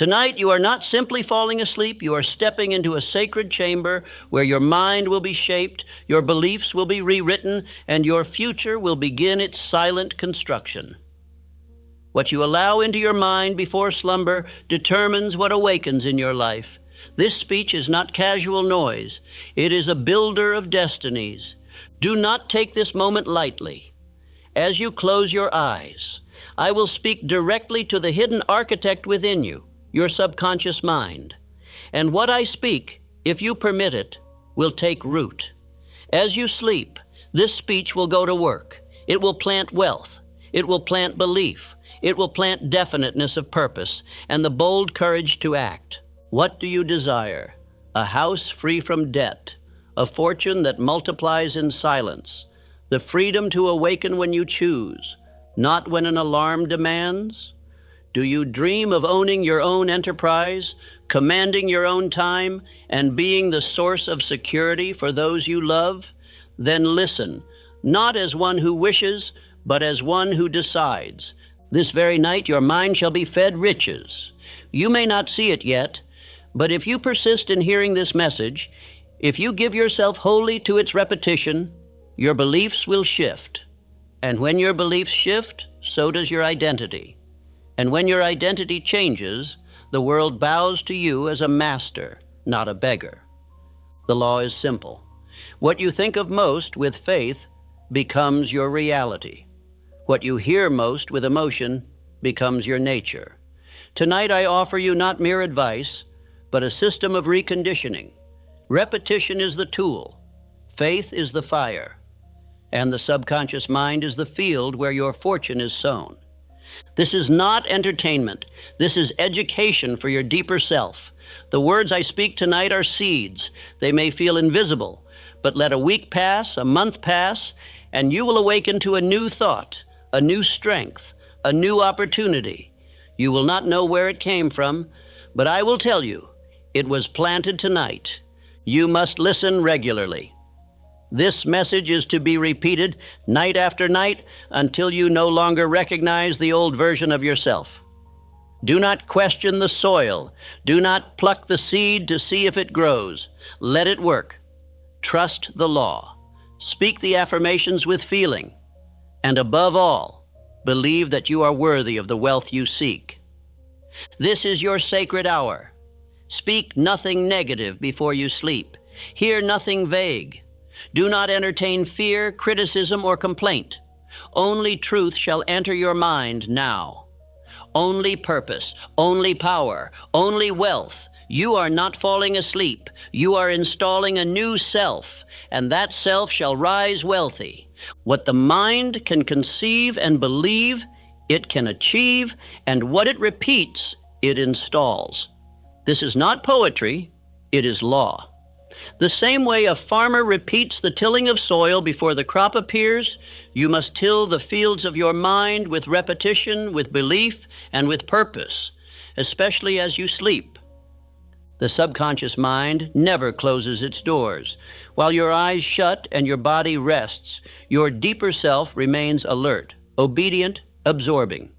Tonight, you are not simply falling asleep, you are stepping into a sacred chamber where your mind will be shaped, your beliefs will be rewritten, and your future will begin its silent construction. What you allow into your mind before slumber determines what awakens in your life. This speech is not casual noise. It is a builder of destinies. Do not take this moment lightly. As you close your eyes, I will speak directly to the hidden architect within you, your subconscious mind. And what I speak, if you permit it, will take root. As you sleep, this speech will go to work. It will plant wealth. It will plant belief. It will plant definiteness of purpose and the bold courage to act. What do you desire? A house free from debt, a fortune that multiplies in silence, the freedom to awaken when you choose, not when an alarm demands? Do you dream of owning your own enterprise, commanding your own time, and being the source of security for those you love? Then listen, not as one who wishes, but as one who decides. This very night your mind shall be fed riches. You may not see it yet, but if you persist in hearing this message, if you give yourself wholly to its repetition, your beliefs will shift. And when your beliefs shift, so does your identity. And when your identity changes, the world bows to you as a master, not a beggar. The law is simple. What you think of most with faith becomes your reality. What you hear most with emotion becomes your nature. Tonight I offer you not mere advice, but a system of reconditioning. Repetition is the tool. Faith is the fire. And the subconscious mind is the field where your fortune is sown. This is not entertainment. This is education for your deeper self. The words I speak tonight are seeds. They may feel invisible, but let a week pass, a month pass, and you will awaken to a new thought, a new strength, a new opportunity. You will not know where it came from, but I will tell you, it was planted tonight. You must listen regularly. This message is to be repeated night after night until you no longer recognize the old version of yourself. Do not question the soil. Do not pluck the seed to see if it grows. Let it work. Trust the law. Speak the affirmations with feeling. And above all, believe that you are worthy of the wealth you seek. This is your sacred hour. Speak nothing negative before you sleep. Hear nothing vague. Do not entertain fear, criticism, or complaint. Only truth shall enter your mind now. Only purpose, only power, only wealth. You are not falling asleep. You are installing a new self, and that self shall rise wealthy. What the mind can conceive and believe, it can achieve, and what it repeats, it installs. This is not poetry, it is law. The same way a farmer repeats the tilling of soil before the crop appears, you must till the fields of your mind with repetition, with belief, and with purpose, especially as you sleep. The subconscious mind never closes its doors. While your eyes shut and your body rests, your deeper self remains alert, obedient, absorbing.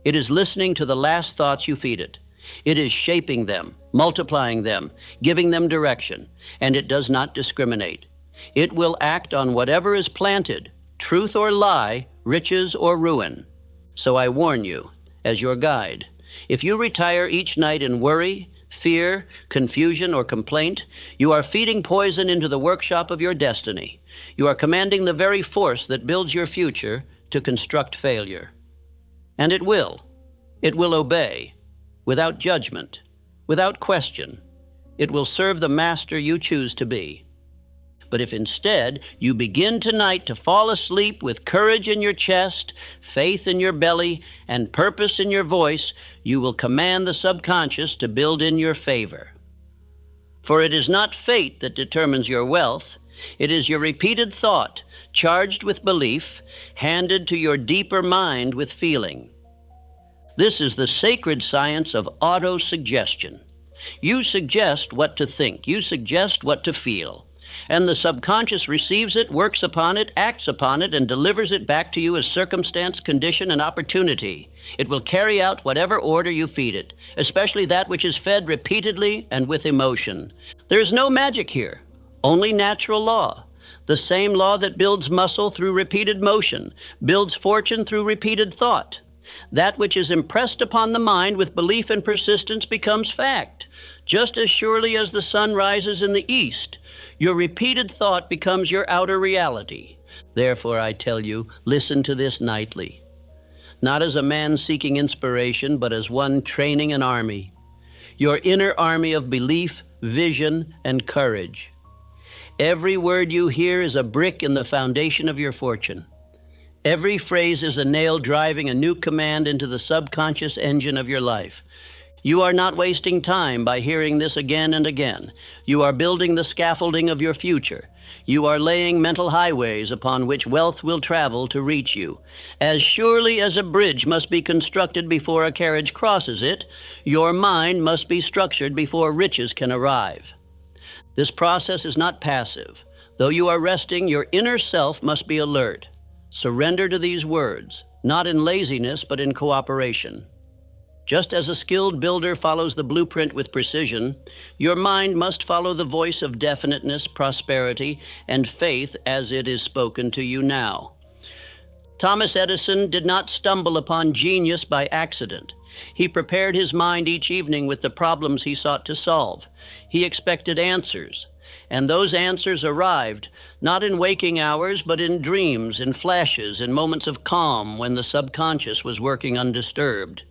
It is listening to the last thoughts you feed it. It is shaping them, multiplying them, giving them direction, and it does not discriminate. It will act on whatever is planted, truth or lie, riches or ruin. So I warn you, as your guide, if you retire each night in worry, fear, confusion, or complaint, you are feeding poison into the workshop of your destiny. You are commanding the very force that builds your future to construct failure. And it will obey. Without judgment, without question, it will serve the master you choose to be. But if instead you begin tonight to fall asleep with courage in your chest, faith in your belly, and purpose in your voice, you will command the subconscious to build in your favor. For it is not fate that determines your wealth. It is your repeated thought, charged with belief, handed to your deeper mind with feeling. This is the sacred science of autosuggestion. You suggest what to think. You suggest what to feel. And the subconscious receives it, works upon it, acts upon it, and delivers it back to you as circumstance, condition, and opportunity. It will carry out whatever order you feed it, especially that which is fed repeatedly and with emotion. There is no magic here, only natural law. The same law that builds muscle through repeated motion, builds fortune through repeated thought. That which is impressed upon the mind with belief and persistence becomes fact. Just as surely as the sun rises in the east, your repeated thought becomes your outer reality. Therefore, I tell you, listen to this nightly. Not as a man seeking inspiration, but as one training an army. Your inner army of belief, vision, and courage. Every word you hear is a brick in the foundation of your fortune. Every phrase is a nail driving a new command into the subconscious engine of your life. You are not wasting time by hearing this again and again. You are building the scaffolding of your future. You are laying mental highways upon which wealth will travel to reach you. As surely as a bridge must be constructed before a carriage crosses it, your mind must be structured before riches can arrive. This process is not passive. Though you are resting, your inner self must be alert. Surrender to these words, not in laziness, but in cooperation. Just as a skilled builder follows the blueprint with precision, your mind must follow the voice of definiteness, prosperity, and faith as it is spoken to you now. Thomas Edison did not stumble upon genius by accident. He prepared his mind each evening with the problems he sought to solve. He expected answers, and those answers arrived, not in waking hours, but in dreams, in flashes, in moments of calm when the subconscious was working undisturbed.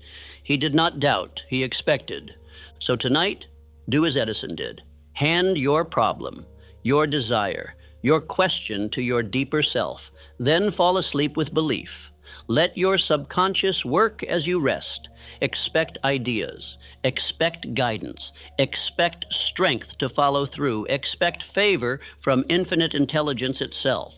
He did not doubt, he expected. So tonight, do as Edison did. Hand your problem, your desire, your question to your deeper self. Then fall asleep with belief. Let your subconscious work as you rest. Expect ideas. Expect guidance. Expect strength to follow through. Expect favor from infinite intelligence itself.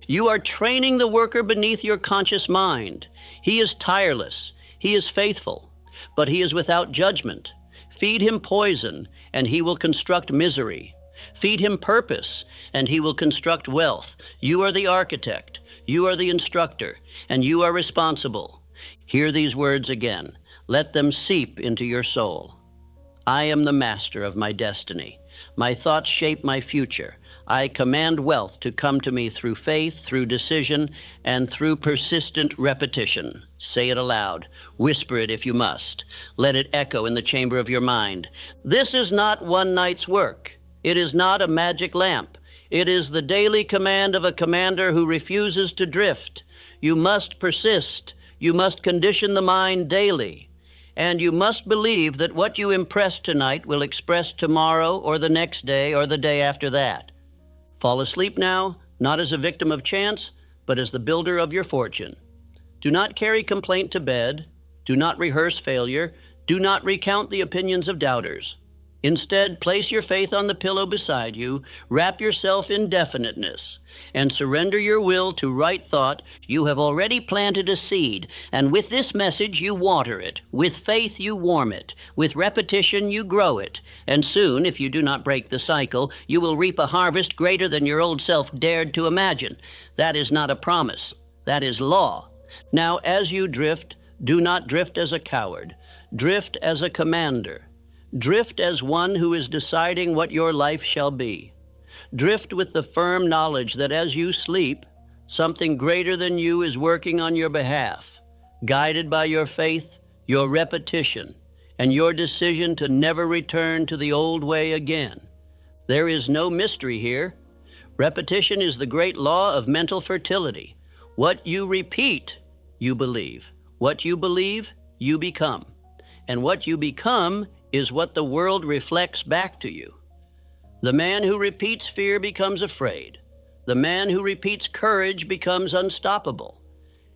You are training the worker beneath your conscious mind. He is tireless. He is faithful, but he is without judgment. Feed him poison, and he will construct misery. Feed him purpose, and he will construct wealth. You are the architect. You are the instructor, and you are responsible. Hear these words again. Let them seep into your soul. I am the master of my destiny. My thoughts shape my future. I command wealth to come to me through faith, through decision, and through persistent repetition. Say it aloud. Whisper it if you must. Let it echo in the chamber of your mind. This is not one night's work. It is not a magic lamp. It is the daily command of a commander who refuses to drift. You must persist. You must condition the mind daily. And you must believe that what you impress tonight will express tomorrow or the next day or the day after that. Fall asleep now, not as a victim of chance, but as the builder of your fortune. Do not carry complaint to bed. Do not rehearse failure. Do not recount the opinions of doubters. Instead, place your faith on the pillow beside you, wrap yourself in definiteness, and surrender your will to right thought. You have already planted a seed, and with this message you water it. With faith you warm it. With repetition you grow it. And soon, if you do not break the cycle, you will reap a harvest greater than your old self dared to imagine. That is not a promise. That is law. Now, as you drift, do not drift as a coward. Drift as a commander. Drift as one who is deciding what your life shall be. Drift with the firm knowledge that as you sleep, something greater than you is working on your behalf, guided by your faith, your repetition, and your decision to never return to the old way again. There is no mystery here. Repetition is the great law of mental fertility. What you repeat, you believe. What you believe, you become. And what you become is what the world reflects back to you. The man who repeats fear becomes afraid. The man who repeats courage becomes unstoppable.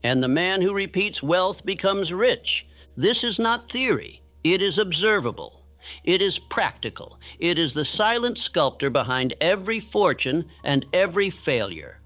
And the man who repeats wealth becomes rich. This is not theory. It is observable. It is practical. It is the silent sculptor behind every fortune and every failure.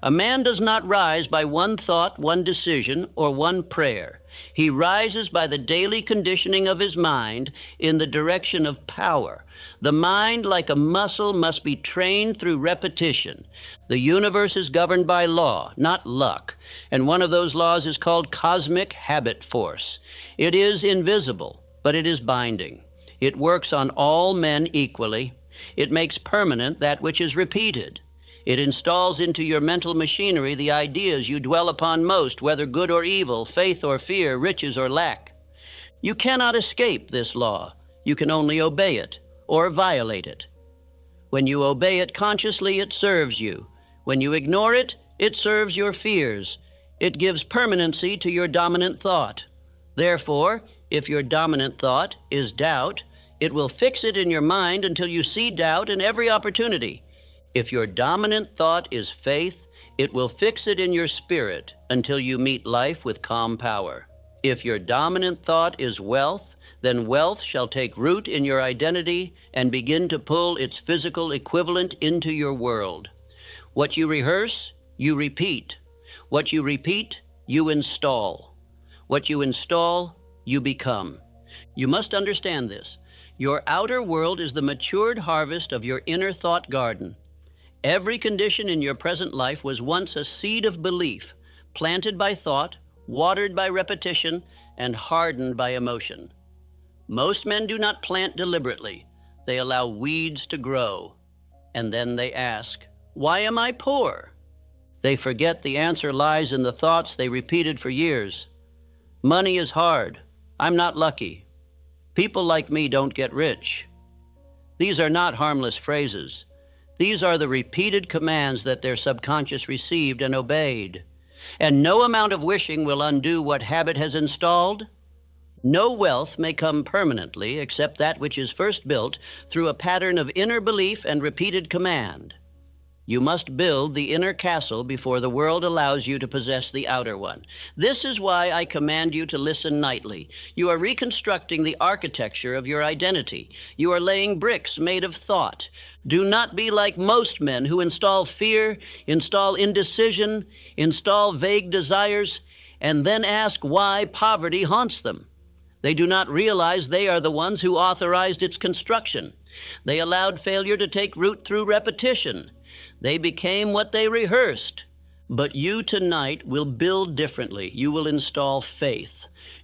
A man does not rise by one thought, one decision, or one prayer. He rises by the daily conditioning of his mind in the direction of power. The mind, like a muscle, must be trained through repetition. The universe is governed by law, not luck, and one of those laws is called cosmic habit force. It is invisible, but it is binding. It works on all men equally. It makes permanent that which is repeated. It installs into your mental machinery the ideas you dwell upon most, whether good or evil, faith or fear, riches or lack. You cannot escape this law. You can only obey it or violate it. When you obey it consciously, it serves you. When you ignore it, it serves your fears. It gives permanency to your dominant thought. Therefore, if your dominant thought is doubt, it will fix it in your mind until you see doubt in every opportunity. If your dominant thought is faith, it will fix it in your spirit until you meet life with calm power. If your dominant thought is wealth, then wealth shall take root in your identity and begin to pull its physical equivalent into your world. What you rehearse, you repeat. What you repeat, you install. What you install, you become. You must understand this. Your outer world is the matured harvest of your inner thought garden. Every condition in your present life was once a seed of belief, planted by thought, watered by repetition, and hardened by emotion. Most men do not plant deliberately. They allow weeds to grow. And then they ask, "Why am I poor?" They forget the answer lies in the thoughts they repeated for years. Money is hard. I'm not lucky. People like me don't get rich. These are not harmless phrases. These are the repeated commands that their subconscious received and obeyed. And no amount of wishing will undo what habit has installed. No wealth may come permanently except that which is first built through a pattern of inner belief and repeated command. You must build the inner castle before the world allows you to possess the outer one. This is why I command you to listen nightly. You are reconstructing the architecture of your identity. You are laying bricks made of thought. Do not be like most men who install fear, install indecision, install vague desires, and then ask why poverty haunts them. They do not realize they are the ones who authorized its construction. They allowed failure to take root through repetition. They became what they rehearsed. But you tonight will build differently. You will install faith.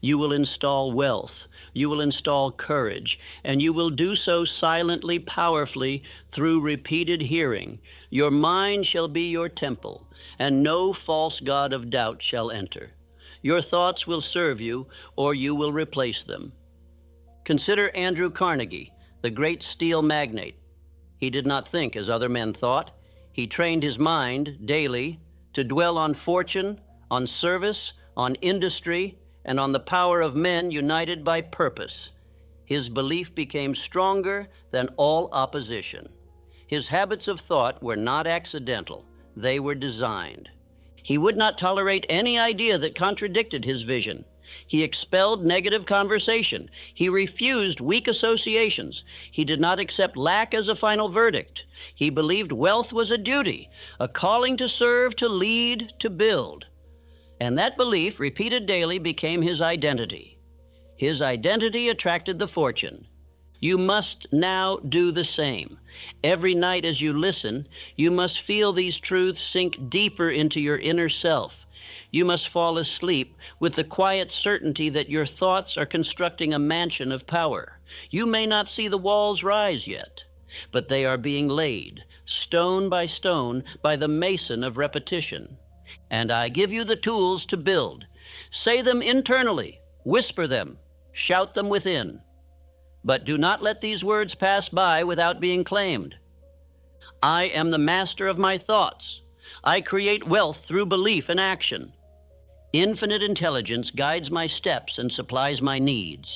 You will install wealth. You will install courage. And you will do so silently, powerfully, through repeated hearing. Your mind shall be your temple, and no false god of doubt shall enter. Your thoughts will serve you, or you will replace them. Consider Andrew Carnegie, the great steel magnate. He did not think as other men thought. He trained his mind daily to dwell on fortune, on service, on industry, and on the power of men united by purpose. His belief became stronger than all opposition. His habits of thought were not accidental. They were designed. He would not tolerate any idea that contradicted his vision. He expelled negative conversation. He refused weak associations. He did not accept lack as a final verdict. He believed wealth was a duty, a calling to serve, to lead, to build. And that belief, repeated daily, became his identity. His identity attracted the fortune. You must now do the same. Every night as you listen, you must feel these truths sink deeper into your inner self. You must fall asleep with the quiet certainty that your thoughts are constructing a mansion of power. You may not see the walls rise yet, but they are being laid, stone by stone, by the mason of repetition. And I give you the tools to build. Say them internally, whisper them, shout them within. But do not let these words pass by without being claimed. I am the master of my thoughts. I create wealth through belief and action. Infinite intelligence guides my steps and supplies my needs.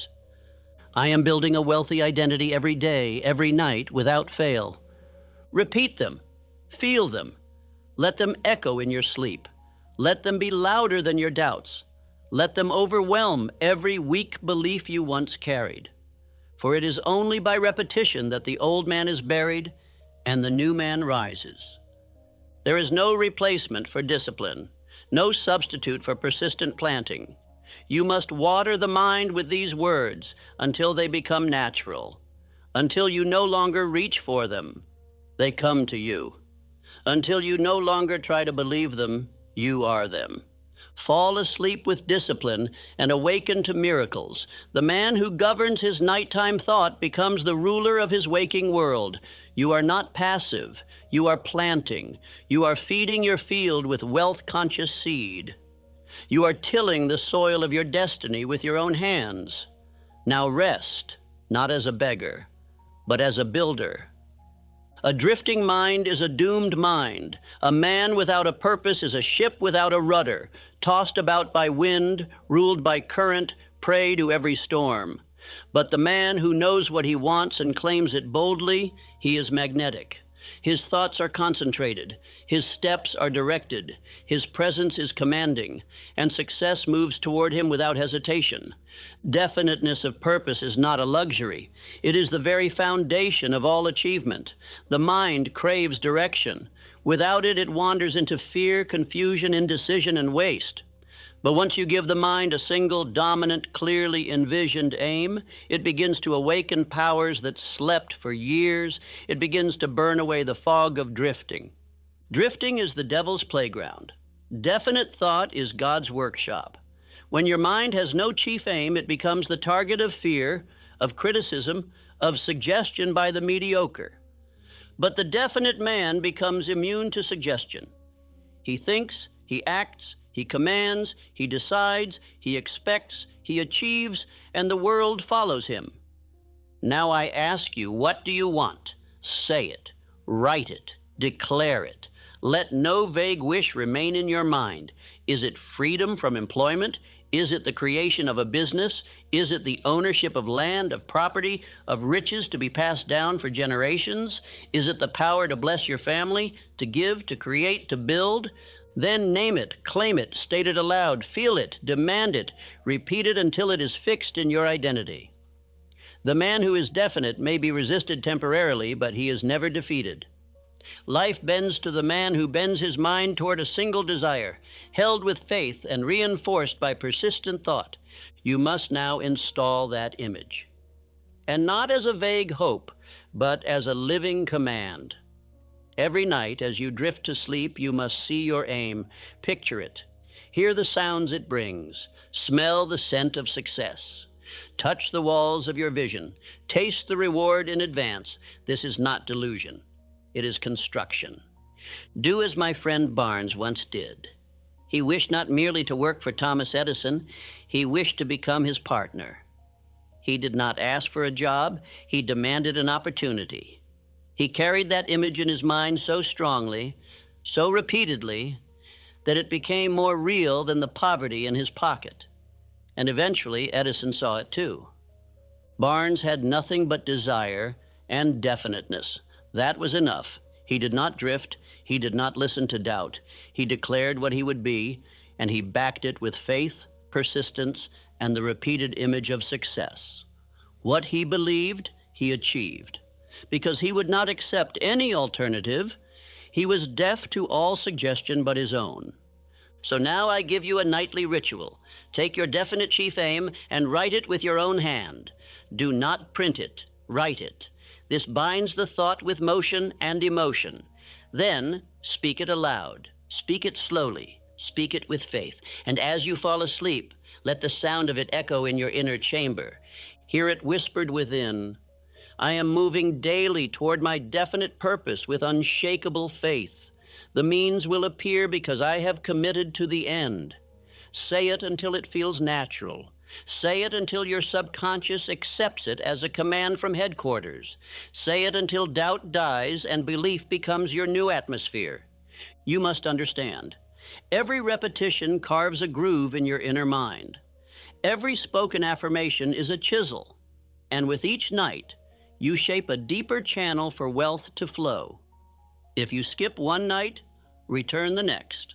I am building a wealthy identity every day, every night, without fail. Repeat them. Feel them. Let them echo in your sleep. Let them be louder than your doubts. Let them overwhelm every weak belief you once carried. For it is only by repetition that the old man is buried and the new man rises. There is no replacement for discipline, no substitute for persistent planting. You must water the mind with these words until they become natural, until you no longer reach for them. They come to you. Until you no longer try to believe them, you are them. Fall asleep with discipline and awaken to miracles. The man who governs his nighttime thought becomes the ruler of his waking world. You are not passive. You are planting. You are feeding your field with wealth-conscious seed. You are tilling the soil of your destiny with your own hands. Now rest, not as a beggar, but as a builder. A drifting mind is a doomed mind. A man without a purpose is a ship without a rudder, tossed about by wind, ruled by current, prey to every storm. But the man who knows what he wants and claims it boldly, he is magnetic. His thoughts are concentrated. His steps are directed. His presence is commanding, and success moves toward him without hesitation. Definiteness of purpose is not a luxury. It is the very foundation of all achievement. The mind craves direction. Without it, it wanders into fear, confusion, indecision, and waste. But once you give the mind a single, dominant, clearly envisioned aim, it begins to awaken powers that slept for years. It begins to burn away the fog of drifting. Drifting is the devil's playground. Definite thought is God's workshop. When your mind has no chief aim, it becomes the target of fear, of criticism, of suggestion by the mediocre. But the definite man becomes immune to suggestion. He thinks, he acts, he commands, he decides, he expects, he achieves, and the world follows him. Now I ask you, what do you want? Say it, write it, declare it. Let no vague wish remain in your mind. Is it freedom from employment? Is it the creation of a business? Is it the ownership of land, of property, of riches to be passed down for generations? Is it the power to bless your family, to give, to create, to build? Then name it, claim it, state it aloud, feel it, demand it, repeat it until it is fixed in your identity. The man who is definite may be resisted temporarily, but he is never defeated. Life bends to the man who bends his mind toward a single desire, held with faith and reinforced by persistent thought. You must now install that image. And not as a vague hope, but as a living command. Every night, as you drift to sleep, you must see your aim, picture it, hear the sounds it brings, smell the scent of success, touch the walls of your vision, taste the reward in advance. This is not delusion. It is construction. Do as my friend Barnes once did. He wished not merely to work for Thomas Edison, he wished to become his partner. He did not ask for a job, he demanded an opportunity. He carried that image in his mind so strongly, so repeatedly, that it became more real than the poverty in his pocket. And eventually, Edison saw it too. Barnes had nothing but desire and definiteness. That was enough. He did not drift. He did not listen to doubt. He declared what he would be, and he backed it with faith, persistence, and the repeated image of success. What he believed, he achieved. Because he would not accept any alternative, he was deaf to all suggestion but his own. So now I give you a nightly ritual. Take your definite chief aim and write it with your own hand. Do not print it, write it. This binds the thought with motion and emotion. Then speak it aloud. Speak it slowly. Speak it with faith. And as you fall asleep, let the sound of it echo in your inner chamber. Hear it whispered within. I am moving daily toward my definite purpose with unshakable faith. The means will appear because I have committed to the end. Say it until it feels natural. Say it until your subconscious accepts it as a command from headquarters. Say it until doubt dies and belief becomes your new atmosphere. You must understand. Every repetition carves a groove in your inner mind. Every spoken affirmation is a chisel, and with each night, you shape a deeper channel for wealth to flow. If you skip one night, return the next.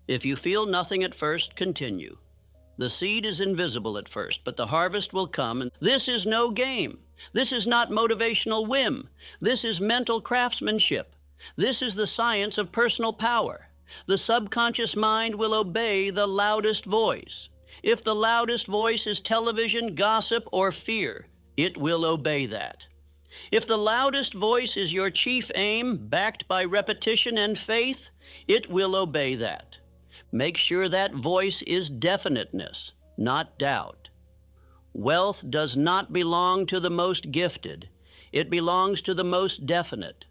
If you feel nothing at first, continue. The seed is invisible at first, but the harvest will come. And this is no game. This is not motivational whim. This is mental craftsmanship. This is the science of personal power. The subconscious mind will obey the loudest voice. If the loudest voice is television, gossip, or fear, it will obey that. If the loudest voice is your chief aim, backed by repetition and faith, it will obey that. Make sure that voice is definiteness, not doubt. Wealth does not belong to the most gifted. It belongs to the most definite.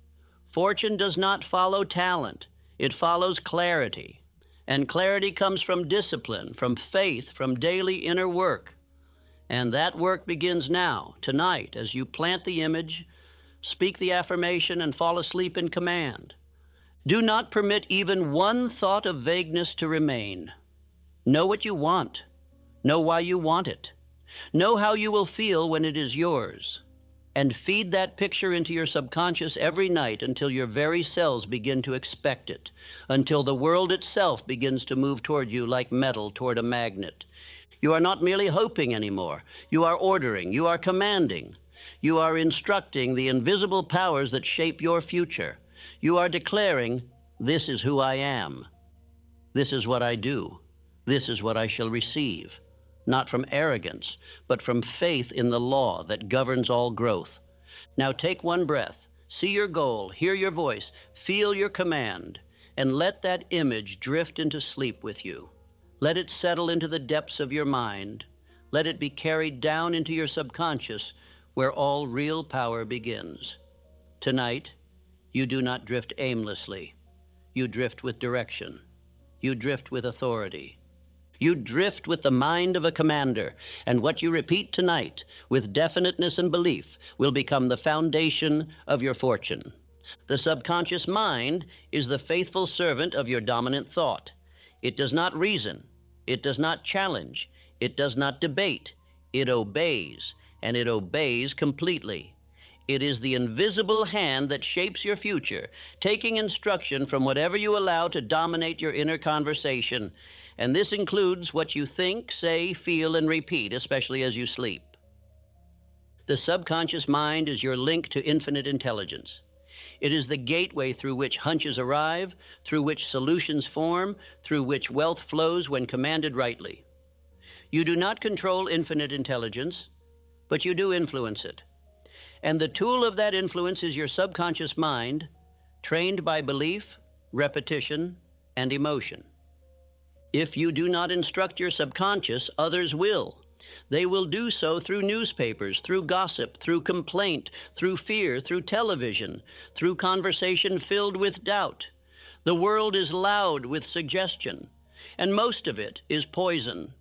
Fortune does not follow talent. It follows clarity. And clarity comes from discipline, from faith, from daily inner work. And that work begins now, tonight, as you plant the image, speak the affirmation, and fall asleep in command. Do not permit even one thought of vagueness to remain. Know what you want. Know why you want it. Know how you will feel when it is yours. And feed that picture into your subconscious every night until your very cells begin to expect it, until the world itself begins to move toward you like metal toward a magnet. You are not merely hoping anymore. You are ordering. You are commanding. You are instructing the invisible powers that shape your future. You are declaring, this is who I am. This is what I do. This is what I shall receive. Not from arrogance, but from faith in the law that governs all growth. Now take one breath. See your goal. Hear your voice. Feel your command. And let that image drift into sleep with you. Let it settle into the depths of your mind. Let it be carried down into your subconscious, where all real power begins. Tonight, you do not drift aimlessly. You drift with direction. You drift with authority. You drift with the mind of a commander, and what you repeat tonight, with definiteness and belief, will become the foundation of your fortune. The subconscious mind is the faithful servant of your dominant thought. It does not reason. It does not challenge. It does not debate. It obeys, and it obeys completely. It is the invisible hand that shapes your future, taking instruction from whatever you allow to dominate your inner conversation. And this includes what you think, say, feel, and repeat, especially as you sleep. The subconscious mind is your link to infinite intelligence. It is the gateway through which hunches arrive, through which solutions form, through which wealth flows when commanded rightly. You do not control infinite intelligence, but you do influence it. And the tool of that influence is your subconscious mind, trained by belief, repetition, and emotion. If you do not instruct your subconscious, others will. They will do so through newspapers, through gossip, through complaint, through fear, through television, through conversation filled with doubt. The world is loud with suggestion, and most of it is poison.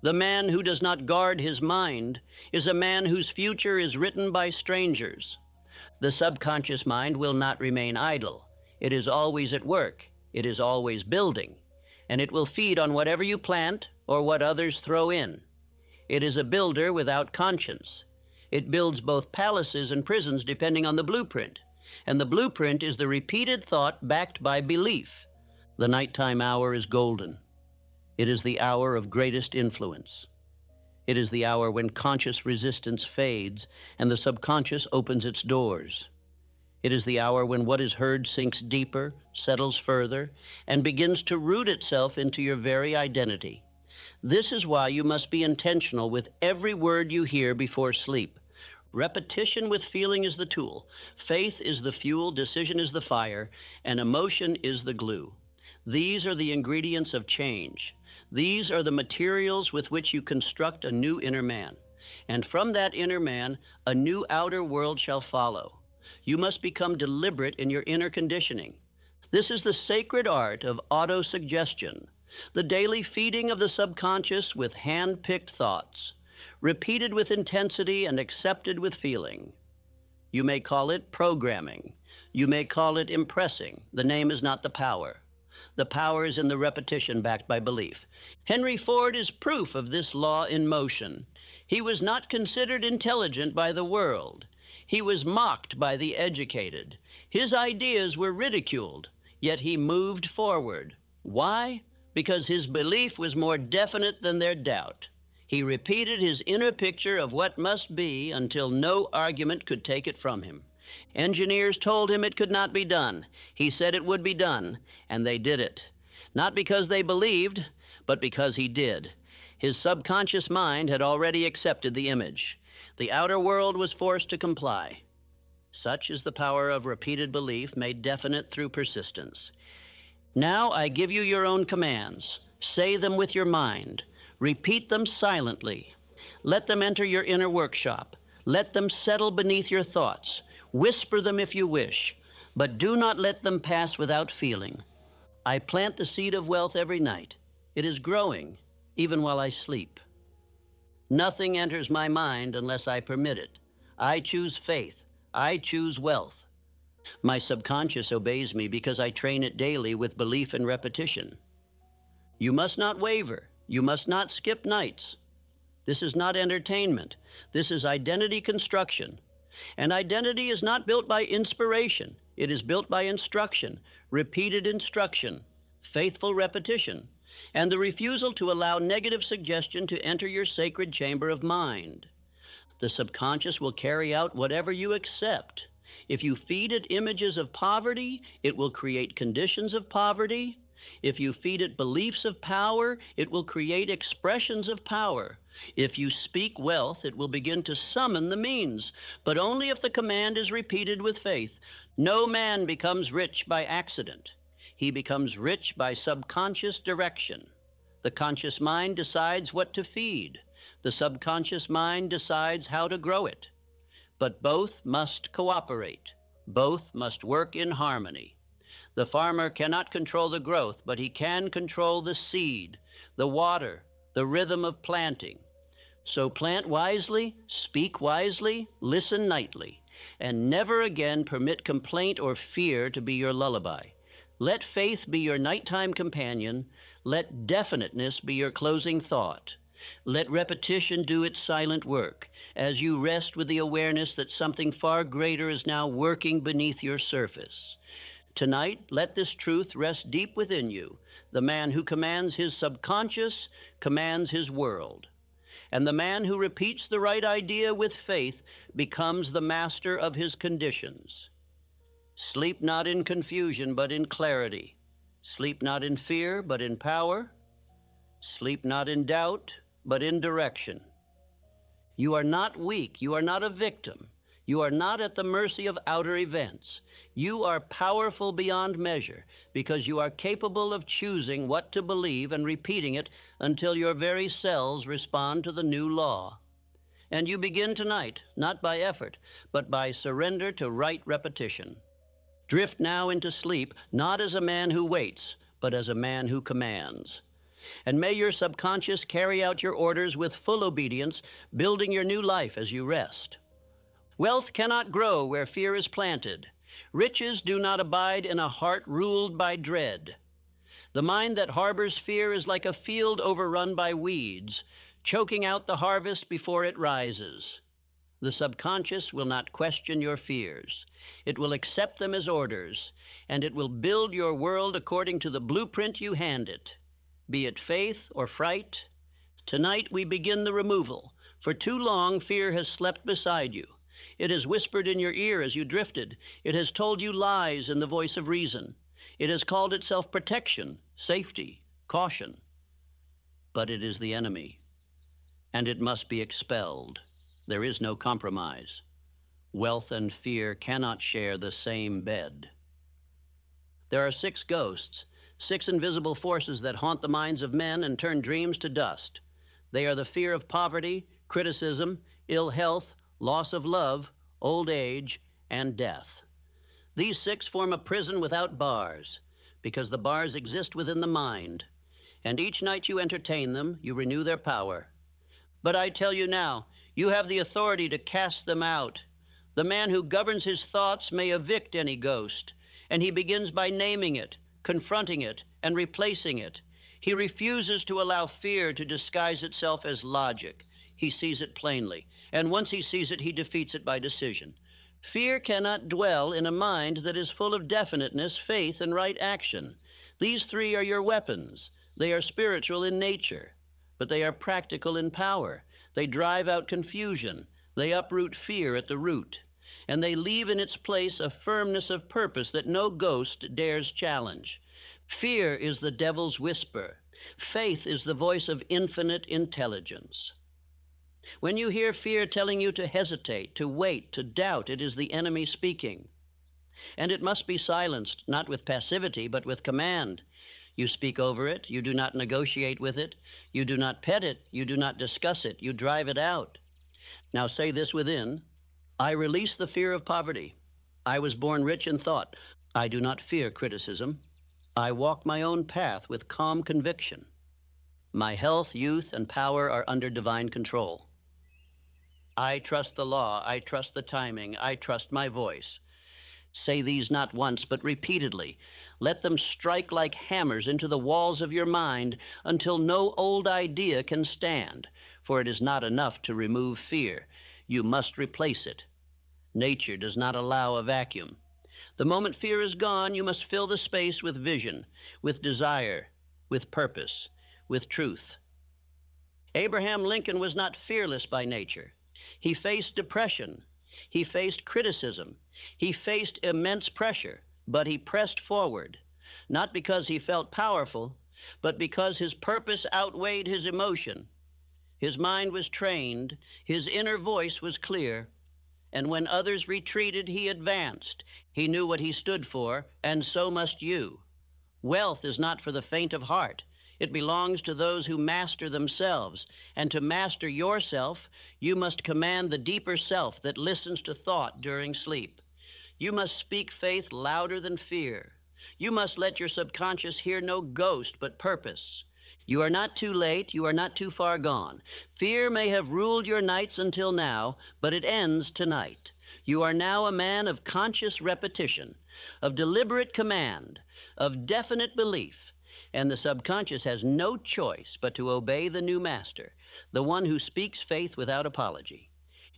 The man who does not guard his mind is a man whose future is written by strangers. The subconscious mind will not remain idle. It is always at work. It is always building. And it will feed on whatever you plant or what others throw in. It is a builder without conscience. It builds both palaces and prisons depending on the blueprint. And the blueprint is the repeated thought backed by belief. The nighttime hour is golden. It is the hour of greatest influence. It is the hour when conscious resistance fades and the subconscious opens its doors. It is the hour when what is heard sinks deeper, settles further, and begins to root itself into your very identity. This is why you must be intentional with every word you hear before sleep. Repetition with feeling is the tool. Faith is the fuel, decision is the fire, and emotion is the glue. These are the ingredients of change. These are the materials with which you construct a new inner man. And from that inner man, a new outer world shall follow. You must become deliberate in your inner conditioning. This is the sacred art of autosuggestion, the daily feeding of the subconscious with hand-picked thoughts, repeated with intensity and accepted with feeling. You may call it programming. You may call it impressing. The name is not the power. The power is in the repetition backed by belief. Henry Ford is proof of this law in motion. He was not considered intelligent by the world. He was mocked by the educated. His ideas were ridiculed, yet he moved forward. Why? Because his belief was more definite than their doubt. He repeated his inner picture of what must be until no argument could take it from him. Engineers told him it could not be done. He said it would be done, and they did it. Not because they believed, but because he did. His subconscious mind had already accepted the image. The outer world was forced to comply. Such is the power of repeated belief made definite through persistence. Now I give you your own commands. Say them with your mind. Repeat them silently. Let them enter your inner workshop. Let them settle beneath your thoughts. Whisper them if you wish, but do not let them pass without feeling. I plant the seed of wealth every night. It is growing, even while I sleep. Nothing enters my mind unless I permit it. I choose faith. I choose wealth. My subconscious obeys me because I train it daily with belief and repetition. You must not waver. You must not skip nights. This is not entertainment. This is identity construction. And identity is not built by inspiration. It is built by instruction, repeated instruction, faithful repetition, and the refusal to allow negative suggestion to enter your sacred chamber of mind. The subconscious will carry out whatever you accept. If you feed it images of poverty, it will create conditions of poverty. If you feed it beliefs of power, it will create expressions of power. If you speak wealth, it will begin to summon the means, but only if the command is repeated with faith. No man becomes rich by accident. He becomes rich by subconscious direction. The conscious mind decides what to feed. The subconscious mind decides how to grow it. But both must cooperate. Both must work in harmony. The farmer cannot control the growth, but he can control the seed, the water, the rhythm of planting. So plant wisely, speak wisely, listen nightly, and never again permit complaint or fear to be your lullaby. Let faith be your nighttime companion. Let definiteness be your closing thought. Let repetition do its silent work as you rest with the awareness that something far greater is now working beneath your surface. Tonight, let this truth rest deep within you. The man who commands his subconscious commands his world. And the man who repeats the right idea with faith becomes the master of his conditions. Sleep not in confusion, but in clarity. Sleep not in fear, but in power. Sleep not in doubt, but in direction. You are not weak. You are not a victim. You are not at the mercy of outer events. You are powerful beyond measure because you are capable of choosing what to believe and repeating it until your very cells respond to the new law. And you begin tonight, not by effort, but by surrender to right repetition. Drift now into sleep, not as a man who waits, but as a man who commands. And may your subconscious carry out your orders with full obedience, building your new life as you rest. Wealth cannot grow where fear is planted. Riches do not abide in a heart ruled by dread. The mind that harbors fear is like a field overrun by weeds, choking out the harvest before it rises. The subconscious will not question your fears. It will accept them as orders, and it will build your world according to the blueprint you hand it. Be it faith or fright, tonight we begin the removal. For too long, fear has slept beside you. It has whispered in your ear as you drifted. It has told you lies in the voice of reason. It has called itself protection, safety, caution. But it is the enemy, and it must be expelled. There is no compromise. Wealth and fear cannot share the same bed. There are 6 ghosts, 6 invisible forces that haunt the minds of men and turn dreams to dust. They are the fear of poverty, criticism, ill health, loss of love, old age, and death. These 6 form a prison without bars, because the bars exist within the mind, and each night you entertain them, you renew their power. But I tell you now, you have the authority to cast them out. The man who governs his thoughts may evict any ghost, and he begins by naming it, confronting it, and replacing it. He refuses to allow fear to disguise itself as logic. He sees it plainly, and once he sees it, he defeats it by decision. Fear cannot dwell in a mind that is full of definiteness, faith, and right action. These 3 are your weapons. They are spiritual in nature, but they are practical in power. They drive out confusion. They uproot fear at the root, and they leave in its place a firmness of purpose that no ghost dares challenge. Fear is the devil's whisper. Faith is the voice of infinite intelligence. When you hear fear telling you to hesitate, to wait, to doubt, it is the enemy speaking. And it must be silenced, not with passivity, but with command. You speak over it. You do not negotiate with it. You do not pet it. You do not discuss it. You drive it out. Now say this within: I release the fear of poverty. I was born rich in thought. I do not fear criticism. I walk my own path with calm conviction. My health, youth, and power are under divine control. I trust the law. I trust the timing. I trust my voice. Say these not once, but repeatedly. Let them strike like hammers into the walls of your mind until no old idea can stand, for it is not enough to remove fear. You must replace it. Nature does not allow a vacuum. The moment fear is gone, you must fill the space with vision, with desire, with purpose, with truth. Abraham Lincoln was not fearless by nature. He faced depression. He faced criticism. He faced immense pressure, but he pressed forward, not because he felt powerful, but because his purpose outweighed his emotion. His mind was trained, his inner voice was clear, and when others retreated, he advanced. He knew what he stood for, and so must you. Wealth is not for the faint of heart. It belongs to those who master themselves, and to master yourself, you must command the deeper self that listens to thought during sleep. You must speak faith louder than fear. You must let your subconscious hear no ghost but purpose. You are not too late. You are not too far gone. Fear may have ruled your nights until now, but it ends tonight. You are now a man of conscious repetition, of deliberate command, of definite belief, and the subconscious has no choice but to obey the new master, the one who speaks faith without apology.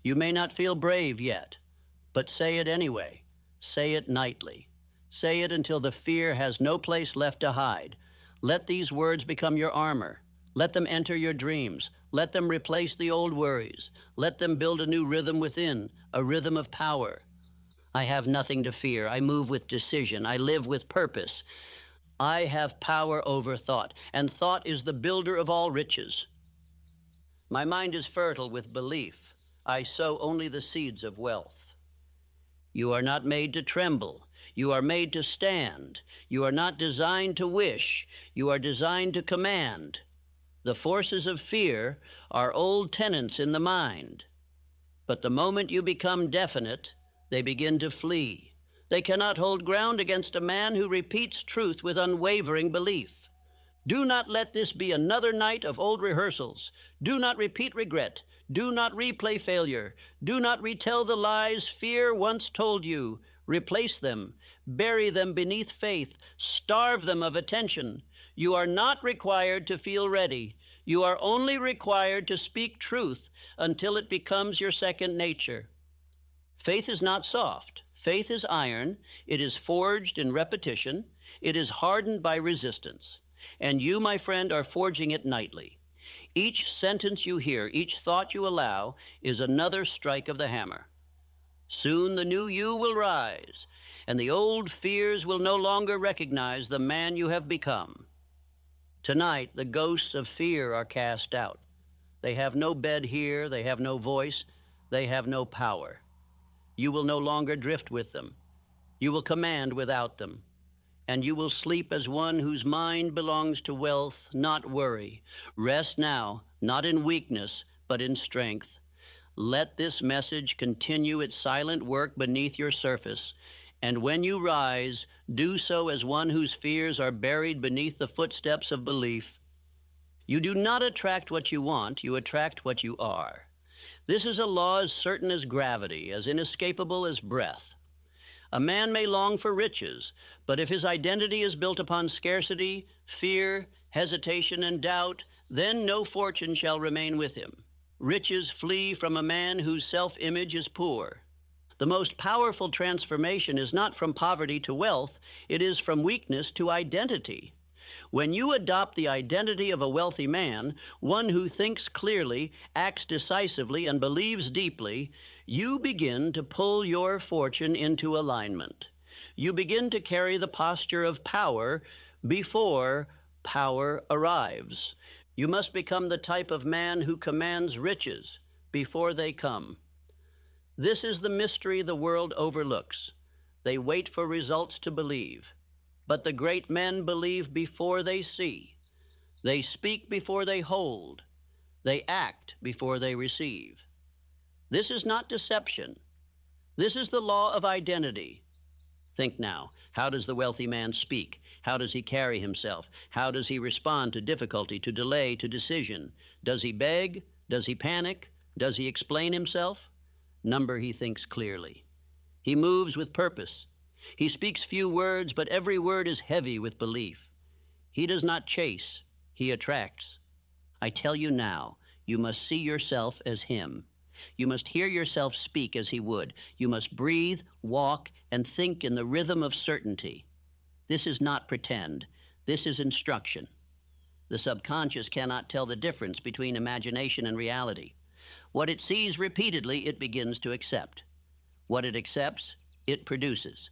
You may not feel brave yet, but say it anyway. Say it nightly. Say it until the fear has no place left to hide. Let these words become your armor. Let them enter your dreams. Let them replace the old worries. Let them build a new rhythm within, a rhythm of power. I have nothing to fear. I move with decision. I live with purpose. I have power over thought, and thought is the builder of all riches. My mind is fertile with belief. I sow only the seeds of wealth. You are not made to tremble. You are made to stand. You are not designed to wish. You are designed to command. The forces of fear are old tenants in the mind. But the moment you become definite, they begin to flee. They cannot hold ground against a man who repeats truth with unwavering belief. Do not let this be another night of old rehearsals. Do not repeat regret. Do not replay failure. Do not retell the lies fear once told you. Replace them. Bury them beneath faith. Starve them of attention. You are not required to feel ready. You are only required to speak truth until it becomes your second nature. Faith is not soft. Faith is iron. It is forged in repetition. It is hardened by resistance. And you, my friend, are forging it nightly. Each sentence you hear, each thought you allow, is another strike of the hammer. Soon the new you will rise, and the old fears will no longer recognize the man you have become. Tonight, the ghosts of fear are cast out. They have no bed here. They have no voice. They have no power. You will no longer drift with them. You will command without them. And you will sleep as one whose mind belongs to wealth, not worry. Rest now, not in weakness, but in strength. Let this message continue its silent work beneath your surface. And when you rise, do so as one whose fears are buried beneath the footsteps of belief. You do not attract what you want, you attract what you are. This is a law as certain as gravity, as inescapable as breath. A man may long for riches, but if his identity is built upon scarcity, fear, hesitation, and doubt, then no fortune shall remain with him. Riches flee from a man whose self-image is poor. The most powerful transformation is not from poverty to wealth, it is from weakness to identity. When you adopt the identity of a wealthy man, one who thinks clearly, acts decisively, and believes deeply, you begin to pull your fortune into alignment. You begin to carry the posture of power before power arrives. You must become the type of man who commands riches before they come. This is the mystery the world overlooks. They wait for results to believe. But the great men believe before they see. They speak before they hold. They act before they receive. This is not deception. This is the law of identity. Think now, how does the wealthy man speak? How does he carry himself? How does he respond to difficulty, to delay, to decision? Does he beg? Does he panic? Does he explain himself? Number, he thinks clearly. He moves with purpose. He speaks few words, but every word is heavy with belief. He does not chase, he attracts. I tell you now, you must see yourself as him. You must hear yourself speak as he would. You must breathe, walk, and think in the rhythm of certainty. This is not pretend. This is instruction. The subconscious cannot tell the difference between imagination and reality. What it sees repeatedly, it begins to accept. What it accepts, it produces.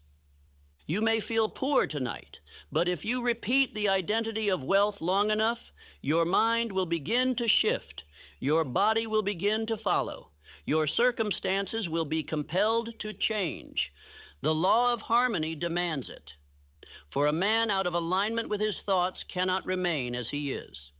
You may feel poor tonight, but if you repeat the identity of wealth long enough, your mind will begin to shift. Your body will begin to follow. Your circumstances will be compelled to change. The law of harmony demands it. For a man out of alignment with his thoughts cannot remain as he is.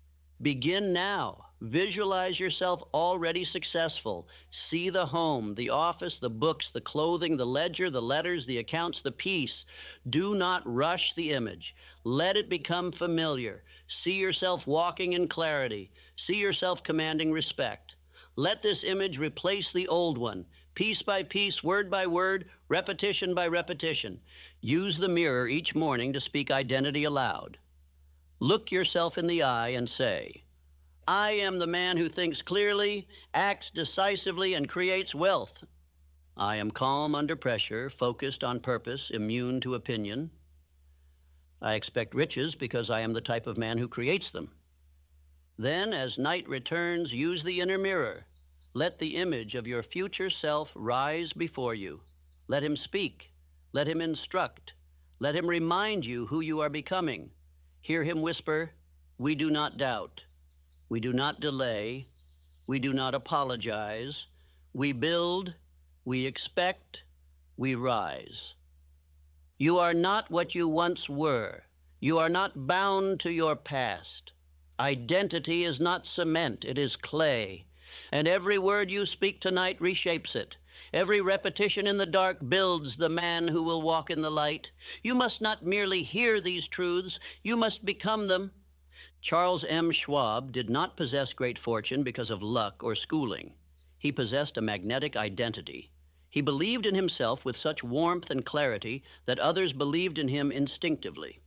Begin now. Visualize yourself already successful. See the home, the office, the books, the clothing, the ledger, the letters, the accounts, the peace. Do not rush the image. Let it become familiar. See yourself walking in clarity. See yourself commanding respect. Let this image replace the old one, piece by piece, word by word, repetition by repetition. Use the mirror each morning to speak identity aloud. Look yourself in the eye and say, I am the man who thinks clearly, acts decisively, and creates wealth. I am calm under pressure, focused on purpose, immune to opinion. I expect riches because I am the type of man who creates them. Then, as night returns, use the inner mirror. Let the image of your future self rise before you. Let him speak. Let him instruct. Let him remind you who you are becoming. Hear him whisper, we do not doubt. We do not delay. We do not apologize. We build. We expect. We rise. You are not what you once were. You are not bound to your past. Identity is not cement, it is clay. And every word you speak tonight reshapes it. Every repetition in the dark builds the man who will walk in the light. You must not merely hear these truths, you must become them. Charles M. Schwab did not possess great fortune because of luck or schooling. He possessed a magnetic identity. He believed in himself with such warmth and clarity that others believed in him instinctively.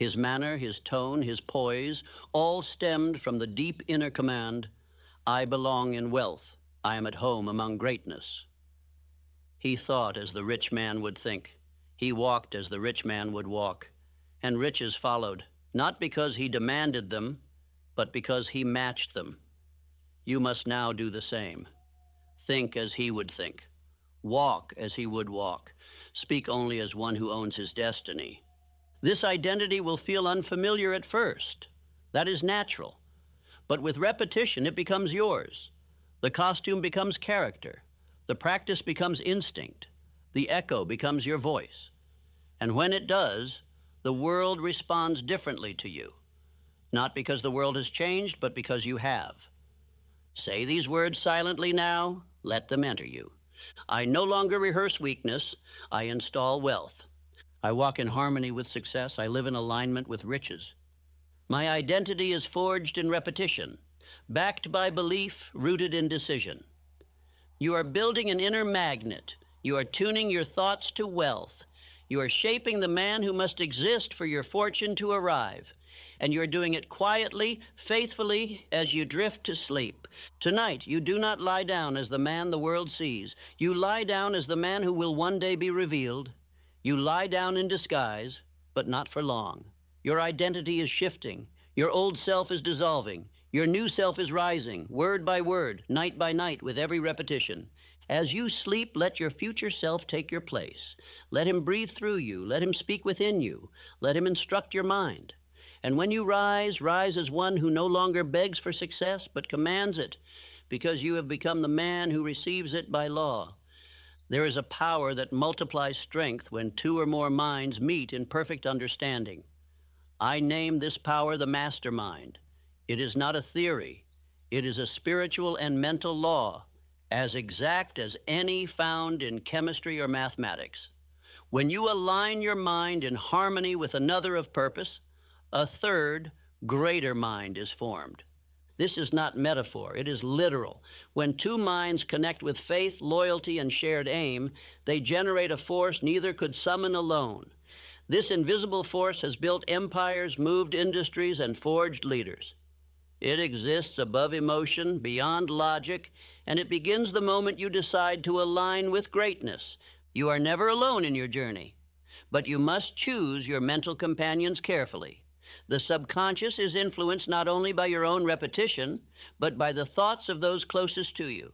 His manner, his tone, his poise, all stemmed from the deep inner command, I belong in wealth. I am at home among greatness. He thought as the rich man would think. He walked as the rich man would walk. And riches followed, not because he demanded them, but because he matched them. You must now do the same. Think as he would think. Walk as he would walk. Speak only as one who owns his destiny. This identity will feel unfamiliar at first. That is natural. But with repetition, it becomes yours. The costume becomes character. The practice becomes instinct. The echo becomes your voice. And when it does, the world responds differently to you. Not because the world has changed, but because you have. Say these words silently now. Let them enter you. I no longer rehearse weakness. I install wealth. I walk in harmony with success. I live in alignment with riches. My identity is forged in repetition, backed by belief, rooted in decision. You are building an inner magnet. You are tuning your thoughts to wealth. You are shaping the man who must exist for your fortune to arrive. And you are doing it quietly, faithfully, as you drift to sleep. Tonight, you do not lie down as the man the world sees. You lie down as the man who will one day be revealed. You lie down in disguise, but not for long. Your identity is shifting. Your old self is dissolving. Your new self is rising, word by word, night by night, with every repetition. As you sleep, let your future self take your place. Let him breathe through you. Let him speak within you. Let him instruct your mind. And when you rise, rise as one who no longer begs for success, but commands it, because you have become the man who receives it by law. There is a power that multiplies strength when two or more minds meet in perfect understanding. I name this power the mastermind. It is not a theory. It is a spiritual and mental law, as exact as any found in chemistry or mathematics. When you align your mind in harmony with another of purpose, a third, greater mind is formed. This is not metaphor, it is literal. When two minds connect with faith, loyalty, and shared aim, they generate a force neither could summon alone. This invisible force has built empires, moved industries, and forged leaders. It exists above emotion, beyond logic, and it begins the moment you decide to align with greatness. You are never alone in your journey, but you must choose your mental companions carefully. The subconscious is influenced not only by your own repetition, but by the thoughts of those closest to you.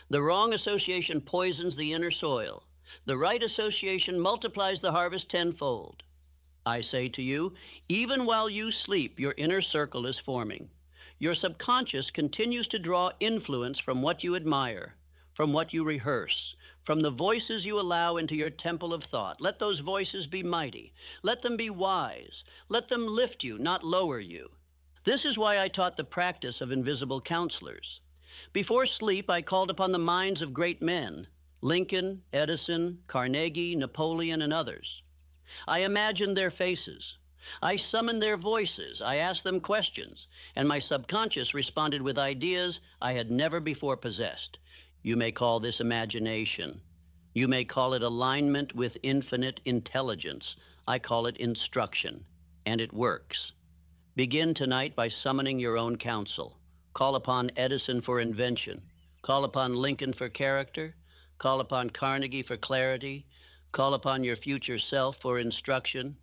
The wrong association poisons the inner soil. The right association multiplies the harvest tenfold. I say to you, even while you sleep, your inner circle is forming. Your subconscious continues to draw influence from what you admire, from what you rehearse, from the voices you allow into your temple of thought. Let those voices be mighty. Let them be wise. Let them lift you, not lower you. This is why I taught the practice of invisible counselors. Before sleep, I called upon the minds of great men, Lincoln, Edison, Carnegie, Napoleon, and others. I imagined their faces. I summoned their voices. I asked them questions, and my subconscious responded with ideas I had never before possessed. You may call this imagination. You may call it alignment with infinite intelligence. I call it instruction, and it works. Begin tonight by summoning your own counsel. Call upon Edison for invention. Call upon Lincoln for character. Call upon Carnegie for clarity. Call upon your future self for instruction.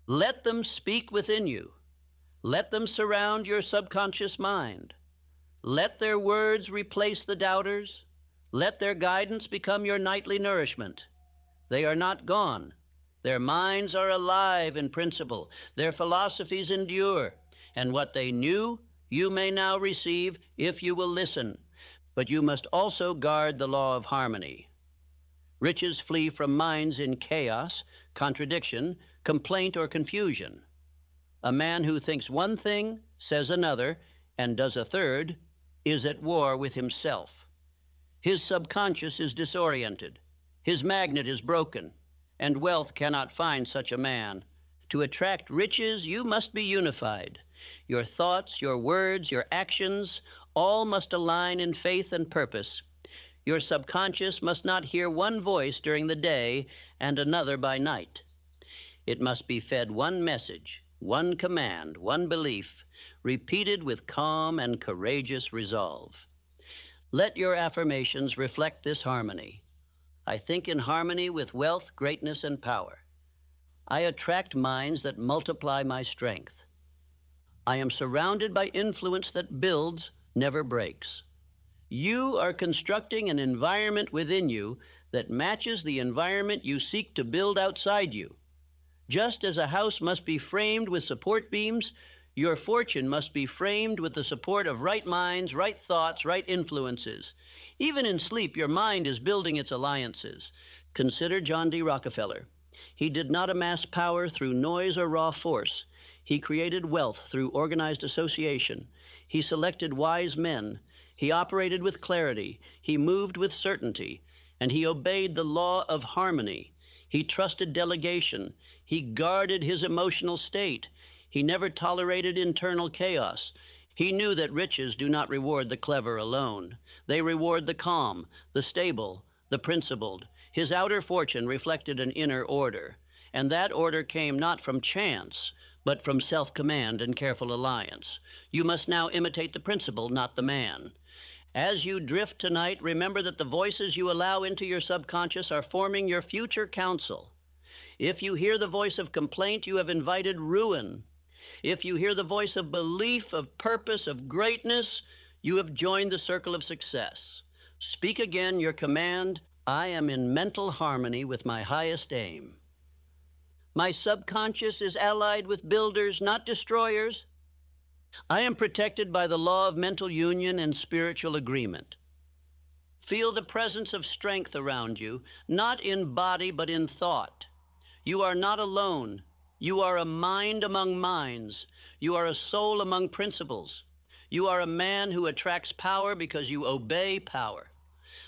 Let them speak within you. Let them surround your subconscious mind. Let their words replace the doubters. Let their guidance become your nightly nourishment. They are not gone. Their minds are alive in principle. Their philosophies endure. And what they knew, you may now receive if you will listen. But you must also guard the law of harmony. Riches flee from minds in chaos, contradiction, complaint, or confusion. A man who thinks one thing, says another, and does a third, is at war with himself. His subconscious is disoriented. His magnet is broken, and wealth cannot find such a man. To attract riches, you must be unified. Your thoughts, your words, your actions, all must align in faith and purpose. Your subconscious must not hear one voice during the day and another by night. It must be fed one message, one command, one belief, repeated with calm and courageous resolve. Let your affirmations reflect this harmony. I think in harmony with wealth, greatness, and power. I attract minds that multiply my strength. I am surrounded by influence that builds, never breaks. You are constructing an environment within you that matches the environment you seek to build outside you. Just as a house must be framed with support beams, your fortune must be framed with the support of right minds, right thoughts, right influences. Even in sleep, your mind is building its alliances. Consider John D. Rockefeller. He did not amass power through noise or raw force. He created wealth through organized association. He selected wise men. He operated with clarity. He moved with certainty. And he obeyed the law of harmony. He trusted delegation. He guarded his emotional state. He never tolerated internal chaos. He knew that riches do not reward the clever alone. They reward the calm, the stable, the principled. His outer fortune reflected an inner order, and that order came not from chance, but from self-command and careful alliance. You must now imitate the principle, not the man. As you drift tonight, remember that the voices you allow into your subconscious are forming your future counsel. If you hear the voice of complaint, you have invited ruin. If you hear the voice of belief, of purpose, of greatness, you have joined the circle of success. Speak again your command, I am in mental harmony with my highest aim. My subconscious is allied with builders, not destroyers. I am protected by the law of mental union and spiritual agreement. Feel the presence of strength around you, not in body but in thought. You are not alone. You are a mind among minds. You are a soul among principles. You are a man who attracts power because you obey power.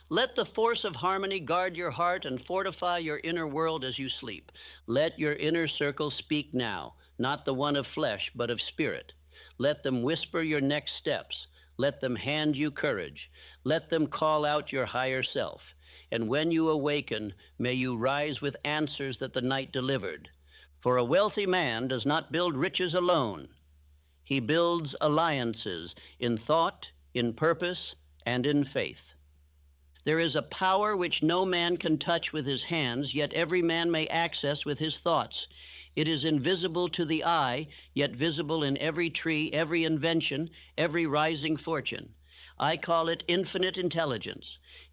Let the force of harmony guard your heart and fortify your inner world as you sleep. Let your inner circle speak now, not the one of flesh, but of spirit. Let them whisper your next steps. Let them hand you courage. Let them call out your higher self. And when you awaken, may you rise with answers that the night delivered. For a wealthy man does not build riches alone. He builds alliances in thought, in purpose, and in faith. There is a power which no man can touch with his hands, yet every man may access with his thoughts. It is invisible to the eye, yet visible in every tree, every invention, every rising fortune. I call it infinite intelligence.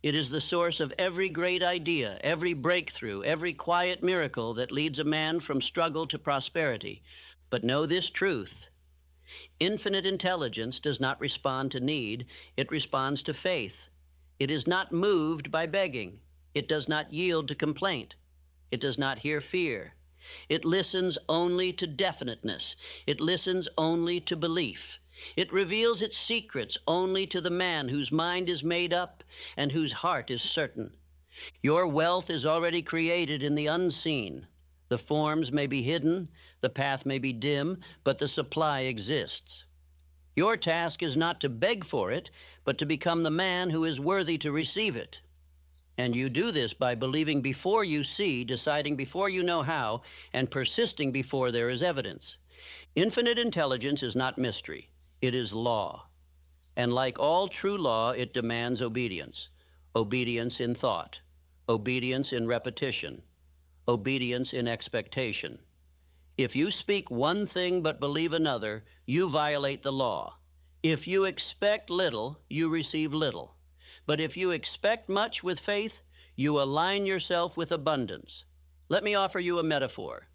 It is the source of every great idea, every breakthrough, every quiet miracle that leads a man from struggle to prosperity. But know this truth. Infinite intelligence does not respond to need, it responds to faith. It is not moved by begging. It does not yield to complaint. It does not hear fear. It listens only to definiteness. It listens only to belief. It reveals its secrets only to the man whose mind is made up and whose heart is certain. Your wealth is already created in the unseen. The forms may be hidden, the path may be dim, but the supply exists. Your task is not to beg for it, but to become the man who is worthy to receive it. And you do this by believing before you see, deciding before you know how, and persisting before there is evidence. Infinite intelligence is not mystery. It is law. And like all true law, it demands obedience. Obedience in thought. Obedience in repetition. Obedience in expectation. If you speak one thing but believe another, you violate the law. If you expect little, you receive little. But if you expect much with faith, you align yourself with abundance. Let me offer you a metaphor.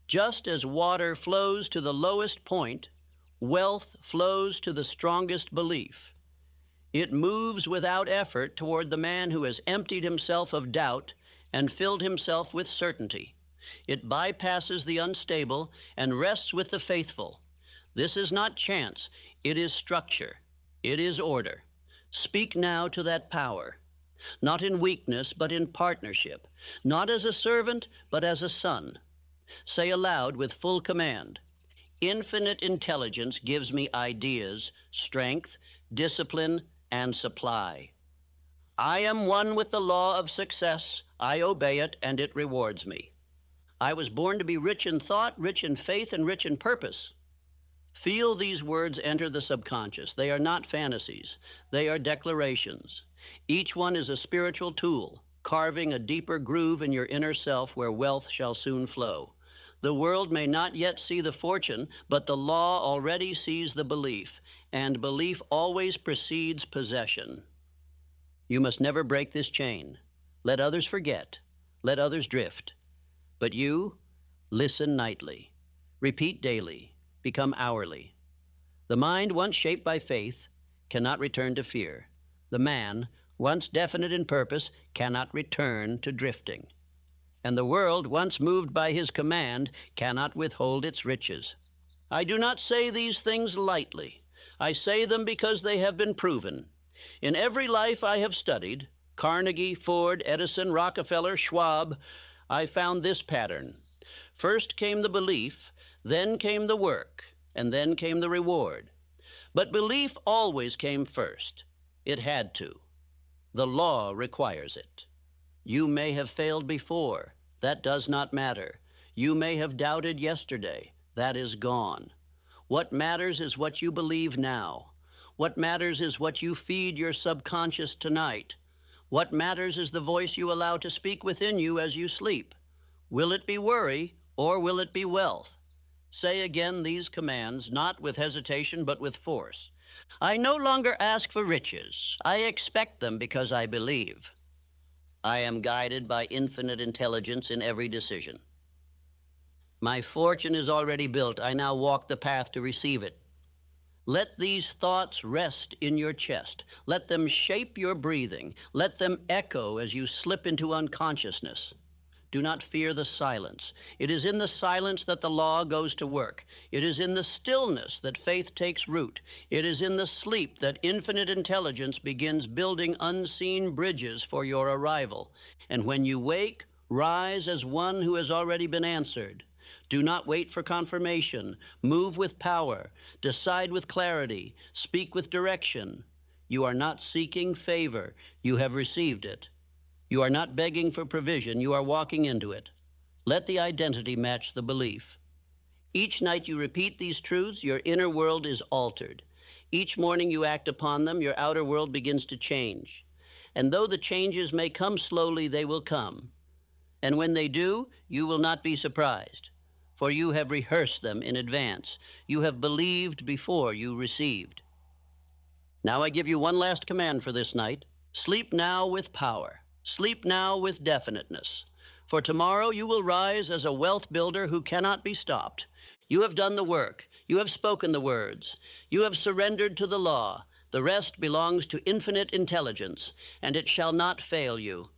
Just as water flows to the lowest point, wealth flows to the strongest belief. It moves without effort toward the man who has emptied himself of doubt and filled himself with certainty. It bypasses the unstable and rests with the faithful. This is not chance. It is structure. It is order. Speak now to that power, not in weakness, but in partnership, not as a servant, but as a son. Say aloud with full command, infinite intelligence gives me ideas, strength, discipline, and supply. I am one with the law of success. I obey it, and it rewards me. I was born to be rich in thought, rich in faith, and rich in purpose. Feel these words enter the subconscious. They are not fantasies. They are declarations. Each one is a spiritual tool, carving a deeper groove in your inner self where wealth shall soon flow. The world may not yet see the fortune, but the law already sees the belief, and belief always precedes possession. You must never break this chain. Let others forget. Let others drift. But you, listen nightly. Repeat daily. Become hourly. The mind once shaped by faith cannot return to fear. The man, once definite in purpose, cannot return to drifting. And the world, once moved by his command, cannot withhold its riches. I do not say these things lightly. I say them because they have been proven. In every life I have studied, Carnegie, Ford, Edison, Rockefeller, Schwab, I found this pattern. First came the belief, then came the work, and then came the reward. But belief always came first. It had to. The law requires it. You may have failed before. That does not matter. You may have doubted yesterday. That is gone. What matters is what you believe now. What matters is what you feed your subconscious tonight. What matters is the voice you allow to speak within you as you sleep. Will it be worry or will it be wealth? Say again these commands, not with hesitation but with force. I no longer ask for riches. I expect them because I believe. I am guided by infinite intelligence in every decision. My fortune is already built. I now walk the path to receive it. Let these thoughts rest in your chest. Let them shape your breathing. Let them echo as you slip into unconsciousness. Do not fear the silence. It is in the silence that the law goes to work. It is in the stillness that faith takes root. It is in the sleep that infinite intelligence begins building unseen bridges for your arrival. And when you wake, rise as one who has already been answered. Do not wait for confirmation. Move with power. Decide with clarity. Speak with direction. You are not seeking favor. You have received it. You are not begging for provision. You are walking into it. Let the identity match the belief. Each night you repeat these truths, your inner world is altered. Each morning you act upon them, your outer world begins to change. And though the changes may come slowly, they will come. And when they do, you will not be surprised, for you have rehearsed them in advance. You have believed before you received. Now I give you one last command for this night. Sleep now with power. Sleep now with definiteness. For tomorrow you will rise as a wealth builder who cannot be stopped. You have done the work. You have spoken the words. You have surrendered to the law. The rest belongs to infinite intelligence, and it shall not fail you.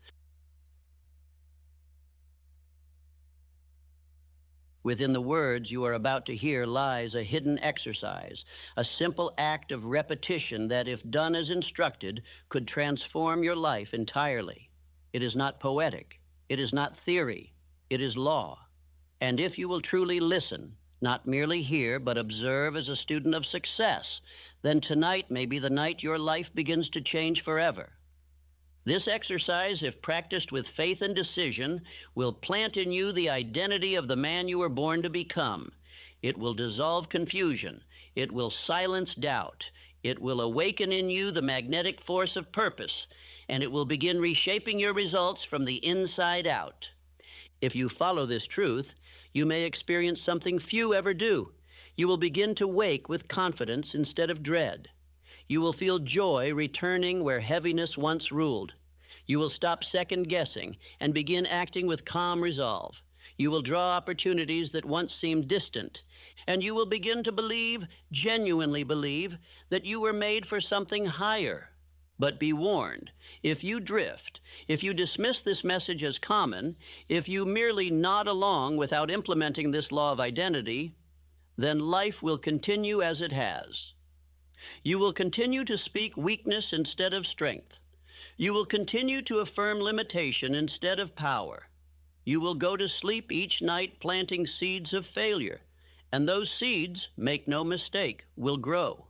Within the words you are about to hear lies a hidden exercise, a simple act of repetition that, if done as instructed, could transform your life entirely. It is not poetic. It is not theory. It is law. And if you will truly listen, not merely hear, but observe as a student of success, then tonight may be the night your life begins to change forever. This exercise, if practiced with faith and decision, will plant in you the identity of the man you were born to become. It will dissolve confusion. It will silence doubt. It will awaken in you the magnetic force of purpose, and it will begin reshaping your results from the inside out. If you follow this truth, you may experience something few ever do. You will begin to wake with confidence instead of dread. You will feel joy returning where heaviness once ruled. You will stop second-guessing and begin acting with calm resolve. You will draw opportunities that once seemed distant, and you will begin to believe, genuinely believe, that you were made for something higher. But be warned, if you drift, if you dismiss this message as common, if you merely nod along without implementing this law of identity, then life will continue as it has. You will continue to speak weakness instead of strength. You will continue to affirm limitation instead of power. You will go to sleep each night planting seeds of failure, and those seeds, make no mistake, will grow.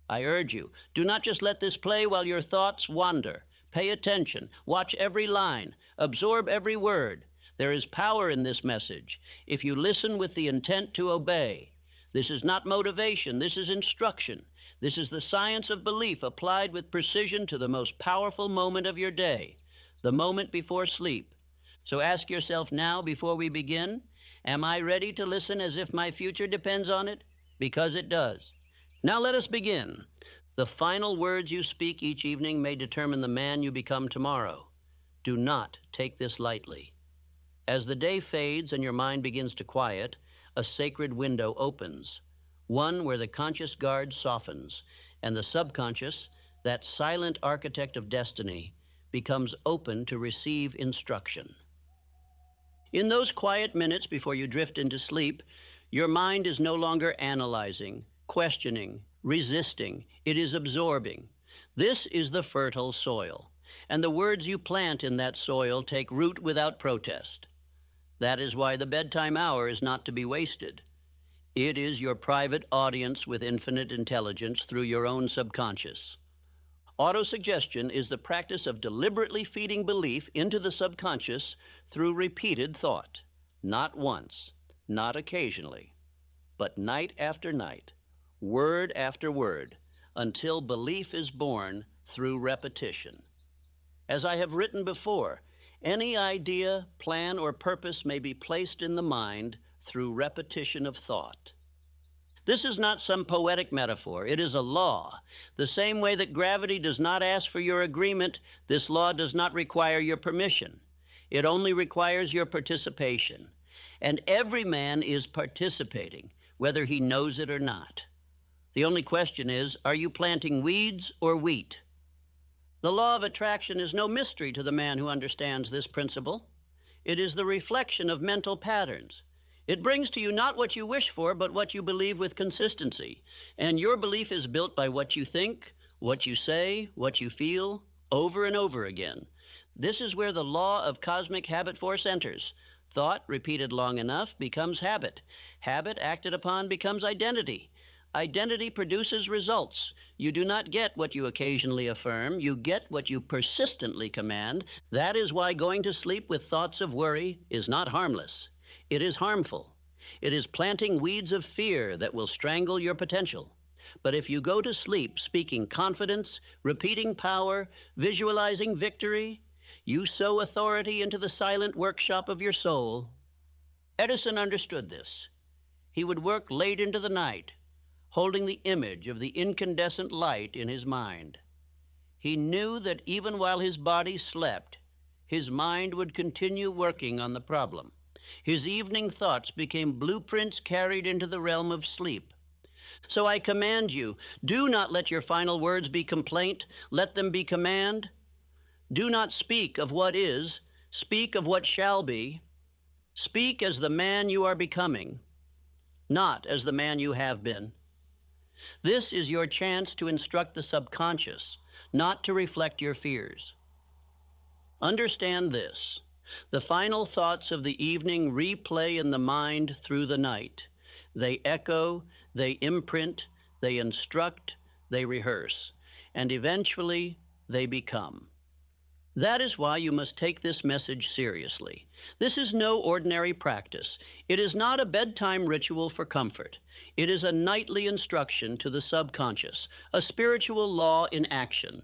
I urge you, do not just let this play while your thoughts wander. Pay attention, watch every line, absorb every word. There is power in this message if you listen with the intent to obey. This is not motivation, this is instruction. This is the science of belief applied with precision to the most powerful moment of your day, the moment before sleep. So ask yourself now before we begin, am I ready to listen as if my future depends on it? Because it does. Now let us begin. The final words you speak each evening may determine the man you become tomorrow. Do not take this lightly. As the day fades and your mind begins to quiet, a sacred window opens, one where the conscious guard softens, and the subconscious, that silent architect of destiny, becomes open to receive instruction. In those quiet minutes before you drift into sleep, your mind is no longer analyzing, questioning, resisting. It is absorbing. This is the fertile soil, and the words you plant in that soil take root without protest. That is why the bedtime hour is not to be wasted. It is your private audience with infinite intelligence through your own subconscious. Autosuggestion is the practice of deliberately feeding belief into the subconscious through repeated thought. Not once, not occasionally, but night after night, word after word, until belief is born through repetition. As I have written before, any idea, plan, or purpose may be placed in the mind through repetition of thought. This is not some poetic metaphor. It is a law. The same way that gravity does not ask for your agreement, this law does not require your permission. It only requires your participation. and every man is participating, whether he knows it or not. The only question is, are you planting weeds or wheat? The law of attraction is no mystery to the man who understands this principle. It is the reflection of mental patterns. It brings to you not what you wish for, but what you believe with consistency. And your belief is built by what you think, what you say, what you feel, over and over again. This is where the law of cosmic habit force enters. Thought, repeated long enough, becomes habit. Habit, acted upon, becomes identity. Identity produces results. You do not get what you occasionally affirm. You get what you persistently command. That is why going to sleep with thoughts of worry is not harmless. It is harmful. It is planting weeds of fear that will strangle your potential. But if you go to sleep speaking confidence, repeating power, visualizing victory, you sow authority into the silent workshop of your soul. Edison understood this. He would work late into the night, holding the image of the incandescent light in his mind. He knew that even while his body slept, his mind would continue working on the problem. His evening thoughts became blueprints carried into the realm of sleep. So I command you, do not let your final words be complaint, let them be command. Do not speak of what is, speak of what shall be. Speak as the man you are becoming, not as the man you have been. This is your chance to instruct the subconscious, not to reflect your fears. Understand this. The final thoughts of the evening replay in the mind through the night. They echo, they imprint, they instruct, they rehearse, and eventually they become. That is why you must take this message seriously. This is no ordinary practice. It is not a bedtime ritual for comfort. It is a nightly instruction to the subconscious, a spiritual law in action.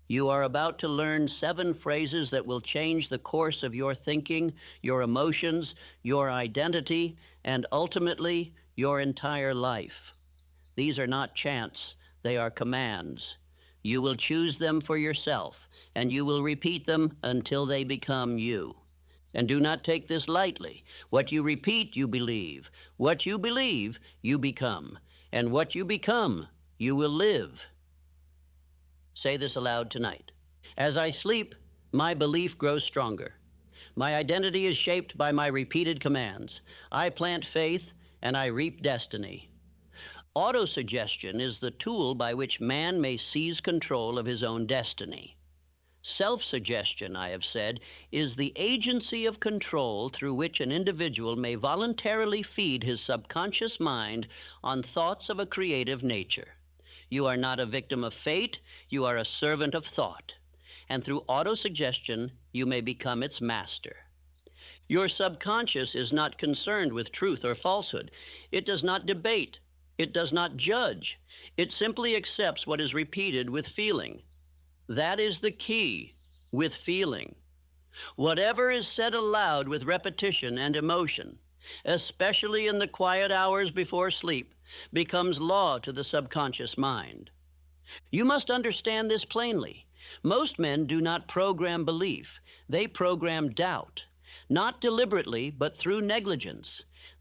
You are about to learn 7 phrases that will change the course of your thinking, your emotions, your identity, and ultimately your entire life. These are not chants, they are commands. You will choose them for yourself, and you will repeat them until they become you. And do not take this lightly. What you repeat, you believe. What you believe, you become. And what you become, you will live. Say this aloud tonight. As I sleep, my belief grows stronger. My identity is shaped by my repeated commands. I plant faith, and I reap destiny. Autosuggestion is the tool by which man may seize control of his own destiny. Self-suggestion, I have said, is the agency of control through which an individual may voluntarily feed his subconscious mind on thoughts of a creative nature. You are not a victim of fate, you are a servant of thought. And through autosuggestion, you may become its master. Your subconscious is not concerned with truth or falsehood. It does not debate. It does not judge. It simply accepts what is repeated with feeling. That is the key, with feeling. Whatever is said aloud with repetition and emotion, especially in the quiet hours before sleep, becomes law to the subconscious mind. You must understand this plainly. Most men do not program belief. They program doubt, not deliberately, but through negligence.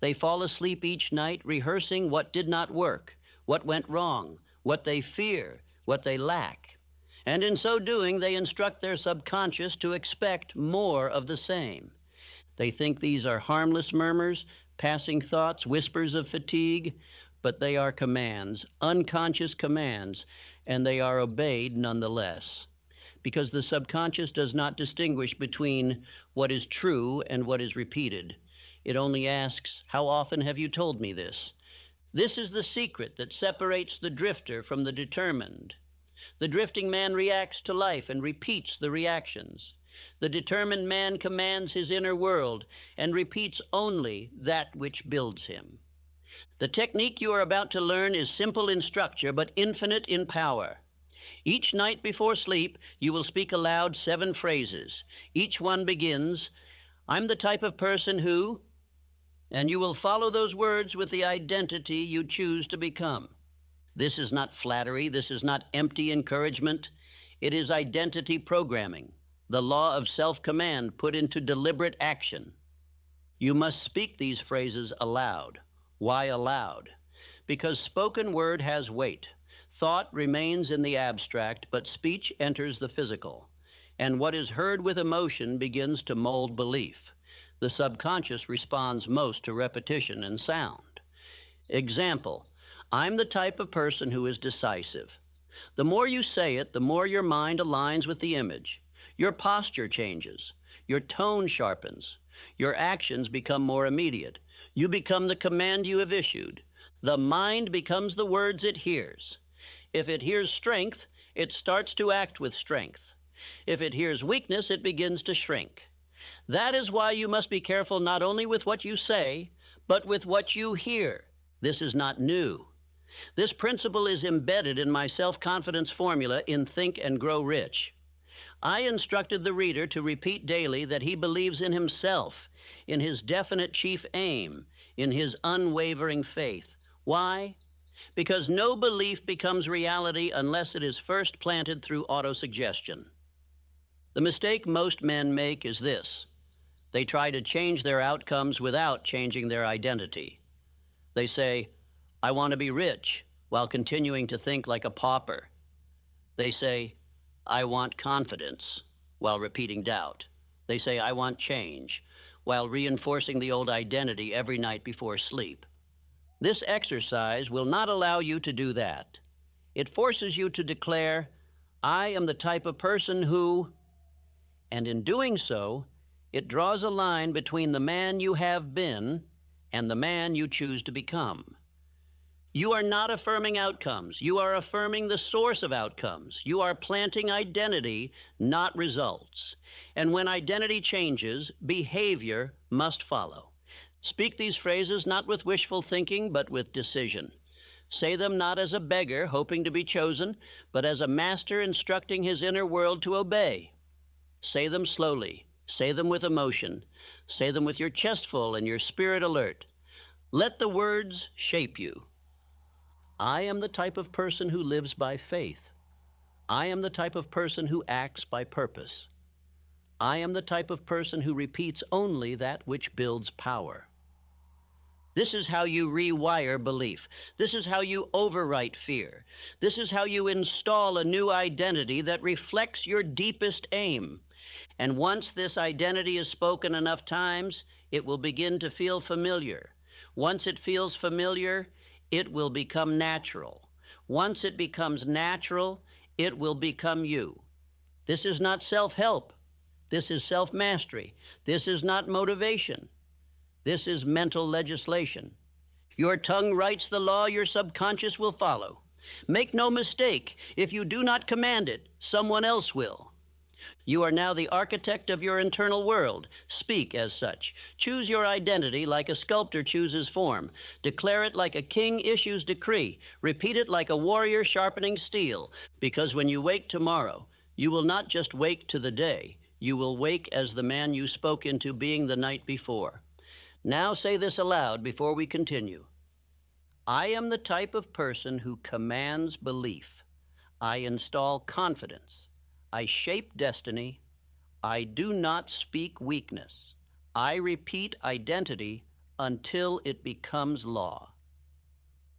They fall asleep each night rehearsing what did not work, what went wrong, what they fear, what they lack. And in so doing, they instruct their subconscious to expect more of the same. They think these are harmless murmurs, passing thoughts, whispers of fatigue, but they are commands, unconscious commands, and they are obeyed nonetheless. Because the subconscious does not distinguish between what is true and what is repeated. It only asks, how often have you told me this? This is the secret that separates the drifter from the determined. The drifting man reacts to life and repeats the reactions. The determined man commands his inner world and repeats only that which builds him. The technique you are about to learn is simple in structure but infinite in power. Each night before sleep, you will speak aloud 7 phrases. Each one begins, I'm the type of person who, and you will follow those words with the identity you choose to become. This is not flattery. This is not empty encouragement. It is identity programming, the law of self-command put into deliberate action. You must speak these phrases aloud. Why aloud? Because spoken word has weight. Thought remains in the abstract, but speech enters the physical. And what is heard with emotion begins to mold belief. The subconscious responds most to repetition and sound. Example, I'm the type of person who is decisive. The more you say it, the more your mind aligns with the image. Your posture changes. Your tone sharpens. Your actions become more immediate. You become the command you have issued. The mind becomes the words it hears. If it hears strength, it starts to act with strength. If it hears weakness, it begins to shrink. That is why you must be careful not only with what you say, but with what you hear. This is not new. This principle is embedded in my self-confidence formula in Think and Grow Rich. I instructed the reader to repeat daily that he believes in himself, in his definite chief aim, in his unwavering faith. Why? Because no belief becomes reality unless it is first planted through autosuggestion. The mistake most men make is this. They try to change their outcomes without changing their identity. They say, I want to be rich, while continuing to think like a pauper. They say, I want confidence, while repeating doubt. They say, I want change, while reinforcing the old identity every night before sleep. This exercise will not allow you to do that. It forces you to declare, I am the type of person who, and in doing so, it draws a line between the man you have been and the man you choose to become. You are not affirming outcomes. You are affirming the source of outcomes. You are planting identity, not results. And when identity changes, behavior must follow. Speak these phrases not with wishful thinking, but with decision. Say them not as a beggar hoping to be chosen, but as a master instructing his inner world to obey. Say them slowly. Say them with emotion. Say them with your chest full and your spirit alert. Let the words shape you. I am the type of person who lives by faith. I am the type of person who acts by purpose. I am the type of person who repeats only that which builds power. This is how you rewire belief. This is how you overwrite fear. This is how you install a new identity that reflects your deepest aim. And once this identity is spoken enough times, it will begin to feel familiar. Once it feels familiar, it will become natural. Once it becomes natural, it will become you. This is not self-help. This is self-mastery. This is not motivation. This is mental legislation. Your tongue writes the law your subconscious will follow. Make no mistake, if you do not command it, someone else will. You are now the architect of your internal world. Speak as such. Choose your identity like a sculptor chooses form. Declare it like a king issues decree. Repeat it like a warrior sharpening steel. Because when you wake tomorrow, you will not just wake to the day. You will wake as the man you spoke into being the night before. Now say this aloud before we continue. I am the type of person who commands belief. I install confidence. I shape destiny. I do not speak weakness. I repeat identity until it becomes law.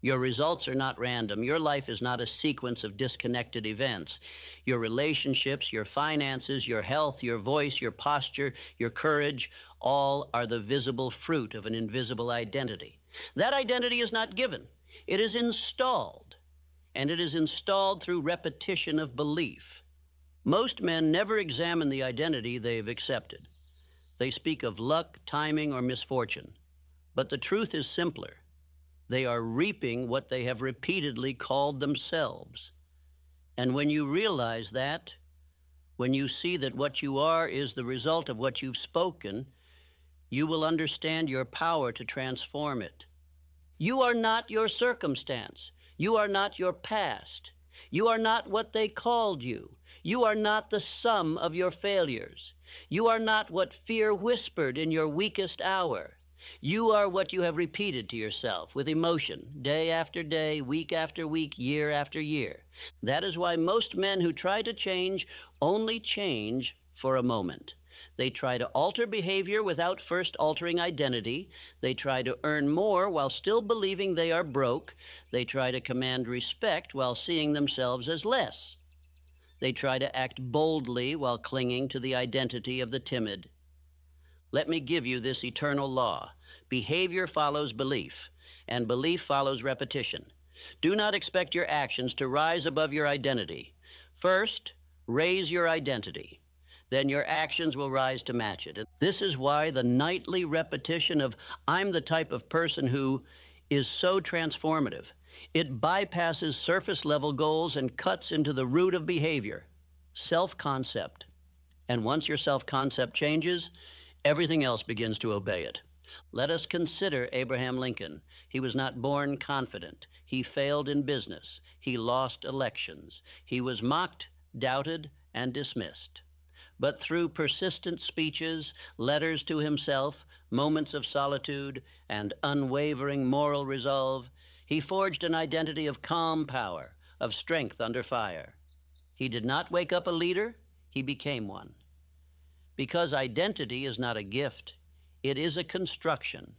Your results are not random. Your life is not a sequence of disconnected events. Your relationships, your finances, your health, your voice, your posture, your courage, all are the visible fruit of an invisible identity. That identity is not given. It is installed, and it is installed through repetition of belief. Most men never examine the identity they've accepted. They speak of luck, timing, or misfortune. But the truth is simpler. They are reaping what they have repeatedly called themselves. And when you realize that, when you see that what you are is the result of what you've spoken, you will understand your power to transform it. You are not your circumstance. You are not your past. You are not what they called you. You are not the sum of your failures. You are not what fear whispered in your weakest hour. You are what you have repeated to yourself with emotion, day after day, week after week, year after year. That is why most men who try to change only change for a moment. They try to alter behavior without first altering identity. They try to earn more while still believing they are broke. They try to command respect while seeing themselves as less. They try to act boldly while clinging to the identity of the timid. Let me give you this eternal law. Behavior follows belief, and belief follows repetition. Do not expect your actions to rise above your identity. First, raise your identity. Then your actions will rise to match it. This is why the nightly repetition of "I'm the type of person who" is so transformative. It bypasses surface-level goals and cuts into the root of behavior, self-concept. And once your self-concept changes, everything else begins to obey it. Let us consider Abraham Lincoln. He was not born confident. He failed in business. He lost elections. He was mocked, doubted, and dismissed. But through persistent speeches, letters to himself, moments of solitude, and unwavering moral resolve, he forged an identity of calm power, of strength under fire. He did not wake up a leader, he became one. Because identity is not a gift, it is a construction.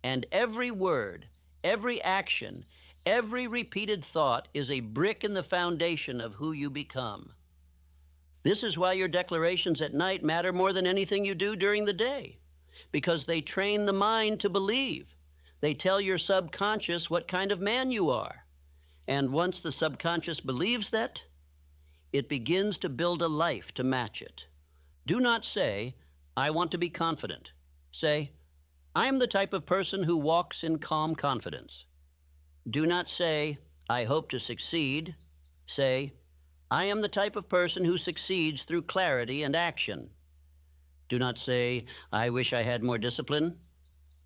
And every word, every action, every repeated thought is a brick in the foundation of who you become. This is why your declarations at night matter more than anything you do during the day, because they train the mind to believe. They tell your subconscious what kind of man you are. And once the subconscious believes that, it begins to build a life to match it. Do not say, "I want to be confident." Say, "I am the type of person who walks in calm confidence." Do not say, "I hope to succeed." Say, "I am the type of person who succeeds through clarity and action." Do not say, "I wish I had more discipline."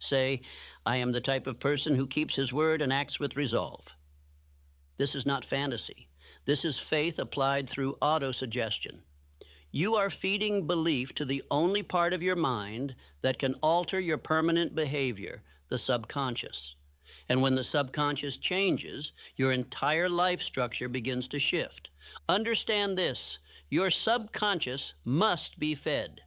Say, "I am the type of person who keeps his word and acts with resolve." This is not fantasy. This is faith applied through autosuggestion. You are feeding belief to the only part of your mind that can alter your permanent behavior, the subconscious. And when the subconscious changes, your entire life structure begins to shift. Understand this: your subconscious must be fed.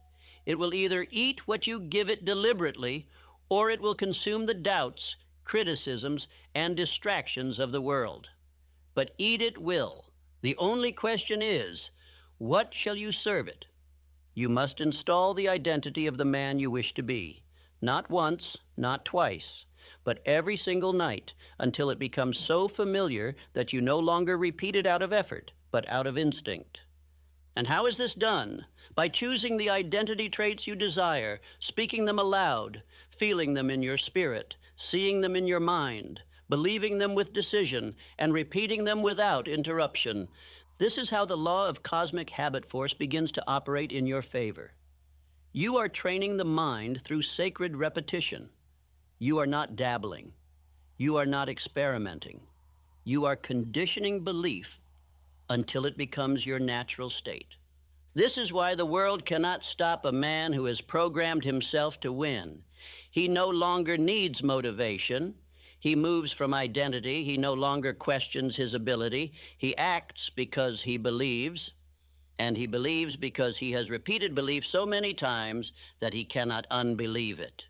It will either eat what you give it deliberately, or it will consume the doubts, criticisms, and distractions of the world. But eat it will. The only question is, what shall you serve it? You must install the identity of the man you wish to be, not once, not twice, but every single night, until it becomes so familiar that you no longer repeat it out of effort, but out of instinct. And how is this done? By choosing the identity traits you desire, speaking them aloud, feeling them in your spirit, seeing them in your mind, believing them with decision, and repeating them without interruption. This is how the law of cosmic habit force begins to operate in your favor. You are training the mind through sacred repetition. You are not dabbling. You are not experimenting. You are conditioning belief until it becomes your natural state. This is why the world cannot stop a man who has programmed himself to win. He no longer needs motivation. He moves from identity. He no longer questions his ability. He acts because he believes, and he believes because he has repeated belief so many times that he cannot unbelieve it.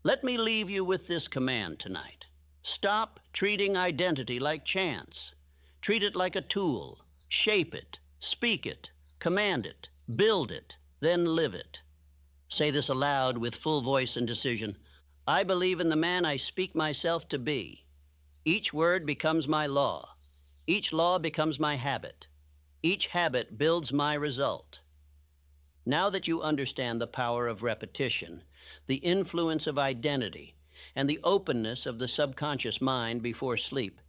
Let me leave you with this command tonight. Stop treating identity like chance. Treat it like a tool. Shape it, speak it, command it, build it, then live it. Say this aloud with full voice and decision. I believe in the man I speak myself to be. Each word becomes my law. Each law becomes my habit. Each habit builds my result. Now that you understand the power of repetition, the influence of identity, and the openness of the subconscious mind before sleep,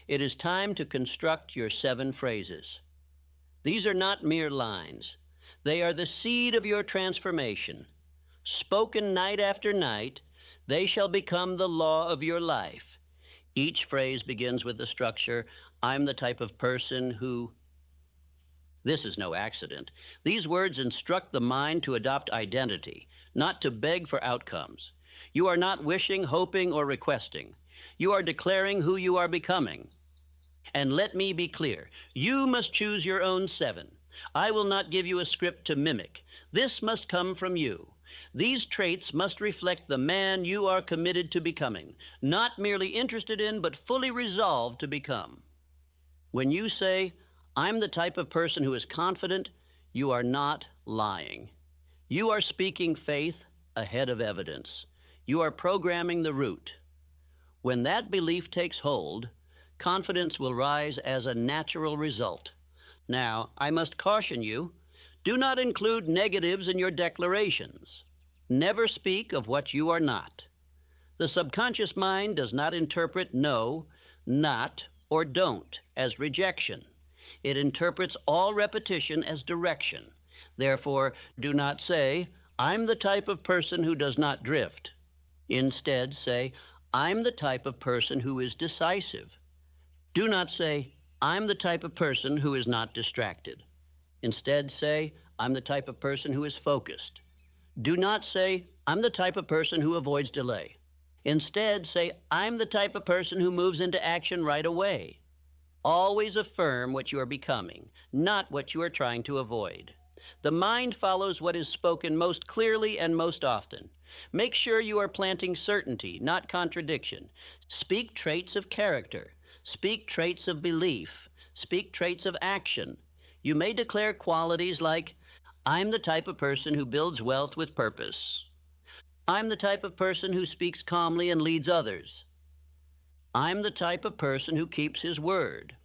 it is time to construct your 7 phrases. These are not mere lines. They are the seed of your transformation. Spoken night after night, they shall become the law of your life. Each phrase begins with the structure, I'm the type of person who... This is no accident. These words instruct the mind to adopt identity, not to beg for outcomes. You are not wishing, hoping, or requesting. You are declaring who you are becoming. And let me be clear, you must choose your own 7. I will not give you a script to mimic. This must come from you. These traits must reflect the man you are committed to becoming, not merely interested in, but fully resolved to become. When you say, I'm the type of person who is confident, you are not lying. You are speaking faith ahead of evidence. You are programming the root. When that belief takes hold, confidence will rise as a natural result. Now, I must caution you, do not include negatives in your declarations. Never speak of what you are not. The subconscious mind does not interpret no, not, or don't as rejection. It interprets all repetition as direction. Therefore, do not say, I'm the type of person who does not drift. Instead, say, I'm the type of person who is decisive. Do not say, I'm the type of person who is not distracted. Instead, say, I'm the type of person who is focused. Do not say, I'm the type of person who avoids delay. Instead, say, I'm the type of person who moves into action right away. Always affirm what you are becoming, not what you are trying to avoid. The mind follows what is spoken most clearly and most often. Make sure you are planting certainty, not contradiction. Speak traits of character. Speak traits of belief. Speak traits of action. You may declare qualities like, I'm the type of person who builds wealth with purpose. I'm the type of person who speaks calmly and leads others. I'm the type of person who keeps his word.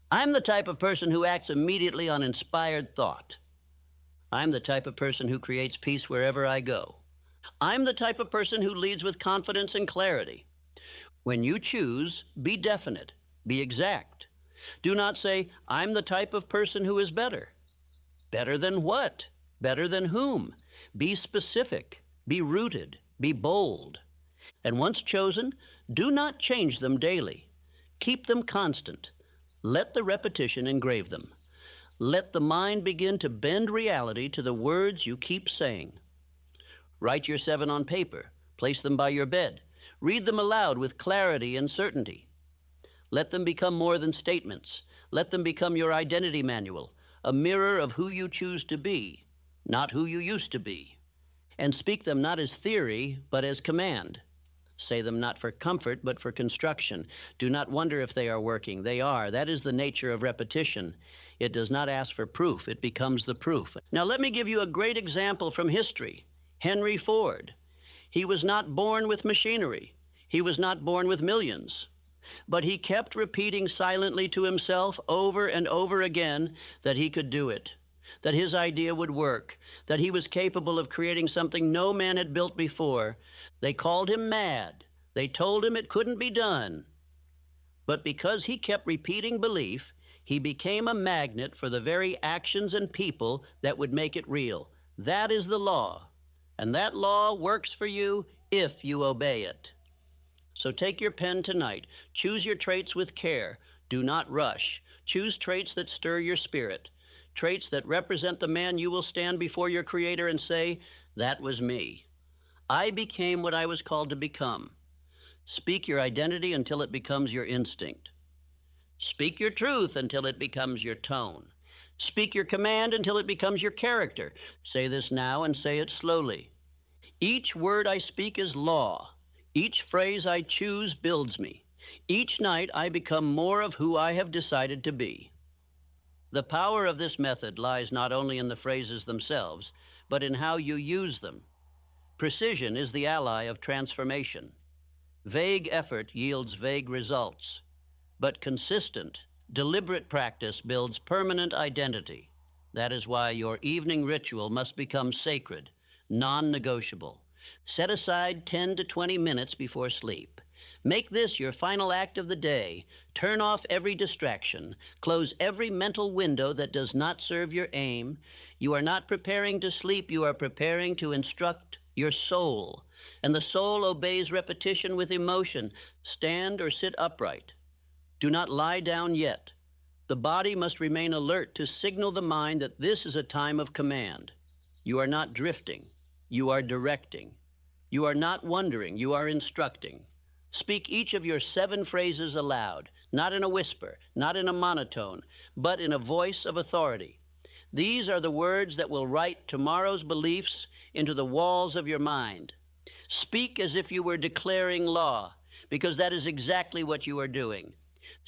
I'm the type of person who acts immediately on inspired thought. I'm the type of person who creates peace wherever I go. I'm the type of person who leads with confidence and clarity. When you choose, be definite, be exact. Do not say, I'm the type of person who is better. Better than what? Better than whom? Be specific, be rooted, be bold. And once chosen, do not change them daily. Keep them constant. Let the repetition engrave them. Let the mind begin to bend reality to the words you keep saying. Write your 7 on paper. Place them by your bed. Read them aloud with clarity and certainty. Let them become more than statements. Let them become your identity manual, a mirror of who you choose to be, not who you used to be. And speak them not as theory, but as command. Say them not for comfort, but for construction. Do not wonder if they are working. They are. That is the nature of repetition. It does not ask for proof. It becomes the proof. Now let me give you a great example from history. Henry Ford. He was not born with machinery. He was not born with millions. But he kept repeating silently to himself over and over again that he could do it, that his idea would work, that he was capable of creating something no man had built before. They called him mad. They told him it couldn't be done. But because he kept repeating belief, he became a magnet for the very actions and people that would make it real. That is the law. And that law works for you if you obey it. So take your pen tonight. Choose your traits with care. Do not rush. Choose traits that stir your spirit. Traits that represent the man you will stand before your Creator and say, that was me. I became what I was called to become. Speak your identity until it becomes your instinct. Speak your truth until it becomes your tone. Speak your command until it becomes your character. Say this now and say it slowly. Each word I speak is law. Each phrase I choose builds me. Each night I become more of who I have decided to be. The power of this method lies not only in the phrases themselves, but in how you use them. Precision is the ally of transformation. Vague effort yields vague results, but consistent, deliberate practice builds permanent identity. That is why your evening ritual must become sacred, non-negotiable. Set aside 10 to 20 minutes before sleep. Make this your final act of the day. Turn off every distraction. Close every mental window that does not serve your aim. You are not preparing to sleep. You are preparing to instruct your soul. And the soul obeys repetition with emotion. Stand or sit upright. Do not lie down yet. The body must remain alert to signal the mind that this is a time of command. You are not drifting. You are directing. You are not wondering. You are instructing. Speak each of your 7 phrases aloud, not in a whisper, not in a monotone, but in a voice of authority. These are the words that will write tomorrow's beliefs into the walls of your mind. Speak as if you were declaring law, because that is exactly what you are doing.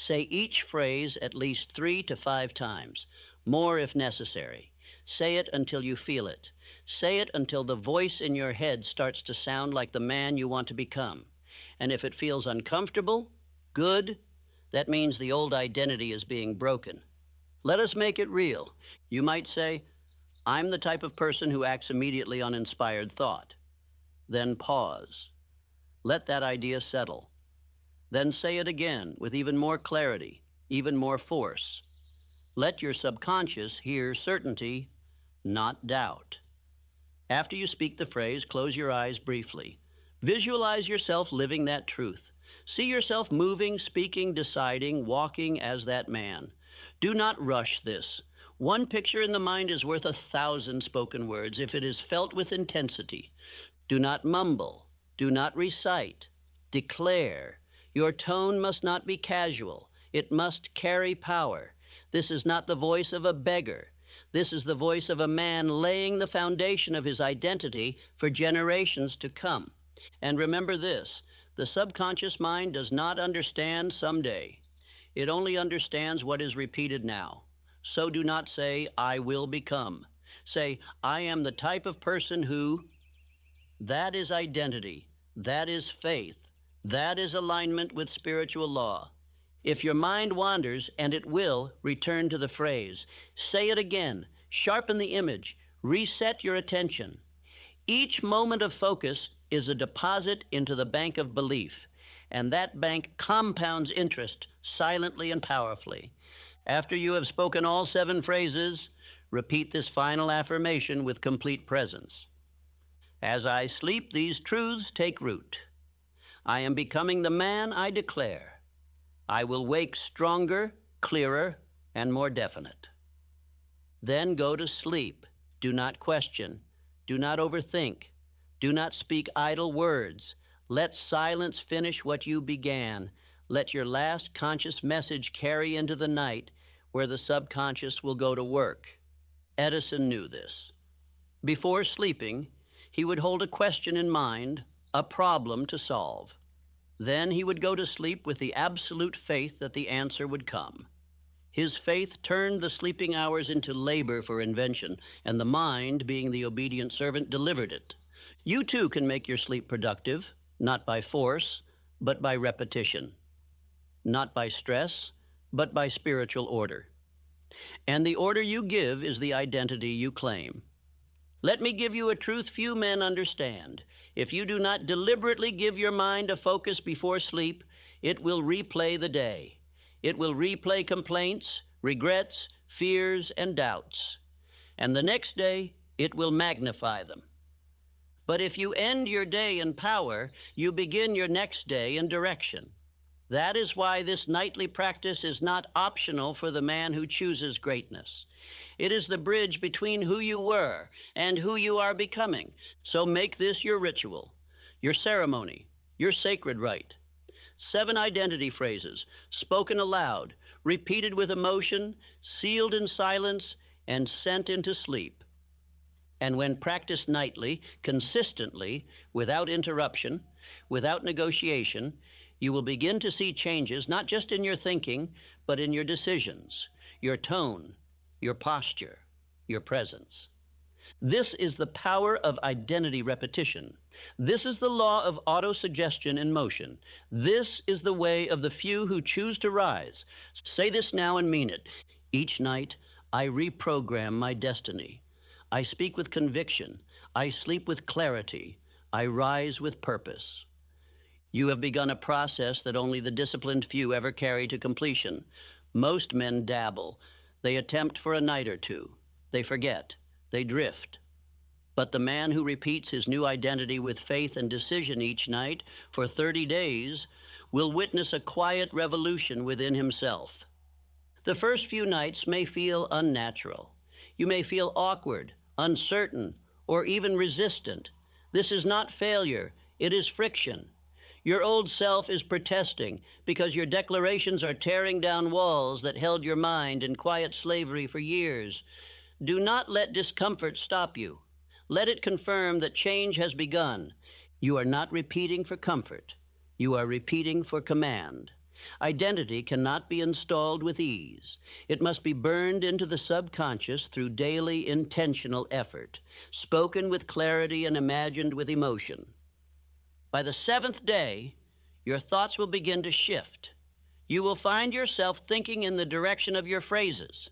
Say each phrase at least 3 to 5 times, more if necessary. Say it until you feel it. Say it until the voice in your head starts to sound like the man you want to become. And if it feels uncomfortable, good, that means the old identity is being broken. Let us make it real. You might say, I'm the type of person who acts immediately on inspired thought. Then pause. Let that idea settle. Then say it again with even more clarity, even more force. Let your subconscious hear certainty, not doubt. After you speak the phrase, close your eyes briefly. Visualize yourself living that truth. See yourself moving, speaking, deciding, walking as that man. Do not rush this. One picture in the mind is worth 1,000 spoken words if it is felt with intensity. Do not mumble. Do not recite. Declare. Your tone must not be casual. It must carry power. This is not the voice of a beggar. This is the voice of a man laying the foundation of his identity for generations to come. And remember this, the subconscious mind does not understand someday. It only understands what is repeated now. So do not say, I will become. Say, I am the type of person who. That is identity. That is faith. That is alignment with spiritual law. If your mind wanders, and it will, return to the phrase. Say it again. Sharpen the image. Reset your attention. Each moment of focus is a deposit into the bank of belief, and that bank compounds interest silently and powerfully. After you have spoken all 7 phrases, repeat this final affirmation with complete presence. As I sleep, these truths take root. I am becoming the man I declare. I will wake stronger, clearer, and more definite. Then go to sleep. Do not question. Do not overthink. Do not speak idle words. Let silence finish what you began. Let your last conscious message carry into the night, where the subconscious will go to work. Edison knew this. Before sleeping, he would hold a question in mind, a problem to solve. Then he would go to sleep with the absolute faith that the answer would come. His faith turned the sleeping hours into labor for invention, and the mind, being the obedient servant, delivered it. You too can make your sleep productive, not by force, but by repetition. Not by stress, but by spiritual order. And the order you give is the identity you claim. Let me give you a truth few men understand. If you do not deliberately give your mind a focus before sleep, it will replay the day. It will replay complaints, regrets, fears, and doubts. And the next day, it will magnify them. But if you end your day in power, you begin your next day in direction. That is why this nightly practice is not optional for the man who chooses greatness. It is the bridge between who you were and who you are becoming. So make this your ritual, your ceremony, your sacred rite. 7 identity phrases, spoken aloud, repeated with emotion, sealed in silence, and sent into sleep. And when practiced nightly, consistently, without interruption, without negotiation, you will begin to see changes not just in your thinking, but in your decisions, your tone, your posture, your presence. This is the power of identity repetition. This is the law of autosuggestion in motion. This is the way of the few who choose to rise. Say this now and mean it. Each night, I reprogram my destiny. I speak with conviction. I sleep with clarity. I rise with purpose. You have begun a process that only the disciplined few ever carry to completion. Most men dabble. They attempt for a night or two. They forget. They drift. But the man who repeats his new identity with faith and decision each night for 30 days will witness a quiet revolution within himself. The first few nights may feel unnatural. You may feel awkward, uncertain, or even resistant. This is not failure. It is friction. Your old self is protesting because your declarations are tearing down walls that held your mind in quiet slavery for years. Do not let discomfort stop you. Let it confirm that change has begun. You are not repeating for comfort. You are repeating for command. Identity cannot be installed with ease. It must be burned into the subconscious through daily intentional effort, spoken with clarity and imagined with emotion. By the 7th day, your thoughts will begin to shift. You will find yourself thinking in the direction of your phrases.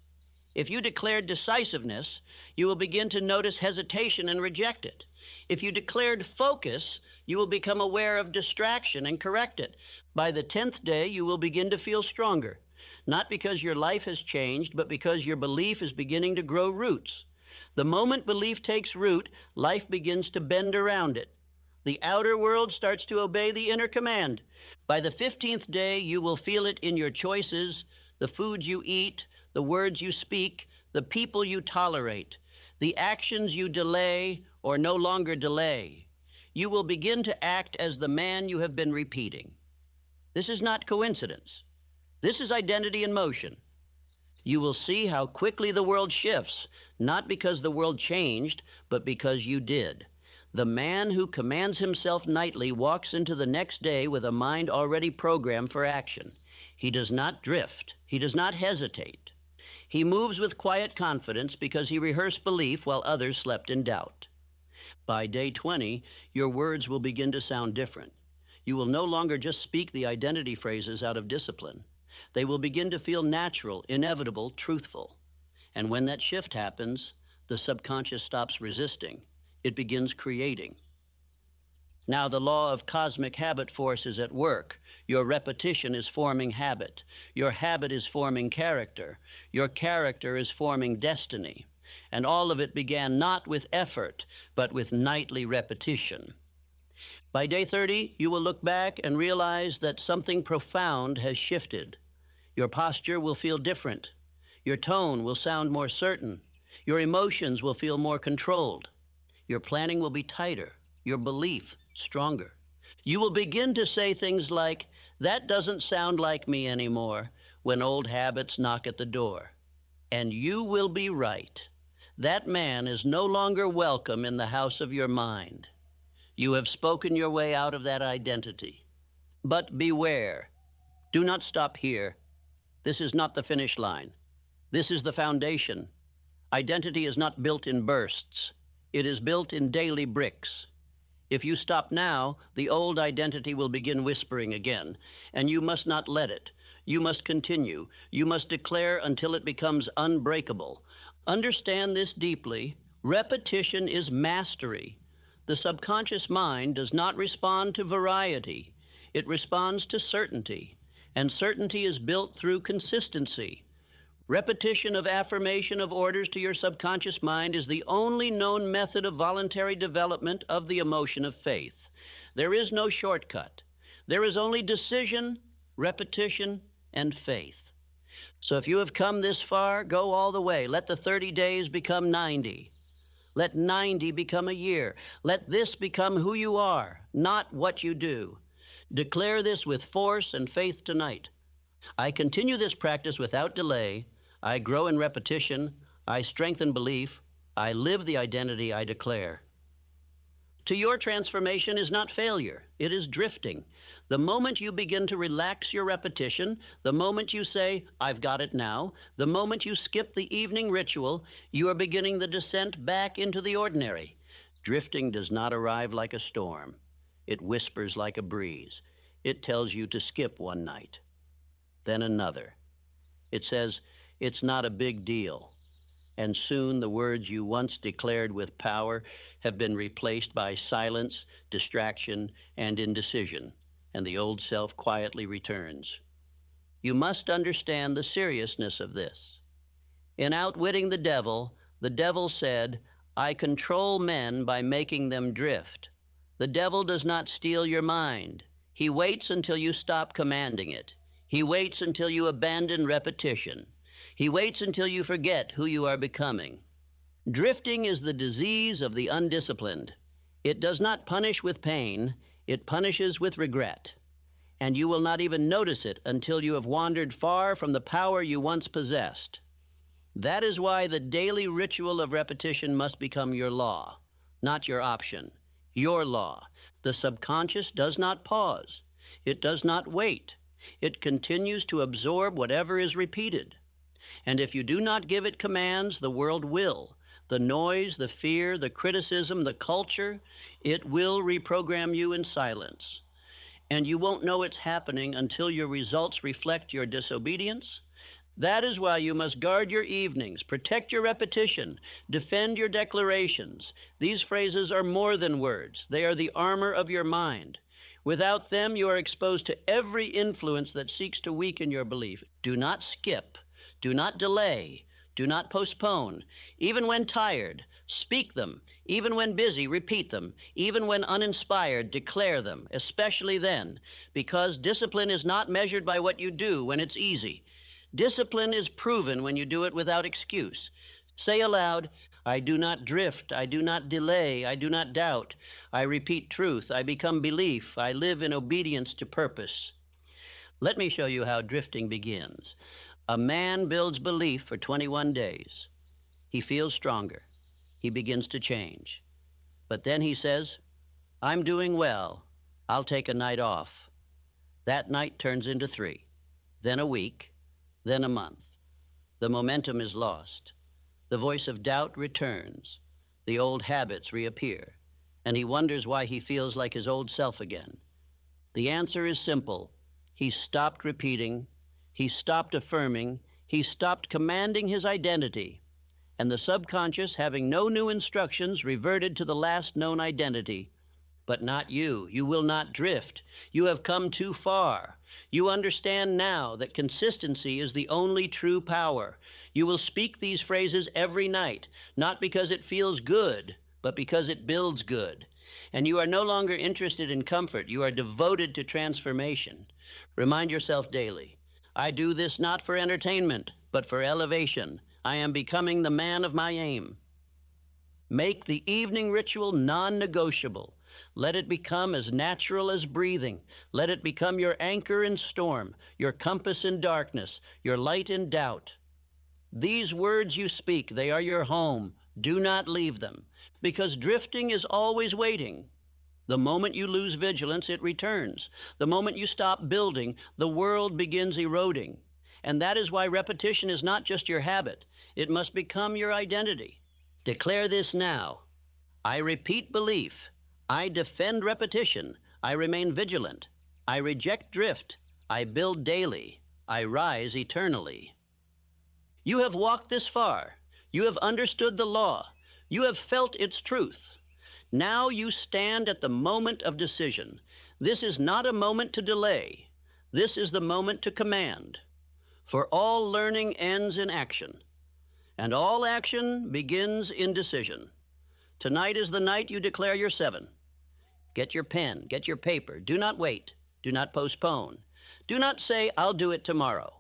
If you declared decisiveness, you will begin to notice hesitation and reject it. If you declared focus, you will become aware of distraction and correct it. By the 10th day, you will begin to feel stronger, not because your life has changed, but because your belief is beginning to grow roots. The moment belief takes root, life begins to bend around it. The outer world starts to obey the inner command. By the 15th day, you will feel it in your choices, the food you eat, the words you speak, the people you tolerate, the actions you delay or no longer delay. You will begin to act as the man you have been repeating. This is not coincidence. This is identity in motion. You will see how quickly the world shifts, not because the world changed, but because you did. The man who commands himself nightly walks into the next day with a mind already programmed for action. He does not drift. He does not hesitate. He moves with quiet confidence because he rehearsed belief while others slept in doubt. By day 20, your words will begin to sound different. You will no longer just speak the identity phrases out of discipline. They will begin to feel natural, inevitable, truthful. And when that shift happens, the subconscious stops resisting. It begins creating. Now the law of cosmic habit force is at work. Your repetition is forming habit. Your habit is forming character. Your character is forming destiny. And all of it began not with effort, but with nightly repetition. By day 30, you will look back and realize that something profound has shifted. Your posture will feel different. Your tone will sound more certain. Your emotions will feel more controlled. Your planning will be tighter. Your belief stronger. You will begin to say things like, "That doesn't sound like me anymore," when old habits knock at the door. And you will be right. That man is no longer welcome in the house of your mind. You have spoken your way out of that identity. But beware. Do not stop here. This is not the finish line. This is the foundation. Identity is not built in bursts. It is built in daily bricks. If you stop now, the old identity will begin whispering again, and you must not let it. You must continue. You must declare until it becomes unbreakable. Understand this deeply. Repetition is mastery. The subconscious mind does not respond to variety. It responds to certainty, and certainty is built through consistency. Repetition of affirmation of orders to your subconscious mind is the only known method of voluntary development of the emotion of faith. There is no shortcut. There is only decision, repetition, and faith. So if you have come this far, go all the way. Let the 30 days become 90. Let 90 become a year. Let this become who you are, not what you do. Declare this with force and faith tonight. I continue this practice without delay. I grow in repetition. I strengthen belief. I live the identity I declare. To your transformation is not failure. It is drifting. The moment you begin to relax your repetition, the moment you say, "I've got it now," the moment you skip the evening ritual, you are beginning the descent back into the ordinary. Drifting does not arrive like a storm. It whispers like a breeze. It tells you to skip one night, then another. It says, "It's not a big deal." And soon the words you once declared with power have been replaced by silence, distraction, and indecision, and the old self quietly returns. You must understand the seriousness of this. In Outwitting the devil said, "I control men by making them drift." The devil does not steal your mind. He waits until you stop commanding it. He waits until you abandon repetition. He waits until you forget who you are becoming. Drifting is the disease of the undisciplined. It does not punish with pain. It punishes with regret. And you will not even notice it until you have wandered far from the power you once possessed. That is why the daily ritual of repetition must become your law, not your option. Your law. The subconscious does not pause. It does not wait. It continues to absorb whatever is repeated. And if you do not give it commands, the world will. The noise, the fear, the criticism, the culture, it will reprogram you in silence. And you won't know it's happening until your results reflect your disobedience. That is why you must guard your evenings, protect your repetition, defend your declarations. These phrases are more than words. They are the armor of your mind. Without them, you are exposed to every influence that seeks to weaken your belief. Do not skip. Do not delay. Do not postpone. Even when tired, speak them. Even when busy, repeat them. Even when uninspired, declare them, especially then, because discipline is not measured by what you do when it's easy. Discipline is proven when you do it without excuse. Say aloud, I do not drift, I do not delay, I do not doubt. I repeat truth, I become belief, I live in obedience to purpose. Let me show you how drifting begins. A man builds belief for 21 days. He feels stronger. He begins to change. But then he says, I'm doing well. I'll take a night off. That night turns into 3, then a week, then a month. The momentum is lost. The voice of doubt returns. The old habits reappear. And he wonders why he feels like his old self again. The answer is simple. He stopped repeating. He stopped affirming. He stopped commanding his identity. And the subconscious, having no new instructions, reverted to the last known identity. But not you. You will not drift. You have come too far. You understand now that consistency is the only true power. You will speak these phrases every night, not because it feels good, but because it builds good. And you are no longer interested in comfort. You are devoted to transformation. Remind yourself daily, I do this not for entertainment, but for elevation. I am becoming the man of my aim. Make the evening ritual non-negotiable. Let it become as natural as breathing. Let it become your anchor in storm, your compass in darkness, your light in doubt. These words you speak, they are your home. Do not leave them, because drifting is always waiting. The moment you lose vigilance, it returns. The moment you stop building, the world begins eroding. And that is why repetition is not just your habit. It must become your identity. Declare this now. I repeat belief. I defend repetition. I remain vigilant. I reject drift. I build daily. I rise eternally. You have walked this far. You have understood the law. You have felt its truth. Now you stand at the moment of decision. This is not a moment to delay. This is the moment to command. For all learning ends in action, and all action begins in decision. Tonight is the night you declare your 7. Get your pen, get your paper. Do not wait. Do not postpone. Do not say, I'll do it tomorrow.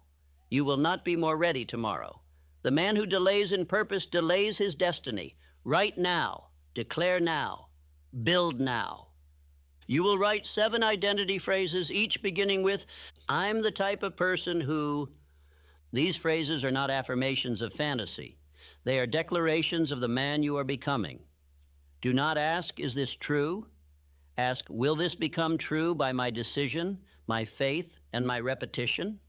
You will not be more ready tomorrow. The man who delays in purpose delays his destiny. Write now. Declare now. Build now. You will write 7 identity phrases, each beginning with, I'm the type of person who... These phrases are not affirmations of fantasy. They are declarations of the man you are becoming. Do not ask, is this true? Ask, will this become true by my decision, my faith, and my repetition?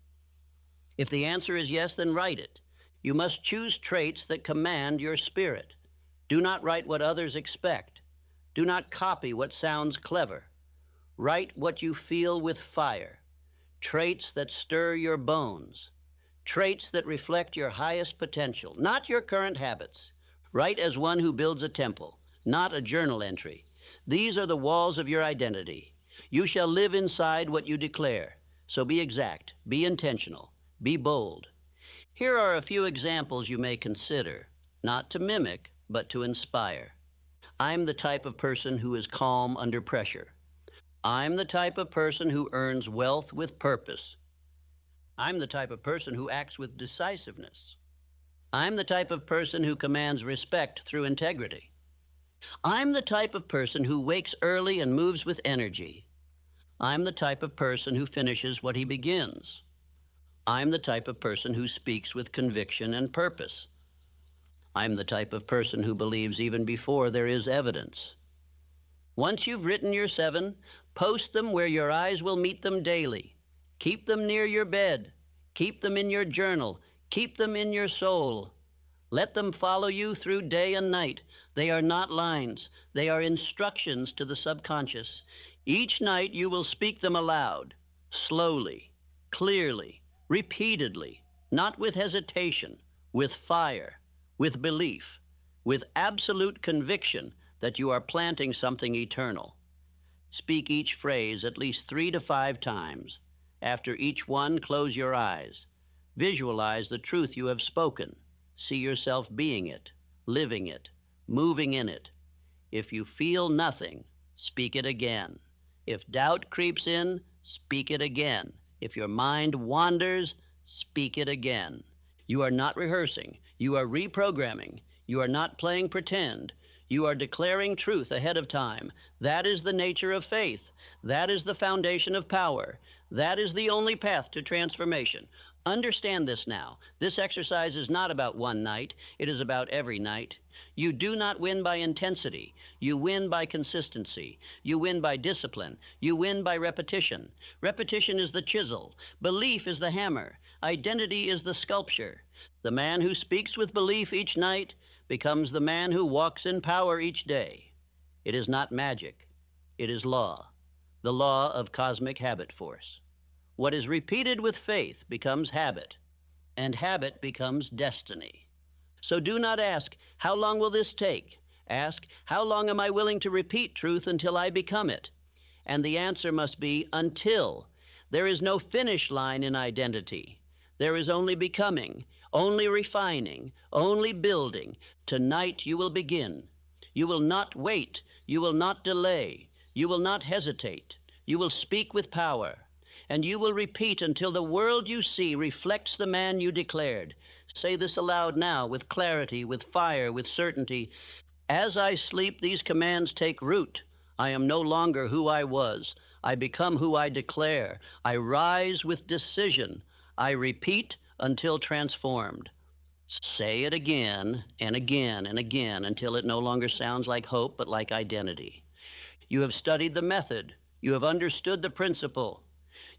If the answer is yes, then write it. You must choose traits that command your spirit. Do not write what others expect. Do not copy what sounds clever. Write what you feel with fire. Traits that stir your bones. Traits that reflect your highest potential, not your current habits. Write as one who builds a temple, not a journal entry. These are the walls of your identity. You shall live inside what you declare. So be exact, be intentional, be bold. Here are a few examples you may consider, not to mimic, but to inspire. I'm the type of person who is calm under pressure. I'm the type of person who earns wealth with purpose. I'm the type of person who acts with decisiveness. I'm the type of person who commands respect through integrity. I'm the type of person who wakes early and moves with energy. I'm the type of person who finishes what he begins. I'm the type of person who speaks with conviction and purpose. I'm the type of person who believes even before there is evidence. Once you've written your 7, post them where your eyes will meet them daily. Keep them near your bed. Keep them in your journal. Keep them in your soul. Let them follow you through day and night. They are not lines. They are instructions to the subconscious. Each night you will speak them aloud, slowly, clearly, repeatedly, not with hesitation, with fire, with belief, with absolute conviction that you are planting something eternal. Speak each phrase at least 3 to 5 times. After each one, close your eyes. Visualize the truth you have spoken. See yourself being it, living it, moving in it. If you feel nothing, speak it again. If doubt creeps in, speak it again. If your mind wanders, speak it again. You are not rehearsing. You are reprogramming. You are not playing pretend. You are declaring truth ahead of time. That is the nature of faith. That is the foundation of power. That is the only path to transformation. Understand this now. This exercise is not about one night. It is about every night. You do not win by intensity. You win by consistency. You win by discipline. You win by repetition. Repetition is the chisel. Belief is the hammer. Identity is the sculpture. The man who speaks with belief each night becomes the man who walks in power each day. It is not magic. It is law. The law of cosmic habit force. What is repeated with faith becomes habit, and habit becomes destiny. So do not ask, how long will this take? Ask, how long am I willing to repeat truth until I become it? And the answer must be until. There is no finish line in identity. There is only becoming, only refining, only building. Tonight you will begin. You will not wait. You will not delay. You will not hesitate. You will speak with power. And you will repeat until the world you see reflects the man you declared. Say this aloud now with clarity, with fire, with certainty. As I sleep, these commands take root. I am no longer who I was. I become who I declare. I rise with decision. I repeat until transformed. Say it again and again and again until it no longer sounds like hope but like identity. You have studied the method. You have understood the principle.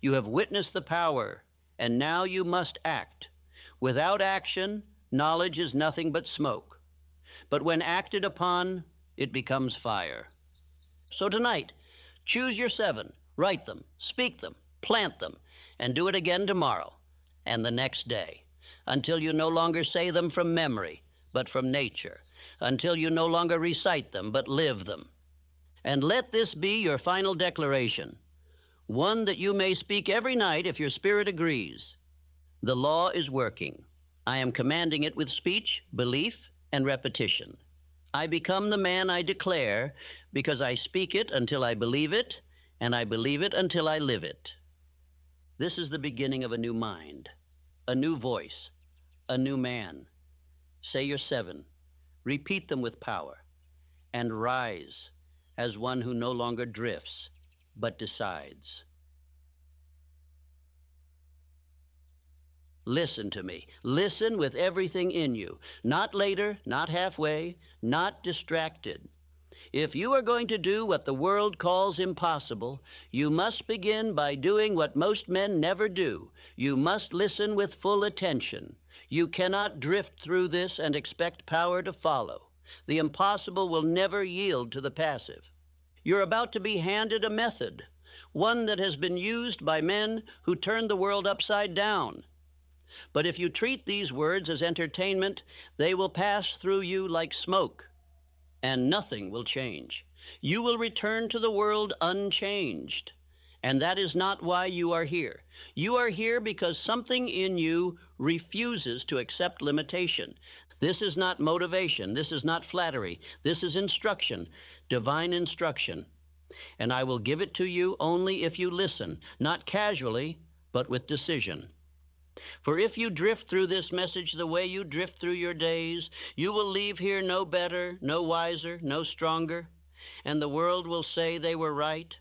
You have witnessed the power, and now you must act. Without action, knowledge is nothing but smoke. But when acted upon, it becomes fire. So tonight, choose your 7, write them, speak them, plant them, and do it again tomorrow and the next day, until you no longer say them from memory, but from nature, until you no longer recite them, but live them. And let this be your final declaration. One that you may speak every night if your spirit agrees. The law is working. I am commanding it with speech, belief, and repetition. I become the man I declare because I speak it until I believe it, and I believe it until I live it. This is the beginning of a new mind, a new voice, a new man. Say your 7. Repeat them with power, and rise as one who no longer drifts, but decides. Listen to me. Listen with everything in you. Not later, not halfway, not distracted. If you are going to do what the world calls impossible, you must begin by doing what most men never do. You must listen with full attention. You cannot drift through this and expect power to follow. The impossible will never yield to the passive. You're about to be handed a method, one that has been used by men who turned the world upside down. But if you treat these words as entertainment, they will pass through you like smoke, and nothing will change. You will return to the world unchanged, and that is not why you are here. You are here because something in you refuses to accept limitation. This is not motivation. This is not flattery. This is instruction, divine instruction. And I will give it to you only if you listen, not casually, but with decision. For if you drift through this message the way you drift through your days, you will leave here no better, no wiser, no stronger, and the world will say they were right,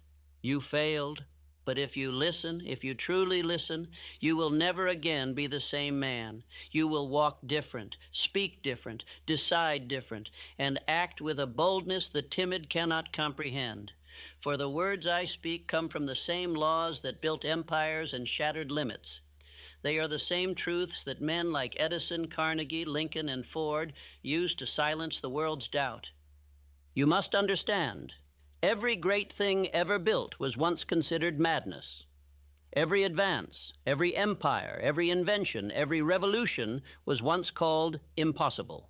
you failed, But if you listen, if you truly listen, you will never again be the same man. You will walk different, speak different, decide different, and act with a boldness the timid cannot comprehend. For the words I speak come from the same laws that built empires and shattered limits. They are the same truths that men like Edison, Carnegie, Lincoln, and Ford used to silence the world's doubt. You must understand, every great thing ever built was once considered madness. Every advance, every empire, every invention, every revolution was once called impossible.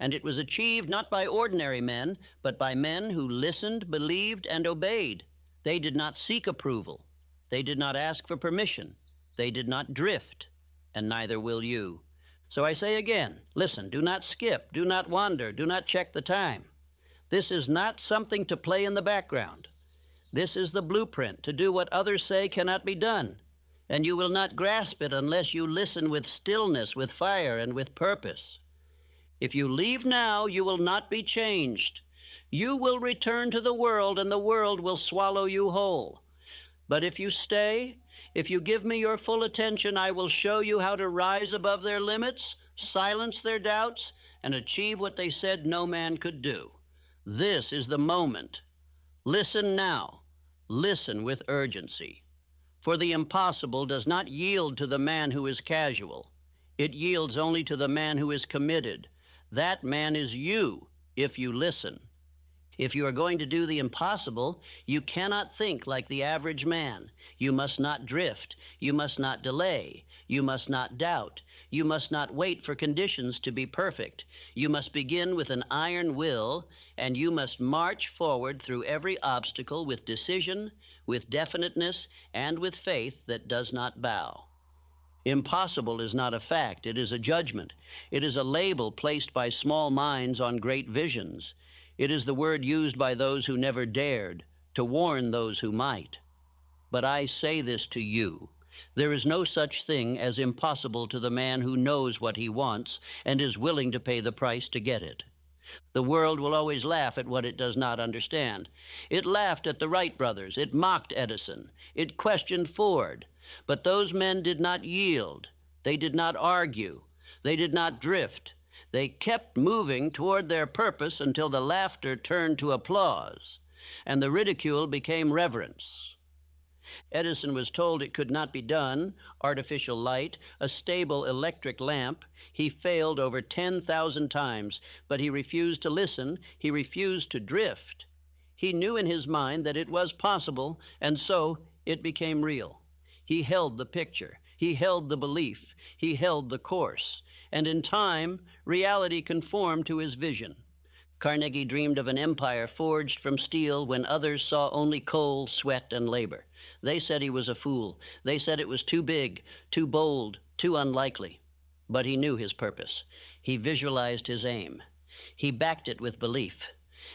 And it was achieved not by ordinary men, but by men who listened, believed, and obeyed. They did not seek approval. They did not ask for permission. They did not drift, and neither will you. So I say again, listen, do not skip, do not wander, do not check the time. This is not something to play in the background. This is the blueprint to do what others say cannot be done, and you will not grasp it unless you listen with stillness, with fire, and with purpose. If you leave now, you will not be changed. You will return to the world, and the world will swallow you whole. But if you stay, if you give me your full attention, I will show you how to rise above their limits, silence their doubts, and achieve what they said no man could do. This is the moment. Listen now. Listen with urgency. For the impossible does not yield to the man who is casual. It yields only to the man who is committed. That man is you, if you listen. If you are going to do the impossible, you cannot think like the average man. You must not drift. You must not delay. You must not doubt. You must not wait for conditions to be perfect. You must begin with an iron will, and you must march forward through every obstacle with decision, with definiteness, and with faith that does not bow. Impossible is not a fact. It is a judgment. It is a label placed by small minds on great visions. It is the word used by those who never dared, to warn those who might. But I say this to you. There is no such thing as impossible to the man who knows what he wants and is willing to pay the price to get it. The world will always laugh at what it does not understand. It laughed at the Wright brothers. It mocked Edison. It questioned Ford. But those men did not yield. They did not argue. They did not drift. They kept moving toward their purpose until the laughter turned to applause, and the ridicule became reverence. Edison was told it could not be done, artificial light, a stable electric lamp. He failed over 10,000 times, but he refused to listen. He refused to drift. He knew in his mind that it was possible, and so it became real. He held the picture. He held the belief. He held the course. And in time, reality conformed to his vision. Carnegie dreamed of an empire forged from steel when others saw only coal, sweat, and labor. They said he was a fool. They said it was too big, too bold, too unlikely. But he knew his purpose. He visualized his aim. He backed it with belief.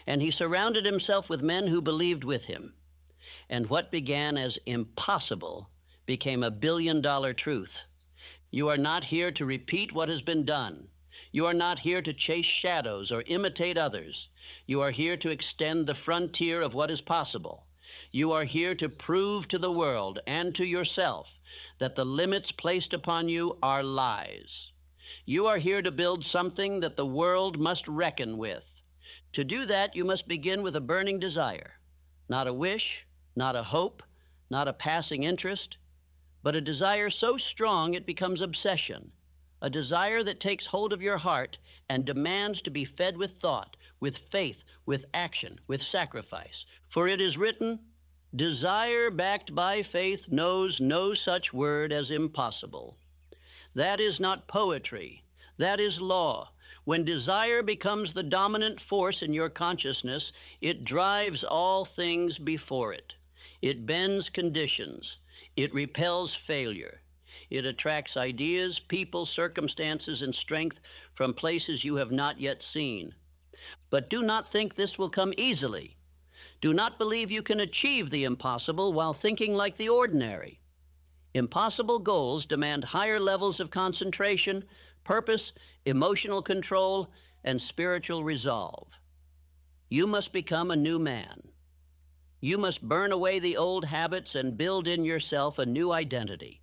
And he surrounded himself with men who believed with him. And what began as impossible became a billion-dollar truth. You are not here to repeat what has been done. You are not here to chase shadows or imitate others. You are here to extend the frontier of what is possible. You are here to prove to the world and to yourself that the limits placed upon you are lies. You are here to build something that the world must reckon with. To do that, you must begin with a burning desire, not a wish, not a hope, not a passing interest, but a desire so strong it becomes obsession, a desire that takes hold of your heart and demands to be fed with thought, with faith, with action, with sacrifice. For it is written, desire backed by faith knows no such word as impossible. That is not poetry. That is law. When desire becomes the dominant force in your consciousness, it drives all things before it. It bends conditions. It repels failure. It attracts ideas, people, circumstances, and strength from places you have not yet seen. But do not think this will come easily. Do not believe you can achieve the impossible while thinking like the ordinary. Impossible goals demand higher levels of concentration, purpose, emotional control, and spiritual resolve. You must become a new man. You must burn away the old habits and build in yourself a new identity,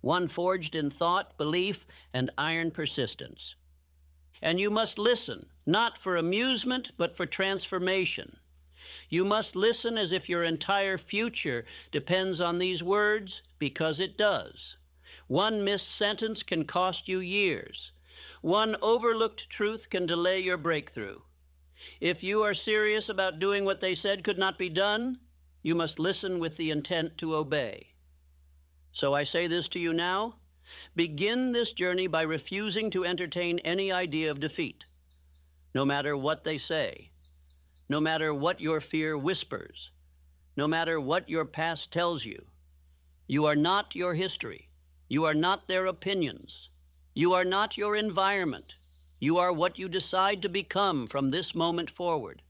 one forged in thought, belief, and iron persistence. And you must listen, not for amusement, but for transformation. You must listen as if your entire future depends on these words, because it does. One missed sentence can cost you years. One overlooked truth can delay your breakthrough. If you are serious about doing what they said could not be done, you must listen with the intent to obey. So I say this to you now. Begin this journey by refusing to entertain any idea of defeat, no matter what they say, no matter what your fear whispers, no matter what your past tells you. You are not your history. You are not their opinions. You are not your environment. You are what you decide to become from this moment forward.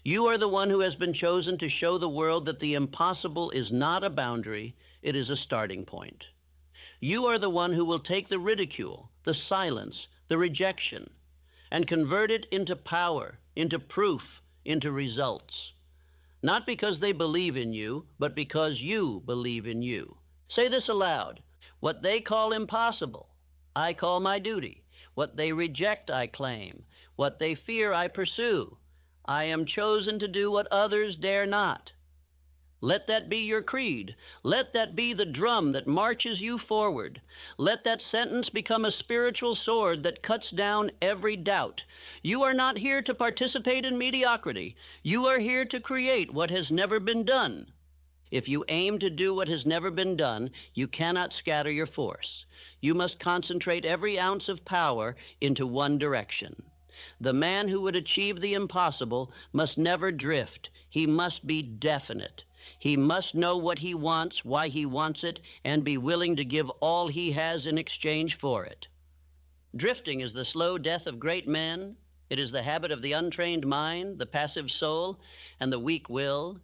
You are the one who has been chosen to show the world that the impossible is not a boundary, it is a starting point. You are the one who will take the ridicule, the silence, the rejection, and convert it into power, into proof, into results. Not because they believe in you, but because you believe in you. Say this aloud. What they call impossible, I call my duty. What they reject, I claim. What they fear, I pursue. I am chosen to do what others dare not. Let that be your creed. Let that be the drum that marches you forward. Let that sentence become a spiritual sword that cuts down every doubt. You are not here to participate in mediocrity. You are here to create what has never been done. If you aim to do what has never been done, you cannot scatter your force. You must concentrate every ounce of power into one direction. The man who would achieve the impossible must never drift. He must be definite. He must know what he wants, why he wants it, and be willing to give all he has in exchange for it. Drifting is the slow death of great men. It is the habit of the untrained mind, the passive soul, and the weak will.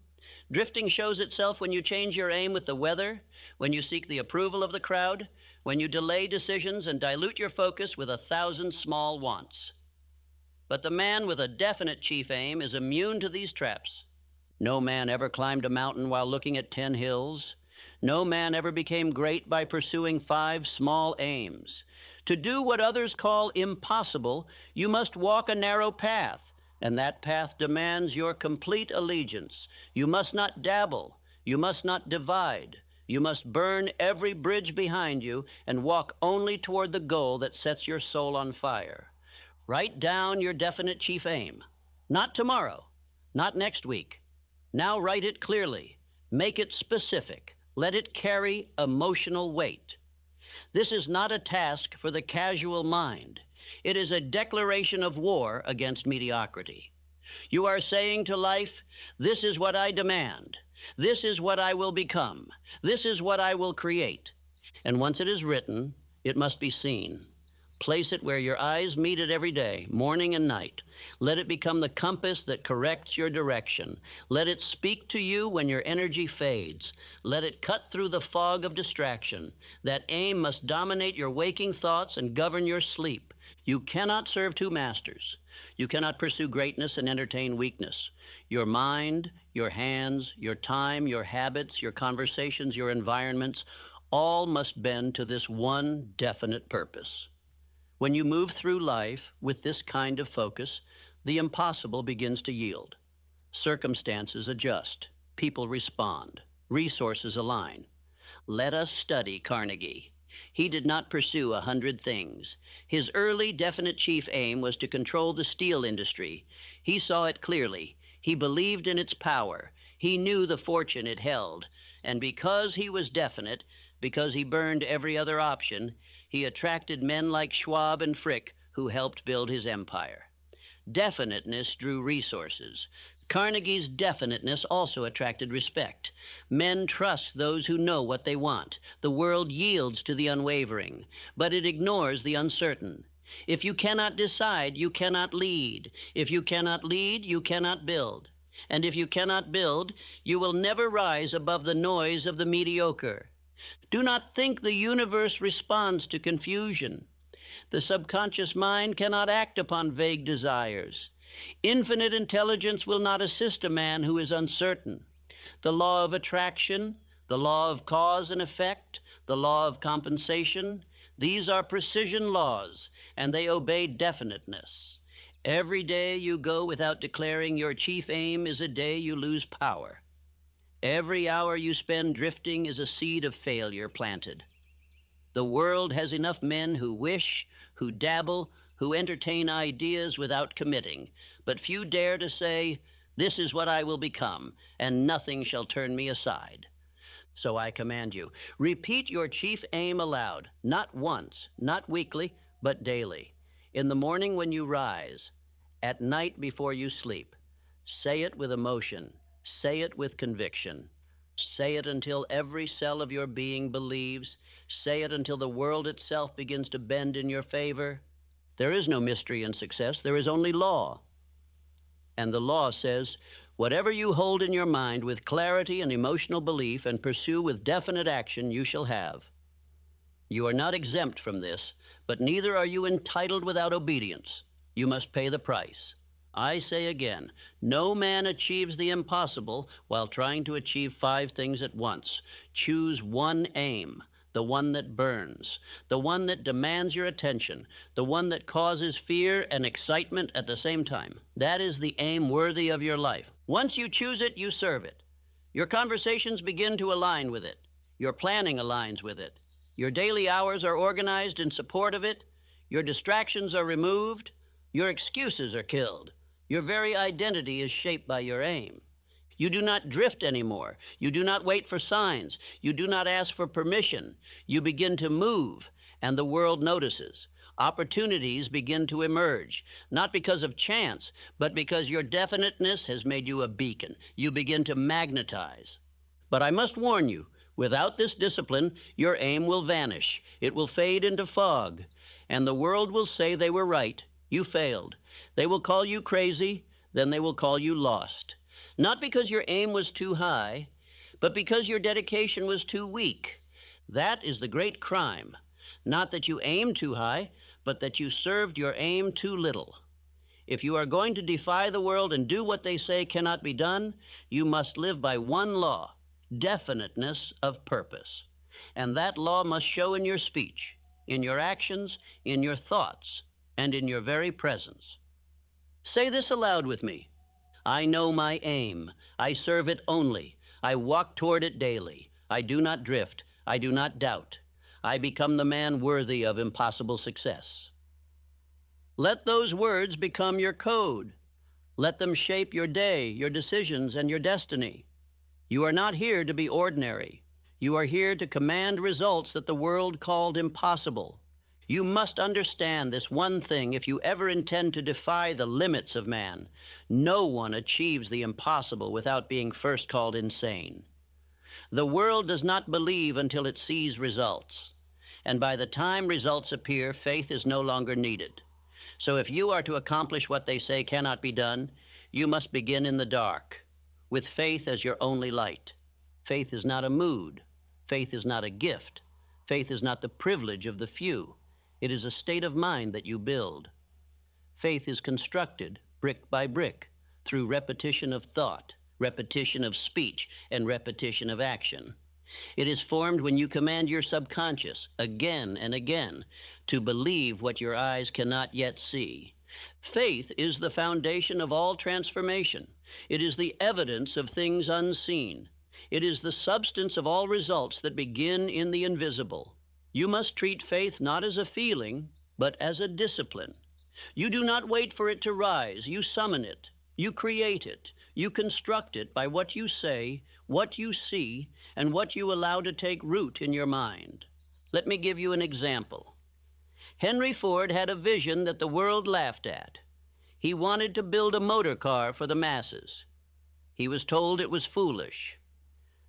Drifting shows itself when you change your aim with the weather, when you seek the approval of the crowd, when you delay decisions and dilute your focus with 1,000 small wants. But the man with a definite chief aim is immune to these traps. No man ever climbed a mountain while looking at 10 hills. No man ever became great by pursuing 5 small aims. To do what others call impossible, you must walk a narrow path, and that path demands your complete allegiance. You must not dabble. You must not divide. You must burn every bridge behind you and walk only toward the goal that sets your soul on fire. Write down your definite chief aim. Not tomorrow, not next week. Now write it clearly. Make it specific. Let it carry emotional weight. This is not a task for the casual mind. It is a declaration of war against mediocrity. You are saying to life, this is what I demand. This is what I will become. This is what I will create. And once it is written, it must be seen. Place it where your eyes meet it every day, morning and night. Let it become the compass that corrects your direction. Let it speak to you when your energy fades. Let it cut through the fog of distraction. That aim must dominate your waking thoughts and govern your sleep. You cannot serve 2 masters. You cannot pursue greatness and entertain weakness. Your mind, your hands, your time, your habits, your conversations, your environments, all must bend to this one definite purpose. When you move through life with this kind of focus, the impossible begins to yield. Circumstances adjust. People respond. Resources align. Let us study Carnegie. He did not pursue 100 things. His early definite chief aim was to control the steel industry. He saw it clearly. He believed in its power. He knew the fortune it held. And because he was definite, because he burned every other option, he attracted men like Schwab and Frick who helped build his empire. Definiteness drew resources. Carnegie's definiteness also attracted respect. Men trust those who know what they want. The world yields to the unwavering, but it ignores the uncertain. If you cannot decide, you cannot lead. If you cannot lead, you cannot build. And if you cannot build, you will never rise above the noise of the mediocre. Do not think the universe responds to confusion. The subconscious mind cannot act upon vague desires. Infinite intelligence will not assist a man who is uncertain. the law of attraction, the law of cause and effect, the law of compensation. These are precision laws, and they obey definiteness. Every day you go without declaring your chief aim is a day you lose power. Every hour you spend drifting is a seed of failure planted. The world has enough men who wish, who dabble, who entertain ideas without committing, but few dare to say, "This is what I will become, and nothing shall turn me aside." So I command you, repeat your chief aim aloud, not once, not weekly, but daily. In the morning when you rise, at night before you sleep. Say it with emotion. Say it with conviction. Say it until every cell of your being believes. Say it until the world itself begins to bend in your favor. There is no mystery in success. There is only law. And the law says, whatever you hold in your mind with clarity and emotional belief and pursue with definite action, you shall have. You are not exempt from this, but neither are you entitled without obedience. You must pay the price. I say again, no man achieves the impossible while trying to achieve 5 things at once. Choose one aim, the one that burns, the one that demands your attention, the one that causes fear and excitement at the same time. That is the aim worthy of your life. Once you choose it, you serve it. Your conversations begin to align with it. Your planning aligns with it. Your daily hours are organized in support of it. Your distractions are removed. Your excuses are killed. Your very identity is shaped by your aim. You do not drift anymore. You do not wait for signs. You do not ask for permission. You begin to move, and the world notices. Opportunities begin to emerge, not because of chance, but because your definiteness has made you a beacon. You begin to magnetize. But I must warn you, without this discipline, your aim will vanish. It will fade into fog, and the world will say they were right. You failed. They will call you crazy, then they will call you lost. Not because your aim was too high, but because your dedication was too weak. That is the great crime. Not that you aimed too high, but that you served your aim too little. If you are going to defy the world and do what they say cannot be done, you must live by one law, definiteness of purpose. And that law must show in your speech, in your actions, in your thoughts, and in your very presence. Say this aloud with me. I know my aim. I serve it only. I walk toward it daily. I do not drift. I do not doubt. I become the man worthy of impossible success. Let those words become your code. Let them shape your day, your decisions, and your destiny. You are not here to be ordinary. You are here to command results that the world called impossible. You must understand this one thing if you ever intend to defy the limits of man. No one achieves the impossible without being first called insane. The world does not believe until it sees results. And by the time results appear, faith is no longer needed. So if you are to accomplish what they say cannot be done, you must begin in the dark, with faith as your only light. Faith is not a mood. Faith is not a gift. Faith is not the privilege of the few. It is a state of mind that you build. Faith is constructed brick by brick through repetition of thought, repetition of speech, and repetition of action. It is formed when you command your subconscious again and again to believe what your eyes cannot yet see. Faith is the foundation of all transformation. It is the evidence of things unseen. It is the substance of all results that begin in the invisible. You must treat faith not as a feeling, but as a discipline. You do not wait for it to rise. You summon it. You create it. You construct it by what you say, what you see, and what you allow to take root in your mind. Let me give you an example. Henry Ford had a vision that the world laughed at. He wanted to build a motor car for the masses. He was told it was foolish.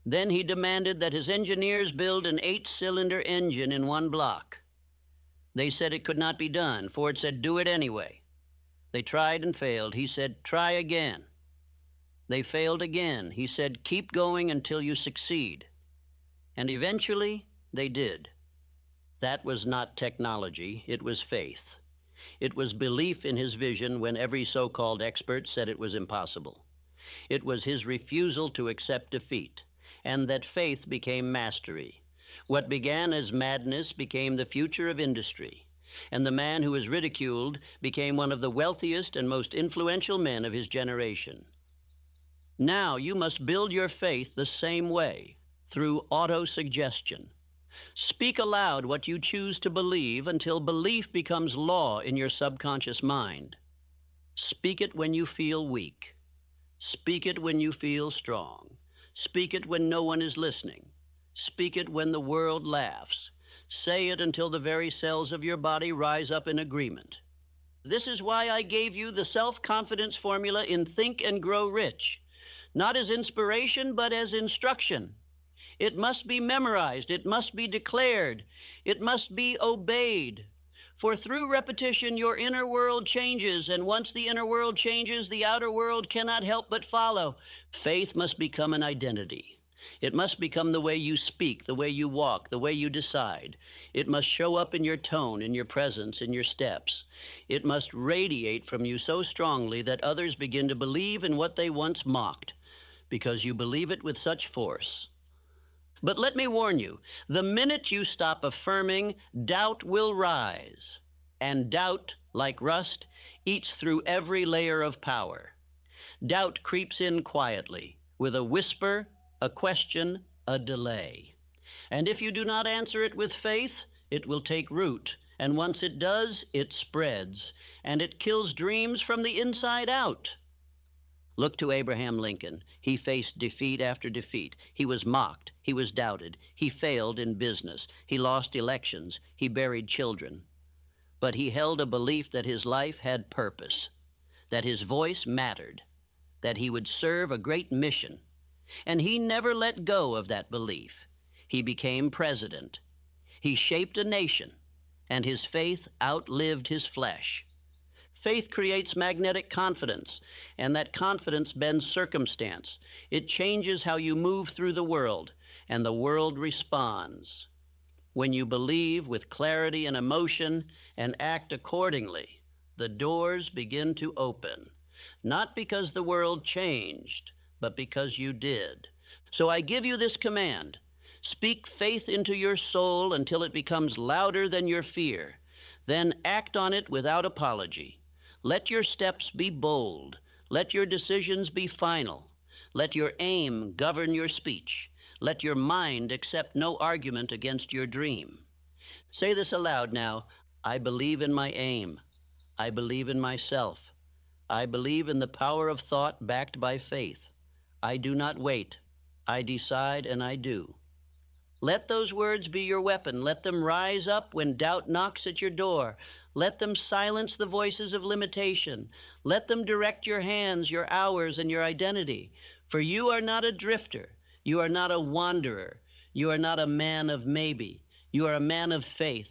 Then he demanded that his engineers build an 8-cylinder engine in one block. They said it could not be done. Ford said, do it anyway. They tried and failed. He said, try again. They failed again. He said, keep going until you succeed. And eventually, they did. That was not technology. It was faith. It was belief in his vision when every so-called expert said it was impossible. It was his refusal to accept defeat, and that faith became mastery. What began as madness became the future of industry, and the man who was ridiculed became one of the wealthiest and most influential men of his generation. Now you must build your faith the same way, through autosuggestion. Speak aloud what you choose to believe until belief becomes law in your subconscious mind. Speak it when you feel weak. Speak it when you feel strong. Speak it when no one is listening. Speak it when the world laughs. Say it until the very cells of your body rise up in agreement. This is why I gave you the self-confidence formula in Think and Grow Rich, not as inspiration, but as instruction. It must be memorized. It must be declared. It must be obeyed. For through repetition, your inner world changes, and once the inner world changes, the outer world cannot help but follow. Faith must become an identity. It must become the way you speak, the way you walk, the way you decide. It must show up in your tone, in your presence, in your steps. It must radiate from you so strongly that others begin to believe in what they once mocked, because you believe it with such force. But let me warn you, the minute you stop affirming, doubt will rise. And doubt, like rust, eats through every layer of power. Doubt creeps in quietly, with a whisper, a question, a delay. And if you do not answer it with faith, it will take root. And once it does, it spreads. And it kills dreams from the inside out. Look to Abraham Lincoln. He faced defeat after defeat. He was mocked. He was doubted. He failed in business. He lost elections. He buried children. But he held a belief that his life had purpose, that his voice mattered, that he would serve a great mission. And he never let go of that belief. He became president. He shaped a nation, and his faith outlived his flesh. Faith creates magnetic confidence, and that confidence bends circumstance. It changes how you move through the world, and the world responds. When you believe with clarity and emotion and act accordingly, the doors begin to open, not because the world changed, but because you did. So I give you this command. Speak faith into your soul until it becomes louder than your fear. Then act on it without apology. Let your steps be bold. Let your decisions be final. Let your aim govern your speech. Let your mind accept no argument against your dream. Say this aloud now. I believe in my aim. I believe in myself. I believe in the power of thought backed by faith. I do not wait. I decide and I do. Let those words be your weapon. Let them rise up when doubt knocks at your door. Let them silence the voices of limitation. Let them direct your hands, your hours, and your identity. For you are not a drifter. You are not a wanderer. You are not a man of maybe. You are a man of faith.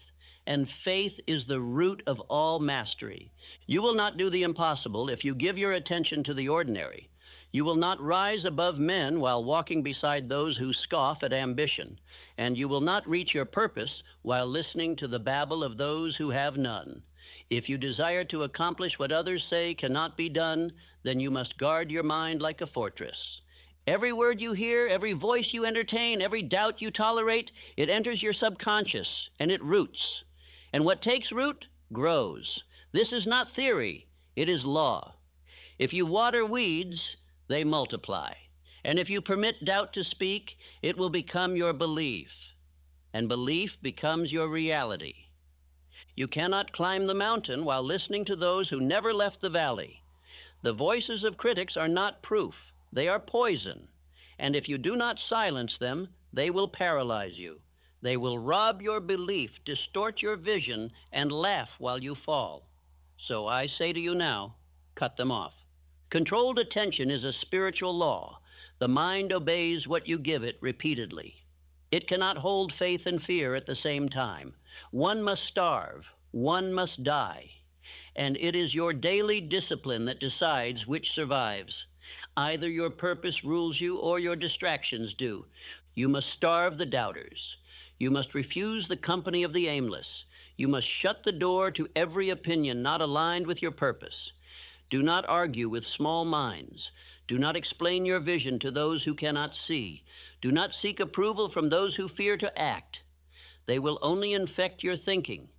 And faith is the root of all mastery. You will not do the impossible if you give your attention to the ordinary. You will not rise above men while walking beside those who scoff at ambition, and you will not reach your purpose while listening to the babble of those who have none. If you desire to accomplish what others say cannot be done, then you must guard your mind like a fortress. Every word you hear, every voice you entertain, every doubt you tolerate, it enters your subconscious, and it roots. And what takes root grows. This is not theory, it is law. If you water weeds, they multiply. And if you permit doubt to speak, it will become your belief. And belief becomes your reality. You cannot climb the mountain while listening to those who never left the valley. The voices of critics are not proof. They are poison. And if you do not silence them, they will paralyze you. They will rob your belief, distort your vision, and laugh while you fall. So I say to you now, cut them off. Controlled attention is a spiritual law. The mind obeys what you give it repeatedly. It cannot hold faith and fear at the same time. One must starve, one must die. And it is your daily discipline that decides which survives. Either your purpose rules you or your distractions do. You must starve the doubters. You must refuse the company of the aimless. You must shut the door to every opinion not aligned with your purpose. Do not argue with small minds. Do not explain your vision to those who cannot see. Do not seek approval from those who fear to act. They will only infect your thinking.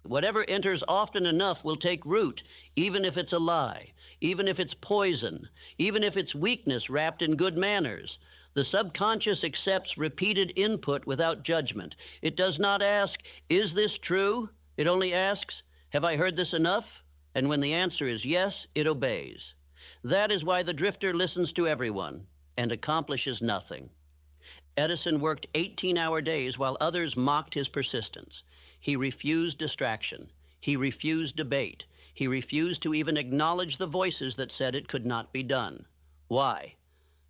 Whatever enters often enough will take root, even if it's a lie, even if it's poison, even if it's weakness wrapped in good manners. The subconscious accepts repeated input without judgment. It does not ask, "Is this true?" It only asks, "Have I heard this enough?" And when the answer is yes, it obeys. That is why the drifter listens to everyone and accomplishes nothing. Edison worked 18-hour days while others mocked his persistence. He refused distraction. He refused debate. He refused to even acknowledge the voices that said it could not be done. Why?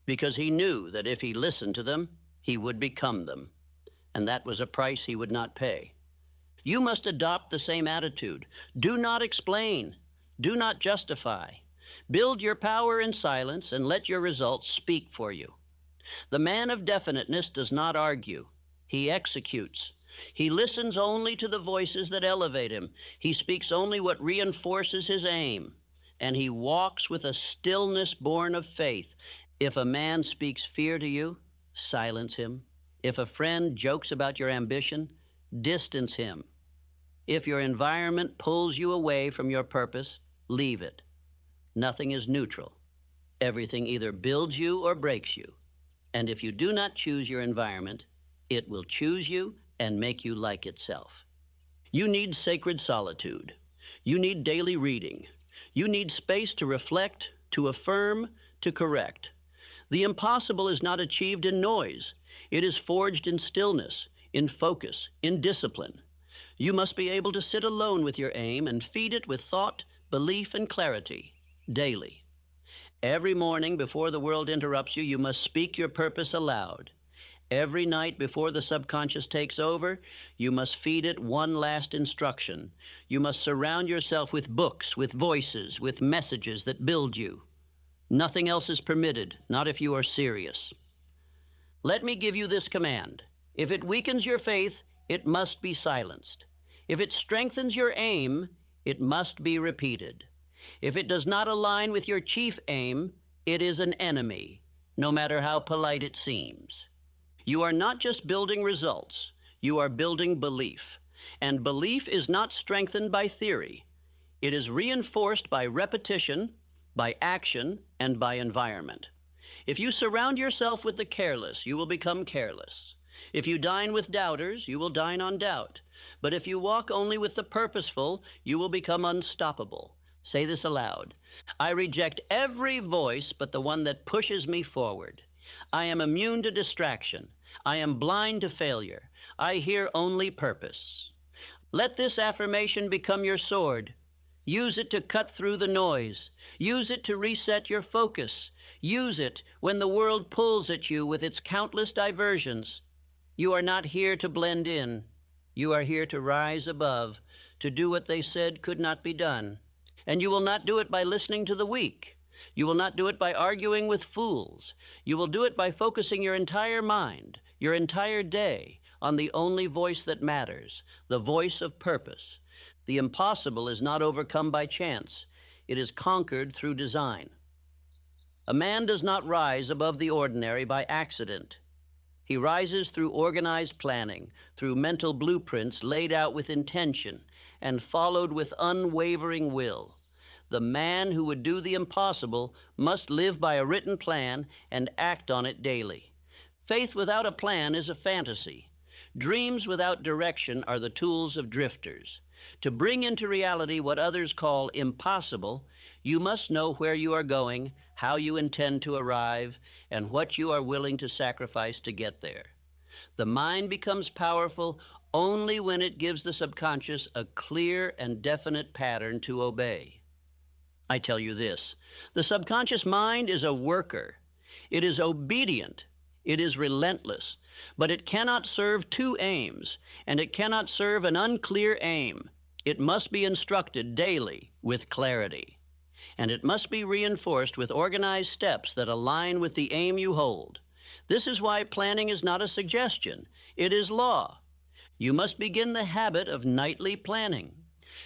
Because he knew that if he listened to them, he would become them. And that was a price he would not pay. You must adopt the same attitude. Do not explain. Do not justify. Build your power in silence and let your results speak for you. The man of definiteness does not argue. He executes. He listens only to the voices that elevate him. He speaks only what reinforces his aim. And he walks with a stillness born of faith. If a man speaks fear to you, silence him. If a friend jokes about your ambition, distance him. If your environment pulls you away from your purpose, leave it. Nothing is neutral. Everything either builds you or breaks you. And if you do not choose your environment, it will choose you and make you like itself. You need sacred solitude. You need daily reading. You need space to reflect, to affirm, to correct. The impossible is not achieved in noise. It is forged in stillness, in focus, in discipline. You must be able to sit alone with your aim and feed it with thought, belief, and clarity, daily. Every morning before the world interrupts you, you must speak your purpose aloud. Every night before the subconscious takes over, you must feed it one last instruction. You must surround yourself with books, with voices, with messages that build you. Nothing else is permitted, not if you are serious. Let me give you this command. If it weakens your faith, it must be silenced. If it strengthens your aim, it must be repeated. If it does not align with your chief aim, it is an enemy, no matter how polite it seems. You are not just building results, you are building belief. And belief is not strengthened by theory. It is reinforced by repetition, by action, and by environment. If you surround yourself with the careless, you will become careless. If you dine with doubters, you will dine on doubt. But if you walk only with the purposeful, you will become unstoppable. Say this aloud. I reject every voice but the one that pushes me forward. I am immune to distraction. I am blind to failure. I hear only purpose. Let this affirmation become your sword. Use it to cut through the noise. Use it to reset your focus. Use it when the world pulls at you with its countless diversions. You are not here to blend in. You are here to rise above, to do what they said could not be done. And you will not do it by listening to the weak. You will not do it by arguing with fools. You will do it by focusing your entire mind, your entire day, on the only voice that matters, the voice of purpose. The impossible is not overcome by chance. It is conquered through design. A man does not rise above the ordinary by accident. He rises through organized planning, through mental blueprints laid out with intention and followed with unwavering will. The man who would do the impossible must live by a written plan and act on it daily. Faith without a plan is a fantasy. Dreams without direction are the tools of drifters. To bring into reality what others call impossible, you must know where you are going, how you intend to arrive, and what you are willing to sacrifice to get there. The mind becomes powerful only when it gives the subconscious a clear and definite pattern to obey. I tell you this, the subconscious mind is a worker. It is obedient. It is relentless. But it cannot serve two aims, and it cannot serve an unclear aim. It must be instructed daily with clarity. And it must be reinforced with organized steps that align with the aim you hold. This is why planning is not a suggestion. It is law. You must begin the habit of nightly planning.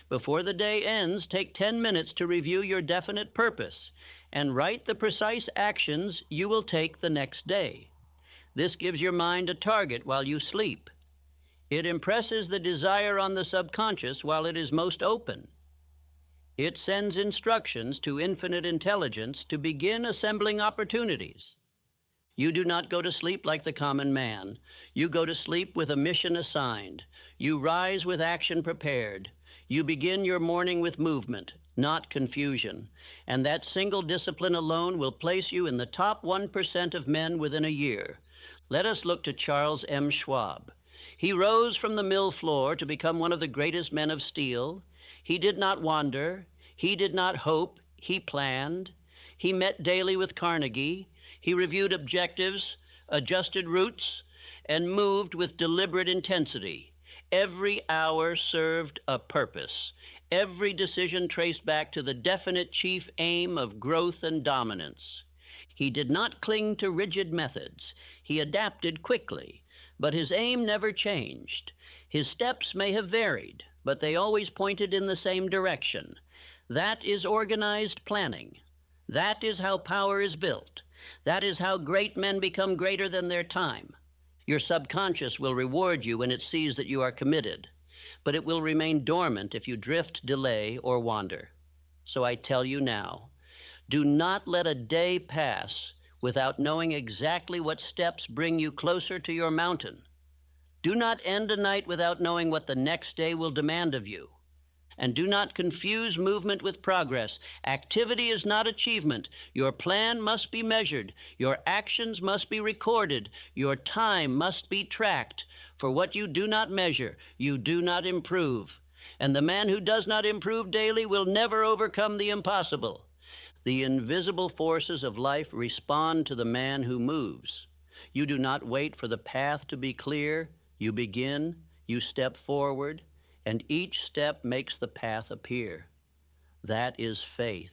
Before the day ends, take 10 minutes to review your definite purpose and write the precise actions you will take the next day. This gives your mind a target while you sleep. It impresses the desire on the subconscious while it is most open. It sends instructions to infinite intelligence to begin assembling opportunities. You do not go to sleep like the common man. You go to sleep with a mission assigned. You rise with action prepared. You begin your morning with movement, not confusion. And that single discipline alone will place you in the top 1% of men within a year. Let us look to Charles M. Schwab. He rose from the mill floor to become one of the greatest men of steel. He did not wander. He did not hope. He planned. He met daily with Carnegie. He reviewed objectives, adjusted routes, and moved with deliberate intensity. Every hour served a purpose. Every decision traced back to the definite chief aim of growth and dominance. He did not cling to rigid methods. He adapted quickly, but his aim never changed. His steps may have varied, but they always pointed in the same direction. That is organized planning. That is how power is built. That is how great men become greater than their time. Your subconscious will reward you when it sees that you are committed, but it will remain dormant if you drift, delay, or wander. So I tell you now, do not let a day pass without knowing exactly what steps bring you closer to your mountain. Do not end a night without knowing what the next day will demand of you. And do not confuse movement with progress. Activity is not achievement. Your plan must be measured. Your actions must be recorded. Your time must be tracked. For what you do not measure, you do not improve. And the man who does not improve daily will never overcome the impossible. The invisible forces of life respond to the man who moves. You do not wait for the path to be clear. You begin, you step forward, and each step makes the path appear. That is faith.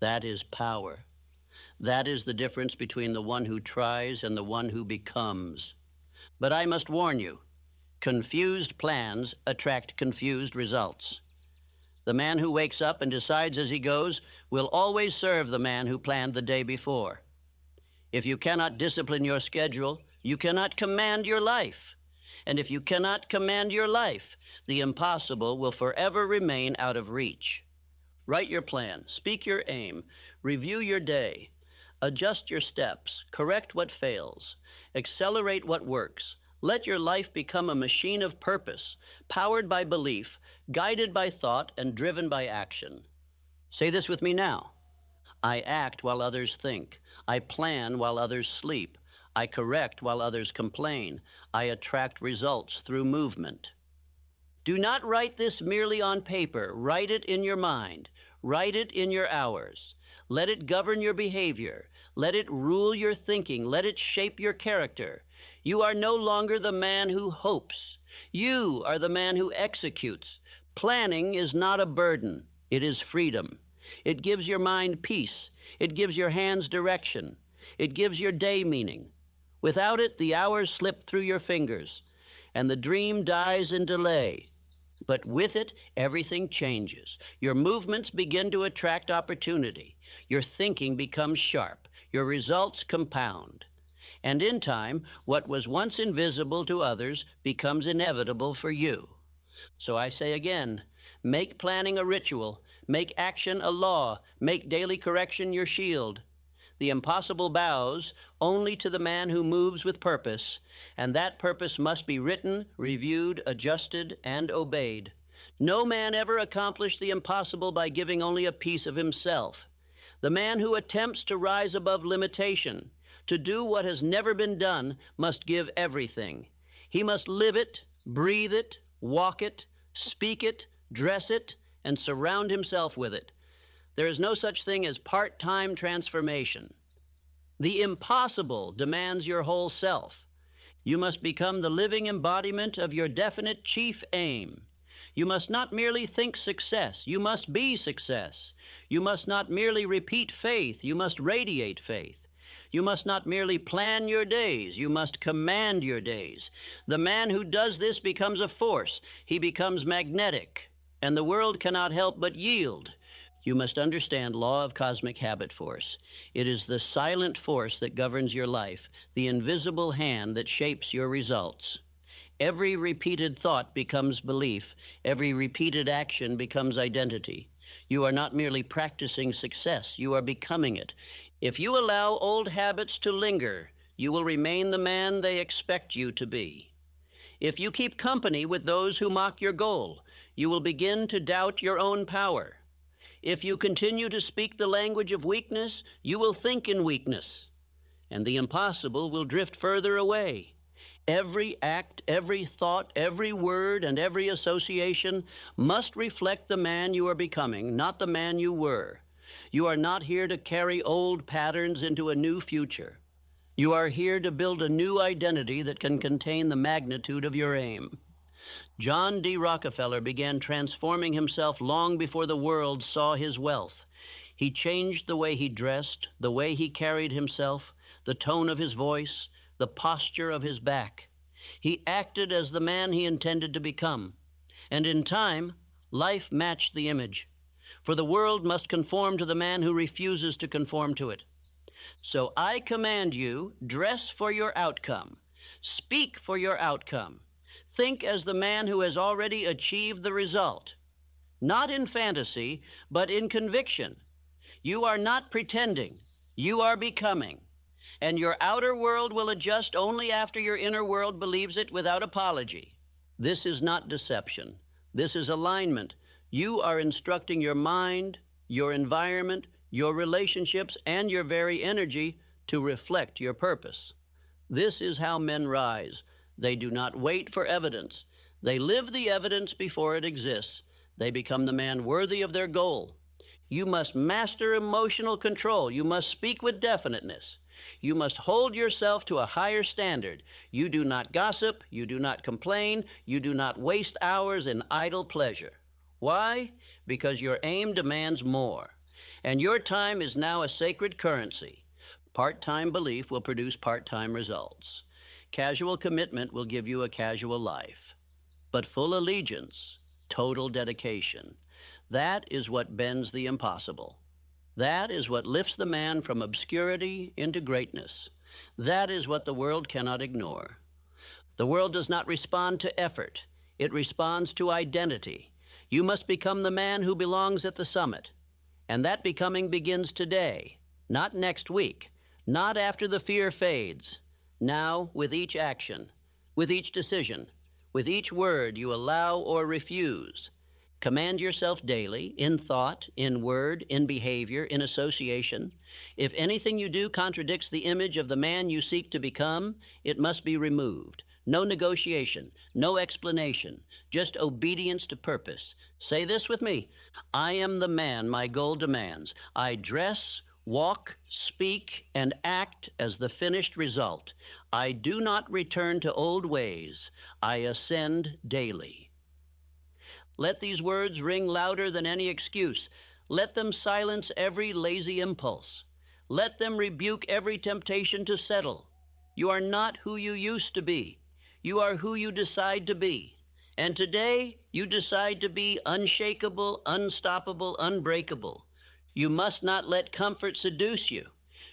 That is power. That is the difference between the one who tries and the one who becomes. But I must warn you, confused plans attract confused results. The man who wakes up and decides as he goes will always serve the man who planned the day before. If you cannot discipline your schedule, you cannot command your life. And if you cannot command your life, the impossible will forever remain out of reach. Write your plan, speak your aim, review your day, adjust your steps, correct what fails, accelerate what works. Let your life become a machine of purpose, powered by belief, guided by thought, and driven by action. Say this with me now. I act while others think. I plan while others sleep. I correct while others complain. I attract results through movement. Do not write this merely on paper. Write it in your mind. Write it in your hours. Let it govern your behavior. Let it rule your thinking. Let it shape your character. You are no longer the man who hopes. You are the man who executes. Planning is not a burden. It is freedom. It gives your mind peace. It gives your hands direction. It gives your day meaning. Without it, the hours slip through your fingers, and the dream dies in delay. But with it, everything changes. Your movements begin to attract opportunity. Your thinking becomes sharp. Your results compound. And in time, what was once invisible to others becomes inevitable for you. So I say again, make planning a ritual. Make action a law. Make daily correction your shield. The impossible bows only to the man who moves with purpose, and that purpose must be written, reviewed, adjusted, and obeyed. No man ever accomplished the impossible by giving only a piece of himself. The man who attempts to rise above limitation, to do what has never been done, must give everything. He must live it, breathe it, walk it, speak it, dress it, and surround himself with it. There is no such thing as part-time transformation. The impossible demands your whole self. You must become the living embodiment of your definite chief aim. You must not merely think success. You must be success. You must not merely repeat faith. You must radiate faith. You must not merely plan your days. You must command your days. The man who does this becomes a force. He becomes magnetic, and the world cannot help but yield. You must understand law of cosmic habit force. It is the silent force that governs your life, the invisible hand that shapes your results. Every repeated thought becomes belief. Every repeated action becomes identity. You are not merely practicing success, you are becoming it. If you allow old habits to linger, you will remain the man they expect you to be. If you keep company with those who mock your goal, you will begin to doubt your own power. If you continue to speak the language of weakness, you will think in weakness, and the impossible will drift further away. Every act, every thought, every word, and every association must reflect the man you are becoming, not the man you were. You are not here to carry old patterns into a new future. You are here to build a new identity that can contain the magnitude of your aim. John D. Rockefeller began transforming himself long before the world saw his wealth. He changed the way he dressed, the way he carried himself, the tone of his voice, the posture of his back. He acted as the man he intended to become. And in time, life matched the image. For the world must conform to the man who refuses to conform to it. So I command you, dress for your outcome. Speak for your outcome. Think as the man who has already achieved the result. Not in fantasy, but in conviction. You are not pretending. You are becoming. And your outer world will adjust only after your inner world believes it without apology. This is not deception. This is alignment. You are instructing your mind, your environment, your relationships, and your very energy to reflect your purpose. This is how men rise. They do not wait for evidence. They live the evidence before it exists. They become the man worthy of their goal. You must master emotional control. You must speak with definiteness. You must hold yourself to a higher standard. You do not gossip. You do not complain. You do not waste hours in idle pleasure. Why? Because your aim demands more. And your time is now a sacred currency. Part-time belief will produce part-time results. Casual commitment will give you a casual life. But full allegiance, total dedication, that is what bends the impossible. That is what lifts the man from obscurity into greatness. That is what the world cannot ignore. The world does not respond to effort. It responds to identity. You must become the man who belongs at the summit. And that becoming begins today, not next week, not after the fear fades. Now, with each action, with each decision, with each word you allow or refuse. Command yourself daily, in thought, in word, in behavior, in association. If anything you do contradicts the image of the man you seek to become, it must be removed. No negotiation, no explanation, just obedience to purpose. Say this with me. I am the man my goal demands. I dress, walk, speak, and act as the finished result. I do not return to old ways. I ascend daily. Let these words ring louder than any excuse. Let them silence every lazy impulse. Let them rebuke every temptation to settle. You are not who you used to be. You are who you decide to be. And today, you decide to be unshakable, unstoppable, unbreakable. You must not let comfort seduce you.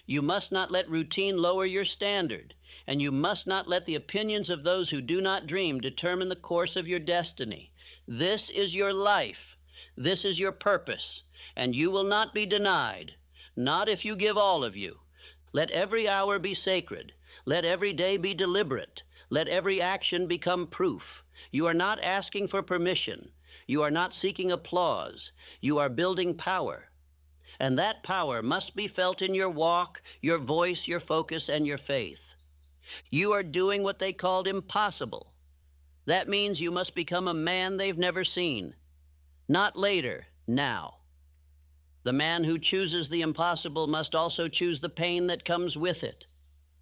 You must not let routine lower your standard. And you must not let the opinions of those who do not dream determine the course of your destiny. This is your life. This is your purpose. And you will not be denied. Not if you give all of you. Let every hour be sacred. Let every day be deliberate. Let every action become proof. You are not asking for permission. You are not seeking applause. You are building power. And that power must be felt in your walk, your voice, your focus, and your faith. You are doing what they called impossible. That means you must become a man they've never seen. Not later, now. The man who chooses the impossible must also choose the pain that comes with it.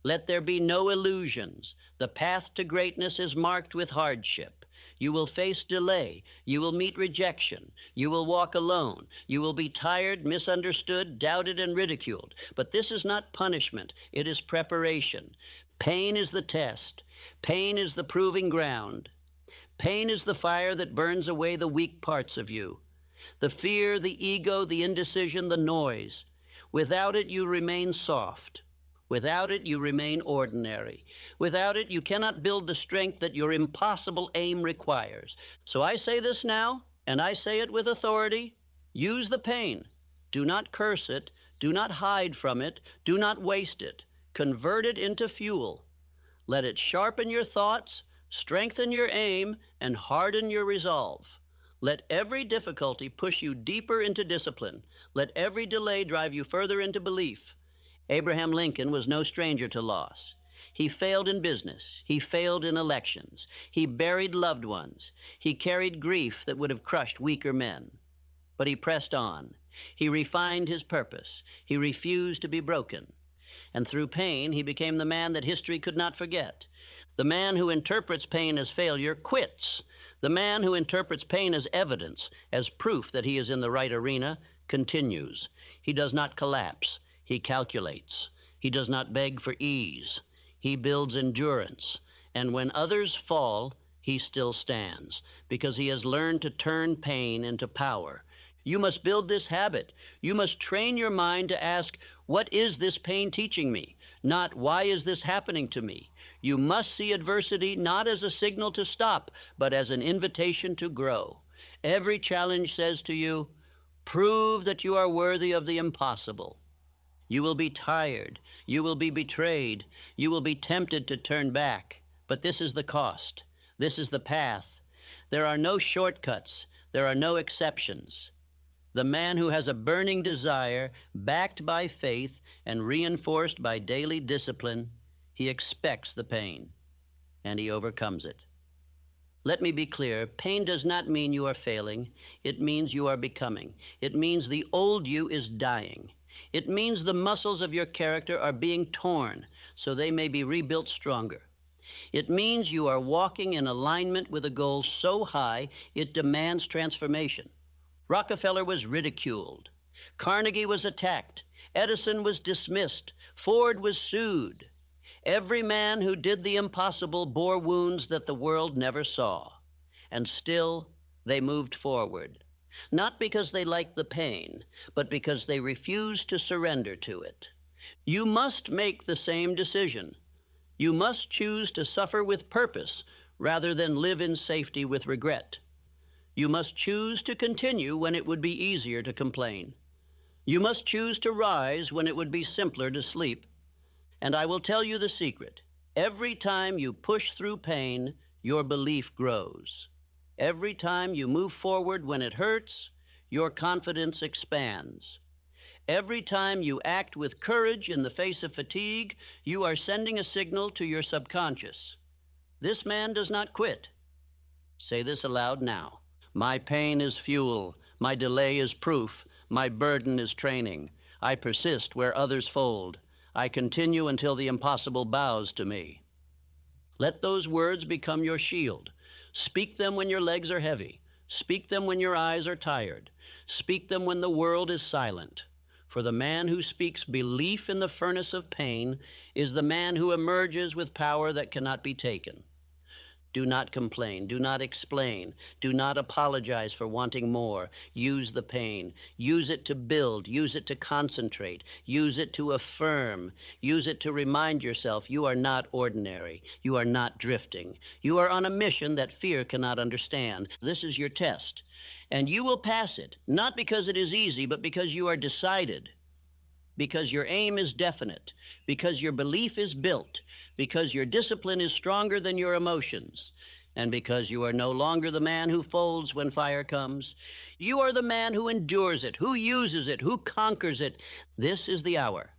Let there be no illusions. The path to greatness is marked with hardship. You will face delay. You will meet rejection. You will walk alone. You will be tired, misunderstood, doubted, and ridiculed. But this is not punishment. It is preparation. Pain is the test. Pain is the proving ground. Pain is the fire that burns away the weak parts of you. The fear, the ego, the indecision, the noise. Without it, you remain soft. Without it, you remain ordinary. Without it, you cannot build the strength that your impossible aim requires. So I say this now, and I say it with authority. Use the pain. Do not curse it. Do not hide from it. Do not waste it. Convert it into fuel. Let it sharpen your thoughts, strengthen your aim, and harden your resolve. Let every difficulty push you deeper into discipline. Let every delay drive you further into belief. Abraham Lincoln was no stranger to loss. He failed in business. He failed in elections. He buried loved ones. He carried grief that would have crushed weaker men. But he pressed on. He refined his purpose. He refused to be broken. And through pain, he became the man that history could not forget. The man who interprets pain as failure quits. The man who interprets pain as evidence, as proof that he is in the right arena, continues. He does not collapse. He calculates. He does not beg for ease. He builds endurance. And when others fall, he still stands, because he has learned to turn pain into power. You must build this habit. You must train your mind to ask, what is this pain teaching me? Not, why is this happening to me? You must see adversity not as a signal to stop, but as an invitation to grow. Every challenge says to you, prove that you are worthy of the impossible. You will be tired. You will be betrayed. You will be tempted to turn back. But this is the cost. This is the path. There are no shortcuts. There are no exceptions. The man who has a burning desire, backed by faith and reinforced by daily discipline, he expects the pain, and he overcomes it. Let me be clear. Pain does not mean you are failing. It means you are becoming. It means the old you is dying. It means the muscles of your character are being torn so they may be rebuilt stronger. It means you are walking in alignment with a goal so high it demands transformation. Rockefeller was ridiculed. Carnegie was attacked. Edison was dismissed. Ford was sued. Every man who did the impossible bore wounds that the world never saw. And still, they moved forward. Not because they liked the pain, but because they refused to surrender to it. You must make the same decision. You must choose to suffer with purpose rather than live in safety with regret. You must choose to continue when it would be easier to complain. You must choose to rise when it would be simpler to sleep. And I will tell you the secret. Every time you push through pain, your belief grows. Every time you move forward when it hurts, your confidence expands. Every time you act with courage in the face of fatigue, you are sending a signal to your subconscious. This man does not quit. Say this aloud now. My pain is fuel. My delay is proof. My burden is training. I persist where others fold. I continue until the impossible bows to me. Let those words become your shield. Speak them when your legs are heavy. Speak them when your eyes are tired. Speak them when the world is silent. For the man who speaks belief in the furnace of pain is the man who emerges with power that cannot be taken. Do not complain. Do not explain. Do not apologize for wanting more. Use the pain. Use it to build. Use it to concentrate. Use it to affirm. Use it to remind yourself you are not ordinary. You are not drifting. You are on a mission that fear cannot understand. This is your test. And you will pass it, not because it is easy, but because you are decided, because your aim is definite, because your belief is built, because your discipline is stronger than your emotions, and because you are no longer the man who folds when fire comes. You are the man who endures it, who uses it, who conquers it. This is the hour.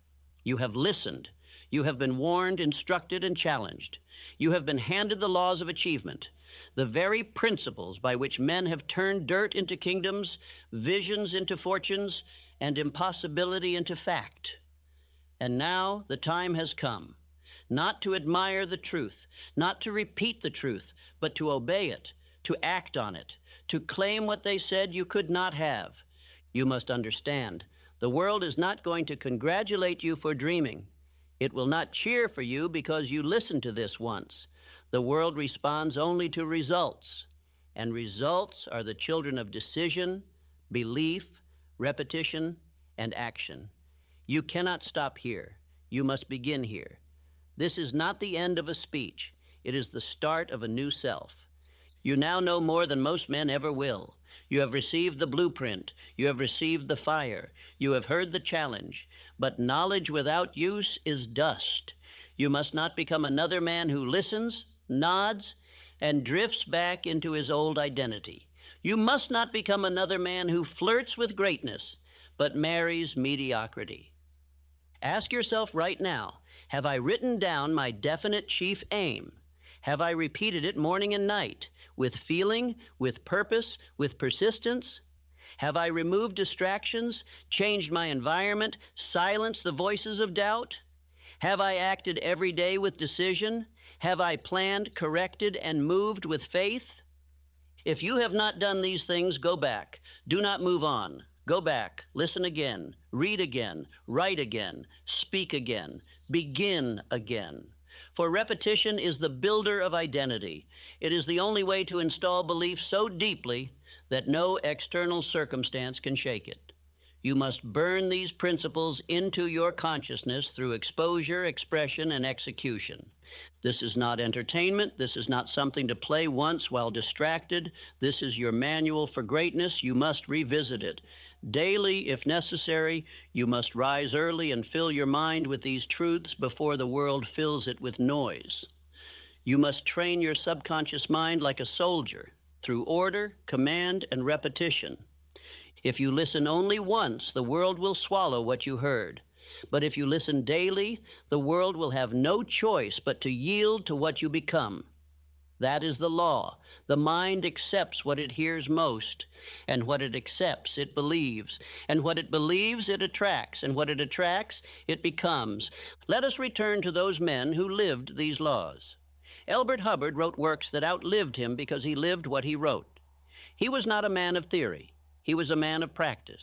You have listened. You have been warned, instructed, and challenged. You have been handed the laws of achievement, the very principles by which men have turned dirt into kingdoms, visions into fortunes, and impossibility into fact. And now the time has come, not to admire the truth, not to repeat the truth, but to obey it, to act on it, to claim what they said you could not have. You must understand, the world is not going to congratulate you for dreaming. It will not cheer for you because you listened to this once. The world responds only to results, and results are the children of decision, belief, repetition, and action. You cannot stop here. You must begin here. This is not the end of a speech. It is the start of a new self. You now know more than most men ever will. You have received the blueprint. You have received the fire. You have heard the challenge. But knowledge without use is dust. You must not become another man who listens, nods, and drifts back into his old identity. You must not become another man who flirts with greatness, but marries mediocrity. Ask yourself right now, have I written down my definite chief aim? Have I repeated it morning and night, with feeling, with purpose, with persistence? Have I removed distractions, changed my environment, silenced the voices of doubt? Have I acted every day with decision? Have I planned, corrected, and moved with faith? If you have not done these things, go back. Do not move on. Go back. Listen again. Read again. Write again. Speak again. Begin again. For repetition is the builder of identity. It is the only way to install belief so deeply that no external circumstance can shake it. You must burn these principles into your consciousness through exposure, expression, and execution. This is not entertainment. This is not something to play once while distracted. This is your manual for greatness. You must revisit it. Daily, if necessary, you must rise early and fill your mind with these truths before the world fills it with noise. You must train your subconscious mind like a soldier through order, command, and repetition. If you listen only once, the world will swallow what you heard. But if you listen daily, the world will have no choice but to yield to what you become. That is the law. The mind accepts what it hears most, and what it accepts, it believes, and what it believes, it attracts, and what it attracts, it becomes. Let us return to those men who lived these laws. Elbert Hubbard wrote works that outlived him because he lived what he wrote. He was not a man of theory. He was a man of practice.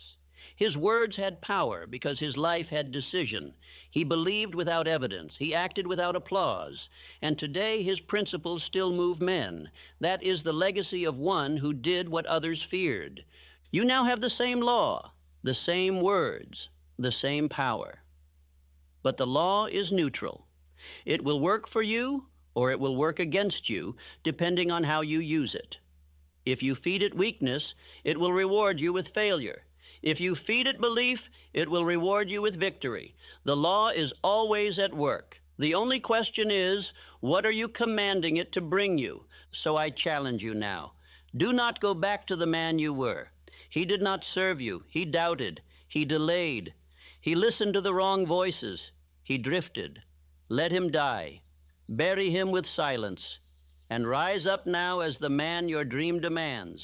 His words had power because his life had decision. He believed without evidence. He acted without applause. And today his principles still move men. That is the legacy of one who did what others feared. You now have the same law, the same words, the same power. But the law is neutral. It will work for you or it will work against you, depending on how you use it. If you feed it weakness, it will reward you with failure. If you feed it belief, it will reward you with victory. The law is always at work. The only question is, what are you commanding it to bring you? So I challenge you now. Do not go back to the man you were. He did not serve you. He doubted. He delayed. He listened to the wrong voices. He drifted. Let him die. Bury him with silence. And rise up now as the man your dream demands,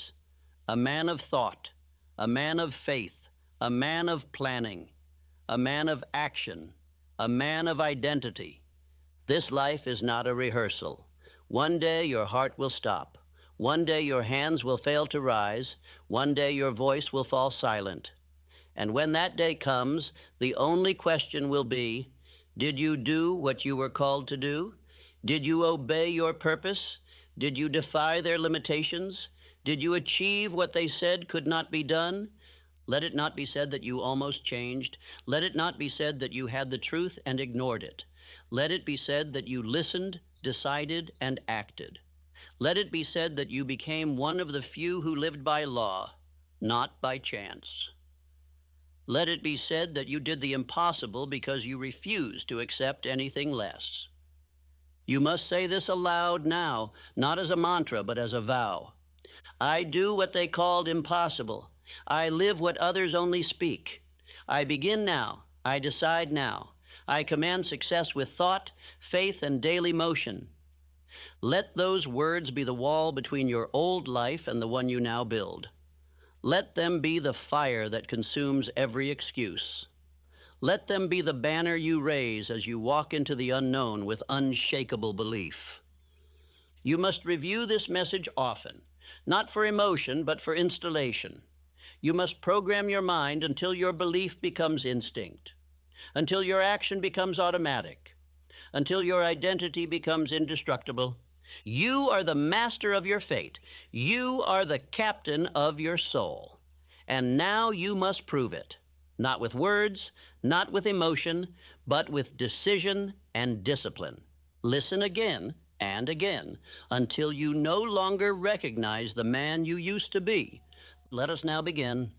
a man of thought, a man of faith, a man of planning, a man of action, a man of identity. This life is not a rehearsal. One day your heart will stop. One day your hands will fail to rise. One day your voice will fall silent. And when that day comes, the only question will be, did you do what you were called to do? Did you obey your purpose? Did you defy their limitations? Did you achieve what they said could not be done? Let it not be said that you almost changed. Let it not be said that you had the truth and ignored it. Let it be said that you listened, decided, and acted. Let it be said that you became one of the few who lived by law, not by chance. Let it be said that you did the impossible because you refused to accept anything less. You must say this aloud now, not as a mantra, but as a vow. I do what they called impossible. I live what others only speak. I begin now. I decide now. I command success with thought, faith, and daily motion. Let those words be the wall between your old life and the one you now build. Let them be the fire that consumes every excuse. Let them be the banner you raise as you walk into the unknown with unshakable belief. You must review this message often, not for emotion, but for installation. You must program your mind until your belief becomes instinct, until your action becomes automatic, until your identity becomes indestructible. You are the master of your fate. You are the captain of your soul. And now you must prove it. Not with words, not with emotion, but with decision and discipline. Listen again and again until you no longer recognize the man you used to be. Let us now begin.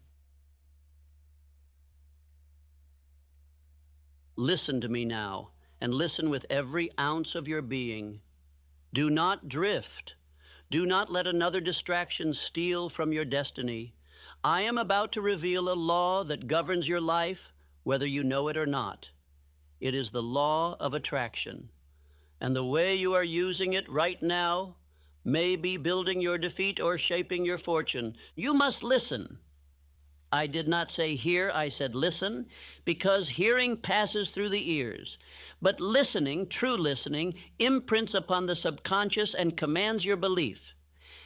Listen to me now, and listen with every ounce of your being. Do not drift. Do not let another distraction steal from your destiny. I am about to reveal a law that governs your life, whether you know it or not. It is the law of attraction. And the way you are using it right now may be building your defeat or shaping your fortune. You must listen. I did not say hear, I said listen, because hearing passes through the ears. But listening, true listening, imprints upon the subconscious and commands your belief.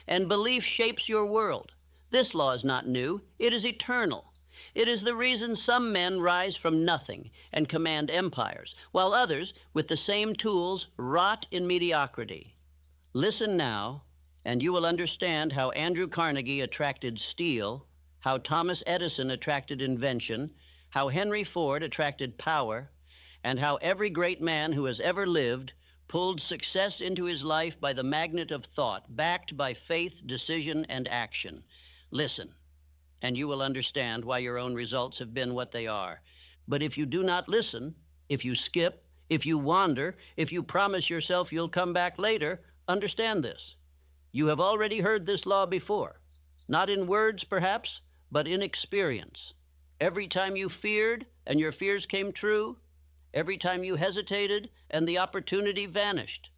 And belief shapes your world. This law is not new. It is eternal. It is the reason some men rise from nothing and command empires, while others, with the same tools, rot in mediocrity. Listen now, and you will understand how Andrew Carnegie attracted steel, how Thomas Edison attracted invention, how Henry Ford attracted power, and how every great man who has ever lived pulled success into his life by the magnet of thought, backed by faith, decision, and action. Listen, and you will understand why your own results have been what they are. But if you do not listen, if you skip, if you wander, if you promise yourself you'll come back later, understand this. You have already heard this law before, not in words perhaps, but in experience. Every time you feared and your fears came true, every time you hesitated and the opportunity vanished,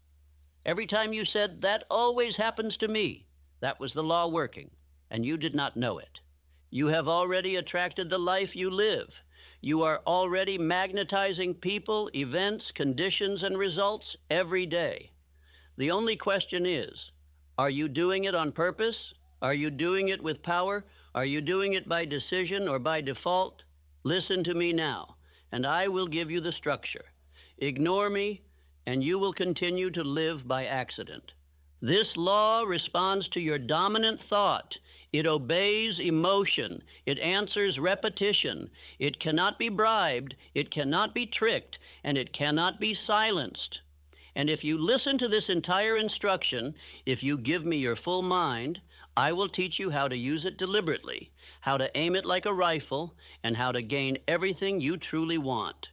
every time you said, that always happens to me, that was the law working, and you did not know it. You have already attracted the life you live. You are already magnetizing people, events, conditions, and results every day. The only question is, are you doing it on purpose? Are you doing it with power? Are you doing it by decision or by default? Listen to me now, and I will give you the structure. Ignore me, and you will continue to live by accident. This law responds to your dominant thought. It obeys emotion. It answers repetition. It cannot be bribed. It cannot be tricked. And it cannot be silenced. And if you listen to this entire instruction, if you give me your full mind, I will teach you how to use it deliberately, how to aim it like a rifle, and how to gain everything you truly want.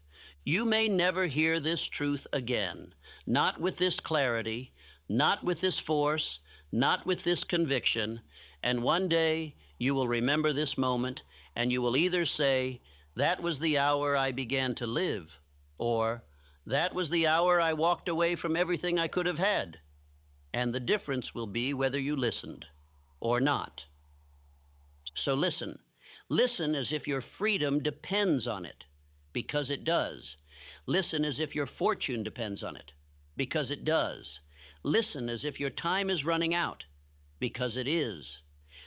You may never hear this truth again, not with this clarity, not with this force, not with this conviction, and one day you will remember this moment, and you will either say, that was the hour I began to live, or that was the hour I walked away from everything I could have had. And the difference will be whether you listened or not. So listen. Listen as if your freedom depends on it, because it does. Listen as if your fortune depends on it, because it does. Listen as if your time is running out, because it is.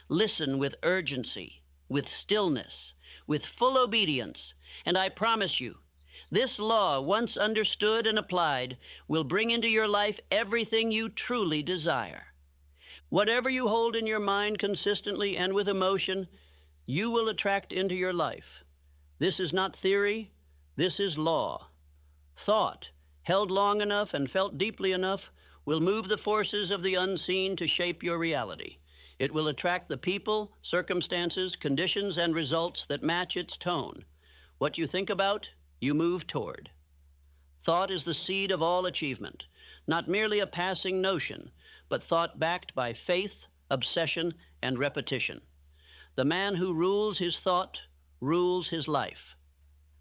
Listen with urgency, with stillness, with full obedience, and I promise you, this law, once understood and applied, will bring into your life everything you truly desire. Whatever you hold in your mind consistently and with emotion, you will attract into your life. This is not theory, this is law. Thought, held long enough and felt deeply enough, will move the forces of the unseen to shape your reality. It will attract the people, circumstances, conditions, and results that match its tone. What you think about, you move toward. Thought is the seed of all achievement, not merely a passing notion, but thought backed by faith, obsession, and repetition. The man who rules his thought rules his life.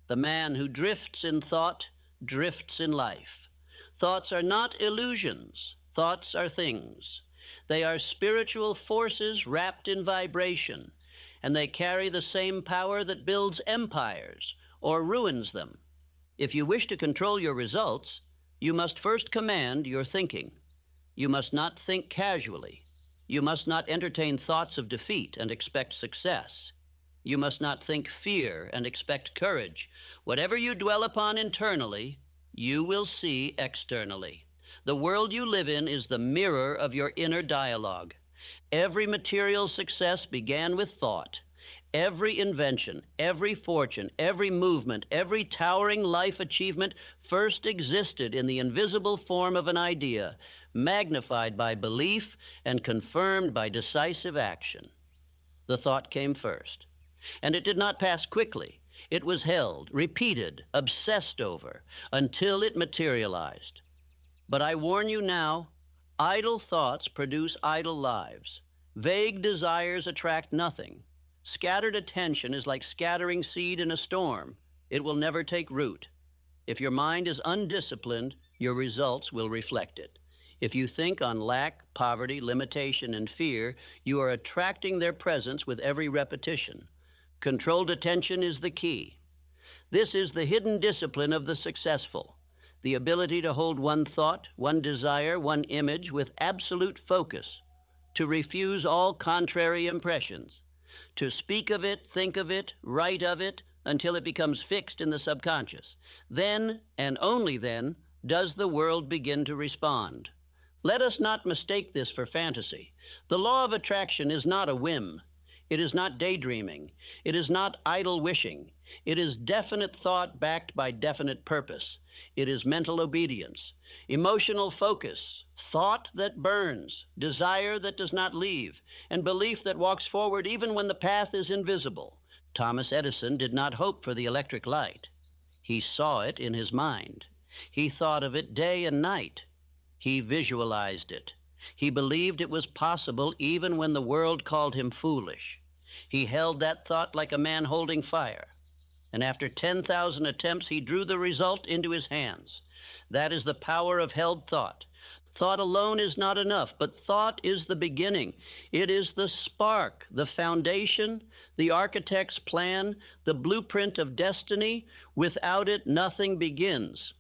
The man who drifts in thought drifts in life. Thoughts are not illusions. Thoughts are things. They are spiritual forces wrapped in vibration, and they carry the same power that builds empires or ruins them. If you wish to control your results, you must first command your thinking. You must not think casually. You must not entertain thoughts of defeat and expect success. You must not think fear and expect courage. Whatever you dwell upon internally, you will see externally. The world you live in is the mirror of your inner dialogue. Every material success began with thought. Every invention, every fortune, every movement, every towering life achievement first existed in the invisible form of an idea, magnified by belief and confirmed by decisive action. The thought came first, and it did not pass quickly. It was held, repeated, obsessed over, until it materialized. But I warn you now, idle thoughts produce idle lives. Vague desires attract nothing. Scattered attention is like scattering seed in a storm. It will never take root. If your mind is undisciplined, your results will reflect it. If you think on lack, poverty, limitation, and fear, you are attracting their presence with every repetition. Controlled attention is the key. This is the hidden discipline of the successful, the ability to hold one thought, one desire, one image with absolute focus, to refuse all contrary impressions, to speak of it, think of it, write of it, until it becomes fixed in the subconscious. Then, and only then, does the world begin to respond. Let us not mistake this for fantasy. The law of attraction is not a whim. It is not daydreaming. It is not idle wishing. It is definite thought backed by definite purpose. It is mental obedience, emotional focus, thought that burns, desire that does not leave, and belief that walks forward even when the path is invisible. Thomas Edison did not hope for the electric light. He saw it in his mind. He thought of it day and night. He visualized it. He believed it was possible even when the world called him foolish. He held that thought like a man holding fire. And after 10,000 attempts, he drew the result into his hands. That is the power of held thought. Thought alone is not enough, but thought is the beginning. It is the spark, the foundation, the architect's plan, the blueprint of destiny. Without it, nothing begins.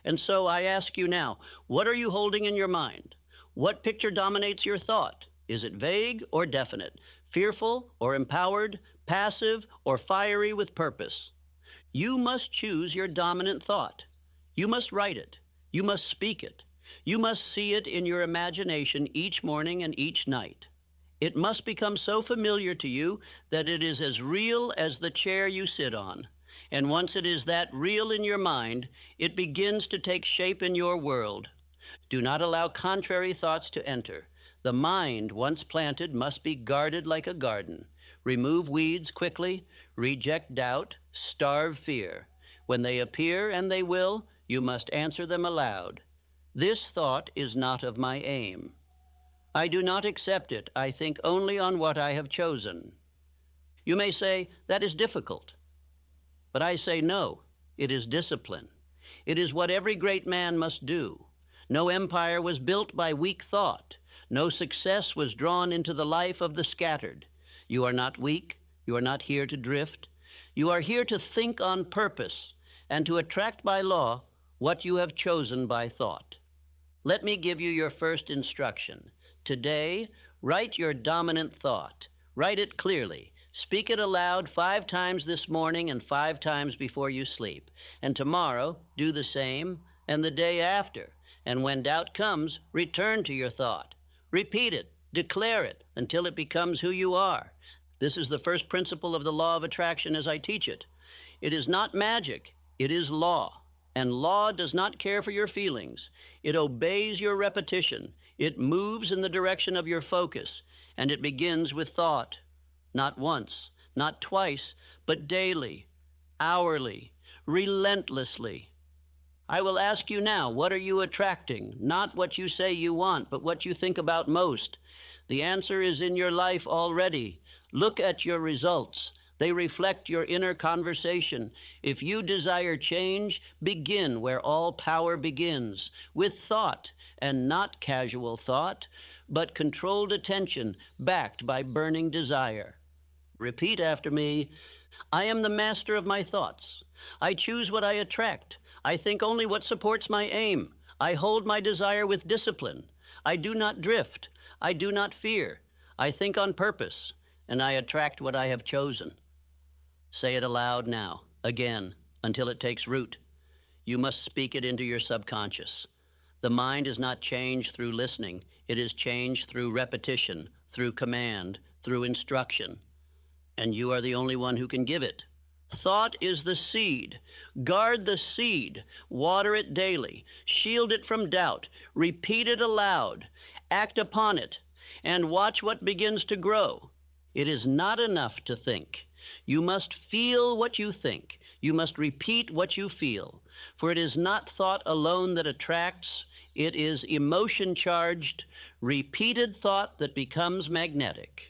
And so I ask you now, what are you holding in your mind? What picture dominates your thought? Is it vague or definite, fearful or empowered, passive or fiery with purpose? You must choose your dominant thought. You must write it. You must speak it. You must see it in your imagination each morning and each night. It must become so familiar to you that it is as real as the chair you sit on. And once it is that real in your mind, it begins to take shape in your world. Do not allow contrary thoughts to enter. The mind, once planted, must be guarded like a garden. Remove weeds quickly, reject doubt, starve fear. When they appear, and they will, you must answer them aloud. This thought is not of my aim. I do not accept it. I think only on what I have chosen. You may say, that is difficult. But I say no, it is discipline. It is what every great man must do. No empire was built by weak thought. No success was drawn into the life of the scattered. You are not weak. You are not here to drift. You are here to think on purpose and to attract by law what you have chosen by thought. Let me give you your first instruction. Today, write your dominant thought. Write it clearly. Speak it aloud 5 times this morning and 5 times before you sleep. And tomorrow, do the same, and the day after. And when doubt comes, return to your thought. Repeat it, declare it, until it becomes who you are. This is the first principle of the law of attraction as I teach it. It is not magic, it is law. And law does not care for your feelings. It obeys your repetition. It moves in the direction of your focus. And it begins with thought. Not once, not twice, but daily, hourly, relentlessly. I will ask you now, what are you attracting? Not what you say you want, but what you think about most. The answer is in your life already. Look at your results. They reflect your inner conversation. If you desire change, begin where all power begins, with thought, and not casual thought, but controlled attention backed by burning desire. Repeat after me. I am the master of my thoughts. I choose what I attract. I think only what supports my aim. I hold my desire with discipline. I do not drift. I do not fear. I think on purpose, and I attract what I have chosen. Say it aloud now, again, until it takes root. You must speak it into your subconscious. The mind is not changed through listening. It is changed through repetition, through command, through instruction. and you are the only one who can give it. Thought is the seed. Guard the seed. Water it daily. Shield it from doubt. Repeat it aloud. Act upon it, and watch what begins to grow. It is not enough to think. You must feel what you think. You must repeat what you feel. For it is not thought alone that attracts. It is emotion-charged, repeated thought that becomes magnetic.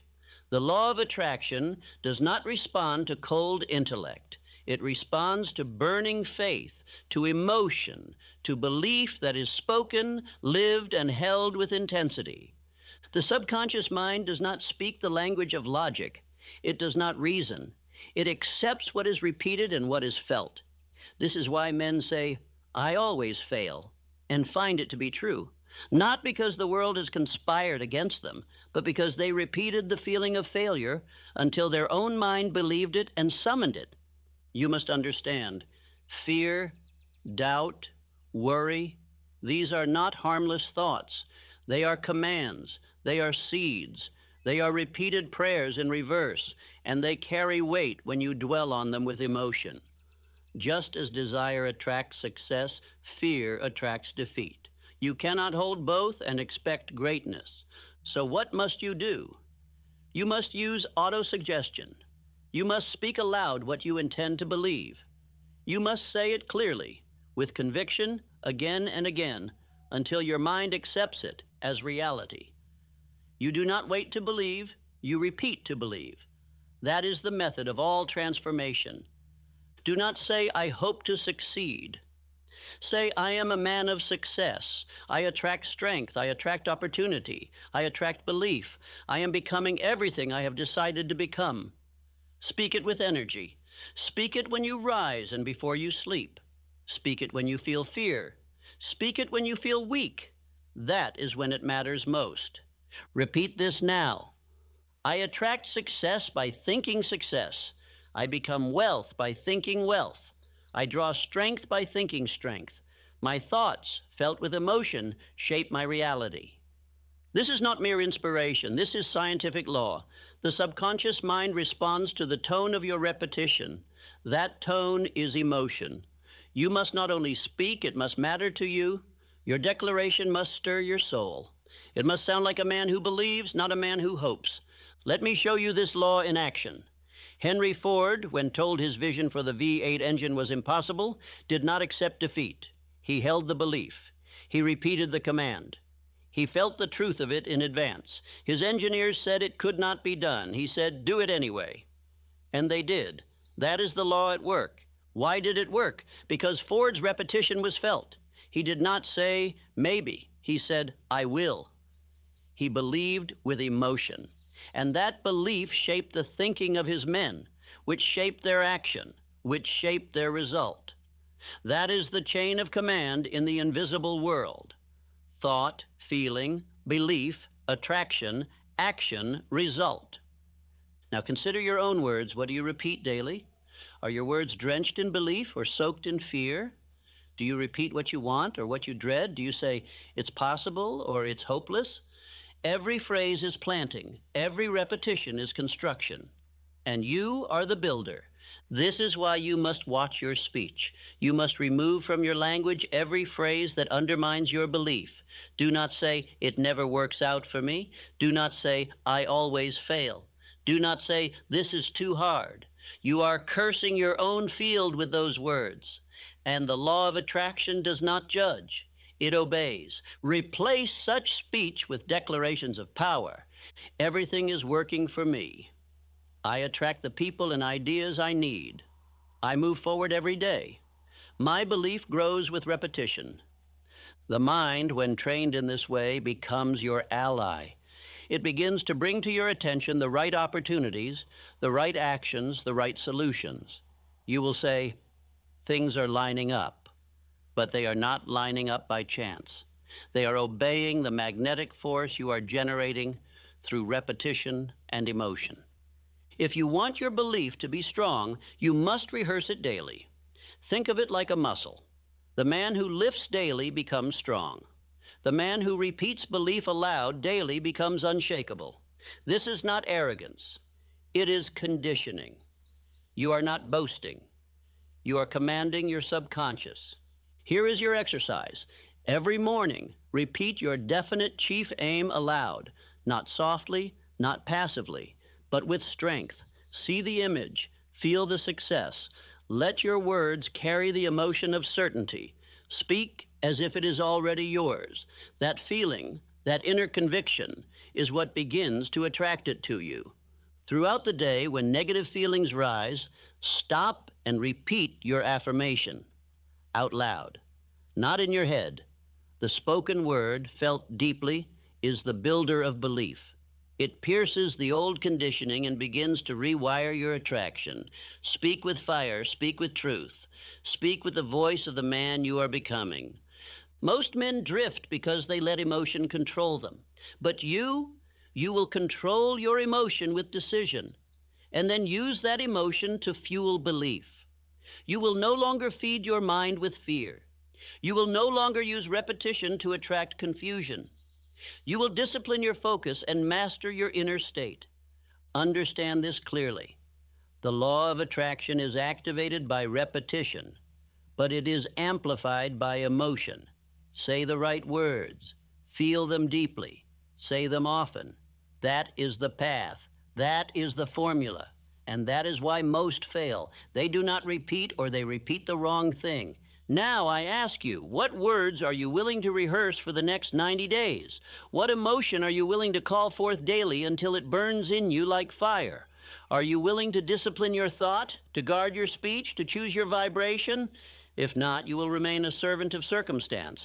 The law of attraction does not respond to cold intellect. It responds to burning faith, to emotion, to belief that is spoken, lived, and held with intensity. The subconscious mind does not speak the language of logic. It does not reason. It accepts what is repeated and what is felt. This is why men say, "I always fail," and find it to be true. Not because the world has conspired against them, but because they repeated the feeling of failure until their own mind believed it and summoned it. You must understand, fear, doubt, worry, these are not harmless thoughts. They are commands. They are seeds. They are repeated prayers in reverse, and they carry weight when you dwell on them with emotion. Just as desire attracts success, fear attracts defeat. You cannot hold both and expect greatness. So what must you do? You must use autosuggestion. You must speak aloud what you intend to believe. You must say it clearly, with conviction, again and again, until your mind accepts it as reality. You do not wait to believe, you repeat to believe. That is the method of all transformation. Do not say, "I hope to succeed." Say, "I am a man of success. I attract strength. I attract opportunity. I attract belief. I am becoming everything I have decided to become." Speak it with energy. Speak it when you rise and before you sleep. Speak it when you feel fear. Speak it when you feel weak. That is when it matters most. Repeat this now. I attract success by thinking success. I become wealth by thinking wealth. I draw strength by thinking strength. My thoughts, felt with emotion, shape my reality. This is not mere inspiration. This is scientific law. The subconscious mind responds to the tone of your repetition. That tone is emotion. You must not only speak, it must matter to you. Your declaration must stir your soul. It must sound like a man who believes, not a man who hopes. Let me show you this law in action. Henry Ford, when told his vision for the V8 engine was impossible, did not accept defeat. He held the belief. He repeated the command. He felt the truth of it in advance. His engineers said it could not be done. He said, "Do it anyway." And they did. That is the law at work. Why did it work? Because Ford's repetition was felt. He did not say, "Maybe." He said, "I will." He believed with emotion. And that belief shaped the thinking of his men, which shaped their action, which shaped their result. That is the chain of command in the invisible world. Thought, feeling, belief, attraction, action, result. Now consider your own words. What do you repeat daily? Are your words drenched in belief or soaked in fear? Do you repeat what you want or what you dread? Do you say, "It's possible" or "It's hopeless"? Every phrase is planting. Every repetition is construction. And you are the builder. This is why you must watch your speech. You must remove from your language every phrase that undermines your belief. Do not say, "It never works out for me." Do not say, "I always fail." Do not say, "This is too hard." You are cursing your own field with those words. And the law of attraction does not judge. It obeys. Replace such speech with declarations of power. Everything is working for me. I attract the people and ideas I need. I move forward every day. My belief grows with repetition. The mind, when trained in this way, becomes your ally. It begins to bring to your attention the right opportunities, the right actions, the right solutions. You will say, "Things are lining up." But they are not lining up by chance. They are obeying the magnetic force you are generating through repetition and emotion. If you want your belief to be strong, you must rehearse it daily. Think of it like a muscle. The man who lifts daily becomes strong. The man who repeats belief aloud daily becomes unshakable. This is not arrogance. It is conditioning. You are not boasting. You are commanding your subconscious. Here is your exercise. Every morning, repeat your definite chief aim aloud, not softly, not passively, but with strength. See the image, feel the success. Let your words carry the emotion of certainty. Speak as if it is already yours. That feeling, that inner conviction, is what begins to attract it to you. Throughout the day, when negative feelings rise, stop and repeat your affirmation out loud, not in your head. The spoken word, felt deeply, is the builder of belief. It pierces the old conditioning and begins to rewire your attraction. Speak with fire, speak with truth. Speak with the voice of the man you are becoming. Most men drift because they let emotion control them. But you will control your emotion with decision, and then use that emotion to fuel belief. You will no longer feed your mind with fear. You will no longer use repetition to attract confusion. You will discipline your focus and master your inner state. Understand this clearly. The law of attraction is activated by repetition, but it is amplified by emotion. Say the right words. Feel them deeply. Say them often. That is the path. That is the formula. And that is why most fail. They do not repeat, or they repeat the wrong thing. Now I ask you, what words are you willing to rehearse for the next 90 days? What emotion are you willing to call forth daily until it burns in you like fire? Are you willing to discipline your thought, to guard your speech, to choose your vibration? If not, you will remain a servant of circumstance.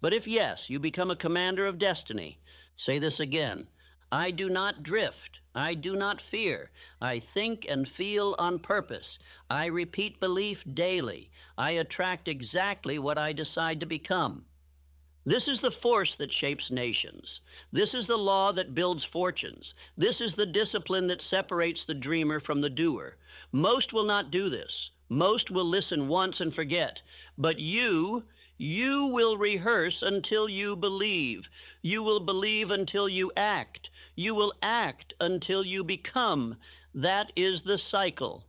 But if yes, you become a commander of destiny. Say this again. I do not drift. I do not fear. I think and feel on purpose. I repeat belief daily. I attract exactly what I decide to become. This is the force that shapes nations. This is the law that builds fortunes. This is the discipline that separates the dreamer from the doer. Most will not do this. Most will listen once and forget. But you will rehearse until you believe. You will believe until you act. You will act until you become. That is the cycle.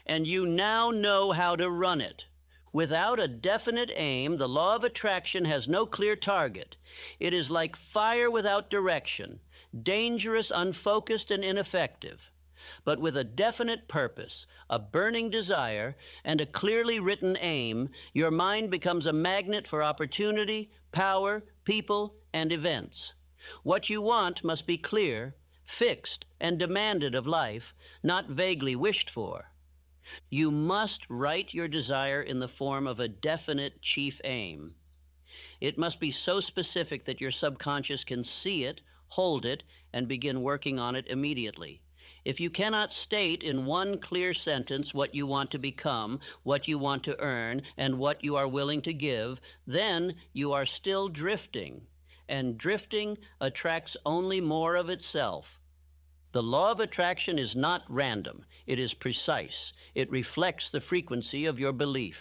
And you now know how to run it. Without a definite aim, the law of attraction has no clear target. It is like fire without direction, dangerous, unfocused, and ineffective. But with a definite purpose, a burning desire, and a clearly written aim, your mind becomes a magnet for opportunity, power, people, and events. What you want must be clear, fixed, and demanded of life, not vaguely wished for. You must write your desire in the form of a definite chief aim. It must be so specific that your subconscious can see it, hold it, and begin working on it immediately. If you cannot state in one clear sentence what you want to become, what you want to earn, and what you are willing to give, then you are still drifting, and drifting attracts only more of itself. The law of attraction is not random. It is precise. It reflects the frequency of your belief.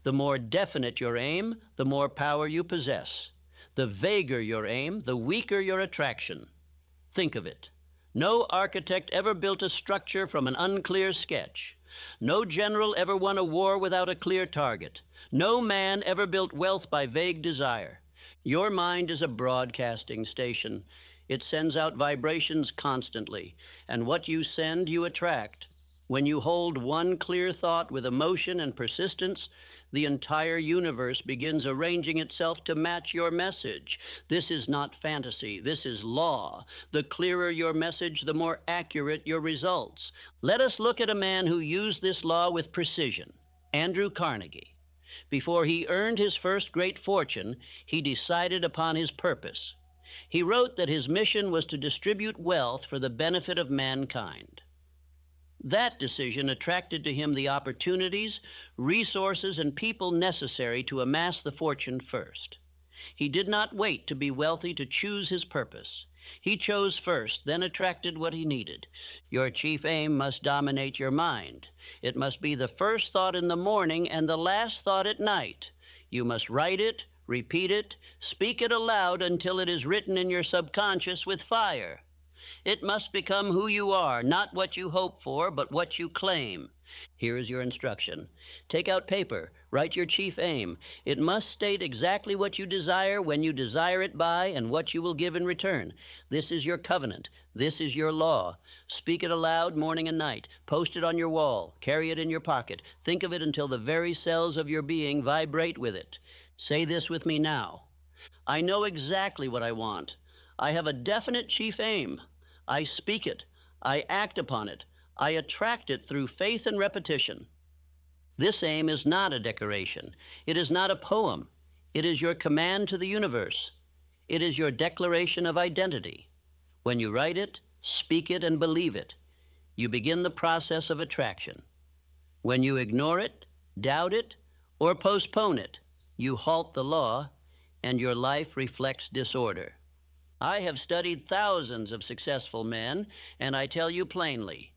The more definite your aim, the more power you possess. The vaguer your aim, the weaker your attraction. Think of it. No architect ever built a structure from an unclear sketch. No general ever won a war without a clear target. No man ever built wealth by vague desire. Your mind is a broadcasting station. It sends out vibrations constantly, and what you send, you attract. When you hold one clear thought with emotion and persistence, the entire universe begins arranging itself to match your message. This is not fantasy. This is law. The clearer your message, the more accurate your results. Let us look at a man who used this law with precision, Andrew Carnegie. Before he earned his first great fortune, he decided upon his purpose. He wrote that his mission was to distribute wealth for the benefit of mankind. That decision attracted to him the opportunities, resources, and people necessary to amass the fortune first. He did not wait to be wealthy to choose his purpose. He chose first, then attracted what he needed. Your chief aim must dominate your mind. It must be the first thought in the morning and the last thought at night. You must write it, repeat it, speak it aloud until it is written in your subconscious with fire. It must become who you are, not what you hope for, but what you claim. Here is your instruction. Take out paper. Write your chief aim. It must state exactly what you desire, when you desire it by, and what you will give in return. This is your covenant. This is your law. Speak it aloud morning and night. Post it on your wall. Carry it in your pocket. Think of it until the very cells of your being vibrate with it. Say this with me now. I know exactly what I want. I have a definite chief aim. I speak it. I act upon it. I attract it through faith and repetition. This aim is not a decoration. It is not a poem. It is your command to the universe. It is your declaration of identity. When you write it, speak it, and believe it, you begin the process of attraction. When you ignore it, doubt it, or postpone it, you halt the law, and your life reflects disorder. I have studied thousands of successful men, and I tell you plainly,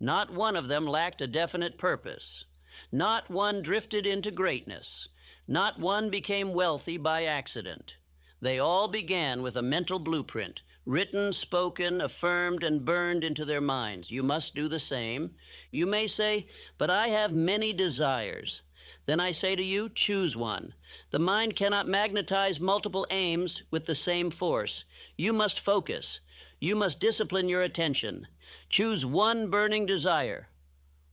not one of them lacked a definite purpose. Not one drifted into greatness. Not one became wealthy by accident. They all began with a mental blueprint, written, spoken, affirmed, and burned into their minds. You must do the same. You may say, but I have many desires. Then I say to you, choose one. The mind cannot magnetize multiple aims with the same force. You must focus. You must discipline your attention. Choose one burning desire,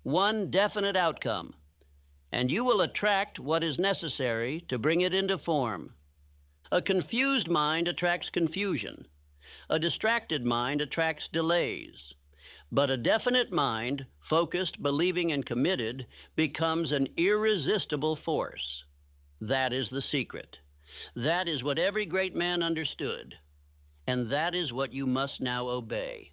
one definite outcome, and you will attract what is necessary to bring it into form. A confused mind attracts confusion. A distracted mind attracts delays. But a definite mind, focused, believing, and committed, becomes an irresistible force. That is the secret. That is what every great man understood. And that is what you must now obey.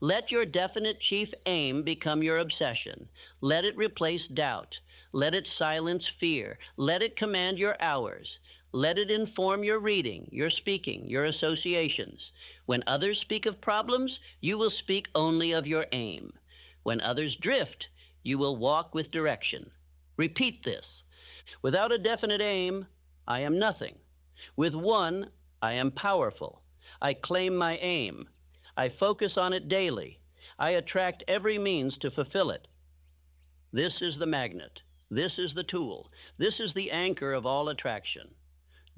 Let your definite chief aim become your obsession. Let it replace doubt. Let it silence fear. Let it command your hours. Let it inform your reading, your speaking, your associations. When others speak of problems, you will speak only of your aim. When others drift, you will walk with direction. Repeat this. Without a definite aim, I am nothing. With one, I am powerful. I claim my aim. I focus on it daily. I attract every means to fulfill it. This is the magnet. This is the tool. This is the anchor of all attraction.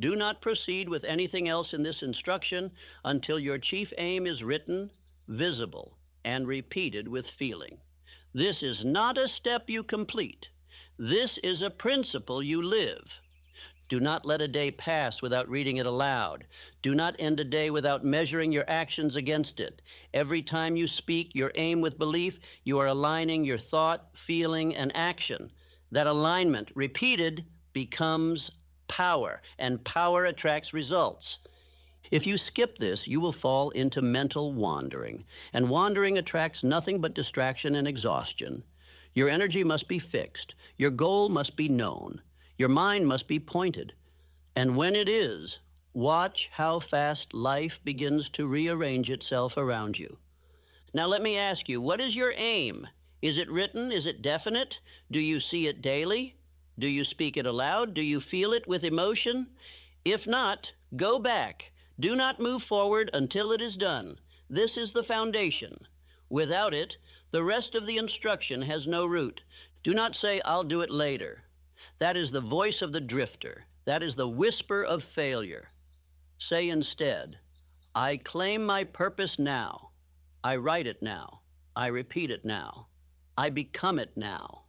Do not proceed with anything else in this instruction until your chief aim is written, visible, and repeated with feeling. This is not a step you complete. This is a principle you live. Do not let a day pass without reading it aloud. Do not end a day without measuring your actions against it. Every time you speak your aim with belief, you are aligning your thought, feeling, and action. That alignment, repeated, becomes power, and power attracts results. If you skip this, you will fall into mental wandering, and wandering attracts nothing but distraction and exhaustion. Your energy must be fixed. Your goal must be known. Your mind must be pointed. And when it is, watch how fast life begins to rearrange itself around you. Now let me ask you, what is your aim? Is it written? Is it definite? Do you see it daily? Do you speak it aloud? Do you feel it with emotion? If not, go back. Do not move forward until it is done. This is the foundation. Without it, the rest of the instruction has no root. Do not say, I'll do it later. That is the voice of the drifter. That is the whisper of failure. Say instead, I claim my purpose now. I write it now. I repeat it now. I become it now.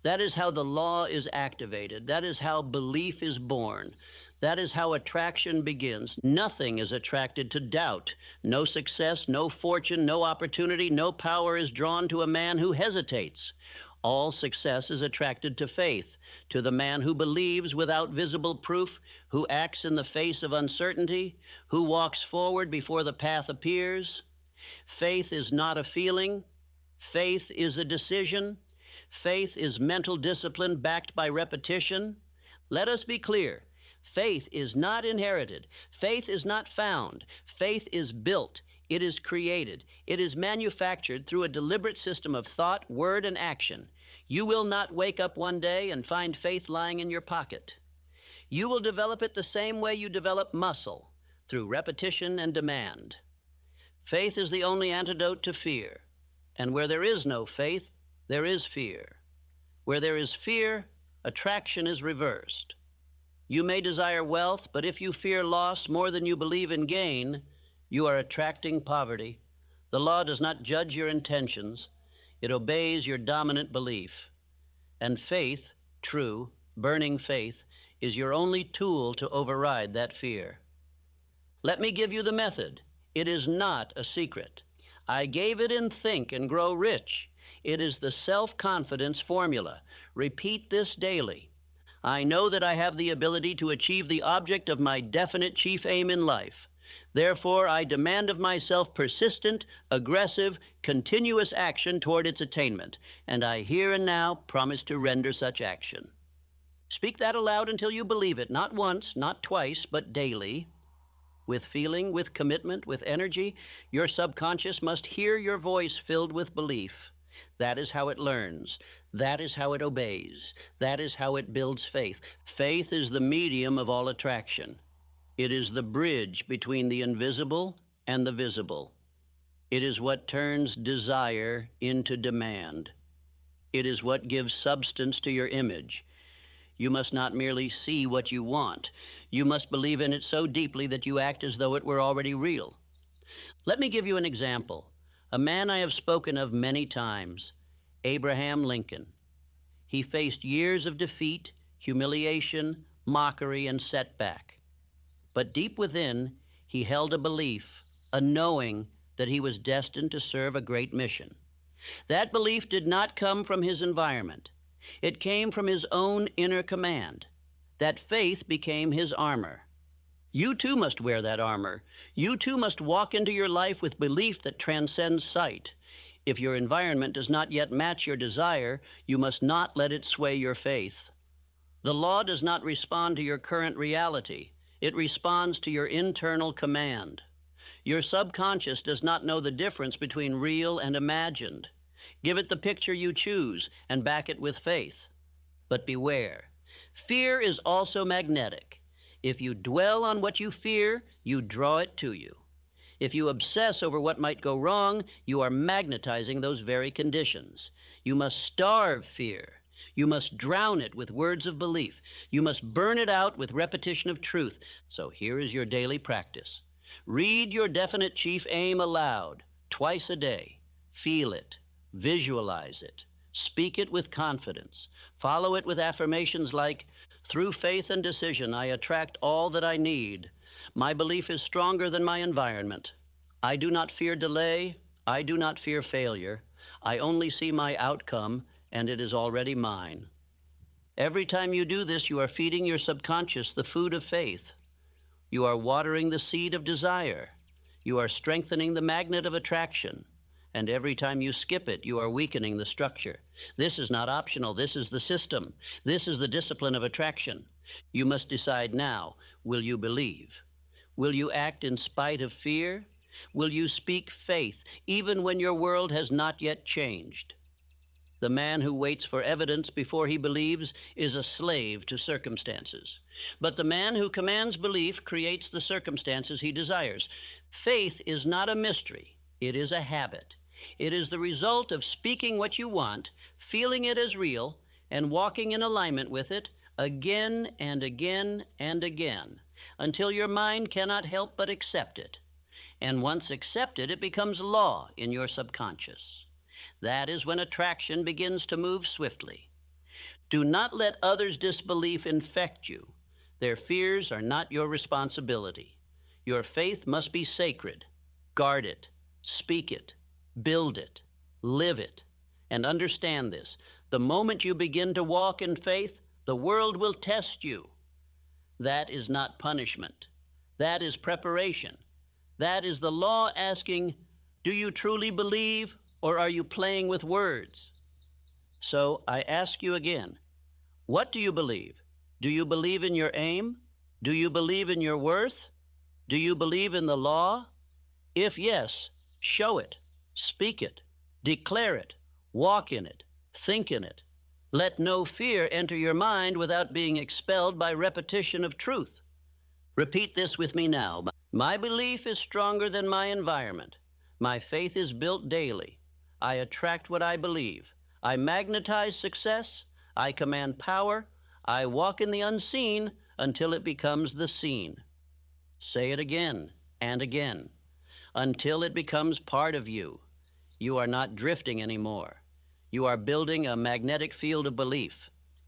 That is how the law is activated. That is how belief is born. That is how attraction begins. Nothing is attracted to doubt. No success, no fortune, no opportunity, no power is drawn to a man who hesitates. All success is attracted to faith, to the man who believes without visible proof, who acts in the face of uncertainty, who walks forward before the path appears. Faith is not a feeling. Faith is a decision. Faith is mental discipline backed by repetition. Let us be clear. Faith is not inherited. Faith is not found. Faith is built. It is created. It is manufactured through a deliberate system of thought, word, and action. You will not wake up one day and find faith lying in your pocket. You will develop it the same way you develop muscle, through repetition and demand. Faith is the only antidote to fear. And where there is no faith, there is fear. Where there is fear, attraction is reversed. You may desire wealth, but if you fear loss more than you believe in gain, you are attracting poverty. The law does not judge your intentions. It obeys your dominant belief. And faith, true, burning faith, is your only tool to override that fear. Let me give you the method. It is not a secret. I gave it in Think and Grow Rich. It is the self-confidence formula. Repeat this daily. I know that I have the ability to achieve the object of my definite chief aim in life. Therefore, I demand of myself persistent, aggressive, continuous action toward its attainment, and I here and now promise to render such action. Speak that aloud until you believe it, not once, not twice, but daily. With feeling, with commitment, with energy, your subconscious must hear your voice filled with belief. That is how it learns. That is how it obeys. That is how it builds faith. Faith is the medium of all attraction. It is the bridge between the invisible and the visible. It is what turns desire into demand. It is what gives substance to your image. You must not merely see what you want. You must believe in it so deeply that you act as though it were already real. Let me give you an example. A man I have spoken of many times, Abraham Lincoln. He faced years of defeat, humiliation, mockery, and setback. But deep within, he held a belief, a knowing that he was destined to serve a great mission. That belief did not come from his environment. It came from his own inner command. That faith became his armor. You too must wear that armor. You too must walk into your life with belief that transcends sight. If your environment does not yet match your desire, you must not let it sway your faith. The law does not respond to your current reality. It responds to your internal command. Your subconscious does not know the difference between real and imagined. Give it the picture you choose and back it with faith. But beware. Fear is also magnetic. If you dwell on what you fear, you draw it to you. If you obsess over what might go wrong, you are magnetizing those very conditions. You must starve fear. You must drown it with words of belief. You must burn it out with repetition of truth. So here is your daily practice. Read your definite chief aim aloud, twice a day. Feel it. Visualize it. Speak it with confidence. Follow it with affirmations like, through faith and decision, I attract all that I need. My belief is stronger than my environment. I do not fear delay. I do not fear failure. I only see my outcome, and it is already mine. Every time you do this, you are feeding your subconscious the food of faith. You are watering the seed of desire. You are strengthening the magnet of attraction. And every time you skip it, you are weakening the structure. This is not optional. This is the system. This is the discipline of attraction. You must decide now, will you believe? Will you act in spite of fear? Will you speak faith, even when your world has not yet changed? The man who waits for evidence before he believes is a slave to circumstances. But the man who commands belief creates the circumstances he desires. Faith is not a mystery. It is a habit. It is the result of speaking what you want, feeling it as real, and walking in alignment with it again and again and again, until your mind cannot help but accept it. And once accepted, it becomes law in your subconscious. That is when attraction begins to move swiftly. Do not let others' disbelief infect you. Their fears are not your responsibility. Your faith must be sacred. Guard it. Speak it. Build it. Live it. And understand this. The moment you begin to walk in faith, the world will test you. That is not punishment. That is preparation. That is the law asking, do you truly believe, or are you playing with words? So I ask you again, what do you believe? Do you believe in your aim? Do you believe in your worth? Do you believe in the law? If yes, show it, speak it, declare it, walk in it, think in it. Let no fear enter your mind without being expelled by repetition of truth. Repeat this with me now. My belief is stronger than my environment. My faith is built daily. I attract what I believe. I magnetize success. I command power. I walk in the unseen until it becomes the seen. Say it again and again until it becomes part of you. You are not drifting anymore. You are building a magnetic field of belief,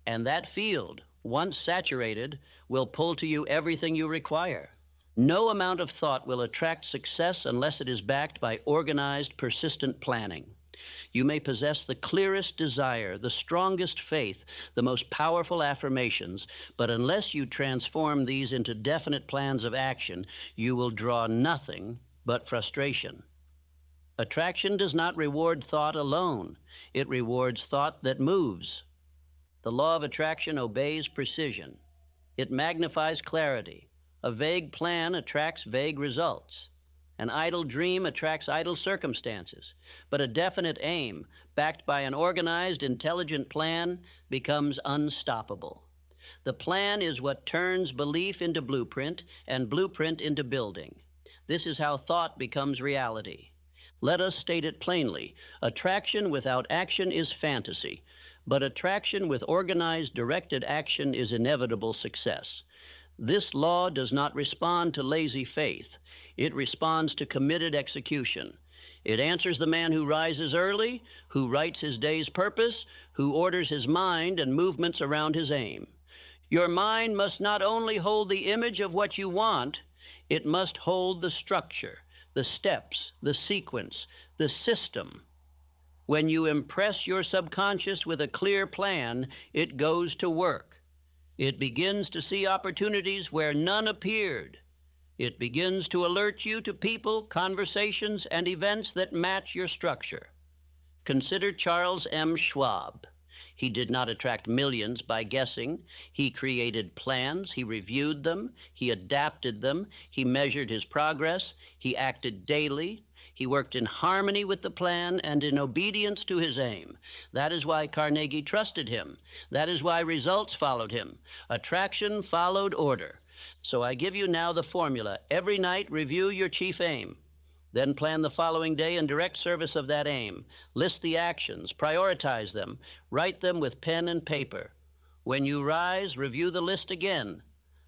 and that field, once saturated, will pull to you everything you require. No amount of thought will attract success unless it is backed by organized, persistent planning. You may possess the clearest desire, the strongest faith, the most powerful affirmations, but unless you transform these into definite plans of action, you will draw nothing but frustration. Attraction does not reward thought alone. It rewards thought that moves. The law of attraction obeys precision. It magnifies clarity. A vague plan attracts vague results. An idle dream attracts idle circumstances. But a definite aim, backed by an organized, intelligent plan, becomes unstoppable. The plan is what turns belief into blueprint and blueprint into building. This is how thought becomes reality. Let us state it plainly. Attraction without action is fantasy, but attraction with organized, directed action is inevitable success. This law does not respond to lazy faith. It responds to committed execution. It answers the man who rises early, who writes his day's purpose, who orders his mind and movements around his aim. Your mind must not only hold the image of what you want, it must hold the structure, the steps, the sequence, the system. When you impress your subconscious with a clear plan, it goes to work. It begins to see opportunities where none appeared. It begins to alert you to people, conversations, and events that match your structure. Consider Charles M. Schwab. He did not attract millions by guessing. He created plans, he reviewed them, he adapted them, he measured his progress, he acted daily, he worked in harmony with the plan and in obedience to his aim. That is why Carnegie trusted him. That is why results followed him. Attraction followed order. So I give you now the formula. Every night review your chief aim. Then plan the following day in direct service of that aim. List the actions, prioritize them, write them with pen and paper. When you rise, review the list again.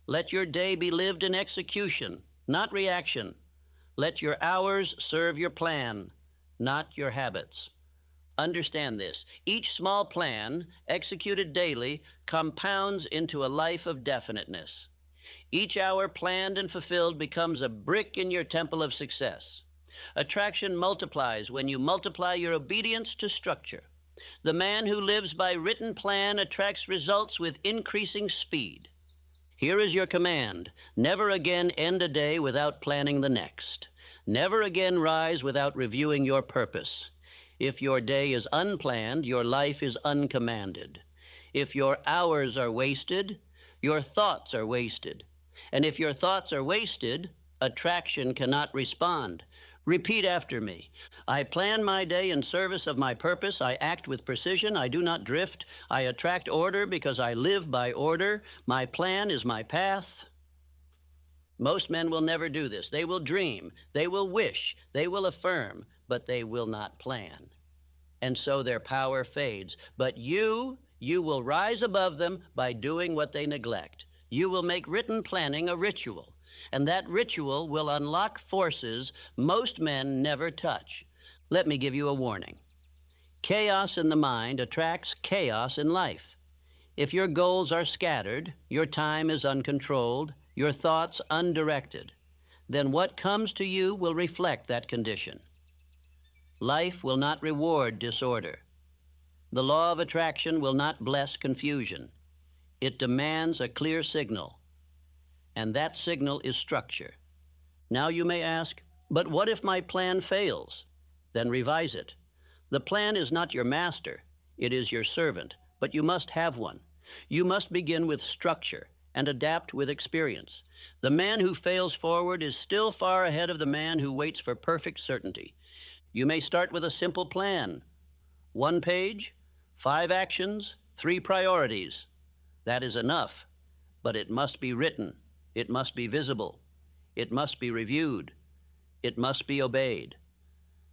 Let your day be lived in execution, not reaction. Let your hours serve your plan, not your habits. Understand this. Each small plan, executed daily, compounds into a life of definiteness. Each hour planned and fulfilled becomes a brick in your temple of success. Attraction multiplies when you multiply your obedience to structure. The man who lives by written plan attracts results with increasing speed. Here is your command. Never again end a day without planning the next. Never again rise without reviewing your purpose. If your day is unplanned, your life is uncommanded. If your hours are wasted, your thoughts are wasted. And if your thoughts are wasted, attraction cannot respond. Repeat after me. I plan my day in service of my purpose. I act with precision. I do not drift. I attract order because I live by order. My plan is my path. Most men will never do this. They will dream. They will wish. They will affirm, but they will not plan. And so their power fades. But you will rise above them by doing what they neglect. You will make written planning a ritual. And that ritual will unlock forces most men never touch. Let me give you a warning. Chaos in the mind attracts chaos in life. If your goals are scattered, your time is uncontrolled, your thoughts undirected, then what comes to you will reflect that condition. Life will not reward disorder. The law of attraction will not bless confusion. It demands a clear signal. And that signal is structure. Now you may ask, but what if my plan fails? Then revise it. The plan is not your master, it is your servant, but you must have one. You must begin with structure and adapt with experience. The man who fails forward is still far ahead of the man who waits for perfect certainty. You may start with a simple plan. 1 page, 5 actions, 3 priorities. That is enough, but it must be written. It must be visible. It must be reviewed. It must be obeyed.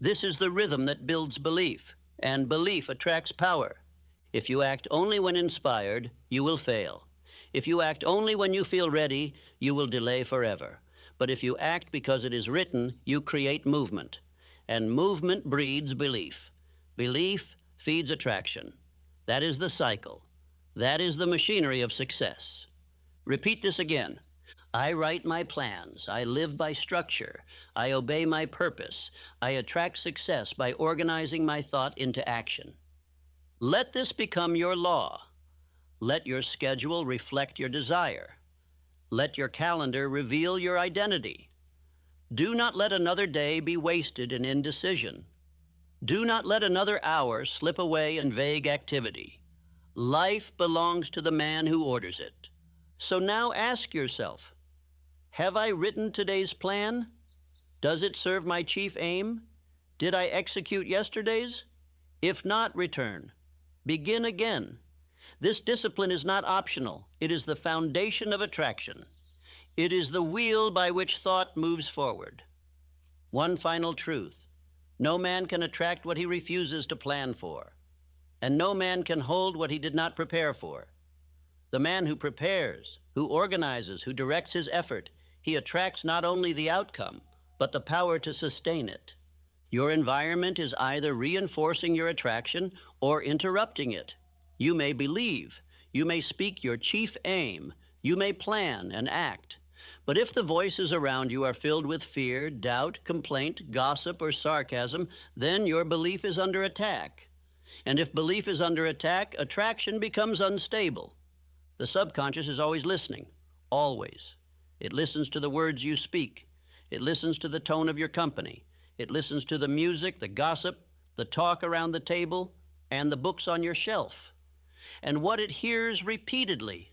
This is the rhythm that builds belief, and belief attracts power. If you act only when inspired, you will fail. If you act only when you feel ready, you will delay forever. But if you act because it is written, you create movement. And movement breeds belief. Belief feeds attraction. That is the cycle. That is the machinery of success. Repeat this again. I write my plans. I live by structure. I obey my purpose. I attract success by organizing my thought into action. Let this become your law. Let your schedule reflect your desire. Let your calendar reveal your identity. Do not let another day be wasted in indecision. Do not let another hour slip away in vague activity. Life belongs to the man who orders it. So now ask yourself, have I written today's plan? Does it serve my chief aim? Did I execute yesterday's? If not, return. Begin again. This discipline is not optional. It is the foundation of attraction. It is the wheel by which thought moves forward. One final truth. No man can attract what he refuses to plan for, and no man can hold what he did not prepare for. The man who prepares, who organizes, who directs his effort, he attracts not only the outcome, but the power to sustain it. Your environment is either reinforcing your attraction or interrupting it. You may believe, you may speak your chief aim, you may plan and act. But if the voices around you are filled with fear, doubt, complaint, gossip, or sarcasm, then your belief is under attack. And if belief is under attack, attraction becomes unstable. The subconscious is always listening, always. It listens to the words you speak. It listens to the tone of your company. It listens to the music, the gossip, the talk around the table, and the books on your shelf. And what it hears repeatedly,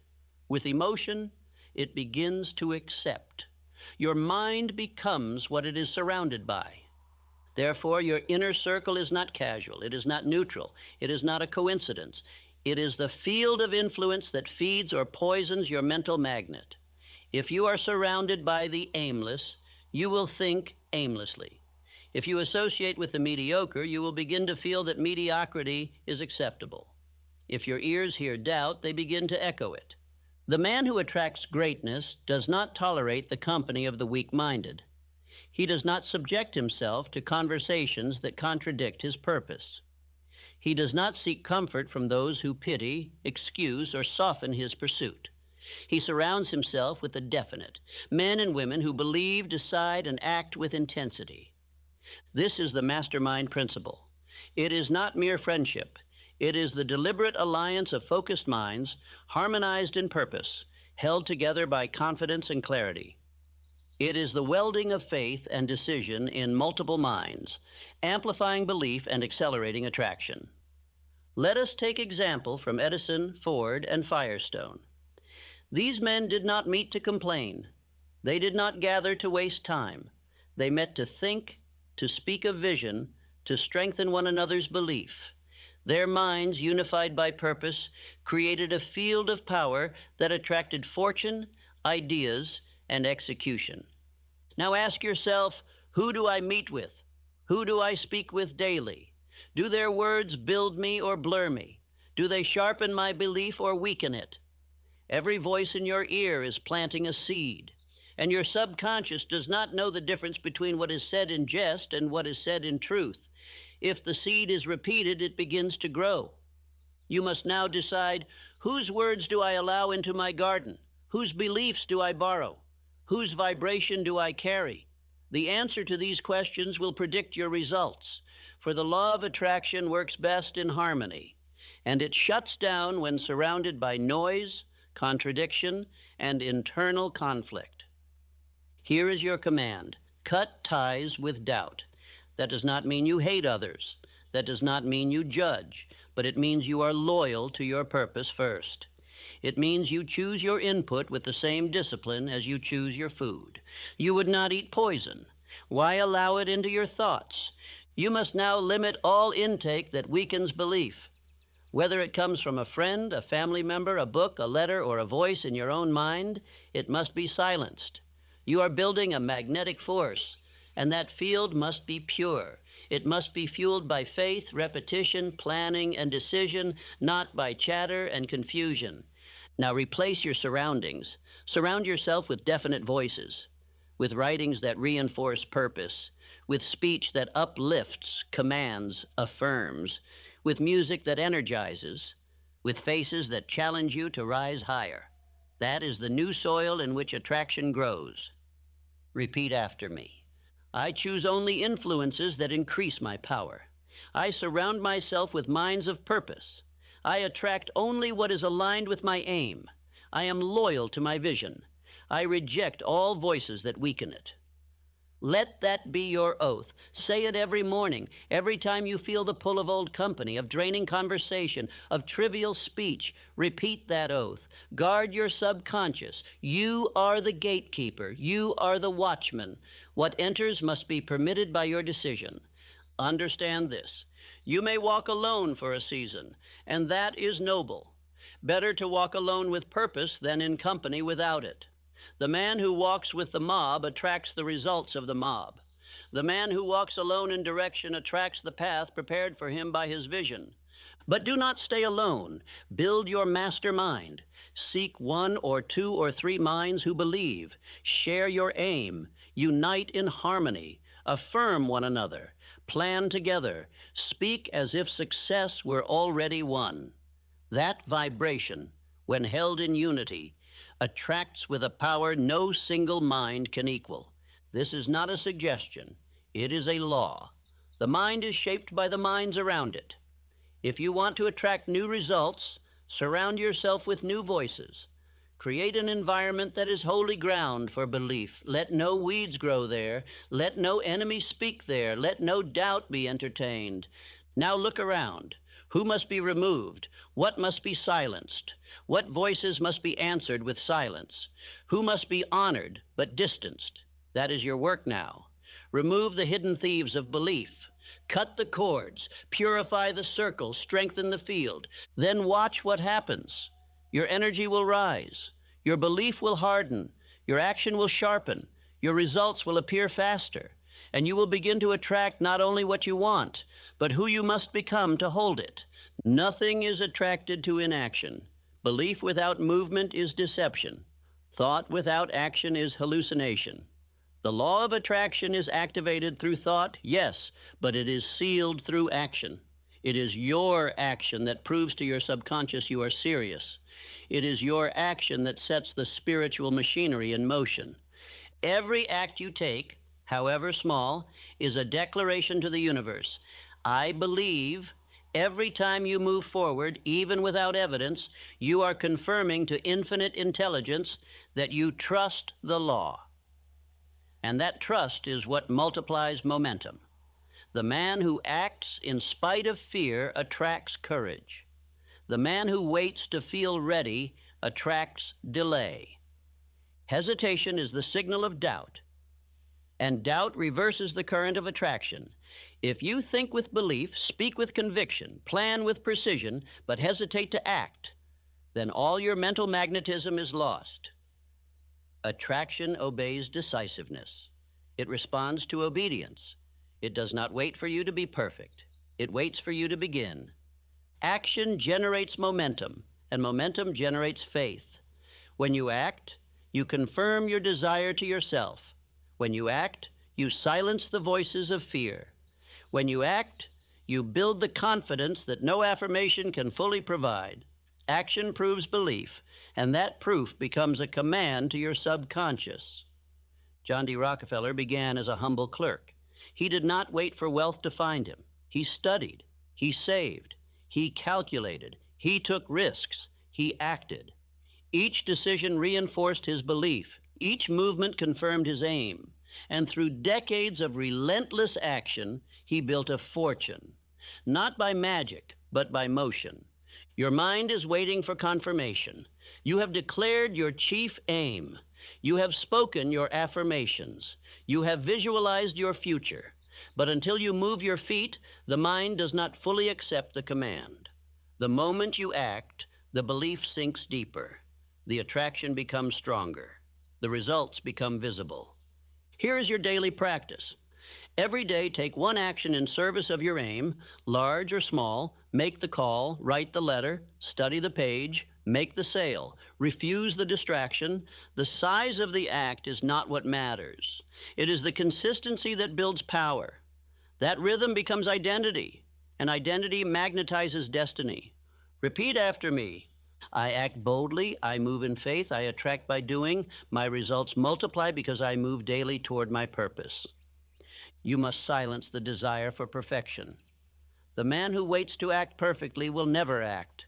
with emotion, it begins to accept. Your mind becomes what it is surrounded by. Therefore, your inner circle is not casual. It is not neutral. It is not a coincidence. It is the field of influence that feeds or poisons your mental magnet. If you are surrounded by the aimless, you will think aimlessly. If you associate with the mediocre, you will begin to feel that mediocrity is acceptable. If your ears hear doubt, they begin to echo it. The man who attracts greatness does not tolerate the company of the weak-minded. He does not subject himself to conversations that contradict his purpose. He does not seek comfort from those who pity, excuse, or soften his pursuit. He surrounds himself with the definite, men and women who believe, decide, and act with intensity. This is the mastermind principle. It is not mere friendship. It is the deliberate alliance of focused minds, harmonized in purpose, held together by confidence and clarity. It is the welding of faith and decision in multiple minds, amplifying belief and accelerating attraction. Let us take example from Edison, Ford, and Firestone. These men did not meet to complain. They did not gather to waste time. They met to think, to speak of vision, to strengthen one another's belief. Their minds, unified by purpose, created a field of power that attracted fortune, ideas, and execution. Now ask yourself, who do I meet with? Who do I speak with daily? Do their words build me or blur me? Do they sharpen my belief or weaken it? Every voice in your ear is planting a seed, and your subconscious does not know the difference between what is said in jest and what is said in truth. If the seed is repeated, it begins to grow. You must now decide, whose words do I allow into my garden? Whose beliefs do I borrow? Whose vibration do I carry? The answer to these questions will predict your results, for the law of attraction works best in harmony, and it shuts down when surrounded by noise, contradiction, and internal conflict. Here is your command. Cut ties with doubt. That does not mean you hate others. That does not mean you judge, but it means you are loyal to your purpose first. It means you choose your input with the same discipline as you choose your food. You would not eat poison. Why allow it into your thoughts? You must now limit all intake that weakens belief. Whether it comes from a friend, a family member, a book, a letter, or a voice in your own mind, it must be silenced. You are building a magnetic force, and that field must be pure. It must be fueled by faith, repetition, planning, and decision, not by chatter and confusion. Now replace your surroundings. Surround yourself with definite voices, with writings that reinforce purpose, with speech that uplifts, commands, affirms, with music that energizes, with faces that challenge you to rise higher. That is the new soil in which attraction grows. Repeat after me. I choose only influences that increase my power. I surround myself with minds of purpose. I attract only what is aligned with my aim. I am loyal to my vision. I reject all voices that weaken it. Let that be your oath. Say it every morning, every time you feel the pull of old company, of draining conversation, of trivial speech. Repeat that oath. Guard your subconscious. You are the gatekeeper. You are the watchman. What enters must be permitted by your decision. Understand this. You may walk alone for a season, and that is noble. Better to walk alone with purpose than in company without it. The man who walks with the mob attracts the results of the mob. The man who walks alone in direction attracts the path prepared for him by his vision. But do not stay alone. Build your mastermind. Seek 1 or 2 or 3 minds who believe. Share your aim. Unite in harmony. Affirm one another. Plan together. Speak as if success were already won. That vibration, when held in unity, attracts with a power no single mind can equal. This is not a suggestion. It is a law. The mind is shaped by the minds around it. If you want to attract new results, surround yourself with new voices. Create an environment that is holy ground for belief. Let no weeds grow there. Let no enemy speak there. Let no doubt be entertained. Now look around. Who must be removed? What must be silenced? What voices must be answered with silence? Who must be honored but distanced? That is your work now. Remove the hidden thieves of belief. Cut the cords. Purify the circle. Strengthen the field. Then watch what happens. Your energy will rise. Your belief will harden. Your action will sharpen. Your results will appear faster. And you will begin to attract not only what you want, but who you must become to hold it. Nothing is attracted to inaction. Belief without movement is deception. Thought without action is hallucination. The law of attraction is activated through thought, yes, but it is sealed through action. It is your action that proves to your subconscious you are serious. It is your action that sets the spiritual machinery in motion. Every act you take, however small, is a declaration to the universe. I believe. Every time you move forward, even without evidence, you are confirming to infinite intelligence that you trust the law. And that trust is what multiplies momentum. The man who acts in spite of fear attracts courage. The man who waits to feel ready attracts delay. Hesitation is the signal of doubt, and doubt reverses the current of attraction. If you think with belief, speak with conviction, plan with precision, but hesitate to act, then all your mental magnetism is lost. Attraction obeys decisiveness. It responds to obedience. It does not wait for you to be perfect. It waits for you to begin. Action generates momentum, and momentum generates faith. When you act, you confirm your desire to yourself. When you act, you silence the voices of fear. When you act, you build the confidence that no affirmation can fully provide. Action proves belief, and that proof becomes a command to your subconscious. John D. Rockefeller began as a humble clerk. He did not wait for wealth to find him. He studied. He saved. He calculated. He took risks. He acted. Each decision reinforced his belief. Each movement confirmed his aim. And through decades of relentless action, he built a fortune. Not by magic, but by motion. Your mind is waiting for confirmation. You have declared your chief aim. You have spoken your affirmations. You have visualized your future. But until you move your feet, the mind does not fully accept the command. The moment you act, the belief sinks deeper. The attraction becomes stronger. The results become visible. Here is your daily practice. Every day, take one action in service of your aim, large or small. Make the call, write the letter, study the page, make the sale. Refuse the distraction. The size of the act is not what matters. It is the consistency that builds power. That rhythm becomes identity, and identity magnetizes destiny. Repeat after me. I act boldly, I move in faith, I attract by doing, my results multiply because I move daily toward my purpose. You must silence the desire for perfection. The man who waits to act perfectly will never act.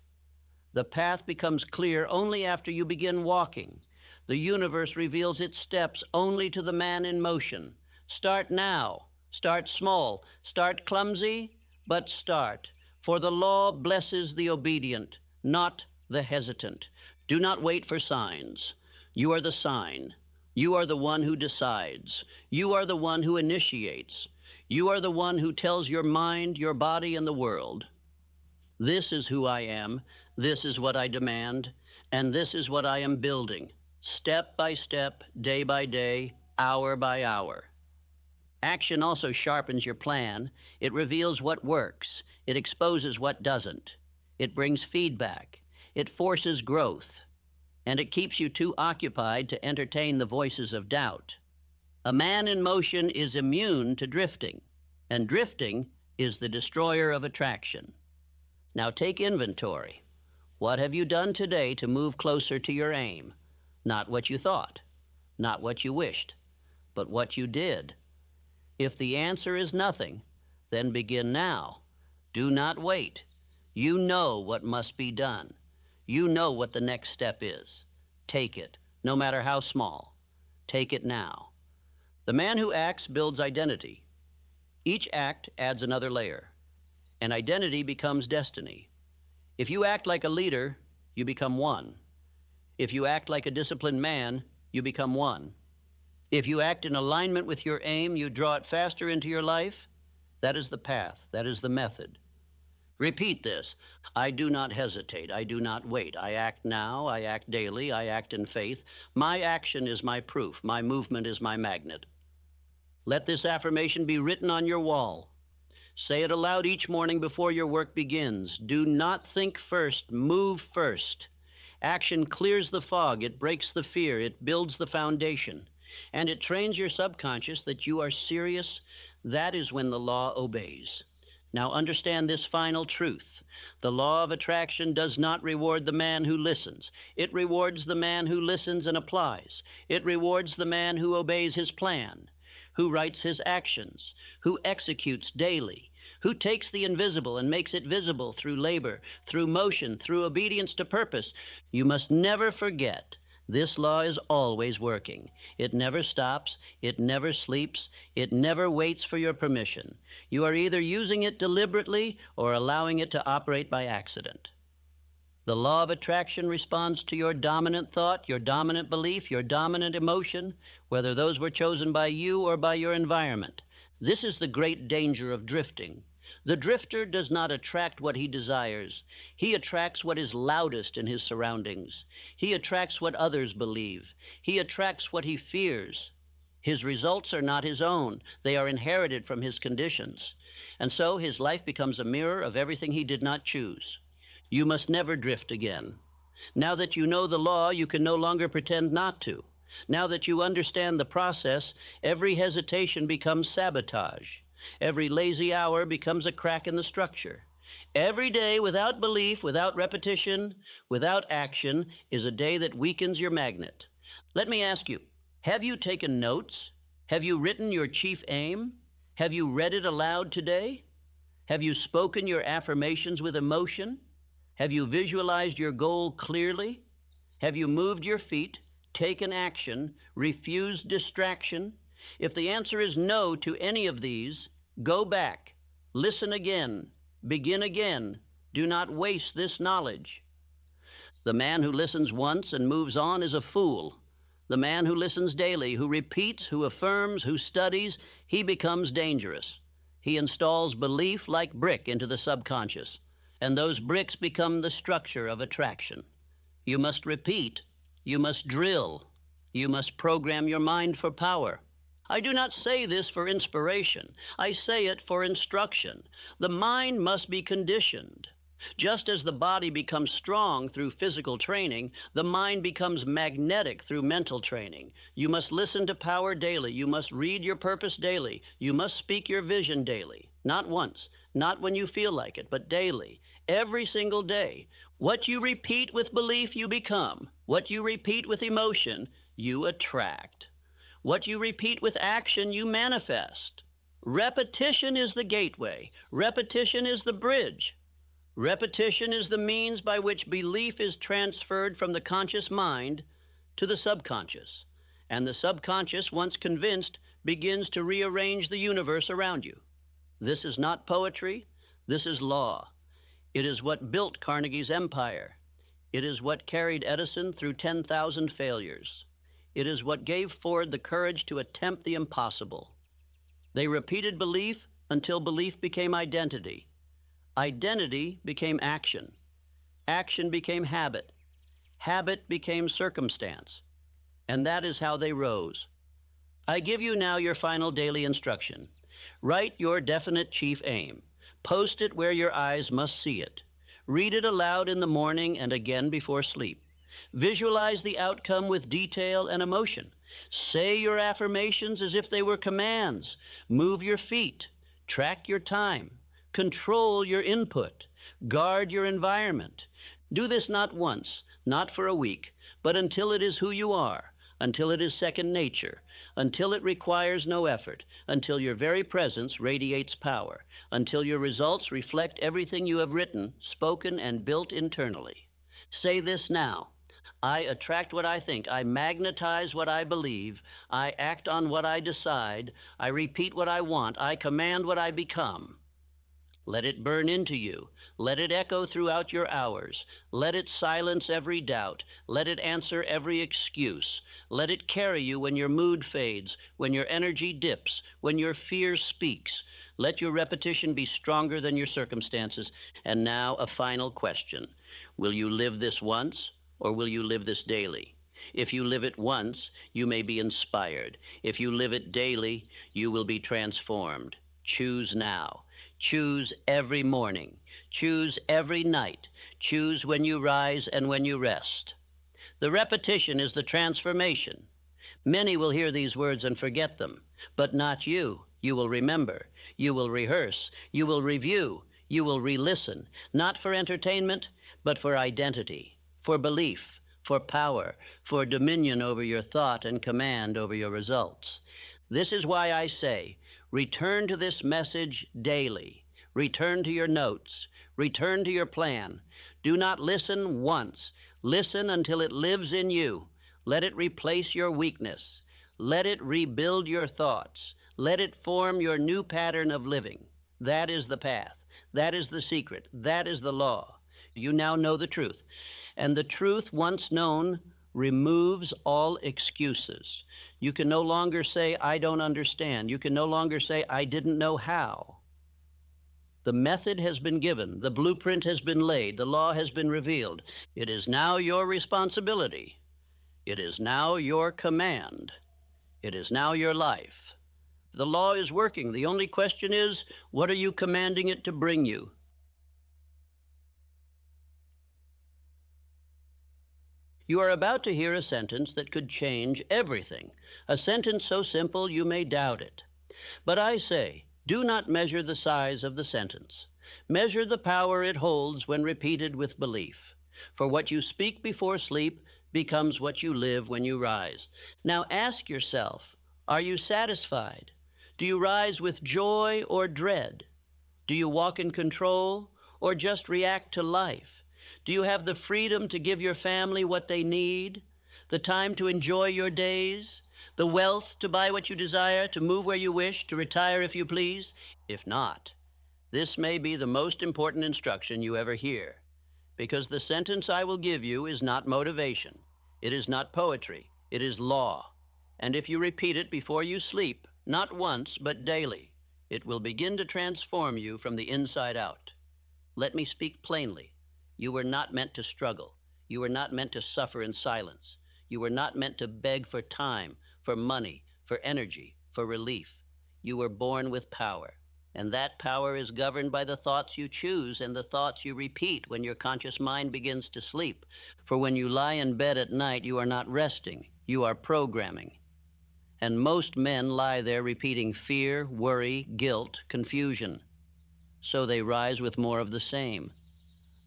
The path becomes clear only after you begin walking. The universe reveals its steps only to the man in motion. Start now. Start small. Start clumsy, but start. For the law blesses the obedient, not the hesitant. Do not wait for signs. You are the sign. You are the one who decides. You are the one who initiates. You are the one who tells your mind, your body, and the world, this is who I am, this is what I demand, and this is what I am building, step by step, day by day, hour by hour. Action also sharpens your plan. It reveals what works. It exposes what doesn't. It brings feedback. It forces growth. And it keeps you too occupied to entertain the voices of doubt. A man in motion is immune to drifting, and drifting is the destroyer of attraction. Now take inventory. What have you done today to move closer to your aim? Not what you thought, not what you wished, but what you did. If the answer is nothing, then begin now. Do not wait. You know what must be done. You know what the next step is. Take it, no matter how small. Take it now. The man who acts builds identity. Each act adds another layer, and identity becomes destiny. If you act like a leader, you become one. If you act like a disciplined man, you become one. If you act in alignment with your aim, you draw it faster into your life. That is the path. That is the method. Repeat this. I do not hesitate. I do not wait. I act now. I act daily. I act in faith. My action is my proof. My movement is my magnet. Let this affirmation be written on your wall. Say it aloud each morning before your work begins. Do not think first. Move first. Action clears the fog. It breaks the fear. It builds the foundation. And it trains your subconscious that you are serious. That is when the law obeys. Now understand this final truth. The law of attraction does not reward the man who listens. It rewards the man who listens and applies. It rewards the man who obeys his plan, who writes his actions, who executes daily, who takes the invisible and makes it visible through labor, through motion, through obedience to purpose. You must never forget. This law is always working. It never stops. It never sleeps. It never waits for your permission. You are either using it deliberately or allowing it to operate by accident. The law of attraction responds to your dominant thought, your dominant belief, your dominant emotion, whether those were chosen by you or by your environment. This is the great danger of drifting. The drifter does not attract what he desires. He attracts what is loudest in his surroundings. He attracts what others believe. He attracts what he fears. His results are not his own. They are inherited from his conditions. And so his life becomes a mirror of everything he did not choose. You must never drift again. Now that you know the law, you can no longer pretend not to. Now that you understand the process, every hesitation becomes sabotage. Every lazy hour becomes a crack in the structure. Every day without belief, without repetition, without action is a day that weakens your magnet. Let me ask you, have you taken notes? Have you written your chief aim? Have you read it aloud today? Have you spoken your affirmations with emotion? Have you visualized your goal clearly? Have you moved your feet, taken action, refused distraction? If the answer is no to any of these, go back, listen again, begin again. Do not waste this knowledge. The man who listens once and moves on is a fool. The man who listens daily, who repeats, who affirms, who studies, he becomes dangerous. He installs belief like brick into the subconscious, and those bricks become the structure of attraction. You must repeat. You must drill. You must program your mind for power. I do not say this for inspiration. I say it for instruction. The mind must be conditioned. Just as the body becomes strong through physical training, the mind becomes magnetic through mental training. You must listen to power daily. You must read your purpose daily. You must speak your vision daily. Not once, not when you feel like it, but daily, every single day. What you repeat with belief, you become. What you repeat with emotion, you attract. What you repeat with action, you manifest. Repetition is the gateway. Repetition is the bridge. Repetition is the means by which belief is transferred from the conscious mind to the subconscious. And the subconscious, once convinced, begins to rearrange the universe around you. This is not poetry. This is law. It is what built Carnegie's empire. It is what carried Edison through 10,000 failures. It is what gave Ford the courage to attempt the impossible. They repeated belief until belief became identity. Identity became action. Action became habit. Habit became circumstance. And that is how they rose. I give you now your final daily instruction. Write your definite chief aim. Post it where your eyes must see it. Read it aloud in the morning and again before sleep. Visualize the outcome with detail and emotion. Say your affirmations as if they were commands. Move your feet. Track your time. Control your input. Guard your environment. Do this not once, not for a week, but until it is who you are, until it is second nature, until it requires no effort, until your very presence radiates power, until your results reflect everything you have written, spoken, and built internally. Say this now. I attract what I think. I magnetize what I believe. I act on what I decide. I repeat what I want. I command what I become. Let it burn into you. Let it echo throughout your hours. Let it silence every doubt. Let it answer every excuse. Let it carry you when your mood fades, when your energy dips, when your fear speaks. Let your repetition be stronger than your circumstances. And now a final question. Will you live this once, or will you live this daily? If you live it once, you may be inspired. If you live it daily, you will be transformed. Choose now. Choose every morning. Choose every night. Choose when you rise and when you rest. The repetition is the transformation. Many will hear these words and forget them, but not you. You will remember. You will rehearse. You will review. You will re-listen, not for entertainment, but for identity, for belief, for power, for dominion over your thought and command over your results. This is why I say, return to this message daily. Return to your notes. Return to your plan. Do not listen once. Listen until it lives in you. Let it replace your weakness. Let it rebuild your thoughts. Let it form your new pattern of living. That is the path. That is the secret. That is the law. You now know the truth. And the truth, once known, removes all excuses. You can no longer say, I don't understand. You can no longer say, I didn't know how. The method has been given. The blueprint has been laid. The law has been revealed. It is now your responsibility. It is now your command. It is now your life. The law is working. The only question is, what are you commanding it to bring you? You are about to hear a sentence that could change everything, a sentence so simple you may doubt it. But I say, do not measure the size of the sentence. Measure the power it holds when repeated with belief. For what you speak before sleep becomes what you live when you rise. Now ask yourself, are you satisfied? Do you rise with joy or dread? Do you walk in control or just react to life? Do you have the freedom to give your family what they need, the time to enjoy your days, the wealth to buy what you desire, to move where you wish, to retire if you please? If not, this may be the most important instruction you ever hear, because the sentence I will give you is not motivation. It is not poetry. It is law. And if you repeat it before you sleep, not once, but daily, it will begin to transform you from the inside out. Let me speak plainly. You were not meant to struggle. You were not meant to suffer in silence. You were not meant to beg for time, for money, for energy, for for relief. You were born with power, and that power is governed by the thoughts you choose and the thoughts you repeat when your conscious mind begins to sleep. For when you lie in bed at night, you are not resting, you are programming. And most men lie there repeating fear, worry, guilt, confusion. So they rise with more of the same.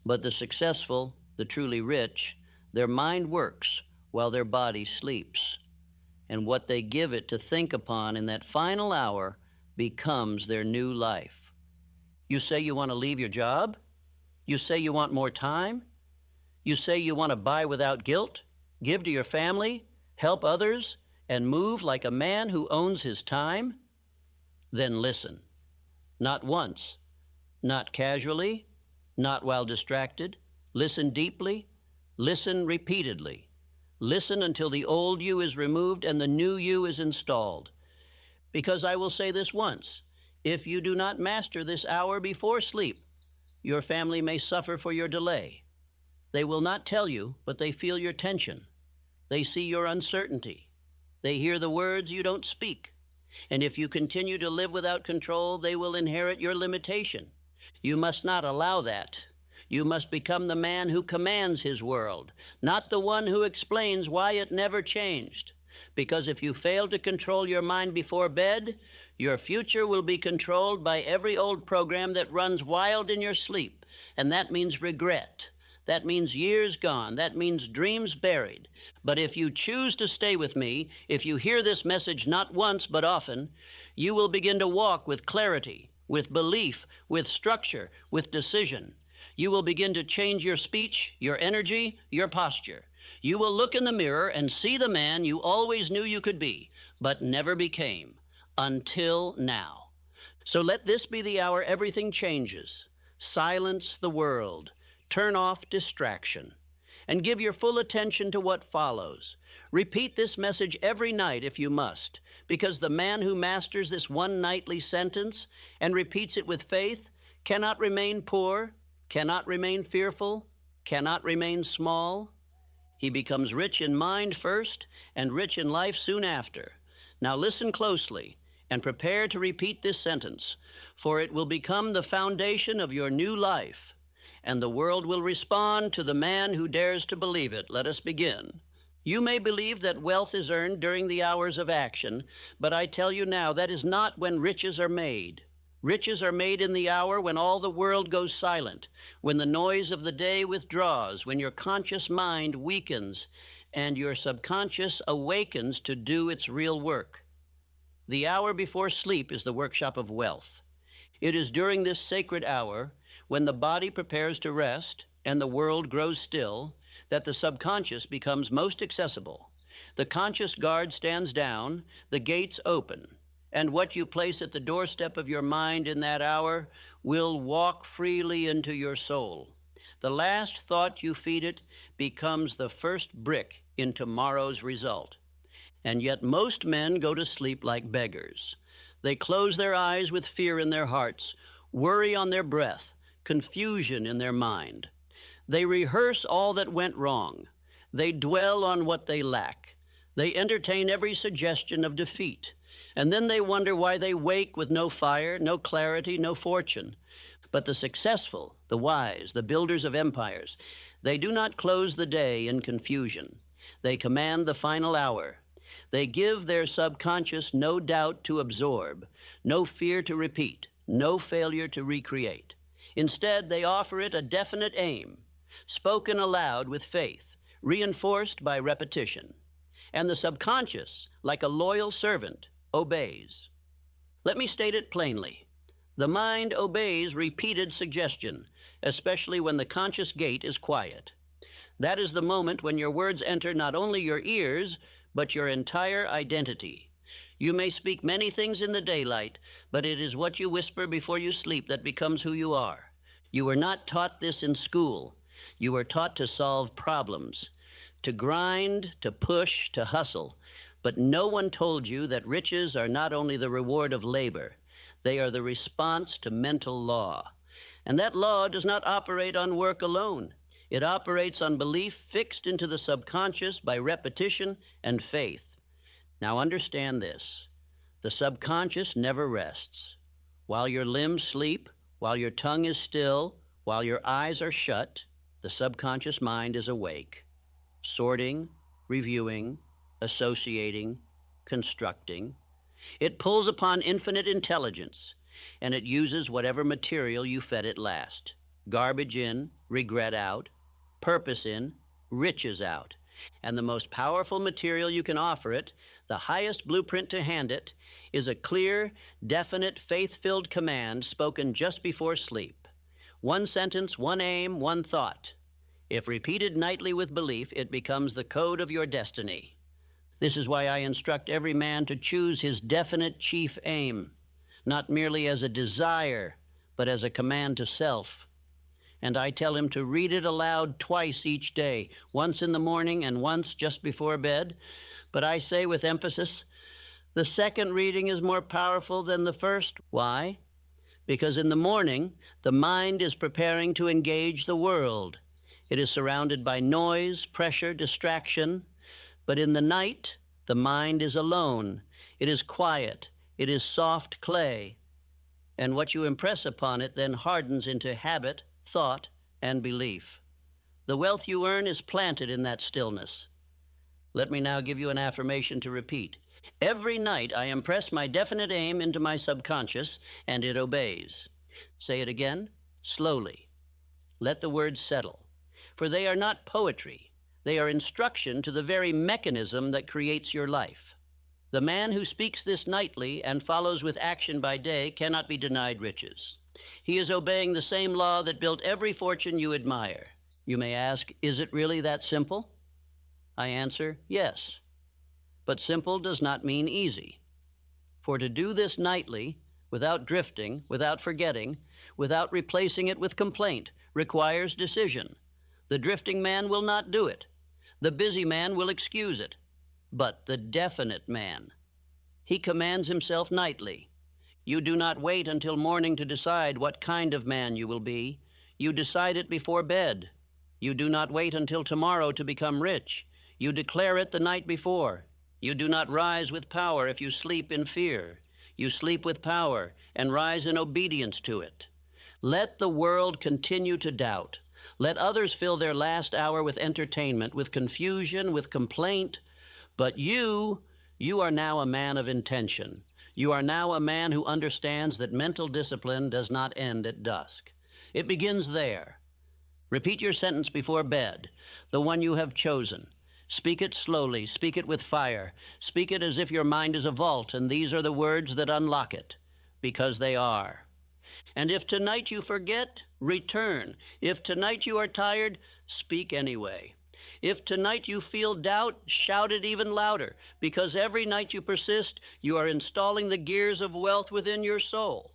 But the successful, the truly rich, their mind works while their body sleeps. And what they give it to think upon in that final hour becomes their new life. You say you want to leave your job? You say you want more time? You say you want to buy without guilt, give to your family, help others, and move like a man who owns his time? Then listen. Not once, not casually, not while distracted. Listen deeply, listen repeatedly. Listen until the old you is removed and the new you is installed. Because I will say this once, if you do not master this hour before sleep, your family may suffer for your delay. They will not tell you, but they feel your tension. They see your uncertainty. They hear the words you don't speak. And if you continue to live without control, they will inherit your limitation. You must not allow that. You must become the man who commands his world, not the one who explains why it never changed. Because if you fail to control your mind before bed, your future will be controlled by every old program that runs wild in your sleep. And that means regret. That means years gone. That means dreams buried. But if you choose to stay with me, if you hear this message not once but often, you will begin to walk with clarity, with belief, with structure, with decision. You will begin to change your speech, your energy, your posture. You will look in the mirror and see the man you always knew you could be, but never became, until now. So let this be the hour everything changes. Silence the world. Turn off distraction. And give your full attention to what follows. Repeat this message every night if you must, because the man who masters this one nightly sentence and repeats it with faith cannot remain poor, cannot remain fearful, cannot remain small. He becomes rich in mind first and rich in life soon after. Now listen closely and prepare to repeat this sentence, for it will become the foundation of your new life, and the world will respond to the man who dares to believe it. Let us begin. You may believe that wealth is earned during the hours of action, but I tell you now that is not when riches are made. Riches are made in the hour when all the world goes silent, when the noise of the day withdraws, when your conscious mind weakens and your subconscious awakens to do its real work. The hour before sleep is the workshop of wealth. It is during this sacred hour, when the body prepares to rest and the world grows still, that the subconscious becomes most accessible. The conscious guard stands down, the gates open, and what you place at the doorstep of your mind in that hour will walk freely into your soul. The last thought you feed it becomes the first brick in tomorrow's result. And yet most men go to sleep like beggars. They close their eyes with fear in their hearts, worry on their breath, confusion in their mind. They rehearse all that went wrong. They dwell on what they lack. They entertain every suggestion of defeat. And then they wonder why they wake with no fire, no clarity, no fortune. But the successful, the wise, the builders of empires, they do not close the day in confusion. They command the final hour. They give their subconscious no doubt to absorb, no fear to repeat, no failure to recreate. Instead, they offer it a definite aim, spoken aloud with faith, reinforced by repetition. And the subconscious, like a loyal servant, obeys. Let me state it plainly. The mind obeys repeated suggestion, especially when the conscious gate is quiet. That is the moment when your words enter not only your ears, but your entire identity. You may speak many things in the daylight, but it is what you whisper before you sleep that becomes who you are. You were not taught this in school. You were taught to solve problems, to grind, to push, to hustle. But no one told you that riches are not only the reward of labor, they are the response to mental law. And that law does not operate on work alone. It operates on belief fixed into the subconscious by repetition and faith. Now understand this. The subconscious never rests. While your limbs sleep, while your tongue is still, while your eyes are shut, the subconscious mind is awake, sorting, reviewing, associating, constructing. It pulls upon infinite intelligence, and it uses whatever material you fed it last. Garbage in, regret out, purpose in, riches out. And the most powerful material you can offer it, the highest blueprint to hand it, is a clear, definite, faith-filled command spoken just before sleep. One sentence, one aim, one thought. If repeated nightly with belief, it becomes the code of your destiny. This is why I instruct every man to choose his definite chief aim, not merely as a desire, but as a command to self. And I tell him to read it aloud twice each day, once in the morning and once just before bed. But I say with emphasis, the second reading is more powerful than the first. Why? Because in the morning, the mind is preparing to engage the world. It is surrounded by noise, pressure, distraction. But in the night, the mind is alone. It is quiet. It is soft clay. And what you impress upon it then hardens into habit, thought, and belief. The wealth you earn is planted in that stillness. Let me now give you an affirmation to repeat. Every night I impress my definite aim into my subconscious, and it obeys. Say it again, slowly. Let the words settle. For they are not poetry. They are instruction to the very mechanism that creates your life. The man who speaks this nightly and follows with action by day cannot be denied riches. He is obeying the same law that built every fortune you admire. You may ask, is it really that simple? I answer, yes. But simple does not mean easy. For to do this nightly, without drifting, without forgetting, without replacing it with complaint, requires decision. The drifting man will not do it. The busy man will excuse it. But the definite man, he commands himself nightly. You do not wait until morning to decide what kind of man you will be. You decide it before bed. You do not wait until tomorrow to become rich. You declare it the night before. You do not rise with power if you sleep in fear. You sleep with power and rise in obedience to it. Let the world continue to doubt. Let others fill their last hour with entertainment, with confusion, with complaint. But you are now a man of intention. You are now a man who understands that mental discipline does not end at dusk. It begins there. Repeat your sentence before bed, the one you have chosen. Speak it slowly. Speak it with fire. Speak it as if your mind is a vault, and these are the words that unlock it, because they are. And if tonight you forget, return. If tonight you are tired, speak anyway. If tonight you feel doubt, shout it even louder, because every night you persist, you are installing the gears of wealth within your soul.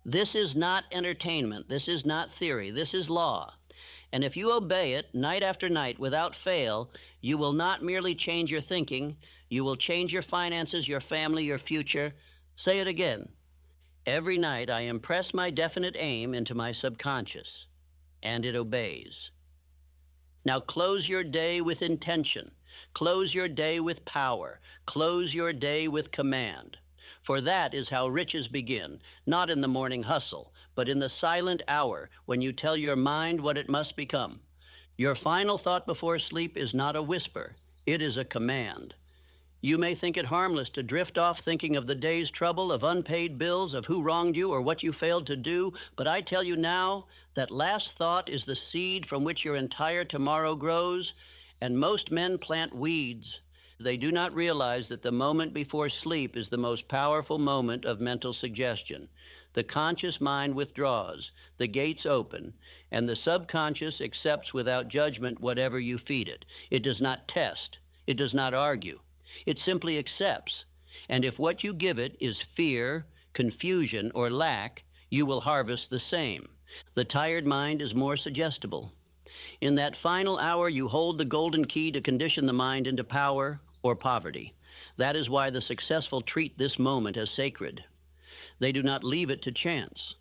This is not entertainment. This is not theory. This is law. And if you obey it night after night without fail, you will not merely change your thinking, you will change your finances, your family, your future. Say it again. Every night I impress my definite aim into my subconscious, and it obeys. Now close your day with intention. Close your day with power. Close your day with command. For that is how riches begin, not in the morning hustle, but in the silent hour when you tell your mind what it must become. Your final thought before sleep is not a whisper. It is a command. You may think it harmless to drift off thinking of the day's trouble, of unpaid bills, of who wronged you or what you failed to do, but I tell you now that last thought is the seed from which your entire tomorrow grows, and most men plant weeds. They do not realize that the moment before sleep is the most powerful moment of mental suggestion. The conscious mind withdraws, the gates open, and the subconscious accepts without judgment whatever you feed it. It does not test. It does not argue. It simply accepts. And if what you give it is fear, confusion, or lack, you will harvest the same. The tired mind is more suggestible. In that final hour, you hold the golden key to condition the mind into power or poverty. That is why the successful treat this moment as sacred. They do not leave it to chance.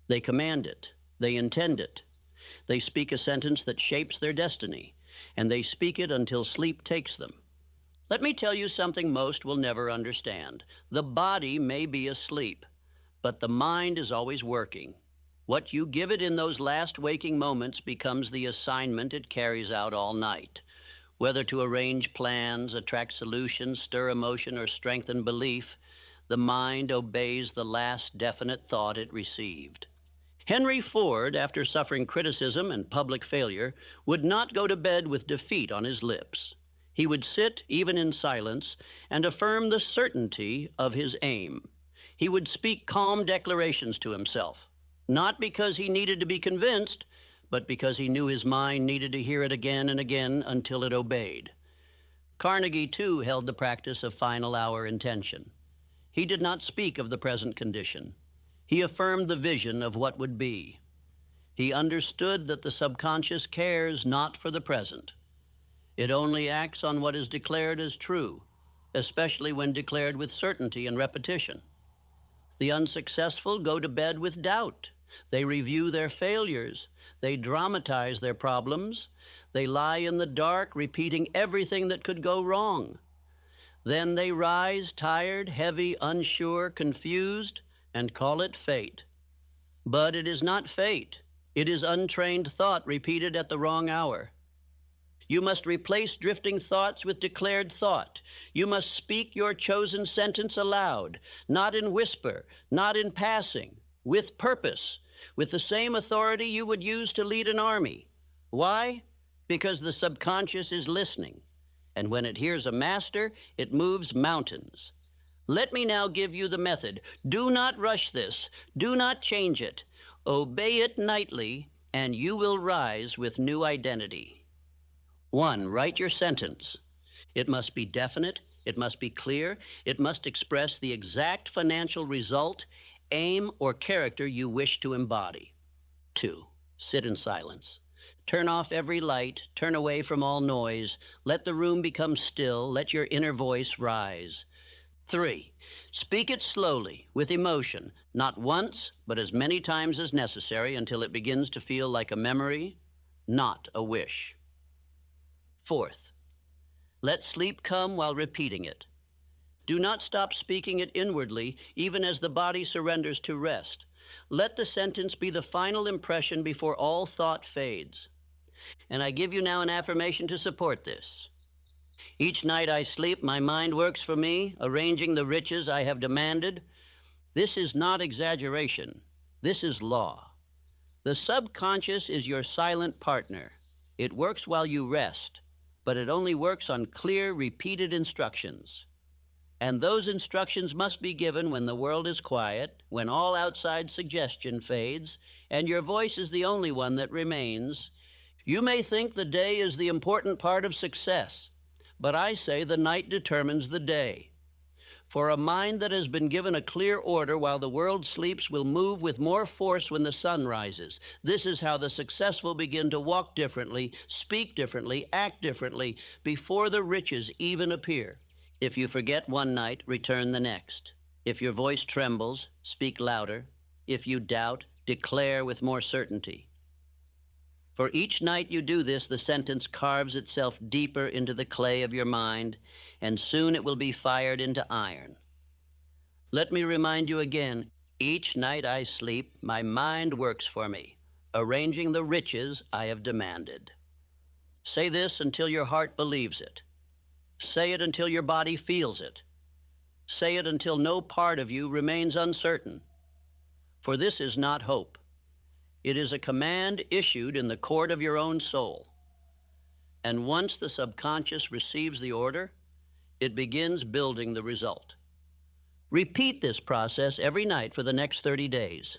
They command it. They intend it. They speak a sentence that shapes their destiny, and they speak it until sleep takes them. Let me tell you something most will never understand. The body may be asleep, but the mind is always working. What you give it in those last waking moments becomes the assignment it carries out all night. Whether to arrange plans, attract solutions, stir emotion, or strengthen belief, the mind obeys the last definite thought it received. Henry Ford, after suffering criticism and public failure, would not go to bed with defeat on his lips. He would sit, even in silence, and affirm the certainty of his aim. He would speak calm declarations to himself, not because he needed to be convinced, but because he knew his mind needed to hear it again and again until it obeyed. Carnegie, too, held the practice of final hour intention. He did not speak of the present condition. He affirmed the vision of what would be. He understood that the subconscious cares not for the present. It only acts on what is declared as true, especially when declared with certainty and repetition. The unsuccessful go to bed with doubt. They review their failures. They dramatize their problems. They lie in the dark, repeating everything that could go wrong. Then they rise, tired, heavy, unsure, confused, and call it fate. But it is not fate. It is untrained thought repeated at the wrong hour. You must replace drifting thoughts with declared thought. You must speak your chosen sentence aloud, not in whisper, not in passing, with purpose, with the same authority you would use to lead an army. Why? Because the subconscious is listening, and when it hears a master, it moves mountains. Let me now give you the method. Do not rush this. Do not change it. Obey it nightly, and you will rise with new identity. 1. Write your sentence. It must be definite. It must be clear. It must express the exact financial result, aim, or character you wish to embody. 2. Sit in silence. Turn off every light. Turn away from all noise. Let the room become still. Let your inner voice rise. 3. Speak it slowly, with emotion, not once, but as many times as necessary until it begins to feel like a memory, not a wish. 4th, let sleep come while repeating it. Do not stop speaking it inwardly, even as the body surrenders to rest. Let the sentence be the final impression before all thought fades. And I give you now an affirmation to support this. Each night I sleep, my mind works for me, arranging the riches I have demanded. This is not exaggeration. This is law. The subconscious is your silent partner. It works while you rest, but it only works on clear, repeated instructions. And those instructions must be given when the world is quiet, when all outside suggestion fades, and your voice is the only one that remains. You may think the day is the important part of success, but I say the night determines the day. For a mind that has been given a clear order while the world sleeps will move with more force when the sun rises. This is how the successful begin to walk differently, speak differently, act differently, before the riches even appear. If you forget one night, return the next. If your voice trembles, speak louder. If you doubt, declare with more certainty. For each night you do this, the sentence carves itself deeper into the clay of your mind, and soon it will be fired into iron. Let me remind you again, each night I sleep, my mind works for me, arranging the riches I have demanded. Say this until your heart believes it. Say it until your body feels it. Say it until no part of you remains uncertain. For this is not hope. It is a command issued in the court of your own soul. And once the subconscious receives the order, it begins building the result. Repeat this process every night for the next 30 days.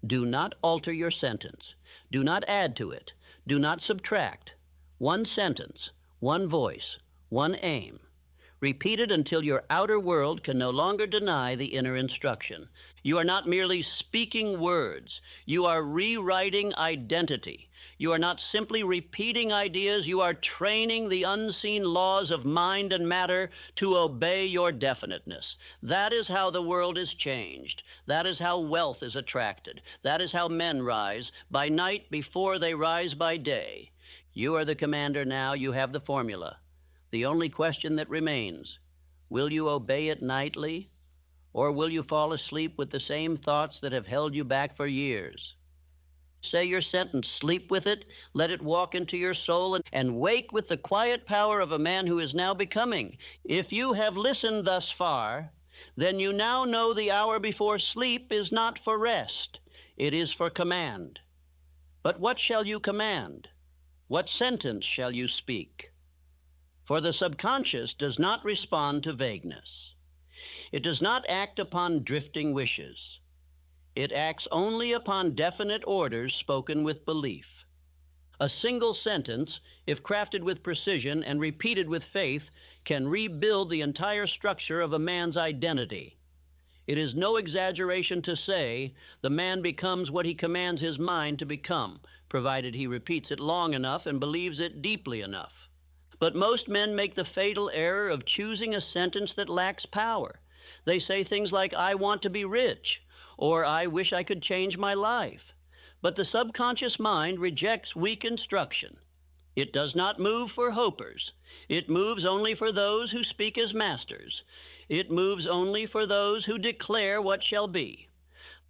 Do not alter your sentence. Do not add to it. Do not subtract. One sentence, one voice, one aim. Repeat it until your outer world can no longer deny the inner instruction. You are not merely speaking words. You are rewriting identity. You are not simply repeating ideas. You are training the unseen laws of mind and matter to obey your definiteness. That is how the world is changed. That is how wealth is attracted. That is how men rise by night before they rise by day. You are the commander now. You have the formula. The only question that remains, will you obey it nightly, or will you fall asleep with the same thoughts that have held you back for years? Say your sentence, sleep with it, let it walk into your soul, and wake with the quiet power of a man who is now becoming. If you have listened thus far, then you now know the hour before sleep is not for rest, it is for command. But what shall you command? What sentence shall you speak? For the subconscious does not respond to vagueness. It does not act upon drifting wishes. It acts only upon definite orders spoken with belief. A single sentence, if crafted with precision and repeated with faith, can rebuild the entire structure of a man's identity. It is no exaggeration to say the man becomes what he commands his mind to become, provided he repeats it long enough and believes it deeply enough. But most men make the fatal error of choosing a sentence that lacks power. They say things like, I want to be rich, or I wish I could change my life. But the subconscious mind rejects weak instruction. It does not move for hopers. It moves only for those who speak as masters. It moves only for those who declare what shall be.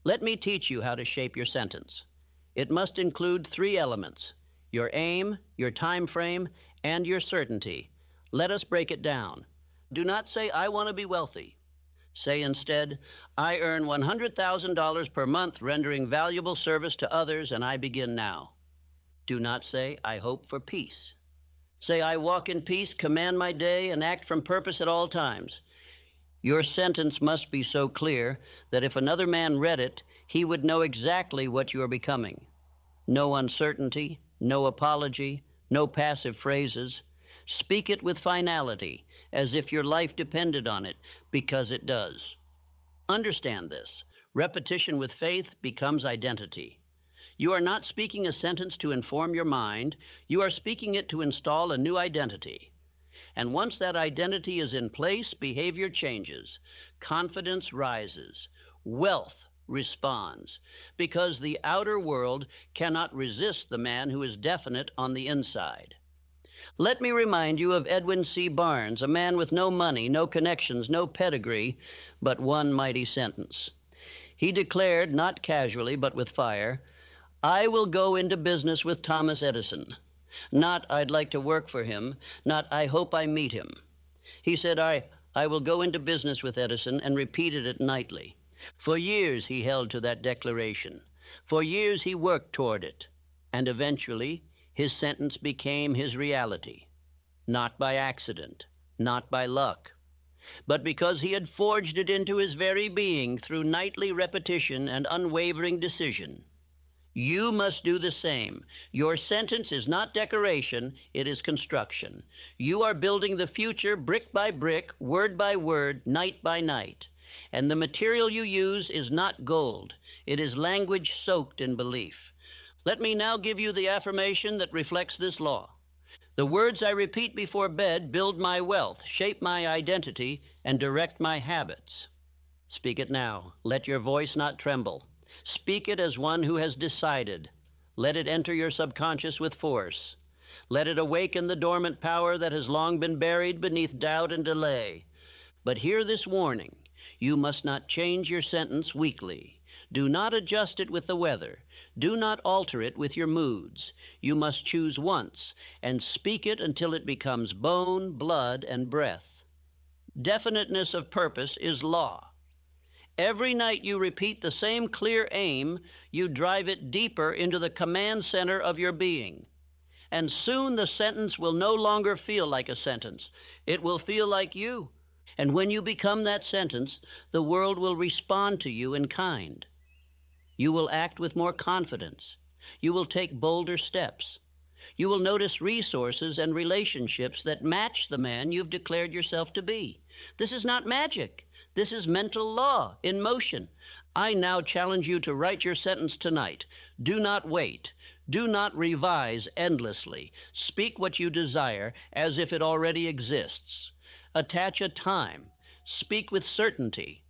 Let me teach you how to shape your sentence. It must include 3 elements: your aim, your time frame, and your certainty. Let us break it down. Do not say, I want to be wealthy. Say instead, I earn $100,000 per month rendering valuable service to others, and I begin now. Do not say, I hope for peace. Say, I walk in peace, command my day, and act from purpose at all times. Your sentence must be so clear that if another man read it, he would know exactly what you are becoming. No uncertainty, no apology, no passive phrases. Speak it with finality, as if your life depended on it, because it does. Understand this. Repetition with faith becomes identity. You are not speaking a sentence to inform your mind. You are speaking it to install a new identity. And once that identity is in place, behavior changes. Confidence rises. Wealth responds, because the outer world cannot resist the man who is definite on the inside. Let me remind you of Edwin C. Barnes, a man with no money, no connections, no pedigree, but one mighty sentence. He declared, not casually but with fire, I will go into business with Thomas Edison. Not, I'd like to work for him, not, I hope I meet him. He said, I will go into business with Edison, and repeated it nightly. For years he held to that declaration. For years he worked toward it, and eventually his sentence became his reality, not by accident, not by luck, but because he had forged it into his very being through nightly repetition and unwavering decision. You must do the same. Your sentence is not decoration, it is construction. You are building the future brick by brick, word by word, night by night. And the material you use is not gold, it is language soaked in belief. Let me now give you the affirmation that reflects this law. The words I repeat before bed build my wealth, shape my identity, and direct my habits. Speak it now. Let your voice not tremble. Speak it as one who has decided. Let it enter your subconscious with force. Let it awaken the dormant power that has long been buried beneath doubt and delay. But hear this warning. You must not change your sentence weekly. Do not adjust it with the weather. Do not alter it with your moods. You must choose once and speak it until it becomes bone, blood, and breath. Definiteness of purpose is law. Every night you repeat the same clear aim, you drive it deeper into the command center of your being. And soon the sentence will no longer feel like a sentence. It will feel like you. And when you become that sentence, the world will respond to you in kind. You will act with more confidence. You will take bolder steps. You will notice resources and relationships that match the man you've declared yourself to be. This is not magic. This is mental law in motion. I now challenge you to write your sentence tonight. Do not wait. Do not revise endlessly. Speak what you desire as if it already exists. Attach a time. Speak with certainty.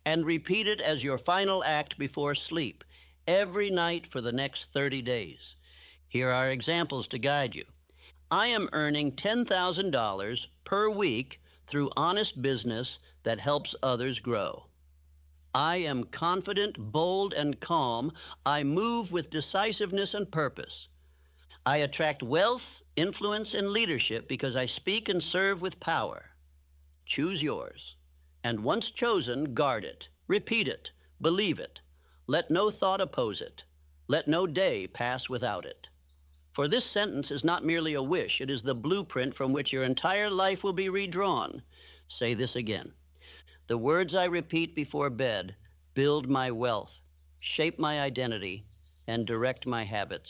And repeat it as your final act before sleep, every night for the next 30 days. Here are examples to guide you. I am earning $10,000 per week through honest business that helps others grow. I am confident, bold, and calm. I move with decisiveness and purpose. I attract wealth, influence, and leadership because I speak and serve with power. Choose yours. And once chosen, guard it, repeat it, believe it. Let no thought oppose it. Let no day pass without it. For this sentence is not merely a wish, it is the blueprint from which your entire life will be redrawn. Say this again. The words I repeat before bed build my wealth, shape my identity, and direct my habits.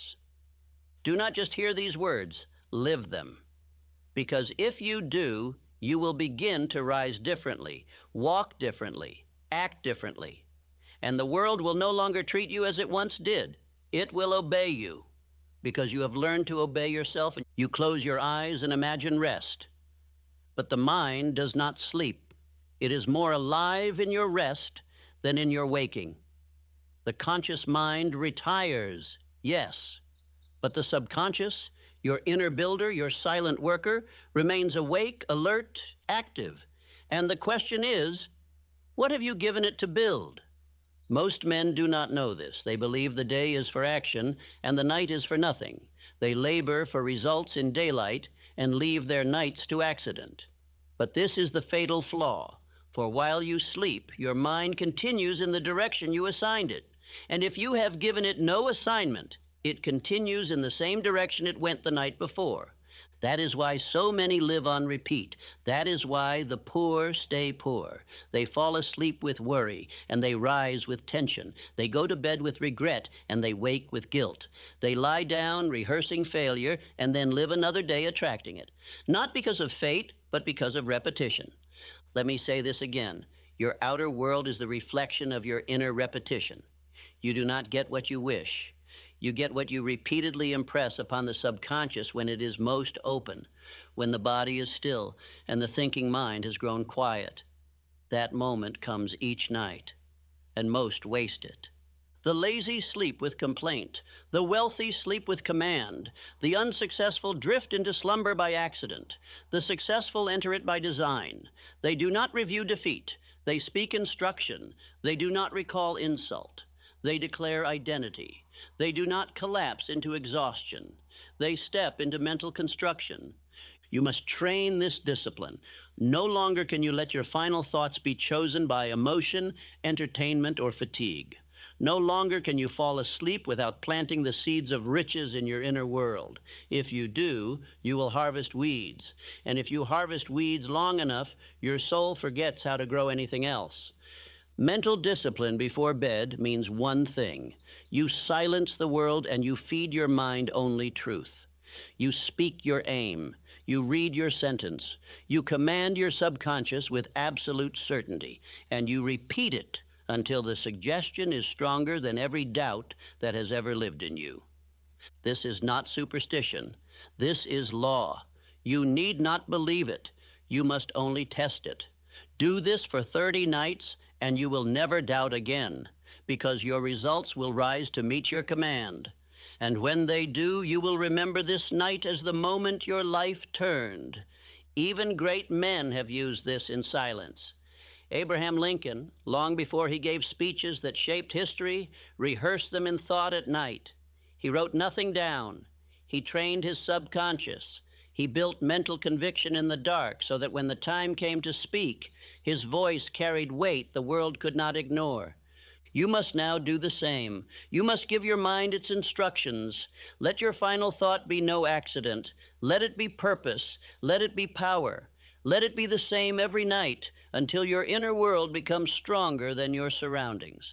Do not just hear these words, live them. Because if you do, you will begin to rise differently, walk differently, act differently. And the world will no longer treat you as it once did. It will obey you. Because you have learned to obey yourself, and you close your eyes and imagine rest. But the mind does not sleep. It is more alive in your rest than in your waking. The conscious mind retires, yes, but the subconscious, your inner builder, your silent worker, remains awake, alert, active. And the question is, what have you given it to build? Most men do not know this. They believe the day is for action and the night is for nothing. They labor for results in daylight and leave their nights to accident. But this is the fatal flaw, for while you sleep, your mind continues in the direction you assigned it. And if you have given it no assignment, it continues in the same direction it went the night before. That is why so many live on repeat. That is why the poor stay poor. They fall asleep with worry, and they rise with tension. They go to bed with regret, and they wake with guilt. They lie down rehearsing failure, and then live another day attracting it. Not because of fate, but because of repetition. Let me say this again. Your outer world is the reflection of your inner repetition. You do not get what you wish. You get what you repeatedly impress upon the subconscious when it is most open, when the body is still and the thinking mind has grown quiet. That moment comes each night, and most waste it. The lazy sleep with complaint. The wealthy sleep with command. The unsuccessful drift into slumber by accident. The successful enter it by design. They do not review defeat. They speak instruction. They do not recall insult. They declare identity. They do not collapse into exhaustion. They step into mental construction. You must train this discipline. No longer can you let your final thoughts be chosen by emotion, entertainment, or fatigue. No longer can you fall asleep without planting the seeds of riches in your inner world. If you do, you will harvest weeds. And if you harvest weeds long enough, your soul forgets how to grow anything else. Mental discipline before bed means one thing. You silence the world and you feed your mind only truth. You speak your aim. You read your sentence. You command your subconscious with absolute certainty, and you repeat it until the suggestion is stronger than every doubt that has ever lived in you. This is not superstition. This is law. You need not believe it. You must only test it. Do this for 30 nights, and you will never doubt again, because your results will rise to meet your command. And when they do, you will remember this night as the moment your life turned. Even great men have used this in silence. Abraham Lincoln, long before he gave speeches that shaped history, rehearsed them in thought at night. He wrote nothing down. He trained his subconscious. He built mental conviction in the dark so that when the time came to speak, his voice carried weight the world could not ignore. You must now do the same. You must give your mind its instructions. Let your final thought be no accident. Let it be purpose. Let it be power. Let it be the same every night until your inner world becomes stronger than your surroundings,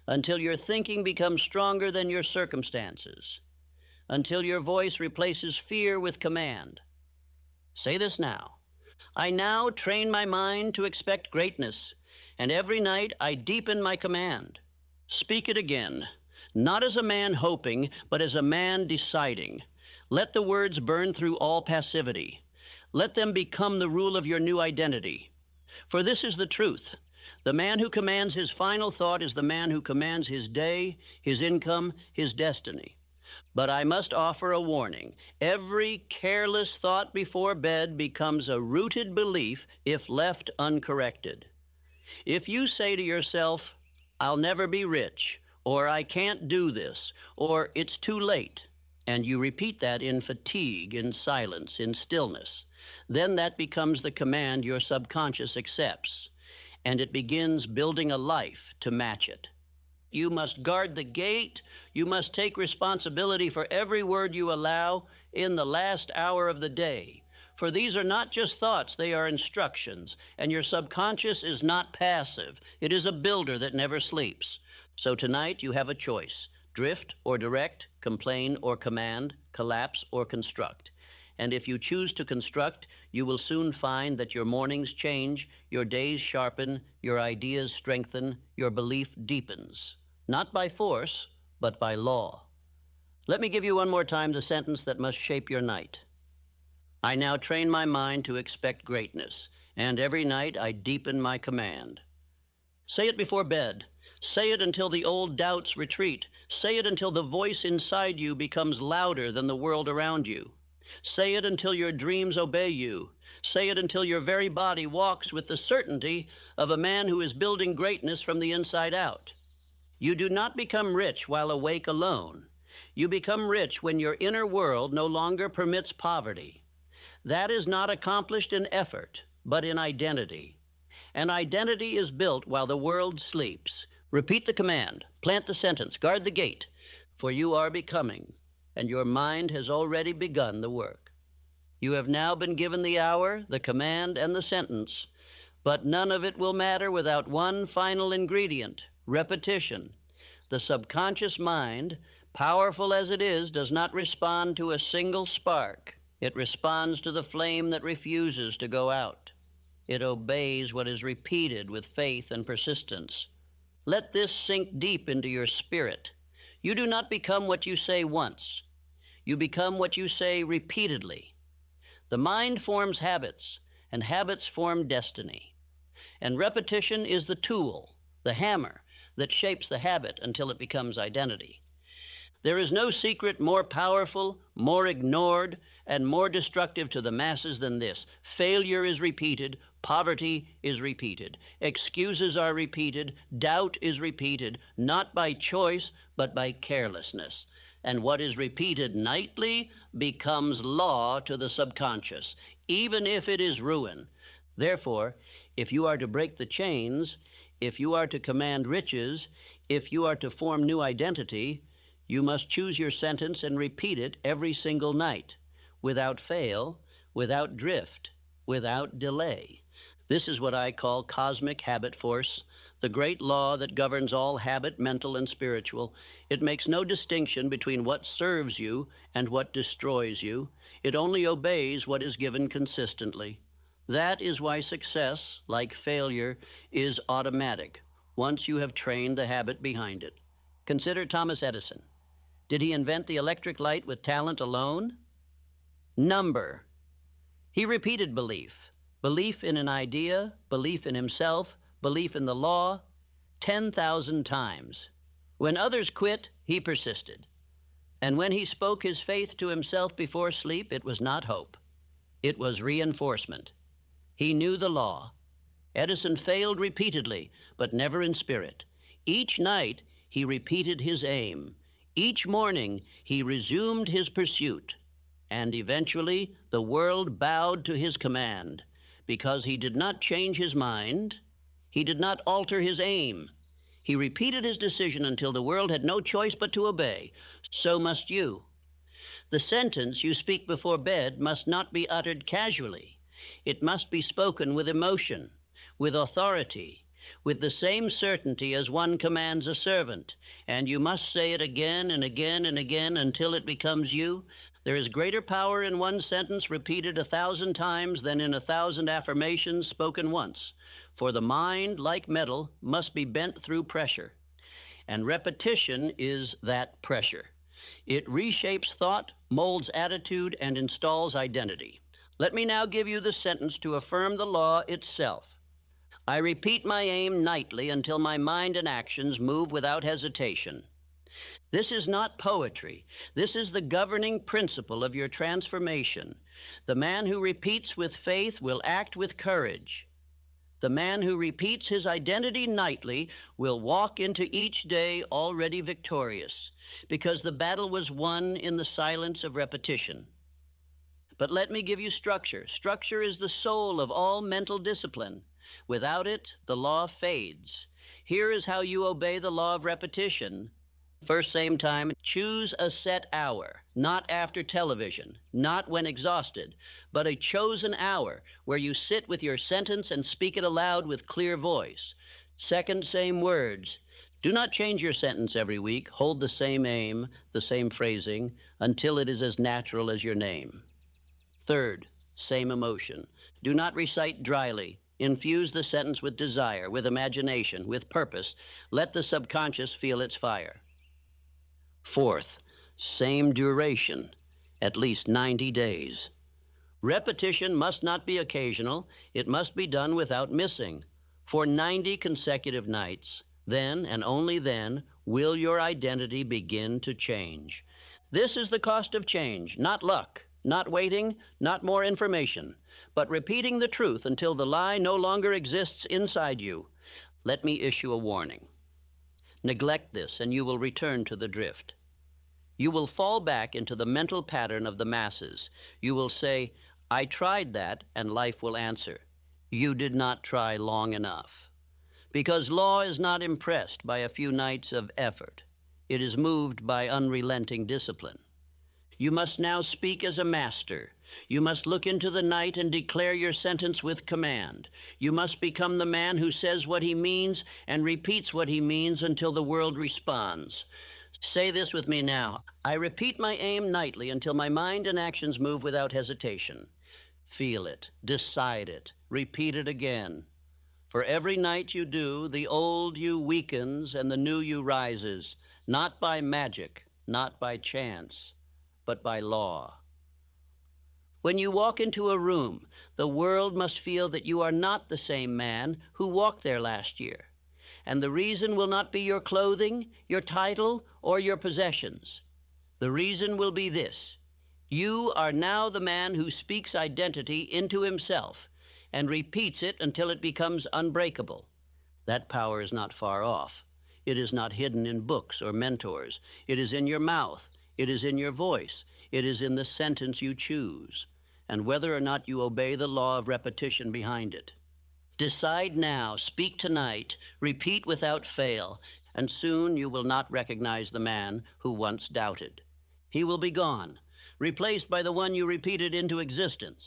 until your thinking becomes stronger than your circumstances, until your voice replaces fear with command. Say this now. I now train my mind to expect greatness, and every night I deepen my command. Speak it again, not as a man hoping, but as a man deciding. Let the words burn through all passivity. Let them become the rule of your new identity. For this is the truth. The man who commands his final thought is the man who commands his day, his income, his destiny. But I must offer a warning. Every careless thought before bed becomes a rooted belief if left uncorrected. If you say to yourself, "I'll never be rich," or "I can't do this," or "it's too late," and you repeat that in fatigue, in silence, in stillness, then that becomes the command your subconscious accepts, and it begins building a life to match it. You must guard the gate. You must take responsibility for every word you allow in the last hour of the day. For these are not just thoughts, they are instructions, and your subconscious is not passive. It is a builder that never sleeps. So tonight you have a choice: drift or direct, complain or command, collapse or construct. And if you choose to construct, you will soon find that your mornings change, your days sharpen, your ideas strengthen, your belief deepens. Not by force, but by law. Let me give you one more time the sentence that must shape your night. I now train my mind to expect greatness, and every night I deepen my command. Say it before bed. Say it until the old doubts retreat. Say it until the voice inside you becomes louder than the world around you. Say it until your dreams obey you. Say it until your very body walks with the certainty of a man who is building greatness from the inside out. You do not become rich while awake alone. You become rich when your inner world no longer permits poverty. That is not accomplished in effort, but in identity. And identity is built while the world sleeps. Repeat the command, plant the sentence, guard the gate, for you are becoming, and your mind has already begun the work. You have now been given the hour, the command, and the sentence, but none of it will matter without one final ingredient: repetition. The subconscious mind, powerful as it is, does not respond to a single spark. It responds to the flame that refuses to go out. It obeys what is repeated with faith and persistence. Let this sink deep into your spirit. You do not become what you say once. You become what you say repeatedly. The mind forms habits, and habits form destiny. And repetition is the tool, the hammer, that shapes the habit until it becomes identity. There is no secret more powerful, more ignored, and more destructive to the masses than this. Failure is repeated, poverty is repeated, excuses are repeated, doubt is repeated, not by choice, but by carelessness. And what is repeated nightly becomes law to the subconscious, even if it is ruin. Therefore, if you are to break the chains, if you are to command riches, if you are to form new identity, you must choose your sentence and repeat it every single night, without fail, without drift, without delay. This is what I call cosmic habit force, the great law that governs all habit, mental and spiritual. It makes no distinction between what serves you and what destroys you. It only obeys what is given consistently. That is why success, like failure, is automatic, once you have trained the habit behind it. Consider Thomas Edison. Did he invent the electric light with talent alone? Number. He repeated belief. Belief in an idea, belief in himself, belief in the law, 10,000 times. When others quit, he persisted. And when he spoke his faith to himself before sleep, it was not hope. It was reinforcement. He knew the law. Edison failed repeatedly, but never in spirit. Each night, he repeated his aim. Each morning, he resumed his pursuit. And eventually, the world bowed to his command, because he did not change his mind. He did not alter his aim. He repeated his decision until the world had no choice but to obey. So must you. The sentence you speak before bed must not be uttered casually. It must be spoken with emotion, with authority, with the same certainty as one commands a servant, and you must say it again and again and again until it becomes you. There is greater power in one sentence repeated 1,000 times than in 1,000 affirmations spoken once, for the mind, like metal, must be bent through pressure, and repetition is that pressure. It reshapes thought, molds attitude, and installs identity. Let me now give you the sentence to affirm the law itself. I repeat my aim nightly until my mind and actions move without hesitation. This is not poetry. This is the governing principle of your transformation. The man who repeats with faith will act with courage. The man who repeats his identity nightly will walk into each day already victorious, because the battle was won in the silence of repetition. But let me give you structure. Structure is the soul of all mental discipline. Without it, the law fades. Here is how you obey the law of repetition. First, same time, choose a set hour, not after television, not when exhausted, but a chosen hour where you sit with your sentence and speak it aloud with clear voice. Second, same words. Do not change your sentence every week. Hold the same aim, the same phrasing, until it is as natural as your name. Third, same emotion. Do not recite dryly. Infuse the sentence with desire, with imagination, with purpose. Let the subconscious feel its fire. Fourth, same duration, at least 90 days. Repetition must not be occasional. It must be done without missing. For 90 consecutive nights, then and only then will your identity begin to change. This is the cost of change, not luck, not waiting, not more information, but repeating the truth until the lie no longer exists inside you. Let me issue a warning. Neglect this, and you will return to the drift. You will fall back into the mental pattern of the masses. You will say, I tried that, and life will answer. You did not try long enough. Because law is not impressed by a few nights of effort. It is moved by unrelenting discipline. You must now speak as a master. You must look into the night and declare your sentence with command. You must become the man who says what he means and repeats what he means until the world responds. Say this with me now. I repeat my aim nightly until my mind and actions move without hesitation. Feel it. Decide it. Repeat it again. For every night you do, the old you weakens and the new you rises, not by magic, not by chance, but by law. When you walk into a room, the world must feel that you are not the same man who walked there last year. And the reason will not be your clothing, your title, or your possessions. The reason will be this. You are now the man who speaks identity into himself and repeats it until it becomes unbreakable. That power is not far off. It is not hidden in books or mentors. It is in your mouth. It is in your voice. It is in the sentence you choose, and whether or not you obey the law of repetition behind it. Decide now, speak tonight, repeat without fail, and soon you will not recognize the man who once doubted. He will be gone, replaced by the one you repeated into existence.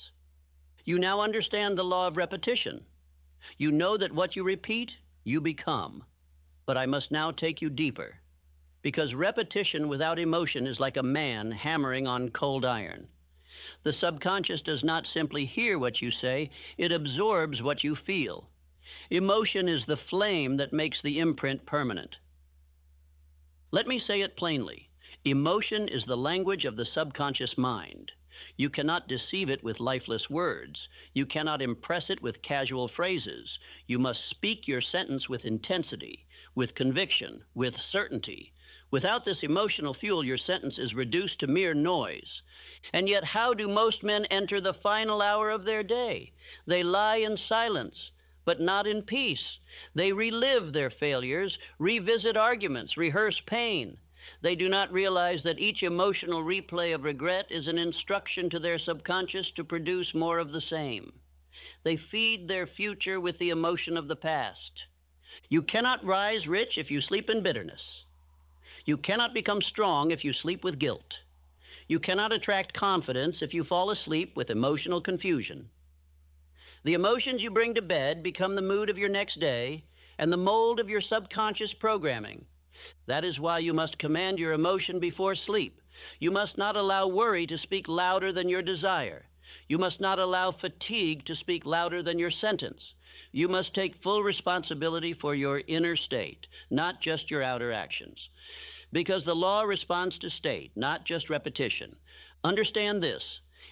You now understand the law of repetition. You know that what you repeat, you become. But I must now take you deeper, because repetition without emotion is like a man hammering on cold iron. The subconscious does not simply hear what you say, it absorbs what you feel. Emotion is the flame that makes the imprint permanent. Let me say it plainly. Emotion is the language of the subconscious mind. You cannot deceive it with lifeless words. You cannot impress it with casual phrases. You must speak your sentence with intensity, with conviction, with certainty. Without this emotional fuel, your sentence is reduced to mere noise. And yet, how do most men enter the final hour of their day? They lie in silence, but not in peace. They relive their failures, revisit arguments, rehearse pain. They do not realize that each emotional replay of regret is an instruction to their subconscious to produce more of the same. They feed their future with the emotion of the past. You cannot rise rich if you sleep in bitterness. You cannot become strong if you sleep with guilt. You cannot attract confidence if you fall asleep with emotional confusion. The emotions you bring to bed become the mood of your next day and the mold of your subconscious programming. That is why you must command your emotion before sleep. You must not allow worry to speak louder than your desire. You must not allow fatigue to speak louder than your sentence. You must take full responsibility for your inner state, not just your outer actions. Because the law responds to state, not just repetition. Understand this.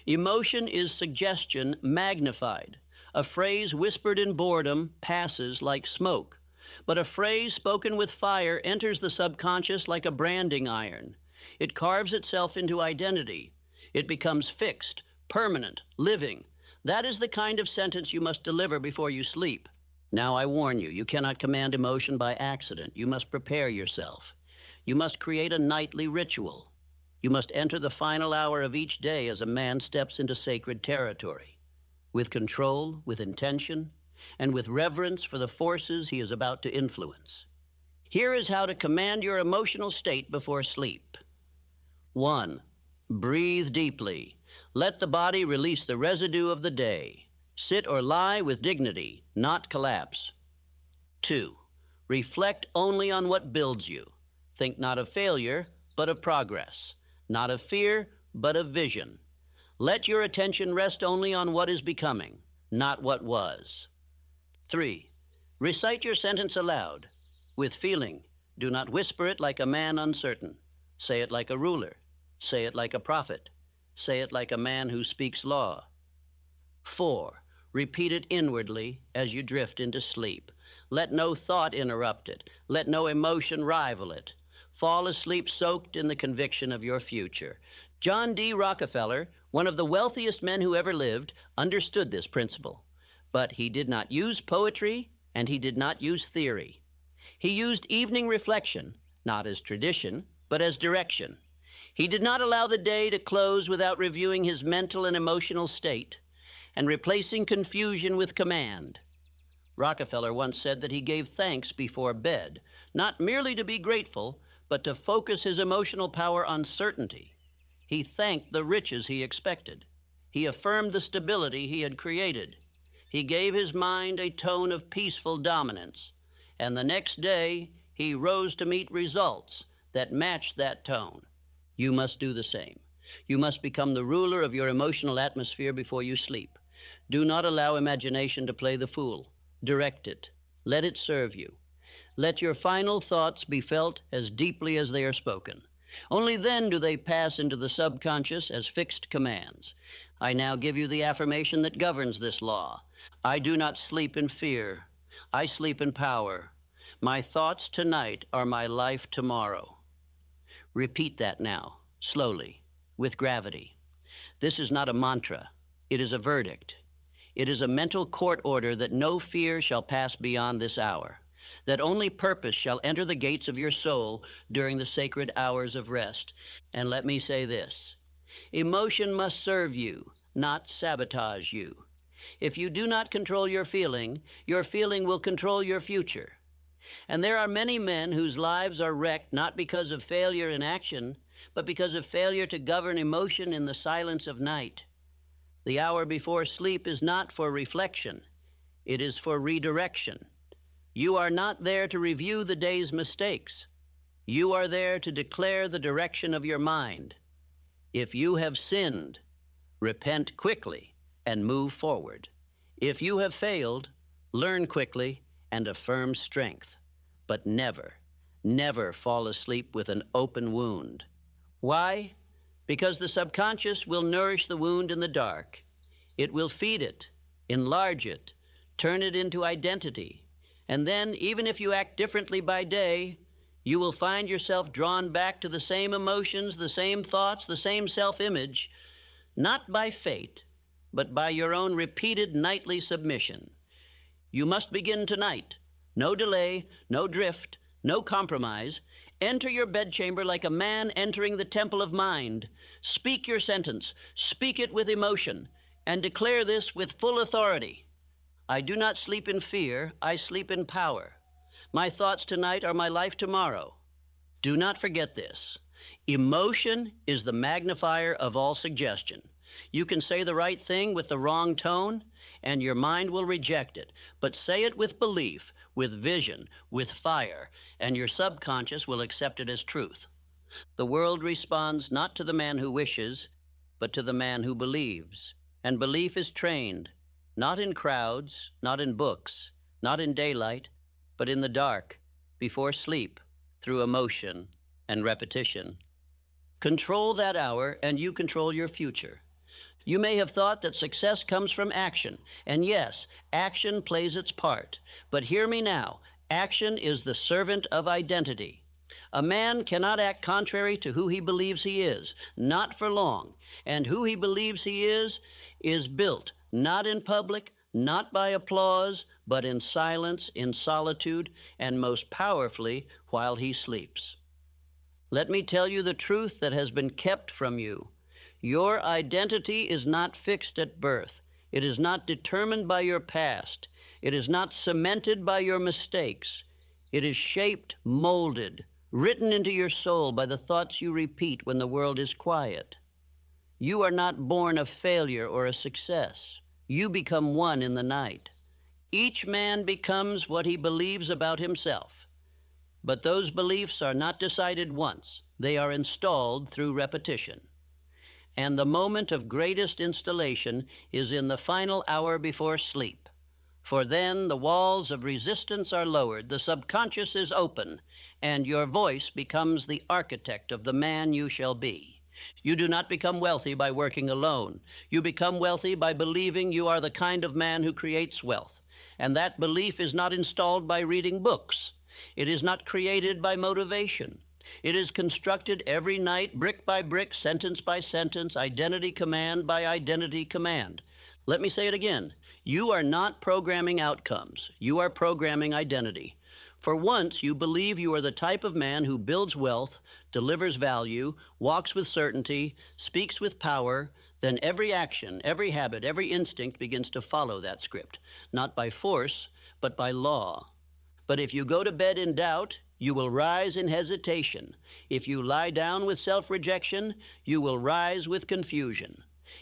Emotion is suggestion magnified. A phrase whispered in boredom passes like smoke. But a phrase spoken with fire enters the subconscious like a branding iron. It carves itself into identity. It becomes fixed, permanent, living. That is the kind of sentence you must deliver before you sleep. Now I warn you, you cannot command emotion by accident. You must prepare yourself. You must create a nightly ritual. You must enter the final hour of each day as a man steps into sacred territory, with control, with intention, and with reverence for the forces he is about to influence. Here is how to command your emotional state before sleep. 1. Breathe deeply. Let the body release the residue of the day. Sit or lie with dignity, not collapse. 2. Reflect only on what builds you. Think not of failure, but of progress. Not of fear, but of vision. Let your attention rest only on what is becoming, not what was. 3. Recite your sentence aloud, with feeling. Do not whisper it like a man uncertain. Say it like a ruler. Say it like a prophet. Say it like a man who speaks law. 4. Repeat it inwardly as you drift into sleep. Let no thought interrupt it. Let no emotion rival it. Fall asleep soaked in the conviction of your future. John D. Rockefeller, one of the wealthiest men who ever lived, understood this principle. But he did not use poetry, and he did not use theory. He used evening reflection, not as tradition, but as direction. He did not allow the day to close without reviewing his mental and emotional state and replacing confusion with command. Rockefeller once said that he gave thanks before bed, not merely to be grateful, but to focus his emotional power on certainty. He thanked the riches he expected. He affirmed the stability he had created. He gave his mind a tone of peaceful dominance, and the next day he rose to meet results that matched that tone. You must do the same. You must become the ruler of your emotional atmosphere before you sleep. Do not allow imagination to play the fool. Direct it. Let it serve you. Let your final thoughts be felt as deeply as they are spoken. Only then do they pass into the subconscious as fixed commands. I now give you the affirmation that governs this law. I do not sleep in fear. I sleep in power. My thoughts tonight are my life tomorrow. Repeat that now, slowly, with gravity. This is not a mantra. It is a verdict. It is a mental court order that no fear shall pass beyond this hour, that only purpose shall enter the gates of your soul during the sacred hours of rest. And let me say this: emotion must serve you, not sabotage you. If you do not control your feeling will control your future. And there are many men whose lives are wrecked not because of failure in action, but because of failure to govern emotion in the silence of night. The hour before sleep is not for reflection. It is for redirection. You are not there to review the day's mistakes. You are there to declare the direction of your mind. If you have sinned, repent quickly and move forward. If you have failed, learn quickly and affirm strength. But never, never fall asleep with an open wound. Why? Because the subconscious will nourish the wound in the dark. It will feed it, enlarge it, turn it into identity. And then, even if you act differently by day, you will find yourself drawn back to the same emotions, the same thoughts, the same self-image, not by fate, but by your own repeated nightly submission. You must begin tonight. No delay, no drift, no compromise. Enter your bedchamber like a man entering the temple of mind. Speak your sentence. Speak it with emotion, and declare this with full authority. I do not sleep in fear. I sleep in power. My thoughts tonight are my life tomorrow. Do not forget this. Emotion is the magnifier of all suggestion. You can say the right thing with the wrong tone, and your mind will reject it. But say it with belief, with vision, with fire, and your subconscious will accept it as truth. The world responds not to the man who wishes, but to the man who believes. And belief is trained, not in crowds, not in books, not in daylight, but in the dark, before sleep, through emotion and repetition. Control that hour, and you control your future. You may have thought that success comes from action, and yes, action plays its part. But hear me now, Action is the servant of identity. A man cannot act contrary to who he believes he is, not for long. And who he believes he is built, not in public, not by applause, but in silence, in solitude, and most powerfully while he sleeps. Let me tell you the truth that has been kept from you. Your identity is not fixed at birth. It is not determined by your past. It is not cemented by your mistakes. It is shaped, molded, written into your soul by the thoughts you repeat when the world is quiet. You are not born a failure or a success. You become one in the night. Each man becomes what he believes about himself. But those beliefs are not decided once. They are installed through repetition. And the moment of greatest installation is in the final hour before sleep. For then the walls of resistance are lowered, the subconscious is open, and your voice becomes the architect of the man you shall be. You do not become wealthy by working alone. You become wealthy by believing you are the kind of man who creates wealth. And that belief is not installed by reading books. It is not created by motivation. It is constructed every night, brick by brick, sentence by sentence, identity command by identity command. Let me say it again. You are not programming outcomes. You are programming identity. For once you believe you are the type of man who builds wealth, delivers value, walks with certainty, speaks with power, then every action, every habit, every instinct begins to follow that script, not by force, but by law. But if you go to bed in doubt, you will rise in hesitation. If you lie down with self-rejection, you will rise with confusion.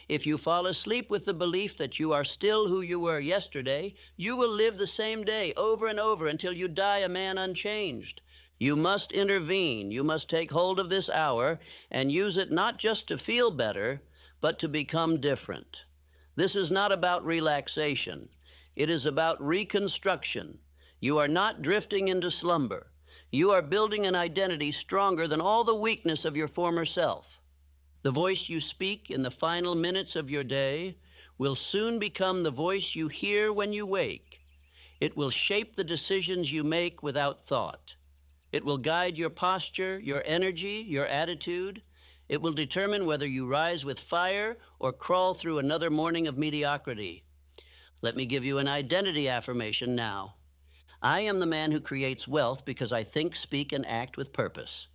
If you fall asleep with the belief that you are still who you were yesterday, you will live the same day over and over until you die a man unchanged. You must intervene. You must take hold of this hour and use it not just to feel better, but to become different. This is not about relaxation. It is about reconstruction. You are not drifting into slumber. You are building an identity stronger than all the weakness of your former self. The voice you speak in the final minutes of your day will soon become the voice you hear when you wake. It will shape the decisions you make without thought. It will guide your posture, your energy, your attitude. It will determine whether you rise with fire or crawl through another morning of mediocrity. Let me give you an identity affirmation now. I am the man who creates wealth because I think, speak, and act with purpose.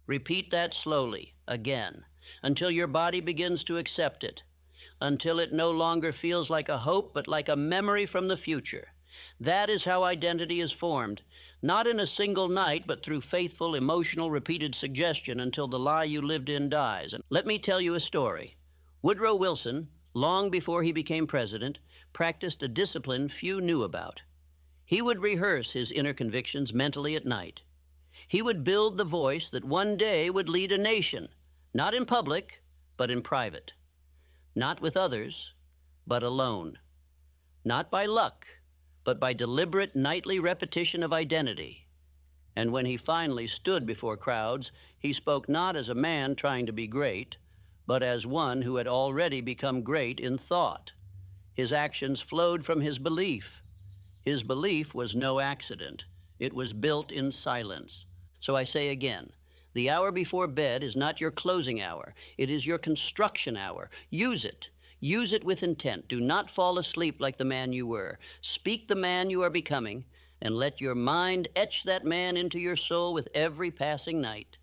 Repeat that slowly, again, until your body begins to accept it, until it no longer feels like a hope, but like a memory from the future. That is how identity is formed, not in a single night, but through faithful, emotional, repeated suggestion until the lie you lived in dies. And let me tell you a story. Woodrow Wilson, long before he became president, practiced a discipline few knew about. He would rehearse his inner convictions mentally at night. He would build the voice that one day would lead a nation, not in public, but in private. Not with others, but alone. Not by luck, but by deliberate nightly repetition of identity. And when he finally stood before crowds, he spoke not as a man trying to be great, but as one who had already become great in thought. His actions flowed from his belief. His belief was no accident. It was built in silence. So I say again, the hour before bed is not your closing hour. It is your construction hour. Use it. Use it with intent. Do not fall asleep like the man you were. Speak the man you are becoming, and let your mind etch that man into your soul with every passing night.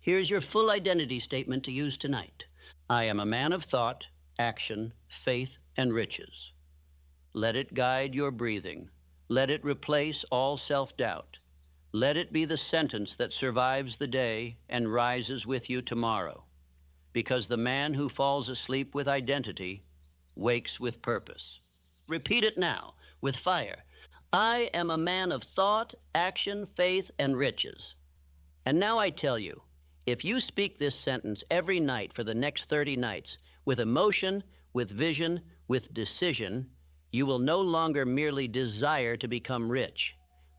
Here's your full identity statement to use tonight. I am a man of thought, action, faith, and riches. Let it guide your breathing. Let it replace all self-doubt. Let it be the sentence that survives the day and rises with you tomorrow. Because the man who falls asleep with identity wakes with purpose. Repeat it now with fire. I am a man of thought, action, faith, and riches. And now I tell you, if you speak this sentence every night for the next 30 nights, with emotion, with vision, with decision, you will no longer merely desire to become rich.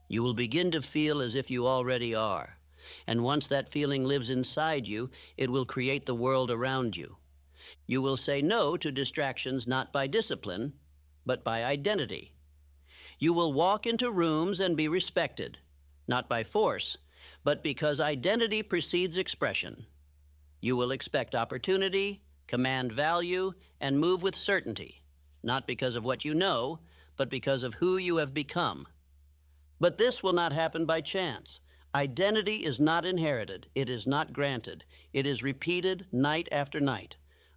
You will begin to feel as if you already are. And once that feeling lives inside you, it will create the world around you. You will say no to distractions not by discipline, but by identity. You will walk into rooms and be respected, not by force, but because identity precedes expression. You will expect opportunity, command value, and move with certainty, not because of what you know, but because of who you have become. But this will not happen by chance. Identity is not inherited. It is not granted. It is repeated night after night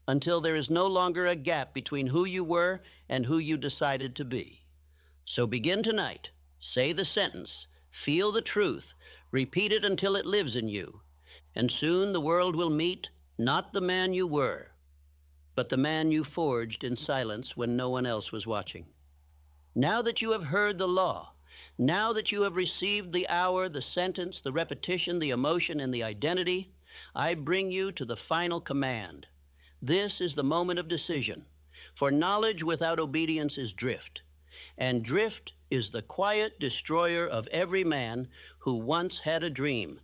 until there is no longer a gap between who you were and who you decided to be. So begin tonight. Say the sentence. Feel the truth. Repeat it until it lives in you. And soon the world will meet not the man you were, but the man you forged in silence when no one else was watching. Now that you have heard the law, now that you have received the hour, the sentence, the repetition, the emotion, and the identity, I bring you to the final command. This is the moment of decision, for knowledge without obedience is drift, and drift is the quiet destroyer of every man who once had a dream.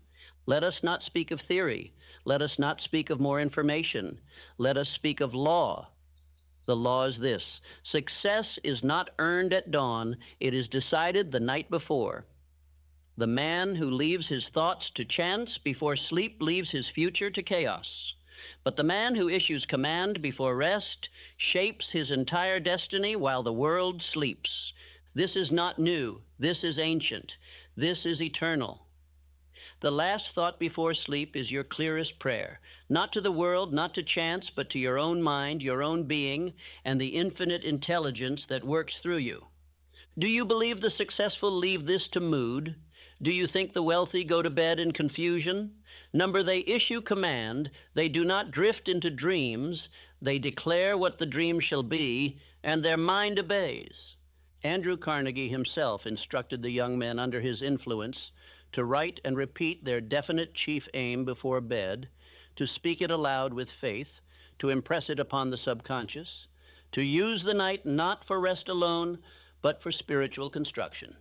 Let us not speak of theory. Let us not speak of more information. Let us speak of law. The law is this: success is not earned at dawn, it is decided the night before. The man who leaves his thoughts to chance before sleep leaves his future to chaos. But the man who issues command before rest shapes his entire destiny while the world sleeps. This is not new. This is ancient. This is eternal. The last thought before sleep is your clearest prayer, not to the world, not to chance, but to your own mind, your own being, and the infinite intelligence that works through you. Do you believe the successful leave this to mood? Do you think the wealthy go to bed in confusion? Number, they issue command, they do not drift into dreams, they declare what the dream shall be, and their mind obeys. Andrew Carnegie himself instructed the young men under his influence to write and repeat their definite chief aim before bed, to speak it aloud with faith, to impress it upon the subconscious, to use the night not for rest alone, but for spiritual construction.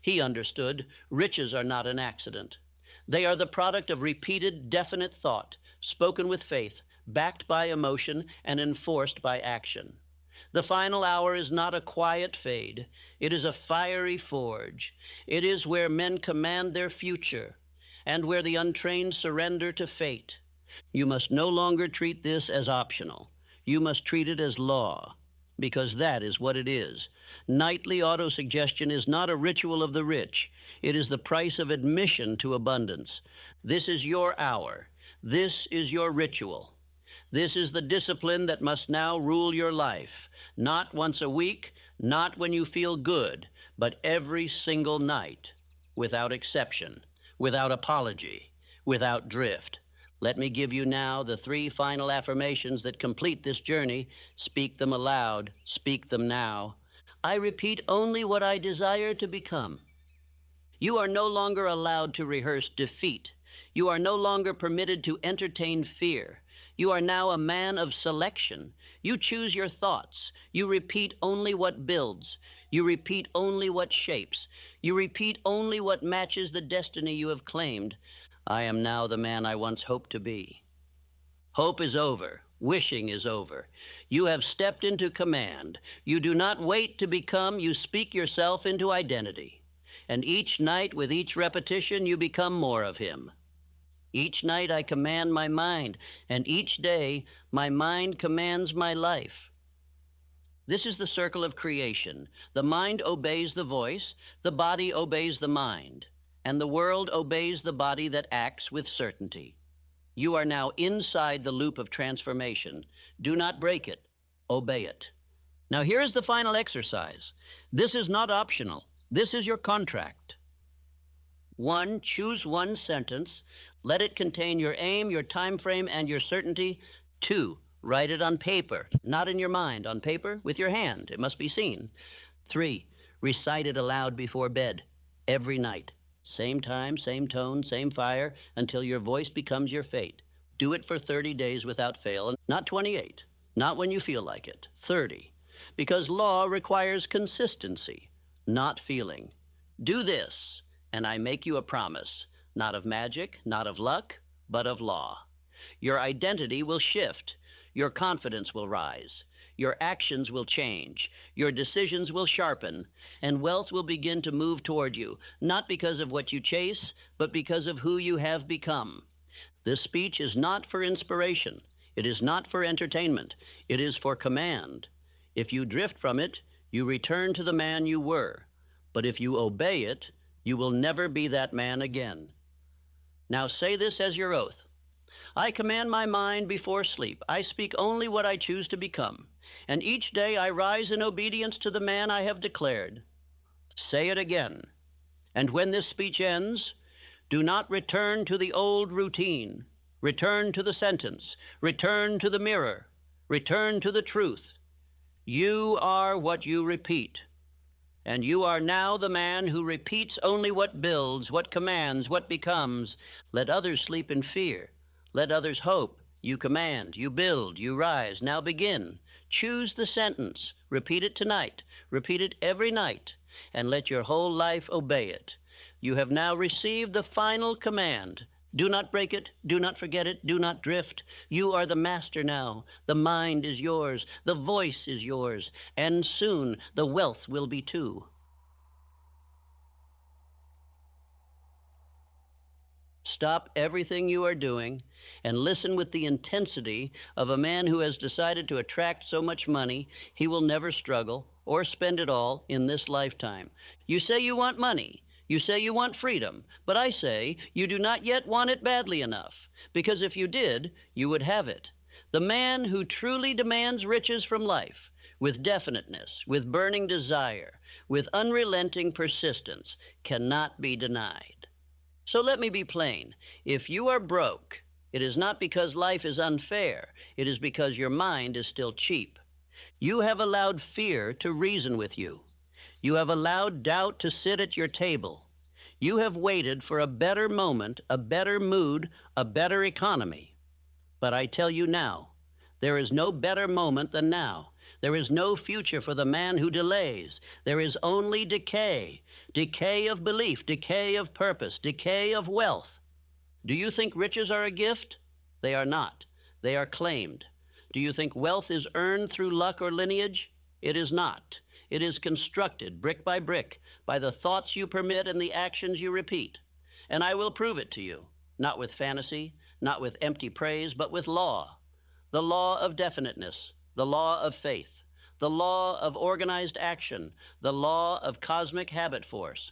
He understood riches are not an accident. They are the product of repeated, definite thought, spoken with faith, backed by emotion, and enforced by action. The final hour is not a quiet fade. It is a fiery forge. It is where men command their future and where the untrained surrender to fate. You must no longer treat this as optional. You must treat it as law, because that is what it is. Nightly autosuggestion is not a ritual of the rich. It is the price of admission to abundance. This is your hour. This is your ritual. This is the discipline that must now rule your life. Not once a week, not when you feel good, but every single night, without exception, without apology, without drift. Let me give you now the 3 final affirmations that complete this journey. Speak them aloud. Speak them now. I repeat only what I desire to become. You are no longer allowed to rehearse defeat. You are no longer permitted to entertain fear. You are now a man of selection. You choose your thoughts. You repeat only what builds. You repeat only what shapes. You repeat only what matches the destiny you have claimed. I am now the man I once hoped to be. Hope is over. Wishing is over. You have stepped into command. You do not wait to become. You speak yourself into identity. And each night, with each repetition, you become more of him. Each night I command my mind, and each day my mind commands my life. This is the circle of creation. The mind obeys the voice, the body obeys the mind, and the world obeys the body that acts with certainty. You are now inside the loop of transformation. Do not break it. Obey it. Now here is the final exercise. This is not optional. This is your contract. 1, choose one sentence. Let it contain your aim, your time frame, and your certainty. 2, write it on paper, not in your mind, on paper with your hand. It must be seen. 3, recite it aloud before bed every night. Same time, same tone, same fire, until your voice becomes your fate. Do it for 30 days without fail, not 28, not when you feel like it, 30, because law requires consistency, not feeling. Do this, and I make you a promise, not of magic, not of luck, but of law. Your identity will shift. Your confidence will rise. Your actions will change. Your decisions will sharpen. And wealth will begin to move toward you, not because of what you chase, but because of who you have become. This speech is not for inspiration. It is not for entertainment. It is for command. If you drift from it, you return to the man you were. But if you obey it, you will never be that man again. Now say this as your oath. I command my mind before sleep. I speak only what I choose to become. And each day I rise in obedience to the man I have declared. Say it again. And when this speech ends, do not return to the old routine. Return to the sentence. Return to the mirror. Return to the truth. You are what you repeat. And you are now the man who repeats only what builds, what commands, what becomes. Let others sleep in fear. Let others hope. You command, you build, you rise. Now begin. Choose the sentence. Repeat it tonight. Repeat it every night. And let your whole life obey it. You have now received the final command. Do not break it. Do not forget it. Do not drift. You are the master now. The mind is yours. The voice is yours. And soon the wealth will be too. Stop everything you are doing and listen with the intensity of a man who has decided to attract so much money he will never struggle or spend it all in this lifetime. You say you want money. You say you want freedom, but I say you do not yet want it badly enough, because if you did, you would have it. The man who truly demands riches from life, with definiteness, with burning desire, with unrelenting persistence, cannot be denied. So let me be plain. If you are broke, it is not because life is unfair. It is because your mind is still cheap. You have allowed fear to reason with you. You have allowed doubt to sit at your table. You have waited for a better moment, a better mood, a better economy. But I tell you now, there is no better moment than now. There is no future for the man who delays. There is only decay. Decay of belief, decay of purpose, decay of wealth. Do you think riches are a gift? They are not. They are claimed. Do you think wealth is earned through luck or lineage? It is not. It is constructed brick by brick by the thoughts you permit and the actions you repeat. And I will prove it to you, not with fantasy, not with empty praise, but with law. The law of definiteness, the law of faith, the law of organized action, the law of cosmic habit force.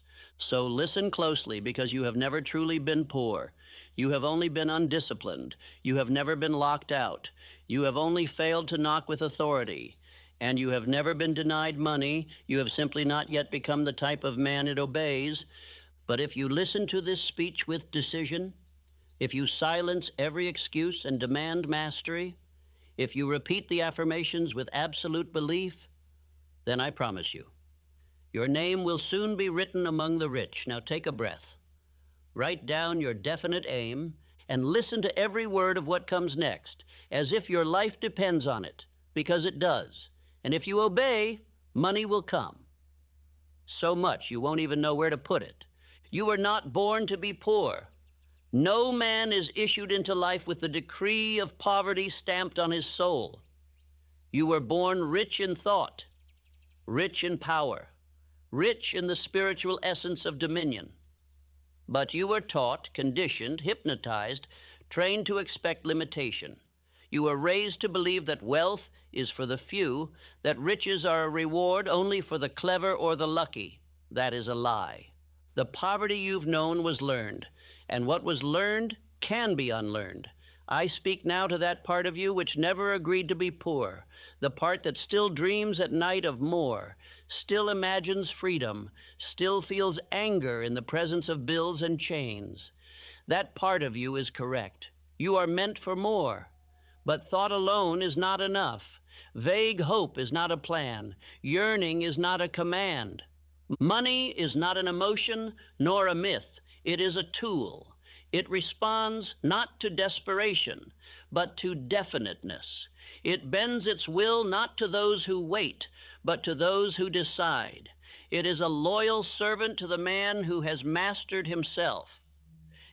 So listen closely, because you have never truly been poor. You have only been undisciplined. You have never been locked out. You have only failed to knock with authority. And you have never been denied money. You have simply not yet become the type of man it obeys. But if you listen to this speech with decision, if you silence every excuse and demand mastery, if you repeat the affirmations with absolute belief, then I promise you, your name will soon be written among the rich. Now take a breath. Write down your definite aim and listen to every word of what comes next, as if your life depends on it, because it does. And if you obey, money will come. So much you won't even know where to put it. You were not born to be poor. No man is issued into life with the decree of poverty stamped on his soul. You were born rich in thought, rich in power, rich in the spiritual essence of dominion. But you were taught, conditioned, hypnotized, trained to expect limitation. You were raised to believe that wealth is for the few, that riches are a reward only for the clever or the lucky. That is a lie. The poverty you've known was learned, and what was learned can be unlearned. I speak now to that part of you which never agreed to be poor, the part that still dreams at night of more, still imagines freedom, still feels anger in the presence of bills and chains. That part of you is correct. You are meant for more. But thought alone is not enough. Vague hope is not a plan. Yearning is not a command. Money is not an emotion nor a myth. It is a tool. It responds not to desperation, but to definiteness. It bends its will not to those who wait, but to those who decide. It is a loyal servant to the man who has mastered himself.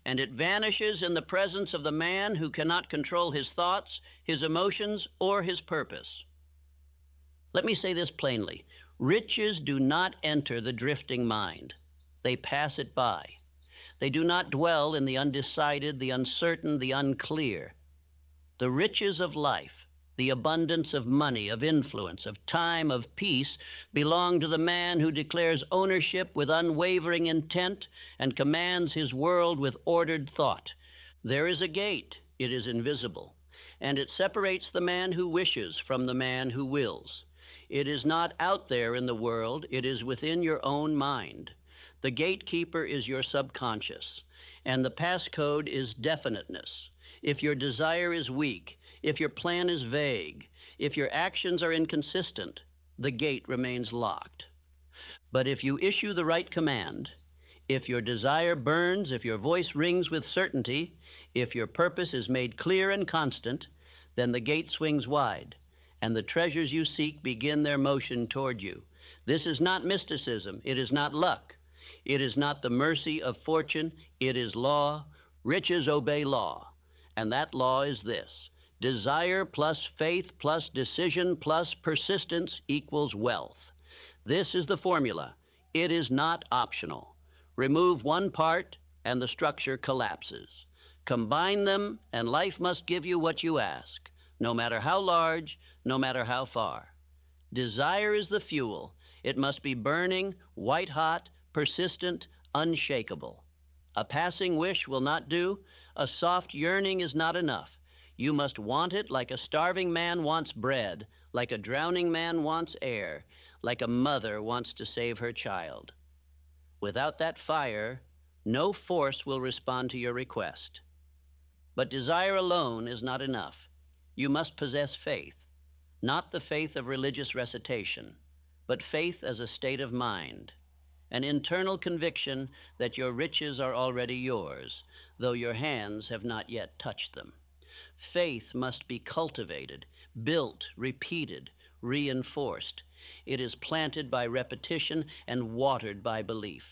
And it vanishes in the presence of the man who cannot control his thoughts, his emotions, or his purpose. Let me say this plainly. Riches do not enter the drifting mind. They pass it by. They do not dwell in the undecided, the uncertain, the unclear. The riches of life, the abundance of money, of influence, of time, of peace, belong to the man who declares ownership with unwavering intent and commands his world with ordered thought. There is a gate, it is invisible, and it separates the man who wishes from the man who wills. It is not out there in the world, it is within your own mind. The gatekeeper is your subconscious, and the passcode is definiteness. If your desire is weak, if your plan is vague, if your actions are inconsistent, the gate remains locked. But if you issue the right command, if your desire burns, if your voice rings with certainty, if your purpose is made clear and constant, then the gate swings wide, and the treasures you seek begin their motion toward you. This is not mysticism. It is not luck. It is not the mercy of fortune. It is law. Riches obey law. And that law is this: desire plus faith plus decision plus persistence equals wealth. This is the formula. It is not optional. Remove one part and the structure collapses. Combine them and life must give you what you ask, no matter how large, no matter how far. Desire is the fuel. It must be burning, white-hot, persistent, unshakable. A passing wish will not do. A soft yearning is not enough. You must want it like a starving man wants bread, like a drowning man wants air, like a mother wants to save her child. Without that fire, no force will respond to your request. But desire alone is not enough. You must possess faith, not the faith of religious recitation, but faith as a state of mind, an internal conviction that your riches are already yours, though your hands have not yet touched them. Faith must be cultivated, built, repeated, reinforced. It is planted by repetition and watered by belief.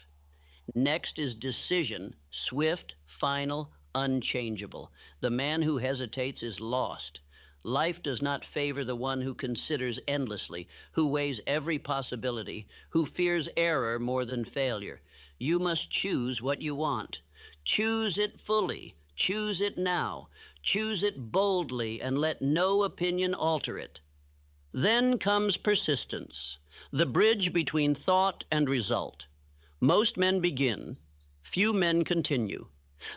Next is decision, swift, final, unchangeable. The man who hesitates is lost. Life does not favor the one who considers endlessly, who weighs every possibility, who fears error more than failure. You must choose what you want. Choose it fully. Choose it now. Choose it boldly and let no opinion alter it. Then comes persistence, the bridge between thought and result. Most men begin, few men continue.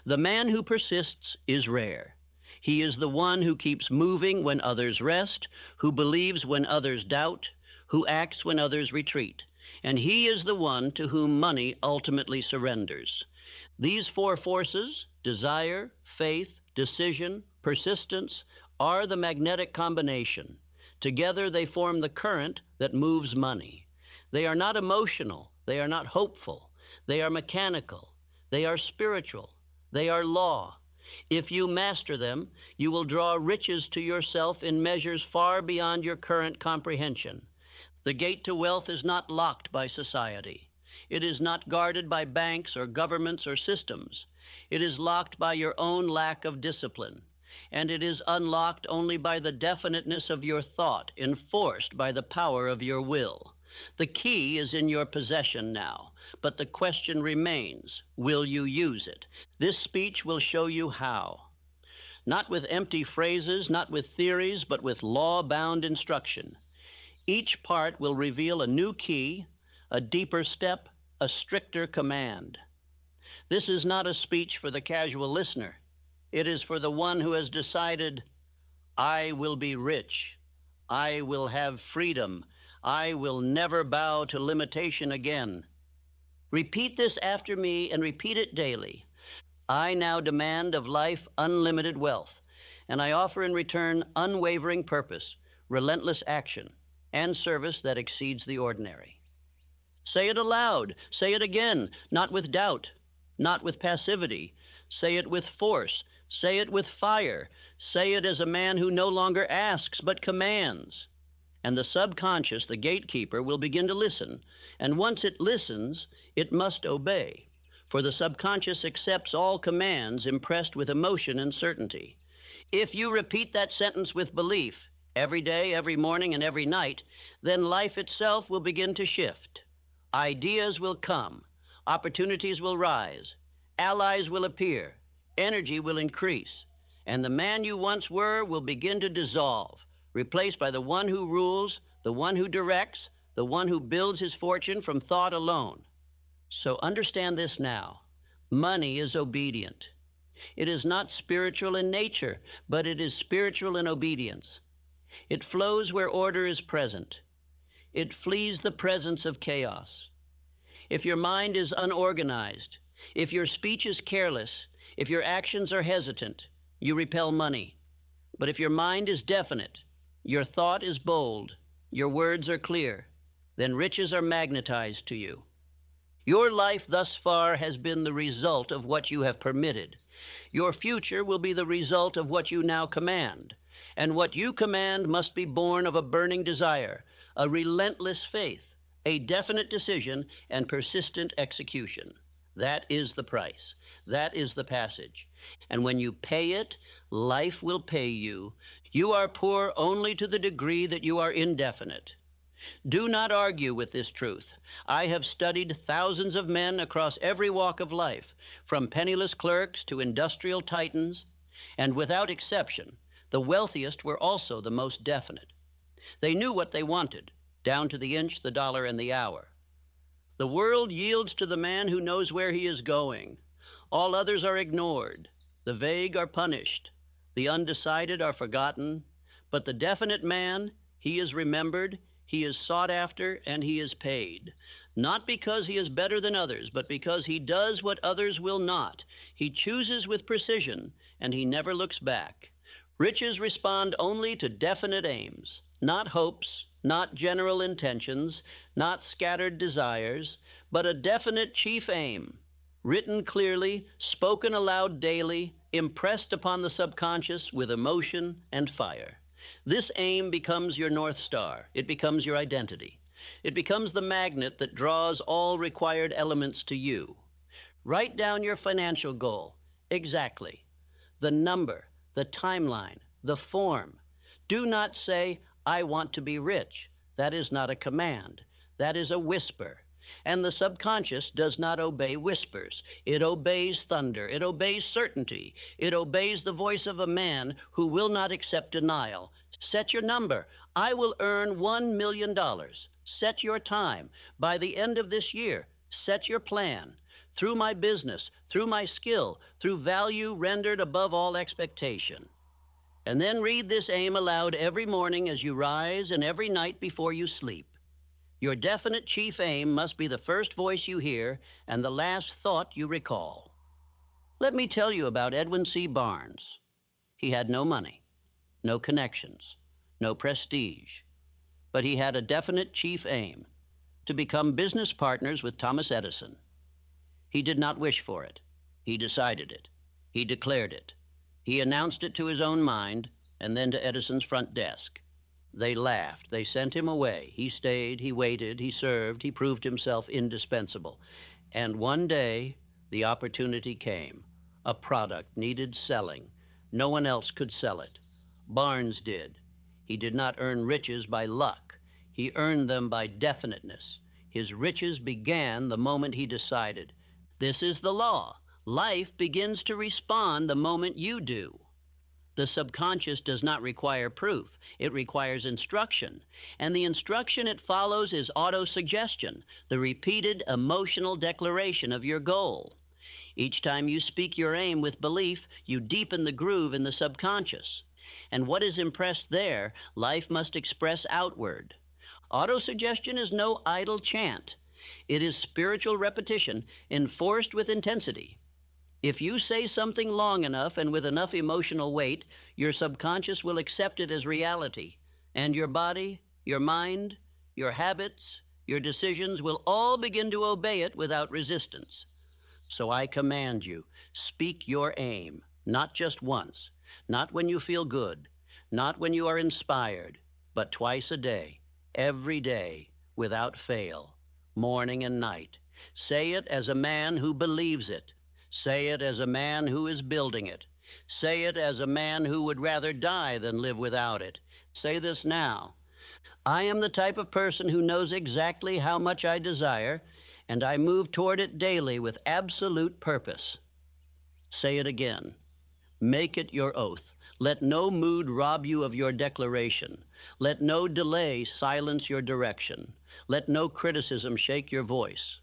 The man who persists is rare. He is the one who keeps moving when others rest, who believes when others doubt, who acts when others retreat. And he is the one to whom money ultimately surrenders. These four forces, desire, faith, decision, persistence, are the magnetic combination. Together they form the current that moves money. They are not emotional. They are not hopeful. They are mechanical. They are spiritual. They are law. If you master them, you will draw riches to yourself in measures far beyond your current comprehension. The gate to wealth is not locked by society. It is not guarded by banks or governments or systems. It is locked by your own lack of discipline. And it is unlocked only by the definiteness of your thought, enforced by the power of your will. The key is in your possession now, but the question remains, will you use it? This speech will show you how. Not with empty phrases, not with theories, but with law-bound instruction. Each part will reveal a new key, a deeper step, a stricter command. This is not a speech for the casual listener. It is for the one who has decided, I will be rich, I will have freedom, I will never bow to limitation again. Repeat this after me and repeat it daily. I now demand of life unlimited wealth, and I offer in return unwavering purpose, relentless action, and service that exceeds the ordinary. Say it aloud. Say it again, not with doubt, not with passivity. Say it with force. Say it with fire. Say it as a man who no longer asks but commands. And the subconscious, the gatekeeper, will begin to listen. And once it listens, it must obey. For the subconscious accepts all commands impressed with emotion and certainty. If you repeat that sentence with belief, every day, every morning, and every night, then life itself will begin to shift. Ideas will come, opportunities will rise, allies will appear, energy will increase, and the man you once were will begin to dissolve, replaced by the one who rules, the one who directs, the one who builds his fortune from thought alone. So understand this now. Money is obedient. It is not spiritual in nature, but it is spiritual in obedience. It flows where order is present. It flees the presence of chaos. If your mind is unorganized, if your speech is careless, if your actions are hesitant, you repel money. But if your mind is definite, your thought is bold, your words are clear, then riches are magnetized to you. Your life thus far has been the result of what you have permitted. Your future will be the result of what you now command. And what you command must be born of a burning desire, a relentless faith, a definite decision, and persistent execution. That is the price. That is the passage. And when you pay it, life will pay you. You are poor only to the degree that you are indefinite. Do not argue with this truth. I have studied thousands of men across every walk of life, from penniless clerks to industrial titans, and without exception, the wealthiest were also the most definite. They knew what they wanted, down to the inch, the dollar, and the hour. The world yields to the man who knows where he is going. All others are ignored. The vague are punished. The undecided are forgotten. But the definite man, he is remembered, he is sought after, and he is paid. Not because he is better than others, but because he does what others will not. He chooses with precision, and he never looks back. Riches respond only to definite aims, not hopes, not general intentions, not scattered desires, but a definite chief aim, written clearly, spoken aloud daily, impressed upon the subconscious with emotion and fire. This aim becomes your North Star. It becomes your identity. It becomes the magnet that draws all required elements to you. Write down your financial goal, exactly. The number, the timeline, the form. Do not say, I want to be rich. That is not a command. That is a whisper. And the subconscious does not obey whispers. It obeys thunder. It obeys certainty. It obeys the voice of a man who will not accept denial. Set your number. I will earn $1 million. Set your time. By the end of this year, set your plan. Through my business, through my skill, through value rendered above all expectation. And then read this aim aloud every morning as you rise and every night before you sleep. Your definite chief aim must be the first voice you hear and the last thought you recall. Let me tell you about Edwin C. Barnes. He had no money, no connections, no prestige, but he had a definite chief aim, to become business partners with Thomas Edison. He did not wish for it. He decided it. He declared it. He announced it to his own mind and then to Edison's front desk. They laughed. They sent him away. He stayed, he waited, he served, he proved himself indispensable. And one day, the opportunity came. A product needed selling. No one else could sell it. Barnes did. He did not earn riches by luck. He earned them by definiteness. His riches began the moment he decided. This is the law. Life begins to respond the moment you do. The subconscious does not require proof. It requires instruction. And the instruction it follows is autosuggestion, the repeated emotional declaration of your goal. Each time you speak your aim with belief, you deepen the groove in the subconscious. And what is impressed there, life must express outward. Autosuggestion is no idle chant. It is spiritual repetition enforced with intensity. If you say something long enough and with enough emotional weight, your subconscious will accept it as reality, and your body, your mind, your habits, your decisions will all begin to obey it without resistance. So I command you, speak your aim, not just once, not when you feel good, not when you are inspired, but twice a day, every day, without fail, morning and night. Say it as a man who believes it. Say it as a man who is building it. Say it as a man who would rather die than live without it. Say this now. I am the type of person who knows exactly how much I desire, and I move toward it daily with absolute purpose. Say it again. Make it your oath. Let no mood rob you of your declaration. Let no delay silence your direction. Let no criticism shake your voice.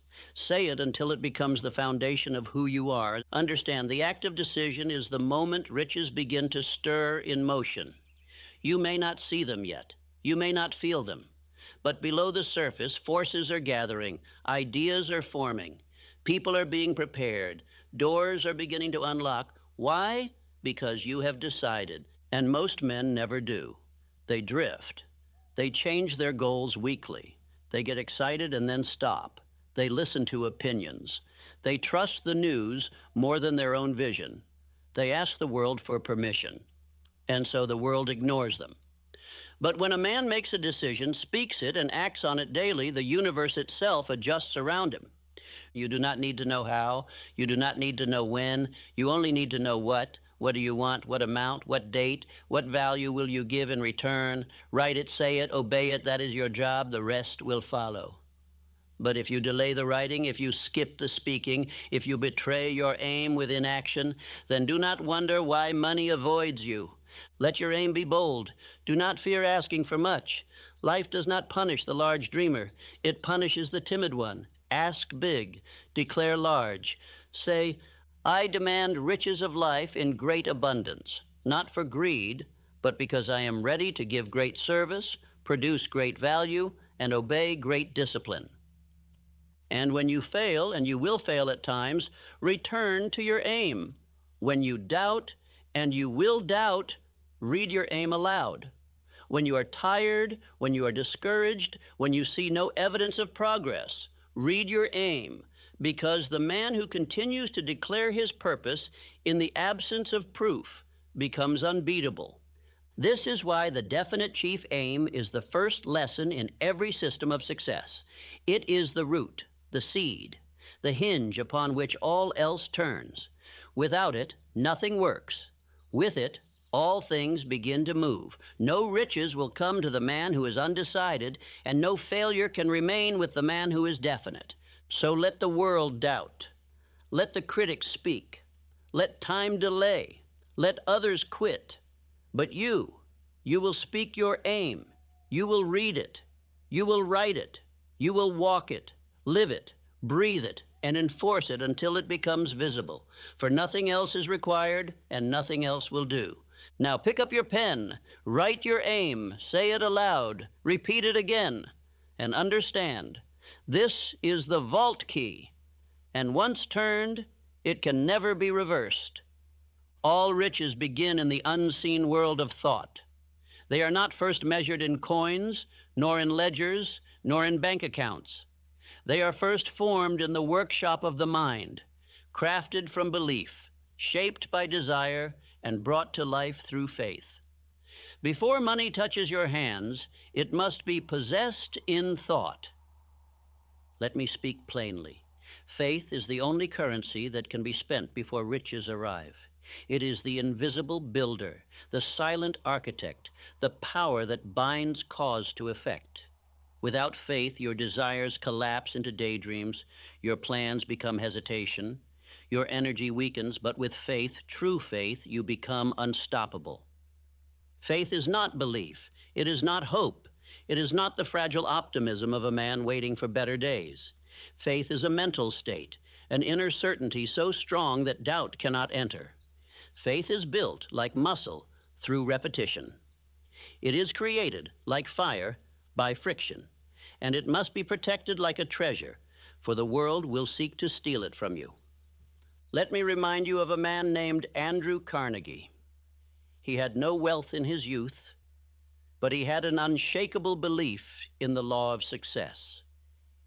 Say it until it becomes the foundation of who you are. Understand, the act of decision is the moment riches begin to stir in motion. You may not see them yet. You may not feel them. But below the surface, forces are gathering. Ideas are forming. People are being prepared. Doors are beginning to unlock. Why? Because you have decided, and most men never do. They drift. They change their goals weekly. They get excited and then stop. They listen to opinions. They trust the news more than their own vision. They ask the world for permission, and so the world ignores them. But when a man makes a decision, speaks it, and acts on it daily, the universe itself adjusts around him. You do not need to know how. You do not need to know when. You only need to know what. What do you want? What amount? What date? What value will you give in return? Write it, say it, obey it. That is your job. The rest will follow. But if you delay the writing, if you skip the speaking, if you betray your aim with inaction, then do not wonder why money avoids you. Let your aim be bold. Do not fear asking for much. Life does not punish the large dreamer. It punishes the timid one. Ask big. Declare large. Say, I demand riches of life in great abundance, not for greed, but because I am ready to give great service, produce great value, and obey great discipline. And when you fail, and you will fail at times, return to your aim. When you doubt, and you will doubt, read your aim aloud. When you are tired, when you are discouraged, when you see no evidence of progress, read your aim, because the man who continues to declare his purpose in the absence of proof becomes unbeatable. This is why the definite chief aim is the first lesson in every system of success. It is the root, the seed, the hinge upon which all else turns. Without it, nothing works. With it, all things begin to move. No riches will come to the man who is undecided, and no failure can remain with the man who is definite. So let the world doubt. Let the critics speak. Let time delay. Let others quit. But you will speak your aim. You will read it. You will write it. You will walk it, live it, breathe it, and enforce it until it becomes visible. For nothing else is required, and nothing else will do. Now pick up your pen, write your aim, say it aloud, repeat it again, and understand, this is the vault key, and once turned, it can never be reversed. All riches begin in the unseen world of thought. They are not first measured in coins, nor in ledgers, nor in bank accounts. They are first formed in the workshop of the mind, crafted from belief, shaped by desire, and brought to life through faith. Before money touches your hands, it must be possessed in thought. Let me speak plainly. Faith is the only currency that can be spent before riches arrive. It is the invisible builder, the silent architect, the power that binds cause to effect. Without faith, your desires collapse into daydreams, your plans become hesitation, your energy weakens, but with faith, true faith, you become unstoppable. Faith is not belief. It is not hope. It is not the fragile optimism of a man waiting for better days. Faith is a mental state, an inner certainty so strong that doubt cannot enter. Faith is built, like muscle, through repetition. It is created, like fire, by friction, and it must be protected like a treasure, for the world will seek to steal it from you. Let me remind you of a man named Andrew Carnegie. He had no wealth in his youth, but he had an unshakable belief in the law of success.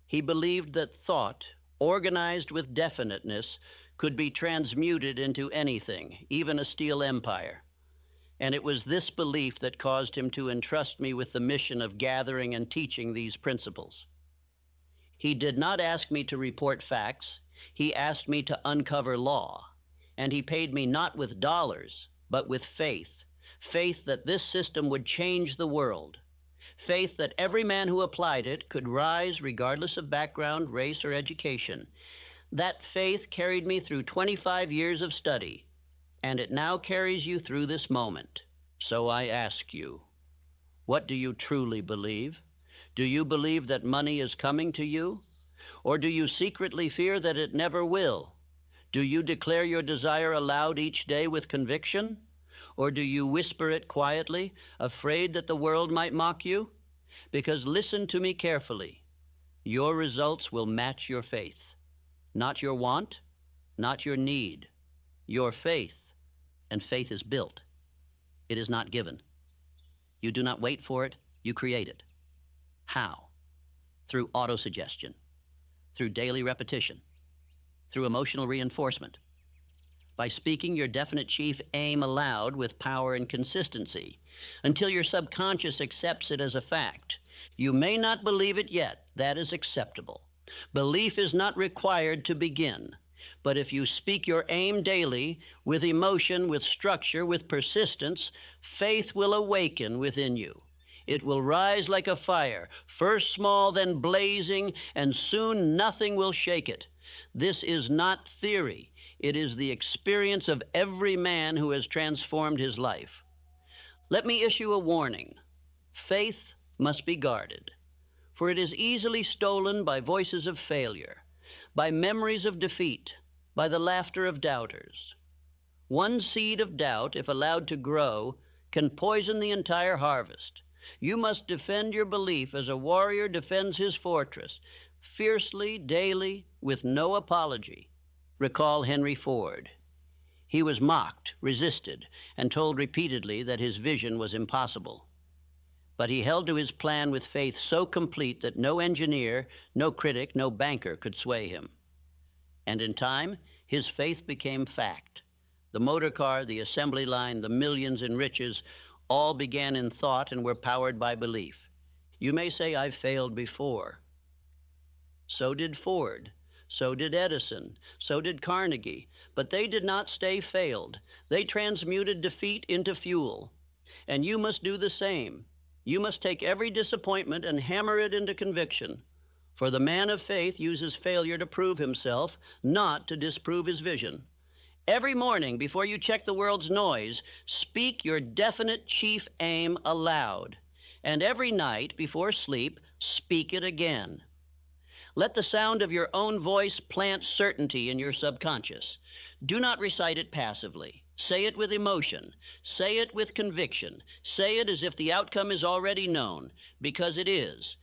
He believed that thought, organized with definiteness, could be transmuted into anything, even a steel empire. And it was this belief that caused him to entrust me with the mission of gathering and teaching these principles. He did not ask me to report facts. He asked me to uncover law, and he paid me not with dollars, but with faith, faith that this system would change the world, faith that every man who applied it could rise regardless of background, race, or education. That faith carried me through 25 years of study, and it now carries you through this moment. So I ask you, what do you truly believe? Do you believe that money is coming to you? Or do you secretly fear that it never will? Do you declare your desire aloud each day with conviction? Or do you whisper it quietly, afraid that the world might mock you? Because listen to me carefully. Your results will match your faith. Not your want, not your need. Your faith. And faith is built. It is not given. You do not wait for it, you create it. How? Through autosuggestion, through daily repetition, through emotional reinforcement, by speaking your definite chief aim aloud with power and consistency until your subconscious accepts it as a fact. You may not believe it yet. That is acceptable. Belief is not required to begin. But if you speak your aim daily, with emotion, with structure, with persistence, faith will awaken within you. It will rise like a fire, first small, then blazing, and soon nothing will shake it. This is not theory. It is the experience of every man who has transformed his life. Let me issue a warning. Faith must be guarded, for it is easily stolen by voices of failure, by memories of defeat, by the laughter of doubters. One seed of doubt, if allowed to grow, can poison the entire harvest. You must defend your belief as a warrior defends his fortress, fiercely, daily, with no apology. Recall Henry Ford. He was mocked, resisted, and told repeatedly that his vision was impossible. But he held to his plan with faith so complete that no engineer, no critic, no banker could sway him. And in time, his faith became fact. The motor car, the assembly line, the millions in riches, all began in thought and were powered by belief. You may say, I've failed before. So did Ford. So did Edison. So did Carnegie. But they did not stay failed. They transmuted defeat into fuel. And you must do the same. You must take every disappointment and hammer it into conviction. For the man of faith uses failure to prove himself, not to disprove his vision. Every morning, before you check the world's noise, speak your definite chief aim aloud. And every night, before sleep, speak it again. Let the sound of your own voice plant certainty in your subconscious. Do not recite it passively. Say it with emotion. Say it with conviction. Say it as if the outcome is already known, because it is.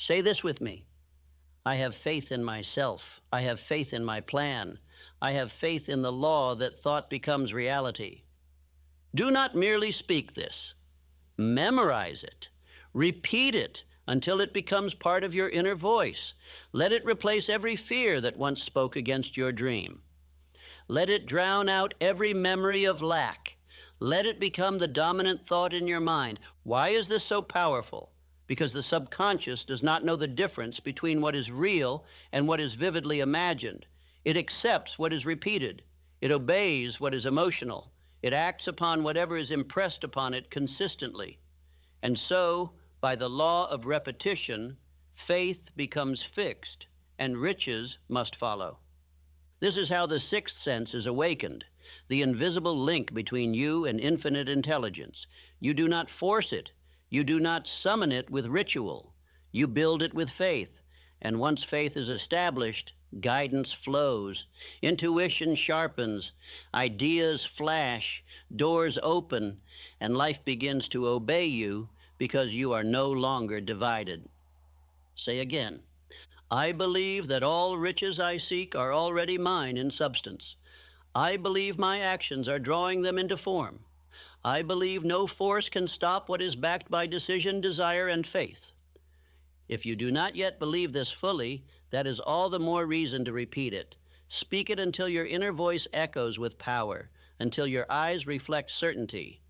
Say this with me. I have faith in myself. I have faith in my plan. I have faith in the law that thought becomes reality. Do not merely speak this. Memorize it. Repeat it until it becomes part of your inner voice. Let it replace every fear that once spoke against your dream. Let it drown out every memory of lack. Let it become the dominant thought in your mind. Why is this so powerful? Because the subconscious does not know the difference between what is real and what is vividly imagined. It accepts what is repeated. It obeys what is emotional. It acts upon whatever is impressed upon it consistently. And so, by the law of repetition, faith becomes fixed, and riches must follow. This is how the sixth sense is awakened, the invisible link between you and infinite intelligence. You do not force it. You do not summon it with ritual. You build it with faith. And once faith is established, guidance flows. Intuition sharpens. Ideas flash. Doors open. And life begins to obey you because you are no longer divided. Say again. I believe that all riches I seek are already mine in substance. I believe my actions are drawing them into form. I believe no force can stop what is backed by decision, desire, and faith. If you do not yet believe this fully, that is all the more reason to repeat it. Speak it until your inner voice echoes with power, until your eyes reflect certainty,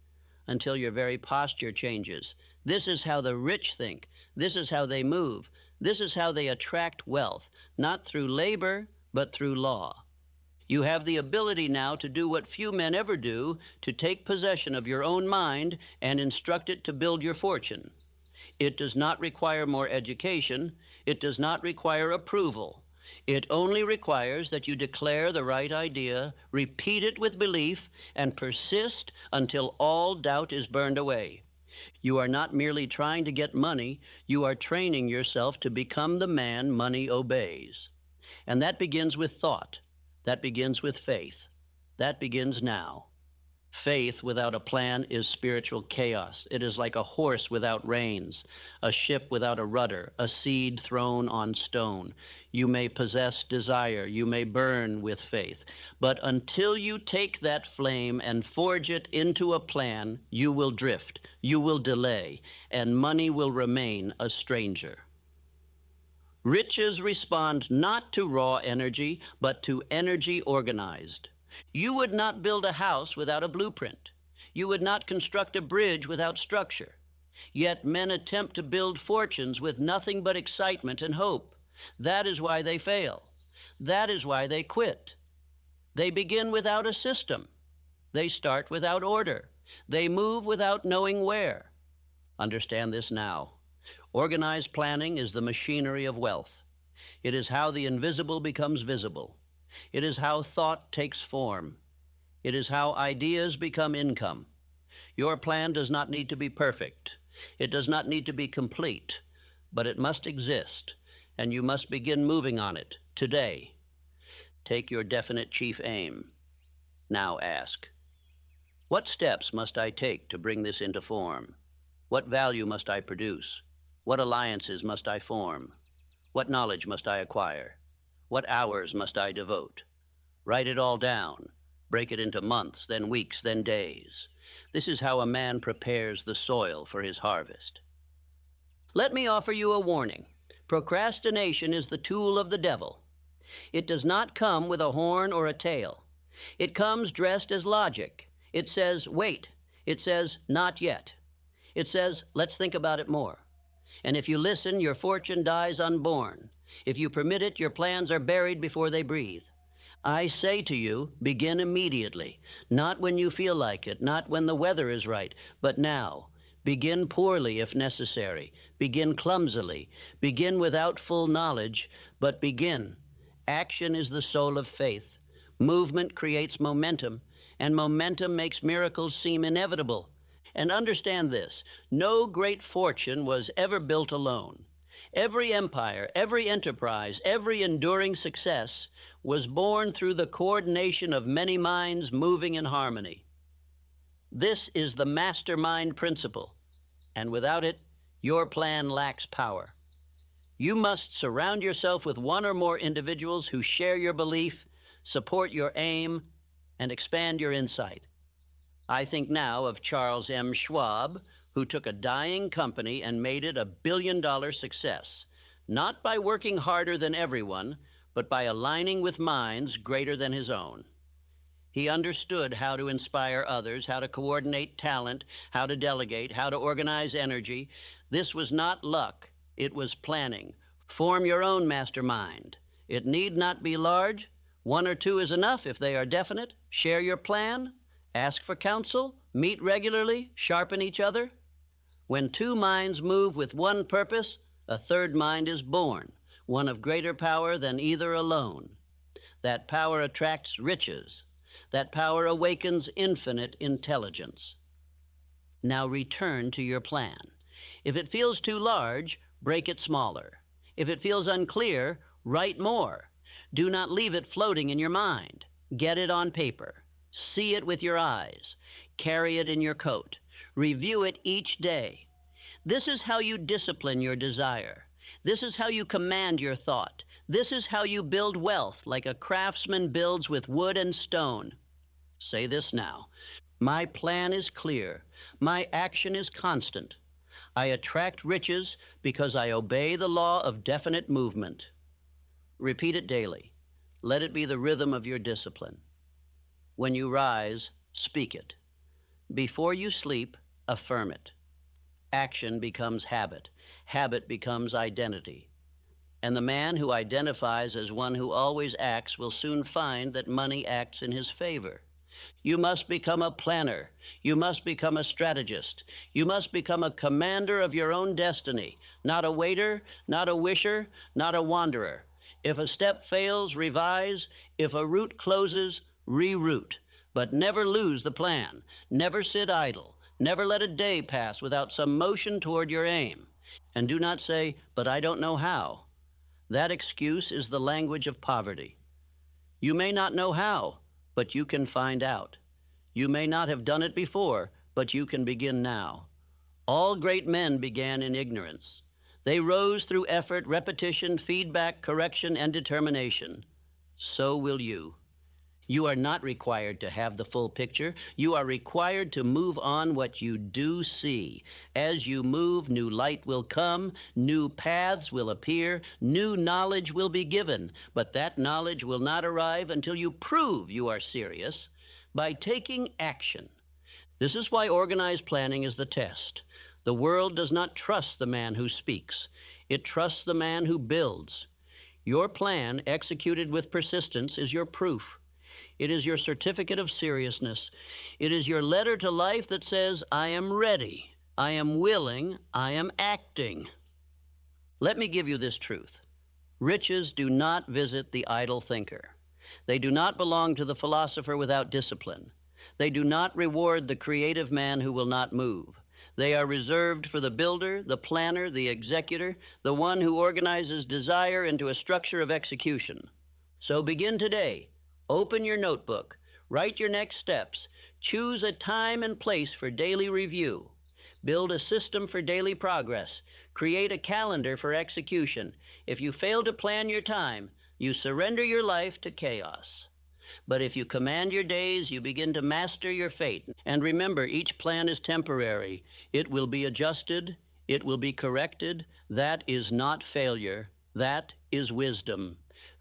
until your very posture changes. This is how the rich think. This is how they move. This is how they attract wealth, not through labor, but through law. You have the ability now to do what few men ever do, to take possession of your own mind and instruct it to build your fortune. It does not require more education. It does not require approval. It only requires that you declare the right idea, repeat it with belief, and persist until all doubt is burned away. You are not merely trying to get money, you are training yourself to become the man money obeys. And that begins with thought. That begins with faith. That begins now. Faith without a plan is spiritual chaos. It is like a horse without reins, a ship without a rudder, a seed thrown on stone. You may possess desire, you may burn with faith, but until you take that flame and forge it into a plan, you will drift, you will delay, and money will remain a stranger. Riches respond not to raw energy, but to energy organized. You would not build a house without a blueprint. You would not construct a bridge without structure. Yet men attempt to build fortunes with nothing but excitement and hope. That is why they fail. That is why they quit. They begin without a system. They start without order. They move without knowing where. Understand this now. Organized planning is the machinery of wealth. It is how the invisible becomes visible. It is how thought takes form. It is how ideas become income. Your plan does not need to be perfect. It does not need to be complete, but it must exist, and you must begin moving on it today. Take your definite chief aim. Now ask, what steps must I take to bring this into form? What value must I produce? What alliances must I form? What knowledge must I acquire? What hours must I devote? Write it all down. Break it into months, then weeks, then days. This is how a man prepares the soil for his harvest. Let me offer you a warning. Procrastination is the tool of the devil. It does not come with a horn or a tail. It comes dressed as logic. It says, wait. It says, not yet. It says, let's think about it more. And if you listen, your fortune dies unborn. If you permit it, your plans are buried before they breathe. I say to you, begin immediately, not when you feel like it, not when the weather is right, but now. Begin poorly if necessary. Begin clumsily. Begin without full knowledge, but begin. Action is the soul of faith. Movement creates momentum, and momentum makes miracles seem inevitable. And understand this, no great fortune was ever built alone. Every empire, every enterprise, every enduring success was born through the coordination of many minds moving in harmony. This is the mastermind principle, and without it, your plan lacks power. You must surround yourself with one or more individuals who share your belief, support your aim, and expand your insight. I think now of Charles M. Schwab, who took a dying company and made it a billion-dollar success, not by working harder than everyone, but by aligning with minds greater than his own. He understood how to inspire others, how to coordinate talent, how to delegate, how to organize energy. This was not luck, it was planning. Form your own mastermind. It need not be large. One or two is enough if they are definite. Share your plan, ask for counsel, meet regularly, sharpen each other. When two minds move with one purpose, a third mind is born, one of greater power than either alone. That power attracts riches. That power awakens infinite intelligence. Now return to your plan. If it feels too large, break it smaller. If it feels unclear, write more. Do not leave it floating in your mind. Get it on paper. See it with your eyes. Carry it in your coat. Review it each day. This is how you discipline your desire. This is how you command your thought. This is how you build wealth like a craftsman builds with wood and stone. Say this now. My plan is clear. My action is constant. I attract riches because I obey the law of definite movement. Repeat it daily. Let it be the rhythm of your discipline. When you rise, speak it. Before you sleep, affirm it. Action becomes habit. Habit becomes identity. And the man who identifies as one who always acts will soon find that money acts in his favor. You must become a planner. You must become a strategist. You must become a commander of your own destiny, not a waiter, not a wisher, not a wanderer. If a step fails, revise. If a route closes, reroute. But never lose the plan. Never sit idle. Never let a day pass without some motion toward your aim. And do not say, "But I don't know how." That excuse is the language of poverty. You may not know how, but you can find out. You may not have done it before, but you can begin now. All great men began in ignorance. They rose through effort, repetition, feedback, correction, and determination. So will you. You are not required to have the full picture. You are required to move on what you do see. As you move, new light will come, new paths will appear, new knowledge will be given. But that knowledge will not arrive until you prove you are serious by taking action. This is why organized planning is the test. The world does not trust the man who speaks. It trusts the man who builds. Your plan, executed with persistence, is your proof. It is your certificate of seriousness. It is your letter to life that says, "I am ready, I am willing, I am acting." Let me give you this truth. Riches do not visit the idle thinker. They do not belong to the philosopher without discipline. They do not reward the creative man who will not move. They are reserved for the builder, the planner, the executor, the one who organizes desire into a structure of execution. So begin today. Open your notebook. Write your next steps. Choose a time and place for daily review. Build a system for daily progress. Create a calendar for execution. If you fail to plan your time, you surrender your life to chaos. But if you command your days, you begin to master your fate. And remember, each plan is temporary. It will be adjusted. It will be corrected. That is not failure. That is wisdom.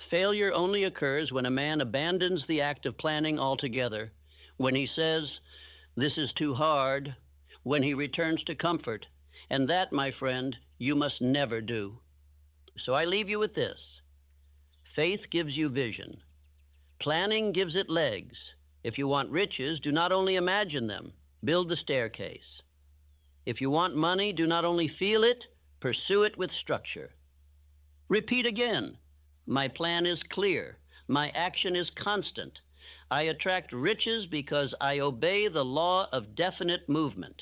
Failure only occurs when a man abandons the act of planning altogether, when he says, "This is too hard," when he returns to comfort. And that, my friend, you must never do. So I leave you with this. Faith gives you vision. Planning gives it legs. If you want riches, do not only imagine them, build the staircase. If you want money, do not only feel it, pursue it with structure. Repeat again. My plan is clear. My action is constant. I attract riches because I obey the law of definite movement.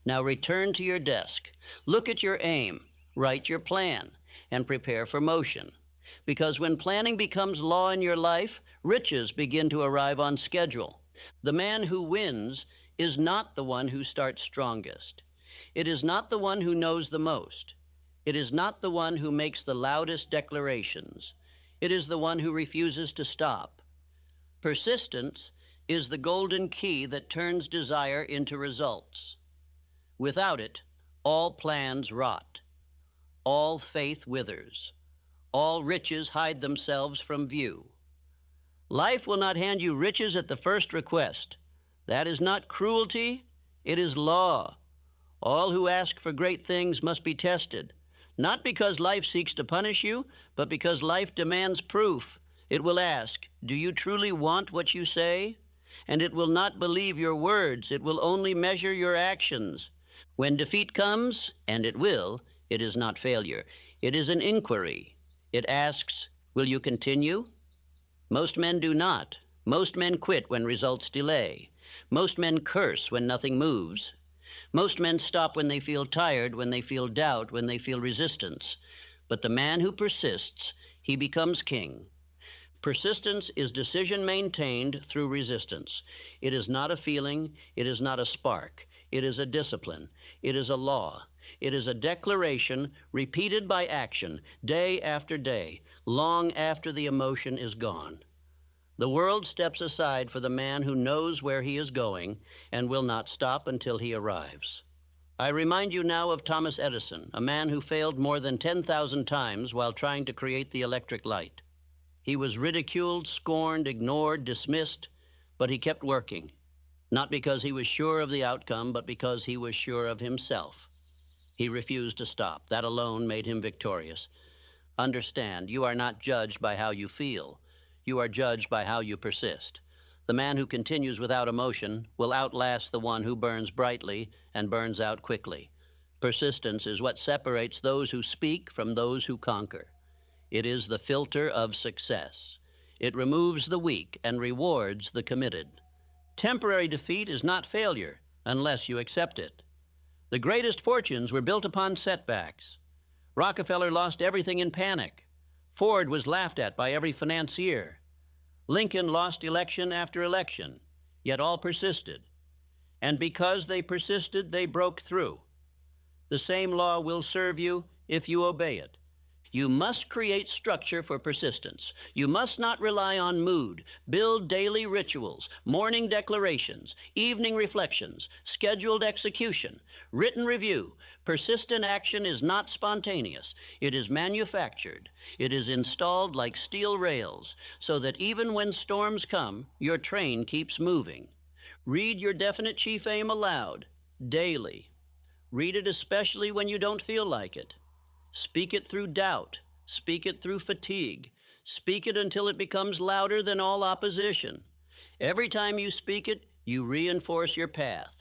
Now return to your desk. Look at your aim. Write your plan and prepare for motion. Because when planning becomes law in your life, riches begin to arrive on schedule. The man who wins is not the one who starts strongest. It is not the one who knows the most. It is not the one who makes the loudest declarations. It is the one who refuses to stop. Persistence is the golden key that turns desire into results. Without it, all plans rot. All faith withers. All riches hide themselves from view. Life will not hand you riches at the first request. That is not cruelty, it is law. All who ask for great things must be tested. Not because life seeks to punish you, but because life demands proof. It will ask, "Do you truly want what you say?" And it will not believe your words. It will only measure your actions. When defeat comes, and it will, it is not failure. It is an inquiry. It asks, "Will you continue?" Most men do not. Most men quit when results delay. Most men curse when nothing moves. Most men stop when they feel tired, when they feel doubt, when they feel resistance. But the man who persists, he becomes king. Persistence is decision maintained through resistance. It is not a feeling. It is not a spark. It is a discipline. It is a law. It is a declaration repeated by action, day after day, long after the emotion is gone. The world steps aside for the man who knows where he is going and will not stop until he arrives. I remind you now of Thomas Edison, a man who failed more than 10,000 times while trying to create the electric light. He was ridiculed, scorned, ignored, dismissed, but he kept working, not because he was sure of the outcome, but because he was sure of himself. He refused to stop. That alone made him victorious. Understand, you are not judged by how you feel. You are judged by how you persist. The man who continues without emotion will outlast the one who burns brightly and burns out quickly. Persistence is what separates those who speak from those who conquer. It is the filter of success. It removes the weak and rewards the committed. Temporary defeat is not failure unless you accept it. The greatest fortunes were built upon setbacks. Rockefeller lost everything in panic. Ford was laughed at by every financier. Lincoln lost election after election, yet all persisted. And because they persisted, they broke through. The same law will serve you if you obey it. You must create structure for persistence. You must not rely on mood. Build daily rituals, morning declarations, evening reflections, scheduled execution, written review. Persistent action is not spontaneous. It is manufactured. It is installed like steel rails, so that even when storms come, your train keeps moving. Read your definite chief aim aloud, daily. Read it especially when you don't feel like it. Speak it through doubt. Speak it through fatigue. Speak it until it becomes louder than all opposition. Every time you speak it, you reinforce your path.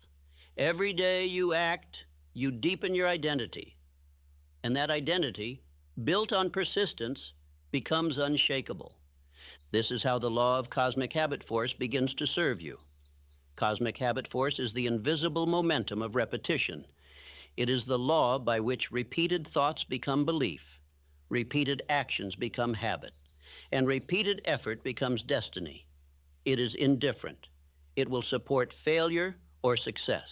Every day you act, you deepen your identity. And that identity, built on persistence, becomes unshakable. This is how the law of cosmic habit force begins to serve you. Cosmic habit force is the invisible momentum of repetition. It is the law by which repeated thoughts become belief, repeated actions become habit, and repeated effort becomes destiny. It is indifferent. It will support failure or success.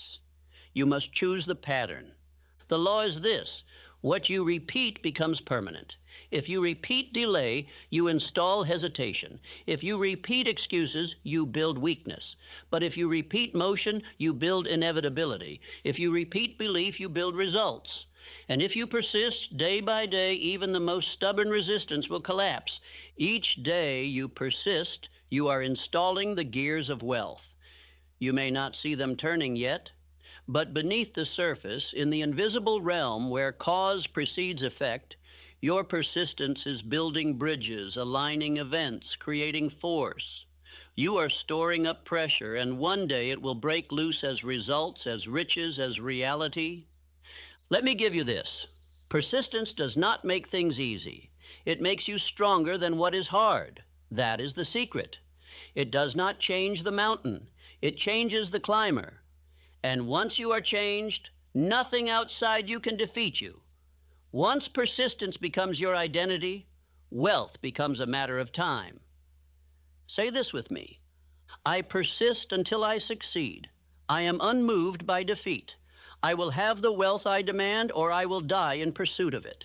You must choose the pattern. The law is this: what you repeat becomes permanent. If you repeat delay, you install hesitation. If you repeat excuses, you build weakness. But if you repeat motion, you build inevitability. If you repeat belief, you build results. And if you persist day by day, even the most stubborn resistance will collapse. Each day you persist, you are installing the gears of wealth. You may not see them turning yet, but beneath the surface, in the invisible realm where cause precedes effect, your persistence is building bridges, aligning events, creating force. You are storing up pressure, and one day it will break loose as results, as riches, as reality. Let me give you this. Persistence does not make things easy. It makes you stronger than what is hard. That is the secret. It does not change the mountain. It changes the climber. And once you are changed, nothing outside you can defeat you. Once persistence becomes your identity, wealth becomes a matter of time. Say this with me. I persist until I succeed. I am unmoved by defeat. I will have the wealth I demand, or I will die in pursuit of it.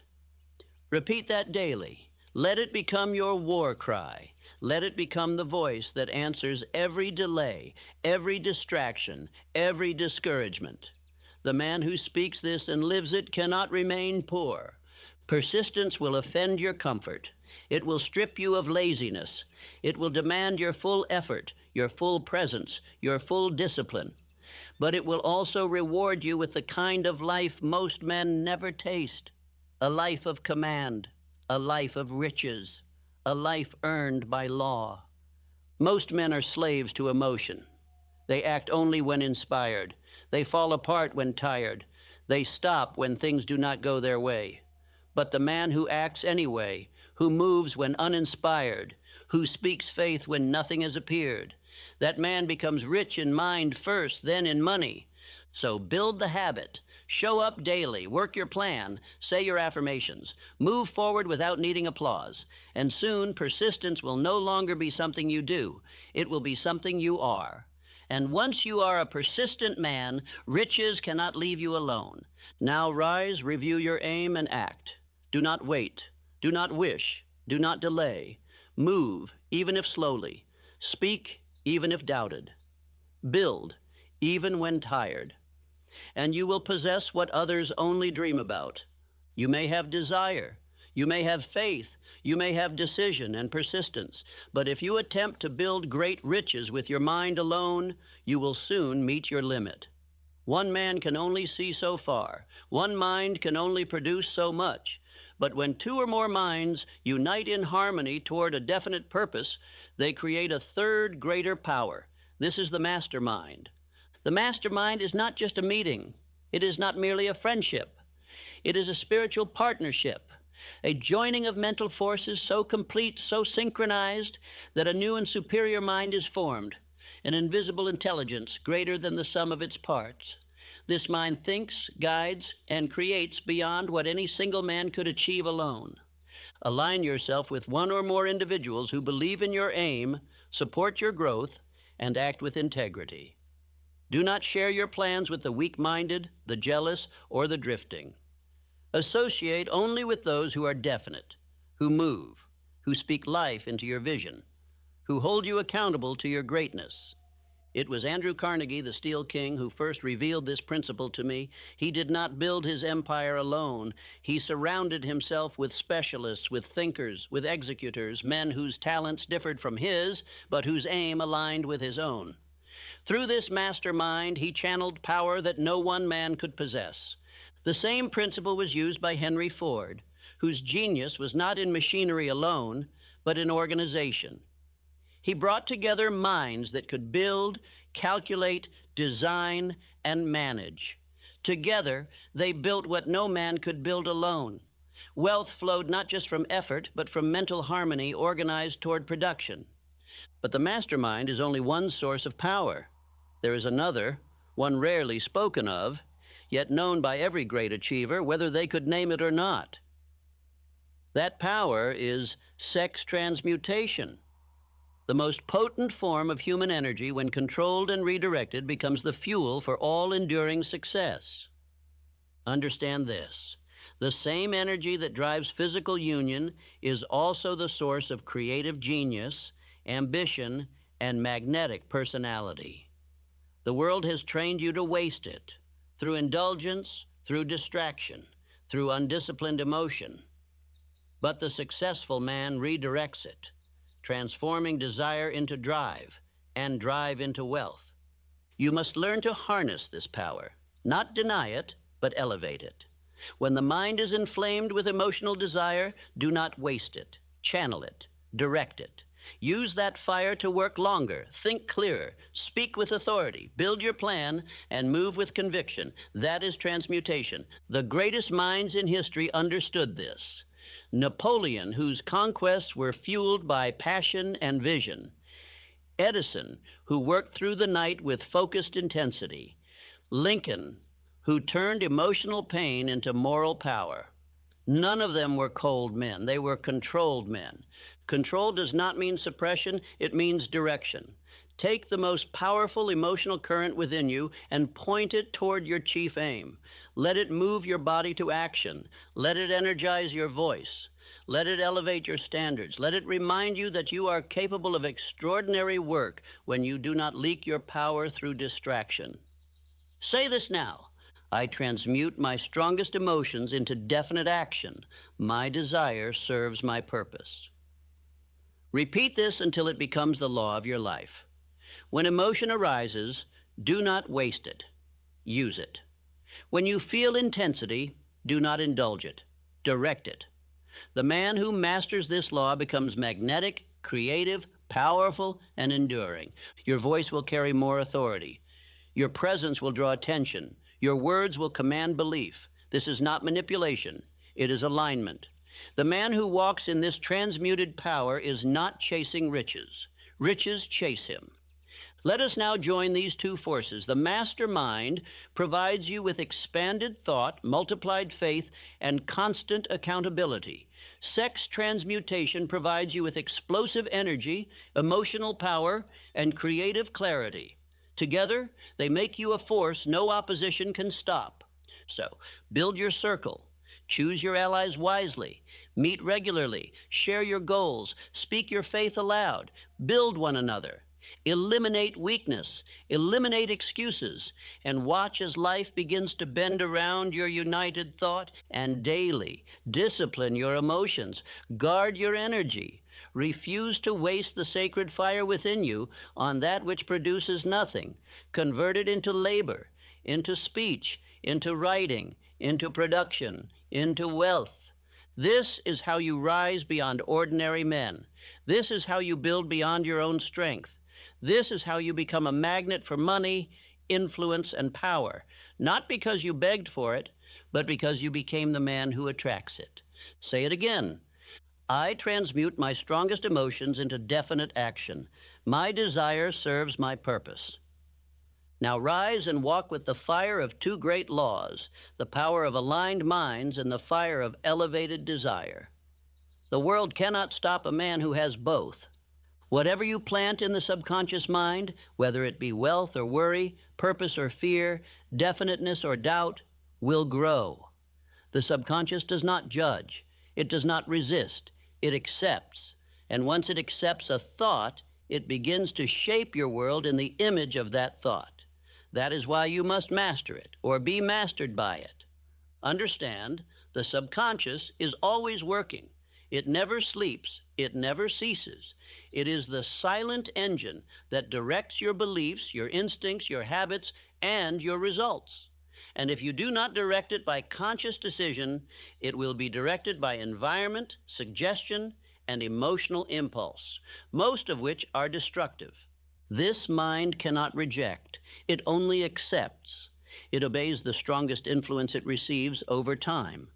Repeat that daily. Let it become your war cry. Let it become the voice that answers every delay, every distraction, every discouragement. The man who speaks this and lives it cannot remain poor. Persistence will offend your comfort. It will strip you of laziness. It will demand your full effort, your full presence, your full discipline. But it will also reward you with the kind of life most men never taste, a life of command, a life of riches, a life earned by law. Most men are slaves to emotion. They act only when inspired. They fall apart when tired. They stop when things do not go their way. But the man who acts anyway, who moves when uninspired, who speaks faith when nothing has appeared, that man becomes rich in mind first, then in money. So build the habit. Show up daily. Work your plan. Say your affirmations. Move forward without needing applause. And soon persistence will no longer be something you do. It will be something you are. And once you are a persistent man, riches cannot leave you alone. Now rise, review your aim, and act. Do not wait. Do not wish. Do not delay. Move, even if slowly. Speak, even if doubted. Build, even when tired. And you will possess what others only dream about. You may have desire. You may have faith. You may have decision and persistence, but if you attempt to build great riches with your mind alone, you will soon meet your limit. One man can only see so far. One mind can only produce so much. But when two or more minds unite in harmony toward a definite purpose, they create a third greater power. This is the mastermind. The mastermind is not just a meeting. It is not merely a friendship. It is a spiritual partnership, a joining of mental forces so complete, so synchronized, that a new and superior mind is formed, an invisible intelligence greater than the sum of its parts. This mind thinks, guides, and creates beyond what any single man could achieve alone. Align yourself with one or more individuals who believe in your aim, support your growth, and act with integrity. Do not share your plans with the weak-minded, the jealous, or the drifting. Associate only with those who are definite, who move, who speak life into your vision, who hold you accountable to your greatness. It was Andrew Carnegie, the Steel King, who first revealed this principle to me. He did not build his empire alone. He surrounded himself with specialists, with thinkers, with executors, men whose talents differed from his, but whose aim aligned with his own. Through this mastermind, he channeled power that no one man could possess. The same principle was used by Henry Ford, whose genius was not in machinery alone, but in organization. He brought together minds that could build, calculate, design, and manage. Together, they built what no man could build alone. Wealth flowed not just from effort, but from mental harmony organized toward production. But the mastermind is only one source of power. There is another, one rarely spoken of, yet known by every great achiever, whether they could name it or not. That power is sex transmutation. The most potent form of human energy, when controlled and redirected, becomes the fuel for all enduring success. Understand this. The same energy that drives physical union is also the source of creative genius, ambition, and magnetic personality. The world has trained you to waste it, through indulgence, through distraction, through undisciplined emotion. But the successful man redirects it, transforming desire into drive, and drive into wealth. You must learn to harness this power, not deny it, but elevate it. When the mind is inflamed with emotional desire, do not waste it. Channel it, direct it. Use that fire to work longer, think clearer, speak with authority, build your plan, and move with conviction. That is transmutation. The greatest minds in history understood this. Napoleon, whose conquests were fueled by passion and vision. Edison, who worked through the night with focused intensity. Lincoln, who turned emotional pain into moral power. None of them were cold men. They were controlled men. Control does not mean suppression. It means direction. Take the most powerful emotional current within you and point it toward your chief aim. Let it move your body to action. Let it energize your voice. Let it elevate your standards. Let it remind you that you are capable of extraordinary work when you do not leak your power through distraction. Say this now. I transmute my strongest emotions into definite action. My desire serves my purpose. Repeat this until it becomes the law of your life. When emotion arises, do not waste it. Use it. When you feel intensity, do not indulge it. Direct it. The man who masters this law becomes magnetic, creative, powerful, and enduring. Your voice will carry more authority. Your presence will draw attention. Your words will command belief. This is not manipulation. It is alignment. The man who walks in this transmuted power is not chasing riches. Riches chase him. Let us now join these two forces. The master mind provides you with expanded thought, multiplied faith, and constant accountability. Sex transmutation provides you with explosive energy, emotional power, and creative clarity. Together, they make you a force no opposition can stop. So, build your circle. Choose your allies wisely. Meet regularly. Share your goals. Speak your faith aloud. Build one another. Eliminate weakness. Eliminate excuses. And watch as life begins to bend around your united thought. And daily, discipline your emotions. Guard your energy. Refuse to waste the sacred fire within you on that which produces nothing. Convert it into labor, into speech, into writing, into production, into wealth. This is how you rise beyond ordinary men. This is how you build beyond your own strength. This is how you become a magnet for money, influence, and power, not because you begged for it, but because you became the man who attracts it. Say it again. I transmute my strongest emotions into definite action. My desire serves my purpose. Now rise and walk with the fire of two great laws, the power of aligned minds and the fire of elevated desire. The world cannot stop a man who has both. Whatever you plant in the subconscious mind, whether it be wealth or worry, purpose or fear, definiteness or doubt, will grow. The subconscious does not judge. It does not resist. It accepts. And once it accepts a thought, it begins to shape your world in the image of that thought. That is why you must master it, or be mastered by it. Understand, the subconscious is always working. It never sleeps. It never ceases. It is the silent engine that directs your beliefs, your instincts, your habits, and your results. And if you do not direct it by conscious decision, it will be directed by environment, suggestion, and emotional impulse, most of which are destructive. This mind cannot reject. It only accepts. It obeys the strongest influence it receives over time.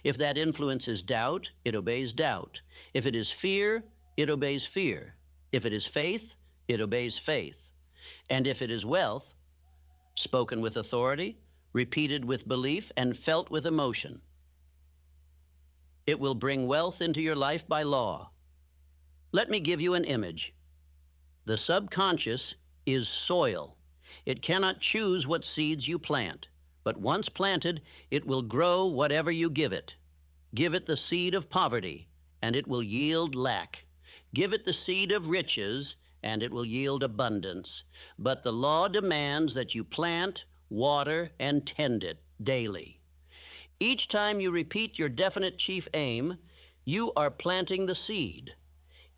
If that influence is doubt, it obeys doubt. If it is fear, it obeys fear. If it is faith, it obeys faith. And if it is wealth, spoken with authority, repeated with belief, and felt with emotion, it will bring wealth into your life by law. Let me give you an image. The subconscious is soil. It cannot choose what seeds you plant, but once planted, it will grow whatever you give it. Give it the seed of poverty, and it will yield lack. Give it the seed of riches, and it will yield abundance. But the law demands that you plant, water, and tend it daily. Each time you repeat your definite chief aim, you are planting the seed.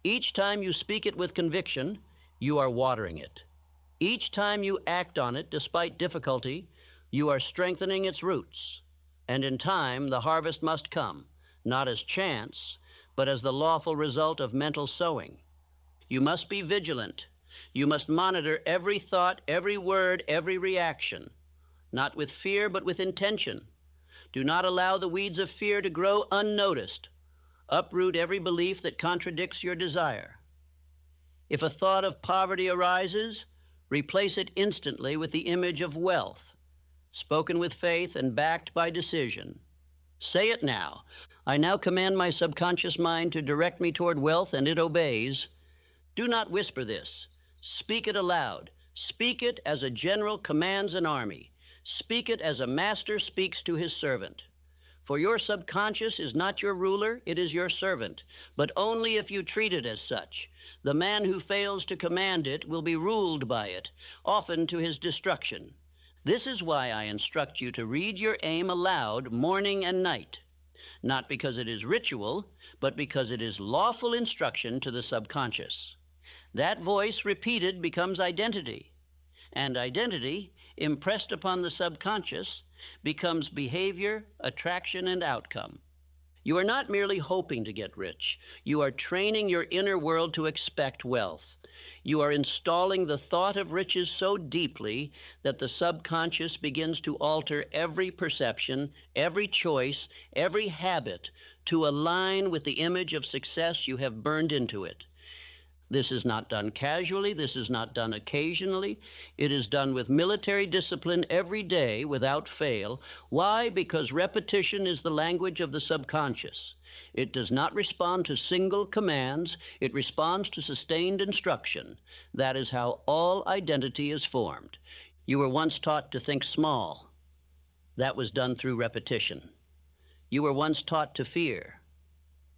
Each time you speak it with conviction, you are watering it. Each time you act on it despite difficulty, you are strengthening its roots. And in time, the harvest must come, not as chance, but as the lawful result of mental sowing. You must be vigilant. You must monitor every thought, every word, every reaction, not with fear, but with intention. Do not allow the weeds of fear to grow unnoticed. Uproot every belief that contradicts your desire. If a thought of poverty arises, replace it instantly with the image of wealth, spoken with faith and backed by decision. Say it now. I now command my subconscious mind to direct me toward wealth, and it obeys. Do not whisper this. Speak it aloud. Speak it as a general commands an army. Speak it as a master speaks to his servant. For your subconscious is not your ruler, it is your servant, but only if you treat it as such. The man who fails to command it will be ruled by it, often to his destruction. This is why I instruct you to read your aim aloud morning and night, not because it is ritual, but because it is lawful instruction to the subconscious. That voice repeated becomes identity, and identity, impressed upon the subconscious, becomes behavior, attraction, and outcome. You are not merely hoping to get rich. You are training your inner world to expect wealth. You are installing the thought of riches so deeply that the subconscious begins to alter every perception, every choice, every habit to align with the image of success you have burned into it. This is not done casually. This is not done occasionally. It is done with military discipline every day without fail. Why? Because repetition is the language of the subconscious. It does not respond to single commands. It responds to sustained instruction. That is how all identity is formed. You were once taught to think small. That was done through repetition. You were once taught to fear.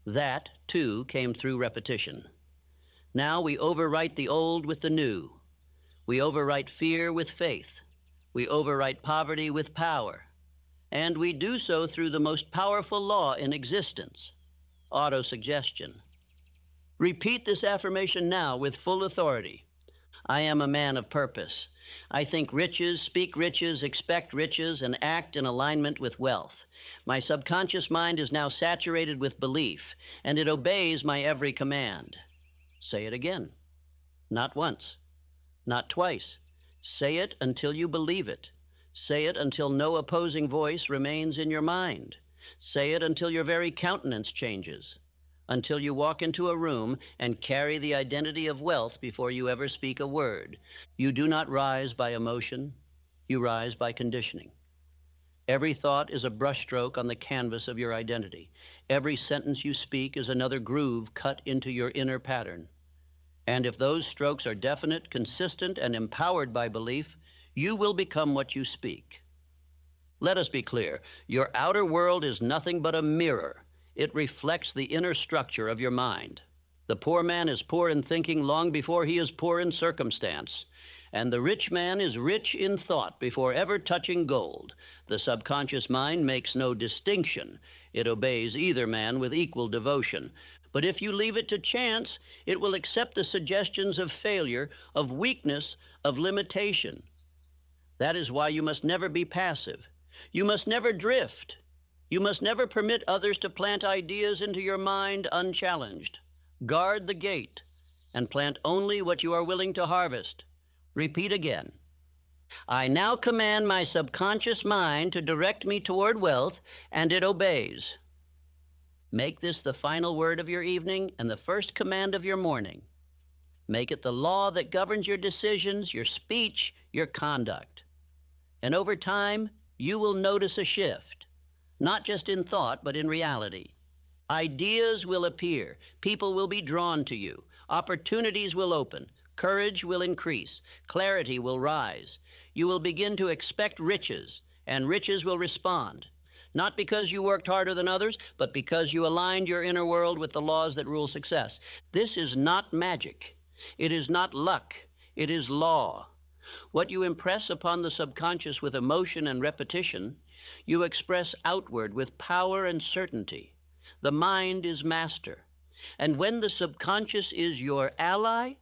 That, too, came through repetition. Now we overwrite the old with the new. We overwrite fear with faith. We overwrite poverty with power. And we do so through the most powerful law in existence, autosuggestion. Repeat this affirmation now with full authority. I am a man of purpose. I think riches, speak riches, expect riches, and act in alignment with wealth. My subconscious mind is now saturated with belief, and it obeys my every command. Say it again. Not once, not twice. Say it until you believe it. Say it until no opposing voice remains in your mind. Say it until your very countenance changes, until you walk into a room and carry the identity of wealth before you ever speak a word. You do not rise by emotion, you rise by conditioning. Every thought is a brushstroke on the canvas of your identity. Every sentence you speak is another groove cut into your inner pattern. And if those strokes are definite, consistent, and empowered by belief, you will become what you speak. Let us be clear. Your outer world is nothing but a mirror. It reflects the inner structure of your mind. The poor man is poor in thinking long before he is poor in circumstance. And the rich man is rich in thought before ever touching gold. The subconscious mind makes no distinction. It obeys either man with equal devotion. But if you leave it to chance, it will accept the suggestions of failure, of weakness, of limitation. That is why you must never be passive. You must never drift. You must never permit others to plant ideas into your mind unchallenged. Guard the gate and plant only what you are willing to harvest. Repeat again. I now command my subconscious mind to direct me toward wealth, and it obeys. Make this the final word of your evening and the first command of your morning. Make it the law that governs your decisions, your speech, your conduct. And over time, you will notice a shift, not just in thought, but in reality. Ideas will appear. People will be drawn to you. Opportunities will open. Courage will increase. Clarity will rise. You will begin to expect riches, and riches will respond. Not because you worked harder than others, but because you aligned your inner world with the laws that rule success. This is not magic. It is not luck. It is law. What you impress upon the subconscious with emotion and repetition, you express outward with power and certainty. The mind is master. And when the subconscious is your ally,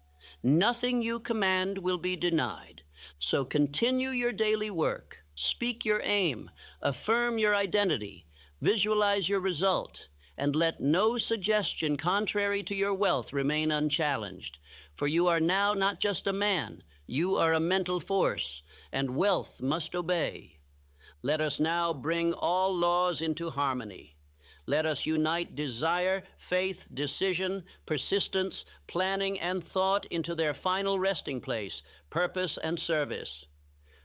nothing you command will be denied. So continue your daily work. Speak your aim. Affirm your identity. Visualize your result. And let no suggestion contrary to your wealth remain unchallenged. For you are now not just a man. You are a mental force, and wealth must obey. Let us now bring all laws into harmony. Let us unite desire, faith, decision, persistence, planning, and thought into their final resting place, purpose and service.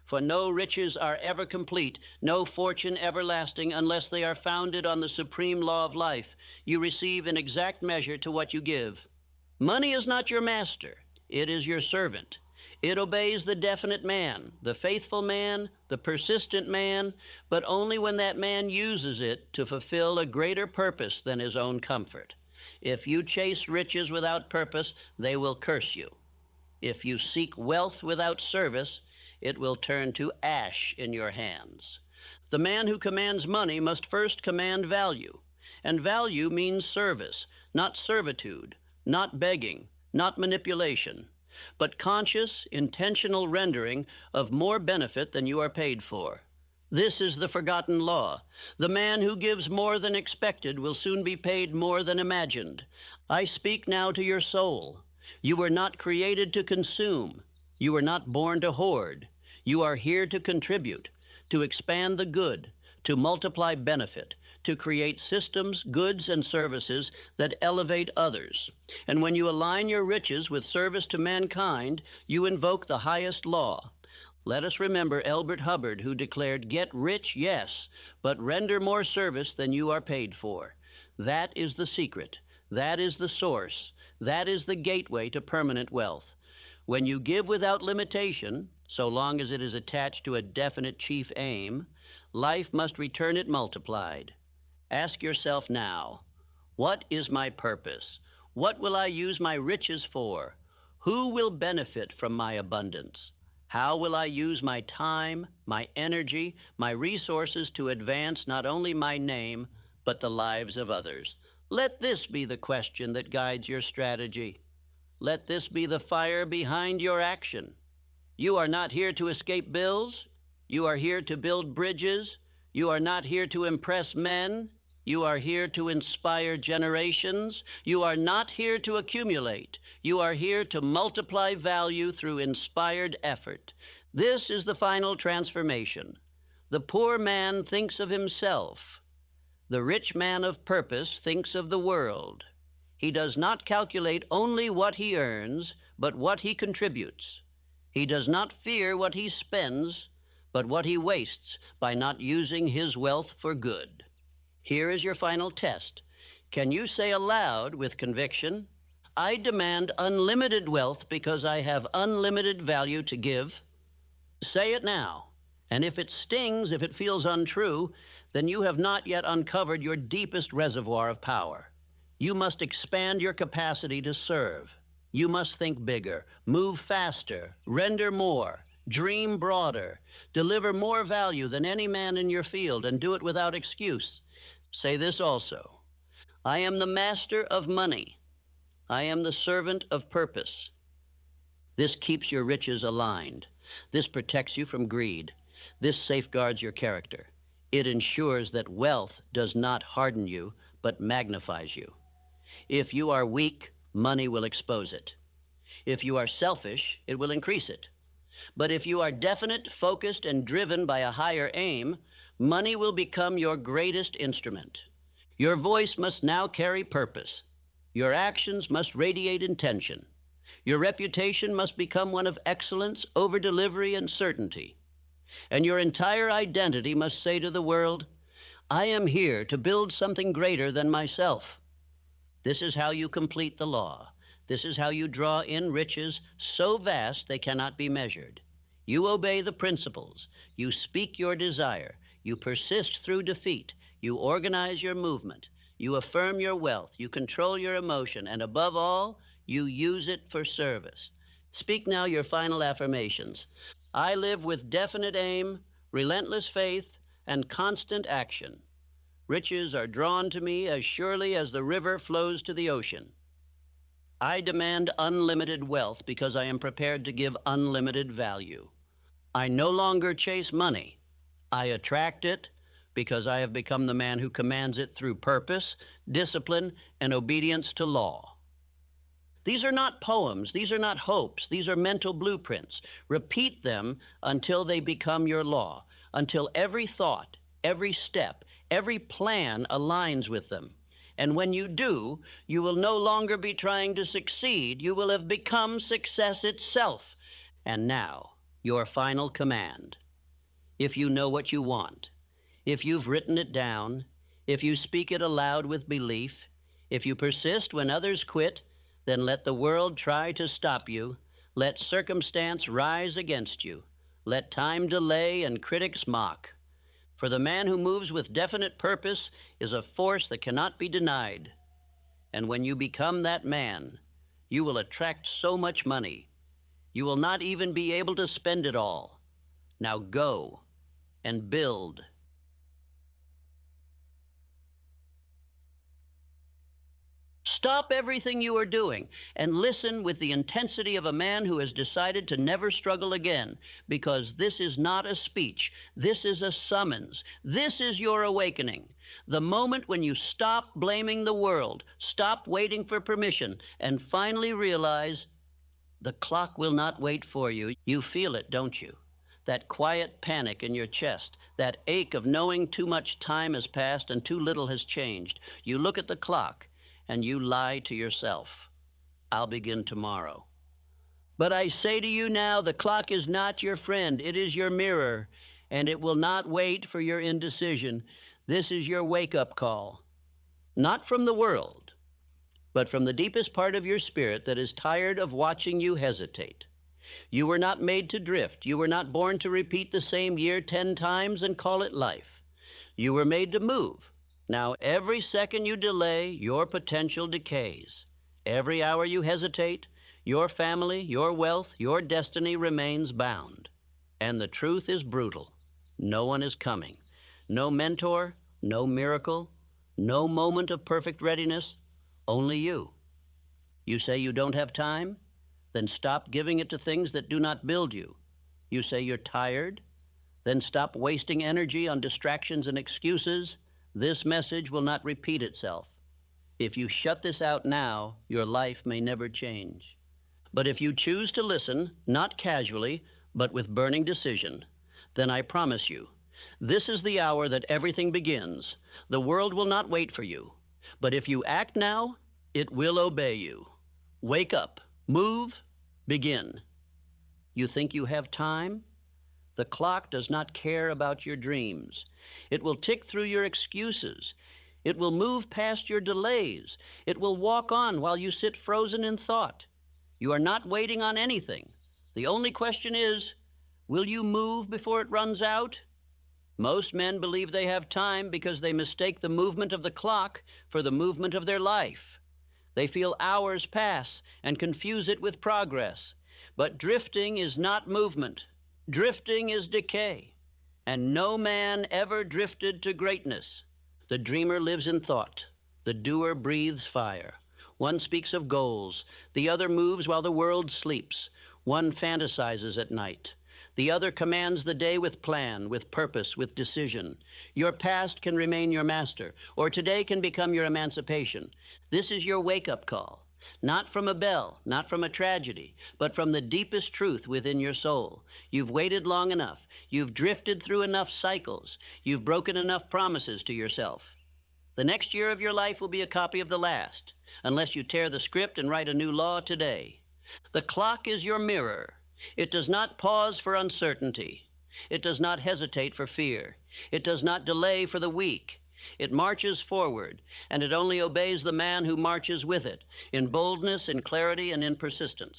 For no riches are ever complete, no fortune everlasting, unless they are founded on the supreme law of life. You receive in exact measure to what you give. Money is not your master. It is your servant. It obeys the definite man, the faithful man, the persistent man, but only when that man uses it to fulfill a greater purpose than his own comfort. If you chase riches without purpose, they will curse you. If you seek wealth without service, it will turn to ash in your hands. The man who commands money must first command value, and value means service, not servitude, not begging, not manipulation, but conscious, intentional rendering of more benefit than you are paid for. This is the forgotten law. The man who gives more than expected will soon be paid more than imagined. I speak now to your soul. You were not created to consume. You were not born to hoard. You are here to contribute, to expand the good, to multiply benefit, to create systems, goods, and services that elevate others. And when you align your riches with service to mankind, you invoke the highest law. Let us remember Elbert Hubbard, who declared, "Get rich, yes, but render more service than you are paid for." That is the secret. That is the source. That is the gateway to permanent wealth. When you give without limitation, so long as it is attached to a definite chief aim, life must return it multiplied. Ask yourself now, what is my purpose? What will I use my riches for? Who will benefit from my abundance? How will I use my time, my energy, my resources to advance not only my name, but the lives of others? Let this be the question that guides your strategy. Let this be the fire behind your action. You are not here to escape bills. You are here to build bridges. You are not here to impress men. You are here to inspire generations. You are not here to accumulate. You are here to multiply value through inspired effort. This is the final transformation. The poor man thinks of himself. The rich man of purpose thinks of the world. He does not calculate only what he earns, but what he contributes. He does not fear what he spends, but what he wastes by not using his wealth for good. Here is your final test. Can you say aloud with conviction, I demand unlimited wealth because I have unlimited value to give? Say it now. And if it stings, if it feels untrue, then you have not yet uncovered your deepest reservoir of power. You must expand your capacity to serve. You must think bigger, move faster, render more, dream broader, deliver more value than any man in your field, and do it without excuse. Say this also. I am the master of money. I am the servant of purpose. This keeps your riches aligned. This protects you from greed. This safeguards your character. It ensures that wealth does not harden you, but magnifies you. If you are weak, money will expose it. If you are selfish, it will increase it. But if you are definite, focused, and driven by a higher aim, money will become your greatest instrument. Your voice must now carry purpose. Your actions must radiate intention. Your reputation must become one of excellence, over-delivery, and certainty. And your entire identity must say to the world, I am here to build something greater than myself. This is how you complete the law. This is how you draw in riches so vast they cannot be measured. You obey the principles. You speak your desire. You persist through defeat. You organize your movement. You affirm your wealth. You control your emotion. And above all, you use it for service. Speak now your final affirmations. I live with definite aim, relentless faith, and constant action. Riches are drawn to me as surely as the river flows to the ocean. I demand unlimited wealth because I am prepared to give unlimited value. I no longer chase money. I attract it because I have become the man who commands it through purpose, discipline, and obedience to law. These are not poems. These are not hopes. These are mental blueprints. Repeat them until they become your law, until every thought, every step, every plan aligns with them. And when you do, you will no longer be trying to succeed. You will have become success itself. And now, your final command. If you know what you want, if you've written it down, if you speak it aloud with belief, if you persist when others quit, then let the world try to stop you. Let circumstance rise against you. Let time delay and critics mock. For the man who moves with definite purpose is a force that cannot be denied. And when you become that man, you will attract so much money. You will not even be able to spend it all. Now go and build. Stop everything you are doing and listen with the intensity of a man who has decided to never struggle again, because this is not a speech. This is a summons. This is your awakening. The moment when you stop blaming the world, stop waiting for permission, and finally realize the clock will not wait for you. You feel it, don't you? That quiet panic in your chest, that ache of knowing too much time has passed and too little has changed. You look at the clock and you lie to yourself. I'll begin tomorrow. But I say to you now, the clock is not your friend. It is your mirror, and it will not wait for your indecision. This is your wake-up call. Not from the world, but from the deepest part of your spirit that is tired of watching you hesitate. You were not made to drift. You were not born to repeat the same year 10 times and call it life. You were made to move. Now, every second you delay, your potential decays. Every hour you hesitate, your family, your wealth, your destiny remains bound. And the truth is brutal. No one is coming. No mentor, no miracle, no moment of perfect readiness, only you. You say you don't have time? Then stop giving it to things that do not build you. You say you're tired? then stop wasting energy on distractions and excuses. This message will not repeat itself. If you shut this out now, your life may never change. But if you choose to listen, not casually, but with burning decision, then I promise you, this is the hour that everything begins. The world will not wait for you. But if you act now, it will obey you. Wake up, move, begin. You think you have time? The clock does not care about your dreams. It will tick through your excuses. It will move past your delays. It will walk on while you sit frozen in thought. You are not waiting on anything. The only question is, will you move before it runs out? Most men believe they have time because they mistake the movement of the clock for the movement of their life. They feel hours pass and confuse it with progress. But drifting is not movement. Drifting is decay. And no man ever drifted to greatness. The dreamer lives in thought. The doer breathes fire. One speaks of goals. The other moves while the world sleeps. One fantasizes at night. The other commands the day with plan, with purpose, with decision. Your past can remain your master, or today can become your emancipation. This is your wake-up call. Not from a bell, not from a tragedy, but from the deepest truth within your soul. You've waited long enough. You've drifted through enough cycles. You've broken enough promises to yourself. The next year of your life will be a copy of the last, unless you tear the script and write a new law today. The clock is your mirror. It does not pause for uncertainty. It does not hesitate for fear. It does not delay for the weak. It marches forward, and it only obeys the man who marches with it, in boldness, in clarity, and in persistence.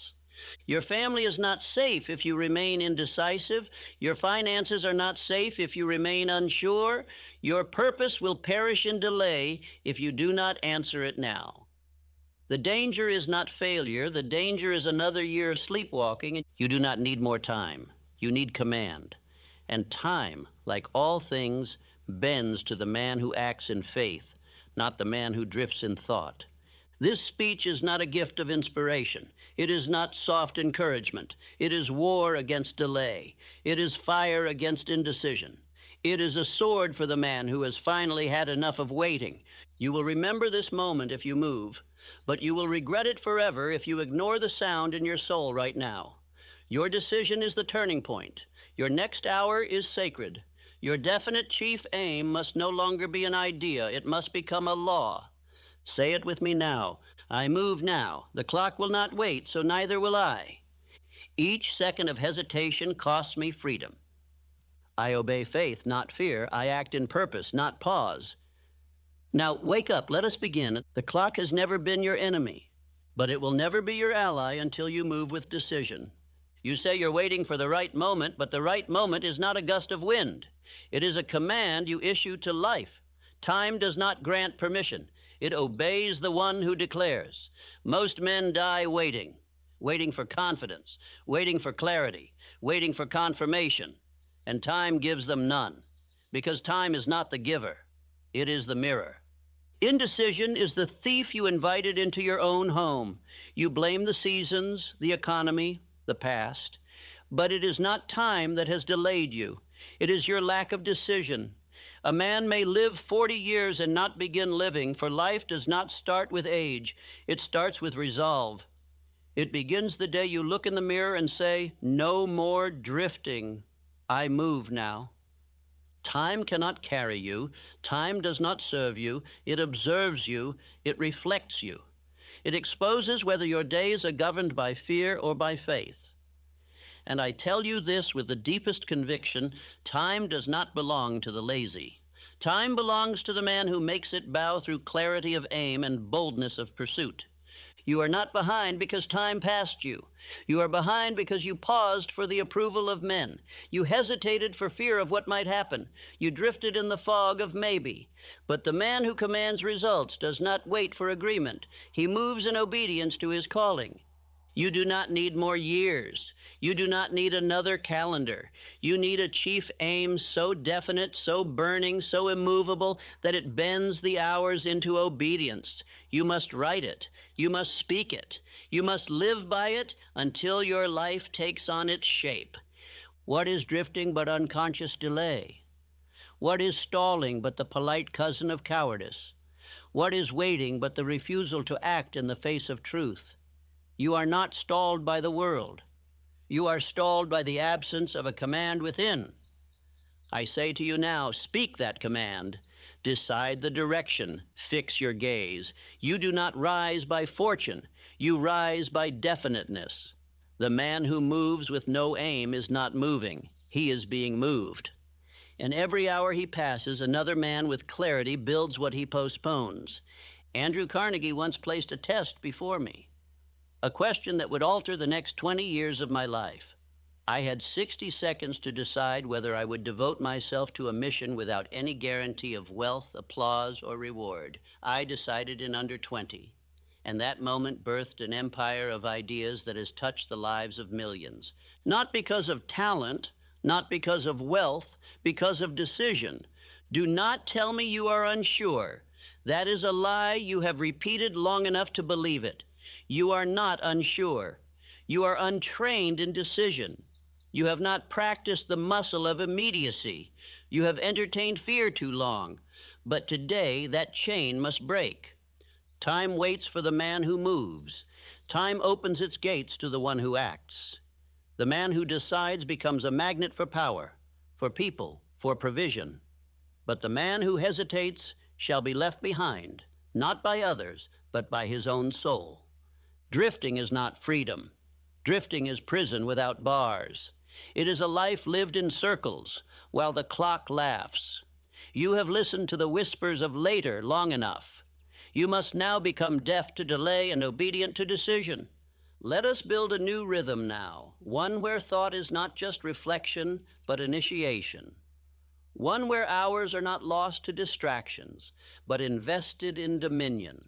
Your family is not safe if you remain indecisive. Your finances are not safe if you remain unsure. Your purpose will perish in delay if you do not answer it now. The danger is not failure. The danger is another year of sleepwalking. You do not need more time. You need command. And time, like all things, bends to the man who acts in faith, not the man who drifts in thought. This speech is not a gift of inspiration. It is not soft encouragement. It is war against delay. It is fire against indecision. It is a sword for the man who has finally had enough of waiting. You will remember this moment if you move, but you will regret it forever if you ignore the sound in your soul right now. Your decision is the turning point. Your next hour is sacred. Your definite chief aim must no longer be an idea. It must become a law. Say it with me now. I move now. The clock will not wait, so neither will I. Each second of hesitation costs me freedom. I obey faith, not fear. I act in purpose, not pause. Now, wake up. Let us begin. The clock has never been your enemy, but it will never be your ally until you move with decision. You say you're waiting for the right moment, but the right moment is not a gust of wind. It is a command you issue to life. Time does not grant permission. It obeys the one who declares. Most men die waiting for confidence, waiting for clarity, waiting for confirmation, and time gives them none, because time is not the giver. It is the mirror. Indecision is the thief you invited into your own home. You blame the seasons, the economy, the past, but it is not time that has delayed you. It is your lack of decision. A man may live 40 years and not begin living, for life does not start with age. It starts with resolve. It begins the day you look in the mirror and say, "No more drifting. I move now." Time cannot carry you. Time does not serve you. It observes you. It reflects you. It exposes whether your days are governed by fear or by faith. And I tell you this with the deepest conviction, time does not belong to the lazy. Time belongs to the man who makes it bow through clarity of aim and boldness of pursuit. You are not behind because time passed you. You are behind because you paused for the approval of men. You hesitated for fear of what might happen. You drifted in the fog of maybe. But the man who commands results does not wait for agreement. He moves in obedience to his calling. You do not need more years. You do not need another calendar. You need a chief aim so definite, so burning, so immovable that it bends the hours into obedience. You must write it. You must speak it. You must live by it until your life takes on its shape. What is drifting but unconscious delay? What is stalling but the polite cousin of cowardice? What is waiting but the refusal to act in the face of truth? You are not stalled by the world. You are stalled by the absence of a command within. I say to you now, speak that command. Decide the direction. Fix your gaze. You do not rise by fortune. You rise by definiteness. The man who moves with no aim is not moving. He is being moved. And every hour he passes, another man with clarity builds what he postpones. Andrew Carnegie once placed a test before me, a question that would alter the next 20 years of my life. I had 60 seconds to decide whether I would devote myself to a mission without any guarantee of wealth, applause, or reward. I decided in under 20, and that moment birthed an empire of ideas that has touched the lives of millions. Not because of talent, not because of wealth, because of decision. Do not tell me you are unsure. That is a lie you have repeated long enough to believe it. You are not unsure. You are untrained in decision. You have not practiced the muscle of immediacy. You have entertained fear too long. But today, that chain must break. Time waits for the man who moves. Time opens its gates to the one who acts. The man who decides becomes a magnet for power, for people, for provision. But the man who hesitates shall be left behind, not by others, but by his own soul. Drifting is not freedom. Drifting is prison without bars. It is a life lived in circles while the clock laughs. You have listened to the whispers of later long enough. You must now become deaf to delay and obedient to decision. Let us build a new rhythm now, one where thought is not just reflection, but initiation. One where hours are not lost to distractions, but invested in dominion.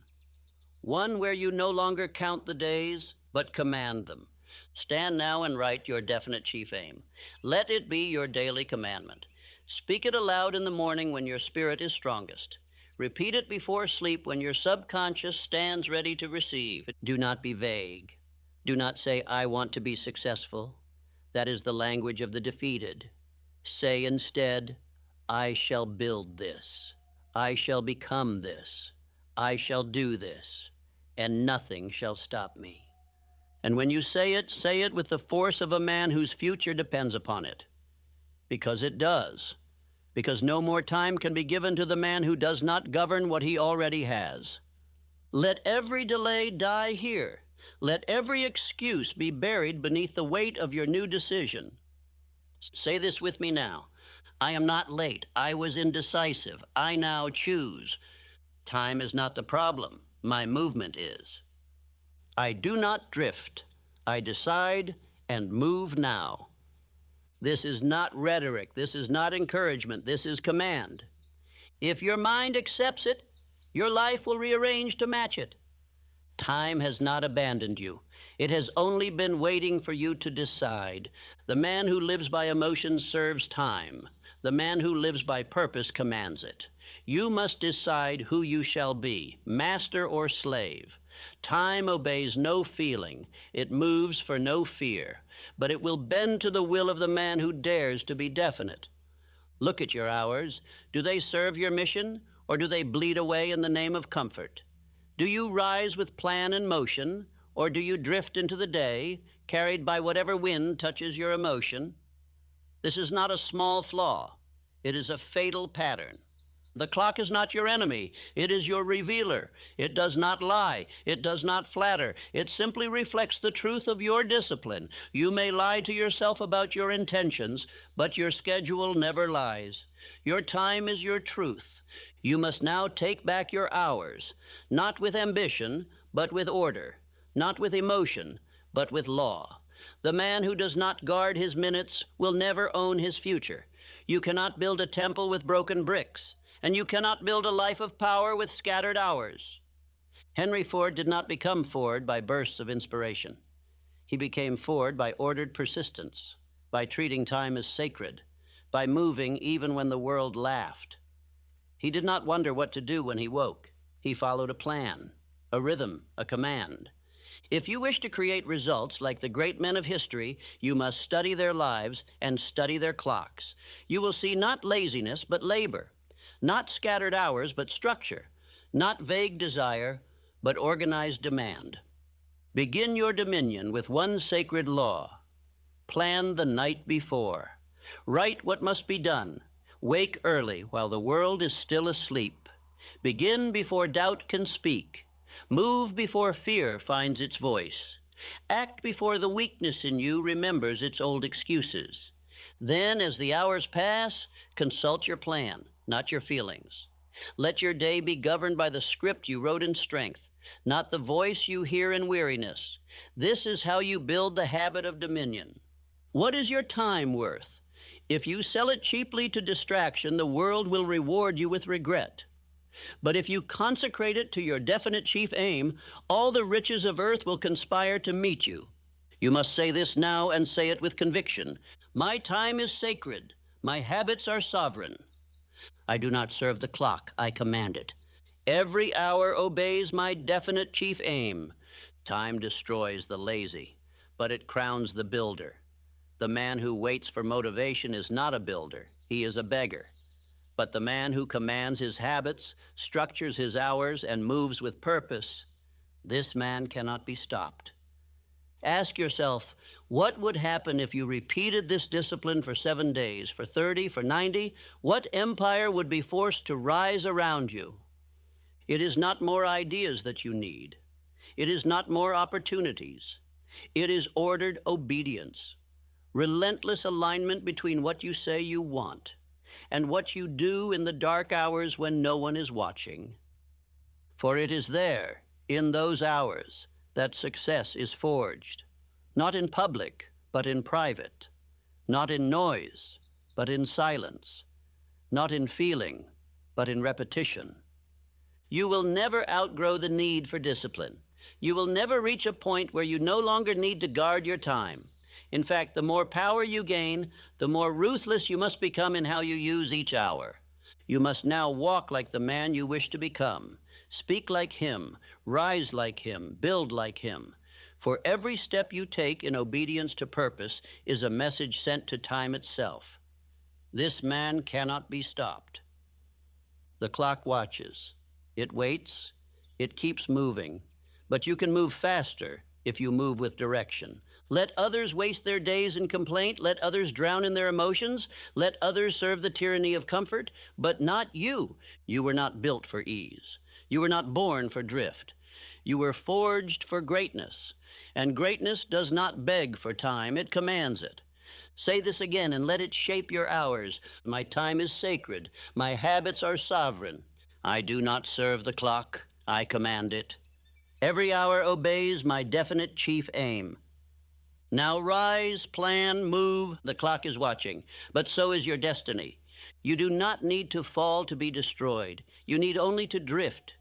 One where you no longer count the days, but command them. Stand now and write your definite chief aim. Let it be your daily commandment. Speak it aloud in the morning when your spirit is strongest. Repeat it before sleep when your subconscious stands ready to receive. Do not be vague. Do not say, I want to be successful. That is the language of the defeated. Say instead, I shall build this. I shall become this. I shall do this. And nothing shall stop me. And when you say it with the force of a man whose future depends upon it. Because it does. Because no more time can be given to the man who does not govern what he already has. Let every delay die here. Let every excuse be buried beneath the weight of your new decision. Say this with me now. I am not late. I was indecisive. I now choose. Time is not the problem. My movement is. I do not drift. I decide and move now. This is not rhetoric. This is not encouragement. This is command. If your mind accepts it, your life will rearrange to match it. Time has not abandoned you. It has only been waiting for you to decide. The man who lives by emotion serves time. The man who lives by purpose commands it. You must decide who you shall be, master or slave. Time obeys no feeling. It moves for no fear. But it will bend to the will of the man who dares to be definite. Look at your hours. Do they serve your mission, or do they bleed away in the name of comfort? Do you rise with plan and motion, or do you drift into the day, carried by whatever wind touches your emotion? This is not a small flaw. It is a fatal pattern. The clock is not your enemy. It is your revealer. It does not lie. It does not flatter. It simply reflects the truth of your discipline. You may lie to yourself about your intentions, but your schedule never lies. Your time is your truth. You must now take back your hours, not with ambition, but with order, not with emotion, but with law. The man who does not guard his minutes will never own his future. You cannot build a temple with broken bricks, and you cannot build a life of power with scattered hours. Henry Ford did not become Ford by bursts of inspiration. He became Ford by ordered persistence, by treating time as sacred, by moving even when the world laughed. He did not wonder what to do when he woke. He followed a plan, a rhythm, a command. If you wish to create results like the great men of history, you must study their lives and study their clocks. You will see not laziness, but labor, not scattered hours, but structure, not vague desire, but organized demand. Begin your dominion with one sacred law. Plan the night before. Write what must be done. Wake early while the world is still asleep. Begin before doubt can speak. Move before fear finds its voice. Act before the weakness in you remembers its old excuses. Then, as the hours pass, consult your plan, not your feelings. Let your day be governed by the script you wrote in strength, not the voice you hear in weariness. This is how you build the habit of dominion. What is your time worth? If you sell it cheaply to distraction, the world will reward you with regret. But if you consecrate it to your definite chief aim, all the riches of earth will conspire to meet you. You must say this now and say it with conviction. My time is sacred. My habits are sovereign. I do not serve the clock. I command it. Every hour obeys my definite chief aim. Time destroys the lazy, but it crowns the builder. The man who waits for motivation is not a builder. He is a beggar. But the man who commands his habits, structures his hours, and moves with purpose, this man cannot be stopped. Ask yourself, what would happen if you repeated this discipline for 7 days, for 30, for 90? What empire would be forced to rise around you? It is not more ideas that you need. It is not more opportunities. It is ordered obedience, relentless alignment between what you say you want and what you do in the dark hours when no one is watching. For it is there, in those hours, that success is forged, not in public, but in private, not in noise, but in silence, not in feeling, but in repetition. You will never outgrow the need for discipline. You will never reach a point where you no longer need to guard your time. In fact, the more power you gain, the more ruthless you must become in how you use each hour. You must now walk like the man you wish to become, speak like him, rise like him, build like him. For every step you take in obedience to purpose is a message sent to time itself. This man cannot be stopped. The clock watches. It waits. It keeps moving. But you can move faster if you move with direction. Let others waste their days in complaint. Let others drown in their emotions. Let others serve the tyranny of comfort, but not you. You were not built for ease. You were not born for drift. You were forged for greatness, and greatness does not beg for time. It commands it. Say this again and let it shape your hours. My time is sacred. My habits are sovereign. I do not serve the clock. I command it. Every hour obeys my definite chief aim. Now rise, plan, move. The clock is watching, but so is your destiny. You do not need to fall to be destroyed. You need only to drift.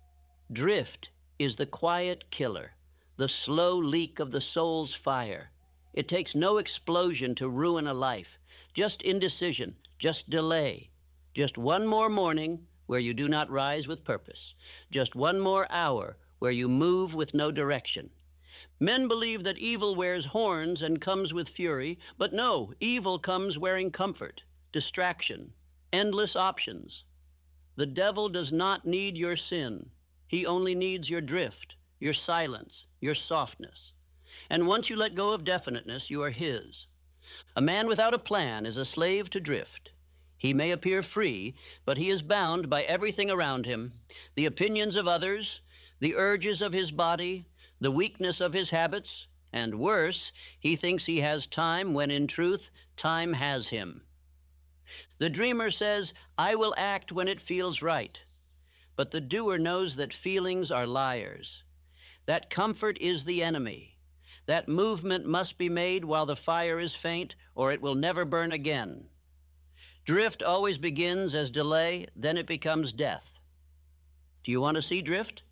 Drift is the quiet killer, the slow leak of the soul's fire. It takes no explosion to ruin a life, just indecision, just delay, just one more morning where you do not rise with purpose, just one more hour where you move with no direction. Men believe that evil wears horns and comes with fury, but no, evil comes wearing comfort, distraction, endless options. The devil does not need your sin. He only needs your drift, your silence, your softness. And once you let go of definiteness, you are his. A man without a plan is a slave to drift. He may appear free, but he is bound by everything around him, the opinions of others, the urges of his body, the weakness of his habits, and worse, he thinks he has time when in truth, time has him. The dreamer says, I will act when it feels right. But the doer knows that feelings are liars. That comfort is the enemy. That movement must be made while the fire is faint, or it will never burn again. Drift always begins as delay, then it becomes death. Do you want to see drift?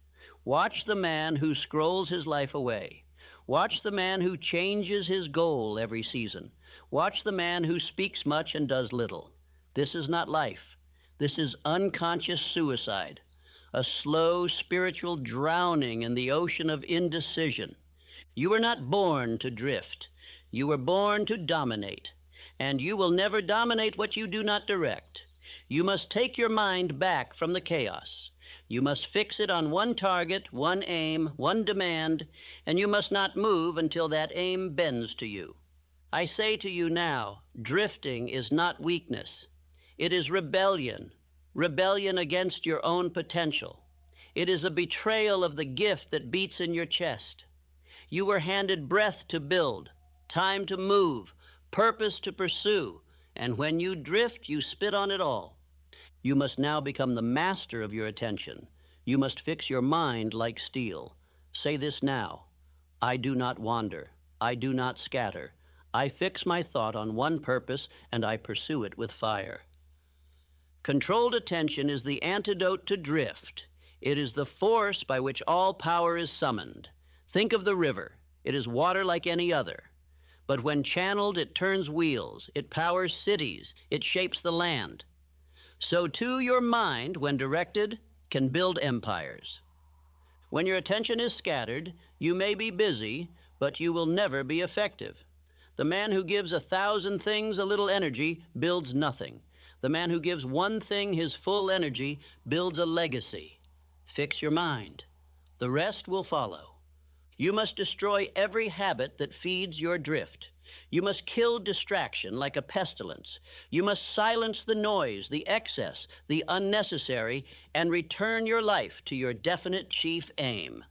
Watch the man who scrolls his life away. Watch the man who changes his goal every season. Watch the man who speaks much and does little. This is not life. This is unconscious suicide, a slow spiritual drowning in the ocean of indecision. You were not born to drift. You were born to dominate. And you will never dominate what you do not direct. You must take your mind back from the chaos. You must fix it on one target, one aim, one demand, and you must not move until that aim bends to you. I say to you now, drifting is not weakness. It is rebellion, rebellion against your own potential. It is a betrayal of the gift that beats in your chest. You were handed breath to build, time to move, purpose to pursue, and when you drift, you spit on it all. You must now become the master of your attention. You must fix your mind like steel. Say this now: I do not wander. I do not scatter. I fix my thought on one purpose, and I pursue it with fire. Controlled attention is the antidote to drift. It is the force by which all power is summoned. Think of the river. It is water like any other. But when channeled, it turns wheels. It powers cities. It shapes the land. So too your mind, when directed, can build empires. When your attention is scattered, you may be busy, but you will never be effective. The man who gives 1,000 things a little energy builds nothing. The man who gives one thing his full energy builds a legacy. Fix your mind. The rest will follow. You must destroy every habit that feeds your drift. You must kill distraction like a pestilence. You must silence the noise, the excess, the unnecessary, and return your life to your definite chief aim.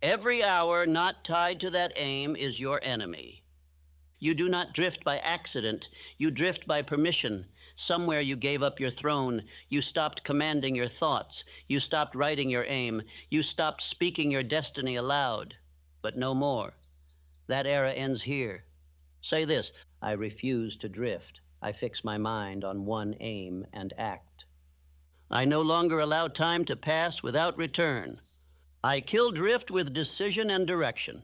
Every hour not tied to that aim is your enemy. You do not drift by accident. You drift by permission. Somewhere you gave up your throne. You stopped commanding your thoughts. You stopped writing your aim. You stopped speaking your destiny aloud. But no more. That era ends here. Say this: I refuse to drift. I fix my mind on one aim and act. I no longer allow time to pass without return. I kill drift with decision and direction.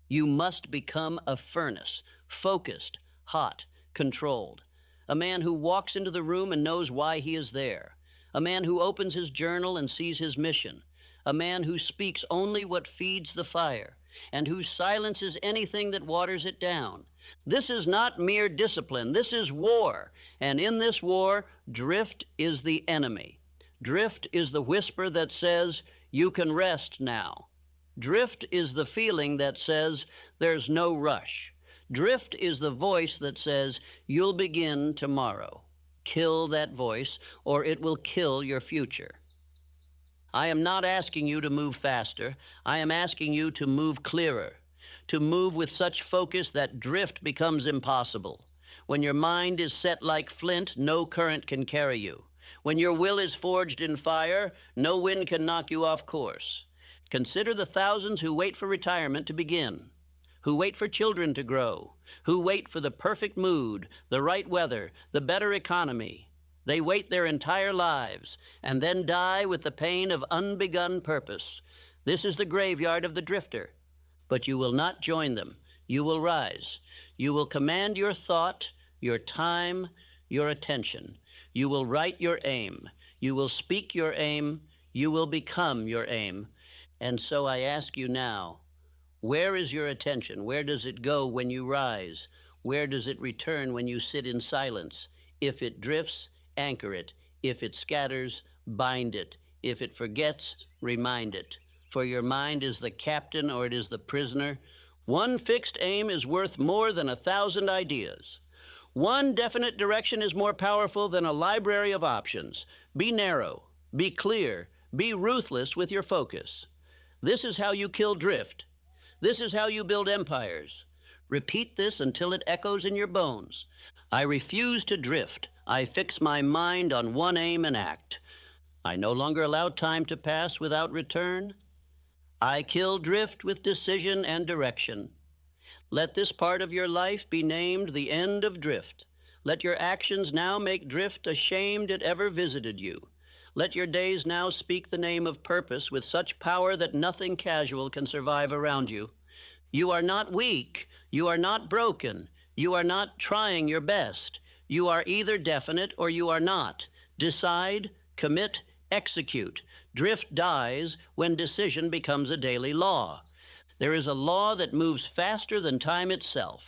You must become a furnace, focused, hot, controlled. A man who walks into the room and knows why he is there. A man who opens his journal and sees his mission. A man who speaks only what feeds the fire, and who silences anything that waters it down. This is not mere discipline. This is war. And in this war, drift is the enemy. Drift is the whisper that says, you can rest now. Drift is the feeling that says, there's no rush. Drift is the voice that says, you'll begin tomorrow. Kill that voice, or it will kill your future. I am not asking you to move faster. I am asking you to move clearer, to move with such focus that drift becomes impossible. When your mind is set like flint, no current can carry you. When your will is forged in fire, no wind can knock you off course. Consider the thousands who wait for retirement to begin, who wait for children to grow, who wait for the perfect mood, the right weather, the better economy. They wait their entire lives and then die with the pain of unbegun purpose. This is the graveyard of the drifter. But you will not join them. You will rise. You will command your thought, your time, your attention. You will write your aim. You will speak your aim. You will become your aim. And so I ask you now, where is your attention? Where does it go when you rise? Where does it return when you sit in silence? If it drifts, anchor it. If it scatters, bind it. If it forgets, remind it. For your mind is the captain or it is the prisoner. One fixed aim is worth more than 1,000 ideas. One definite direction is more powerful than a library of options. Be narrow, be clear, be ruthless with your focus. This is how you kill drift. This is how you build empires. Repeat this until it echoes in your bones. I refuse to drift. I fix my mind on one aim and act. I no longer allow time to pass without return. I kill drift with decision and direction. Let this part of your life be named the end of drift. Let your actions now make drift ashamed it ever visited you. Let your days now speak the name of purpose with such power that nothing casual can survive around you. You are not weak. You are not broken. You are not trying your best. You are either definite or you are not. Decide, commit, execute. Drift dies when decision becomes a daily law. There is a law that moves faster than time itself.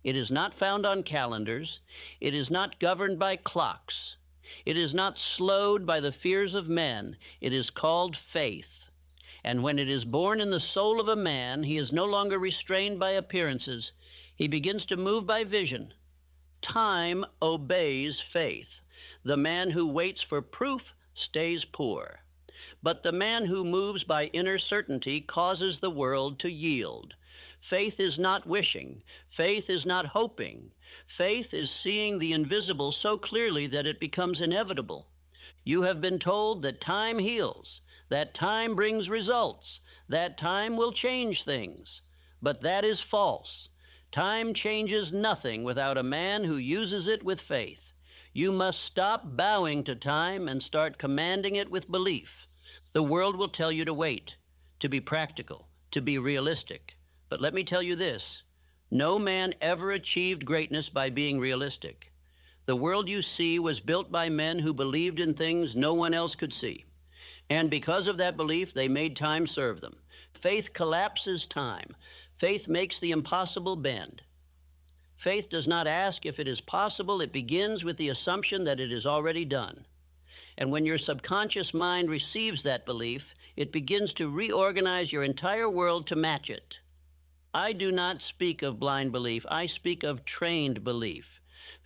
It is not found on calendars. It is not governed by clocks. It is not slowed by the fears of men. It is called faith. And when it is born in the soul of a man, he is no longer restrained by appearances. He begins to move by vision. Time obeys faith. The man who waits for proof stays poor. But the man who moves by inner certainty causes the world to yield. Faith is not wishing. Faith is not hoping. Faith is seeing the invisible so clearly that it becomes inevitable. You have been told that time heals, that time brings results, that time will change things. But that is false. Time changes nothing without a man who uses it with faith. You must stop bowing to time and start commanding it with belief. The world will tell you to wait, to be practical, to be realistic. But let me tell you this, no man ever achieved greatness by being realistic. The world you see was built by men who believed in things no one else could see. And because of that belief, they made time serve them. Faith collapses time. Faith makes the impossible bend. Faith does not ask if it is possible. It begins with the assumption that it is already done. And when your subconscious mind receives that belief, it begins to reorganize your entire world to match it. I do not speak of blind belief. I speak of trained belief.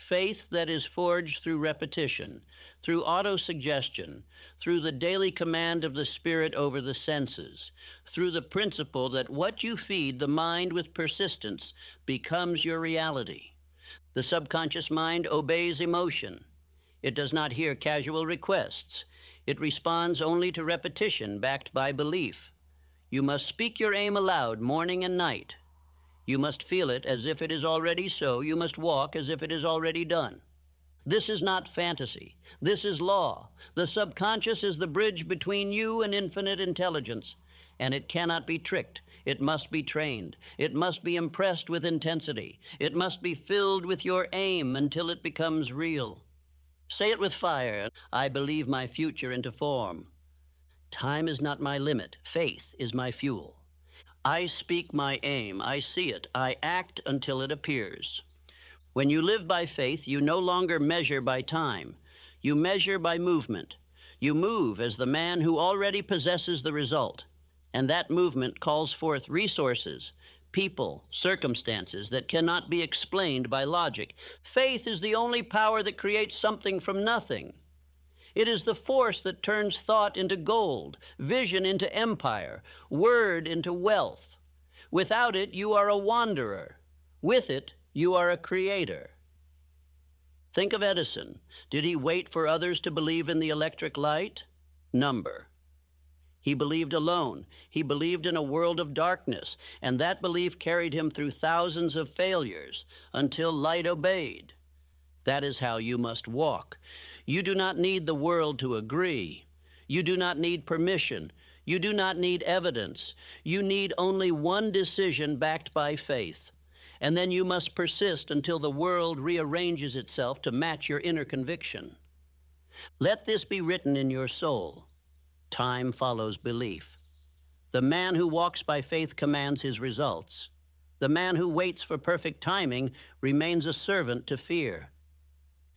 Faith that is forged through repetition, through autosuggestion, through the daily command of the Spirit over the senses, through the principle that what you feed the mind with persistence becomes your reality. The subconscious mind obeys emotion. It does not hear casual requests. It responds only to repetition backed by belief. You must speak your aim aloud morning and night. You must feel it as if it is already so. You must walk as if it is already done. This is not fantasy. This is law. The subconscious is the bridge between you and infinite intelligence, and it cannot be tricked. It must be trained. It must be impressed with intensity. It must be filled with your aim until it becomes real. Say it with fire. I believe my future into form. Time is not my limit. Faith is my fuel. I speak my aim. I see it. I act until it appears. When you live by faith, you no longer measure by time. You measure by movement. You move as the man who already possesses the result. And that movement calls forth resources, people, circumstances that cannot be explained by logic. Faith is the only power that creates something from nothing. It is the force that turns thought into gold, vision into empire, word into wealth. Without it, you are a wanderer. With it, you are a creator. Think of Edison. Did he wait for others to believe in the electric light? Number. He believed alone. He believed in a world of darkness, and that belief carried him through thousands of failures until light obeyed. That is how you must walk. You do not need the world to agree. You do not need permission. You do not need evidence. You need only one decision backed by faith. And then you must persist until the world rearranges itself to match your inner conviction. Let this be written in your soul. Time follows belief. The man who walks by faith commands his results. The man who waits for perfect timing remains a servant to fear.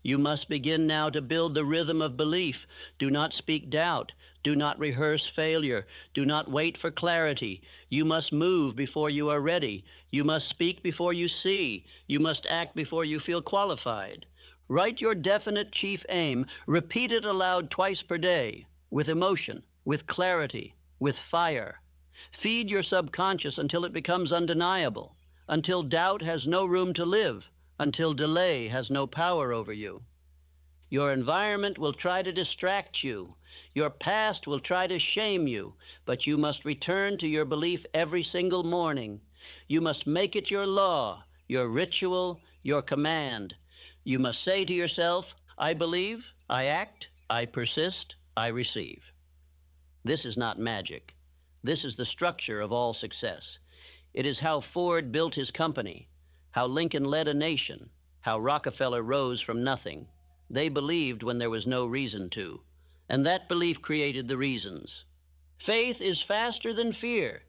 You must begin now to build the rhythm of belief. Do not speak doubt. Do not rehearse failure. Do not wait for clarity. You must move before you are ready. You must speak before you see. You must act before you feel qualified. Write your definite chief aim. Repeat it aloud twice per day, with emotion, with clarity, with fire. Feed your subconscious until it becomes undeniable, until doubt has no room to live, until delay has no power over you. Your environment will try to distract you. Your past will try to shame you, but you must return to your belief every single morning. You must make it your law, your ritual, your command. You must say to yourself, I believe, I act, I persist, I receive. This is not magic. This is the structure of all success. It is how Ford built his company, how Lincoln led a nation, how Rockefeller rose from nothing. They believed when there was no reason to, and that belief created the reasons. Faith is faster than fear.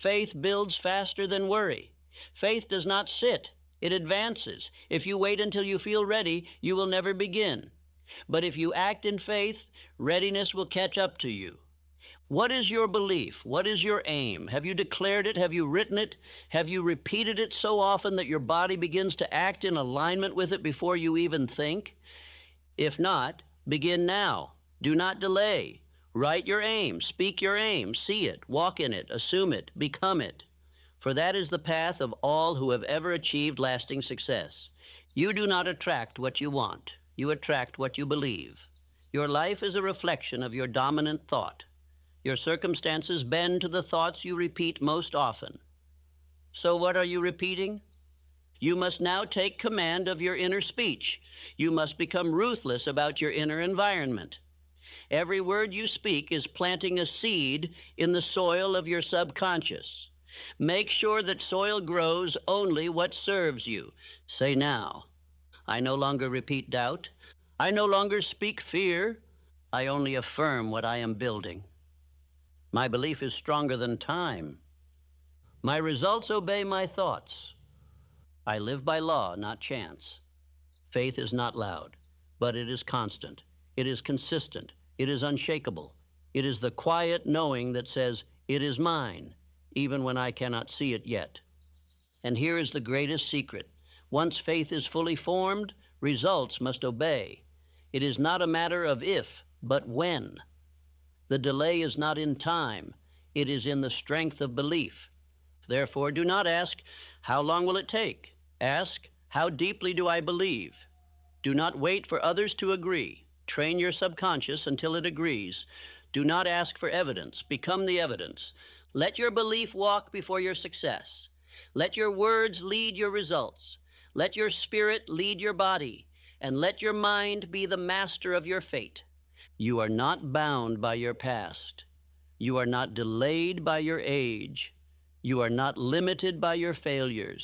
Faith builds faster than worry. Faith does not sit, it advances. If you wait until you feel ready, you will never begin. But if you act in faith, readiness will catch up to you. What is your belief? What is your aim? Have you declared it? Have you written it? Have you repeated it so often that your body begins to act in alignment with it before you even think? If not, begin now. Do not delay. Write your aim, speak your aim, see it, walk in it, assume it, become it. For that is the path of all who have ever achieved lasting success. You do not attract what you want. You attract what you believe. Your life is a reflection of your dominant thought. Your circumstances bend to the thoughts you repeat most often. So what are you repeating? You must now take command of your inner speech. You must become ruthless about your inner environment. Every word you speak is planting a seed in the soil of your subconscious. Make sure that soil grows only what serves you. Say now, I no longer repeat doubt. I no longer speak fear. I only affirm what I am building. My belief is stronger than time. My results obey my thoughts. I live by law, not chance. Faith is not loud, but it is constant. It is consistent. It is unshakable. It is the quiet knowing that says, it is mine, even when I cannot see it yet. And here is the greatest secret. Once faith is fully formed, results must obey. It is not a matter of if, but when. The delay is not in time. It is in the strength of belief. Therefore, do not ask, how long will it take? Ask, how deeply do I believe? Do not wait for others to agree. Train your subconscious until it agrees. Do not ask for evidence. Become the evidence. Let your belief walk before your success. Let your words lead your results. Let your spirit lead your body. And let your mind be the master of your fate. You are not bound by your past. You are not delayed by your age. You are not limited by your failures.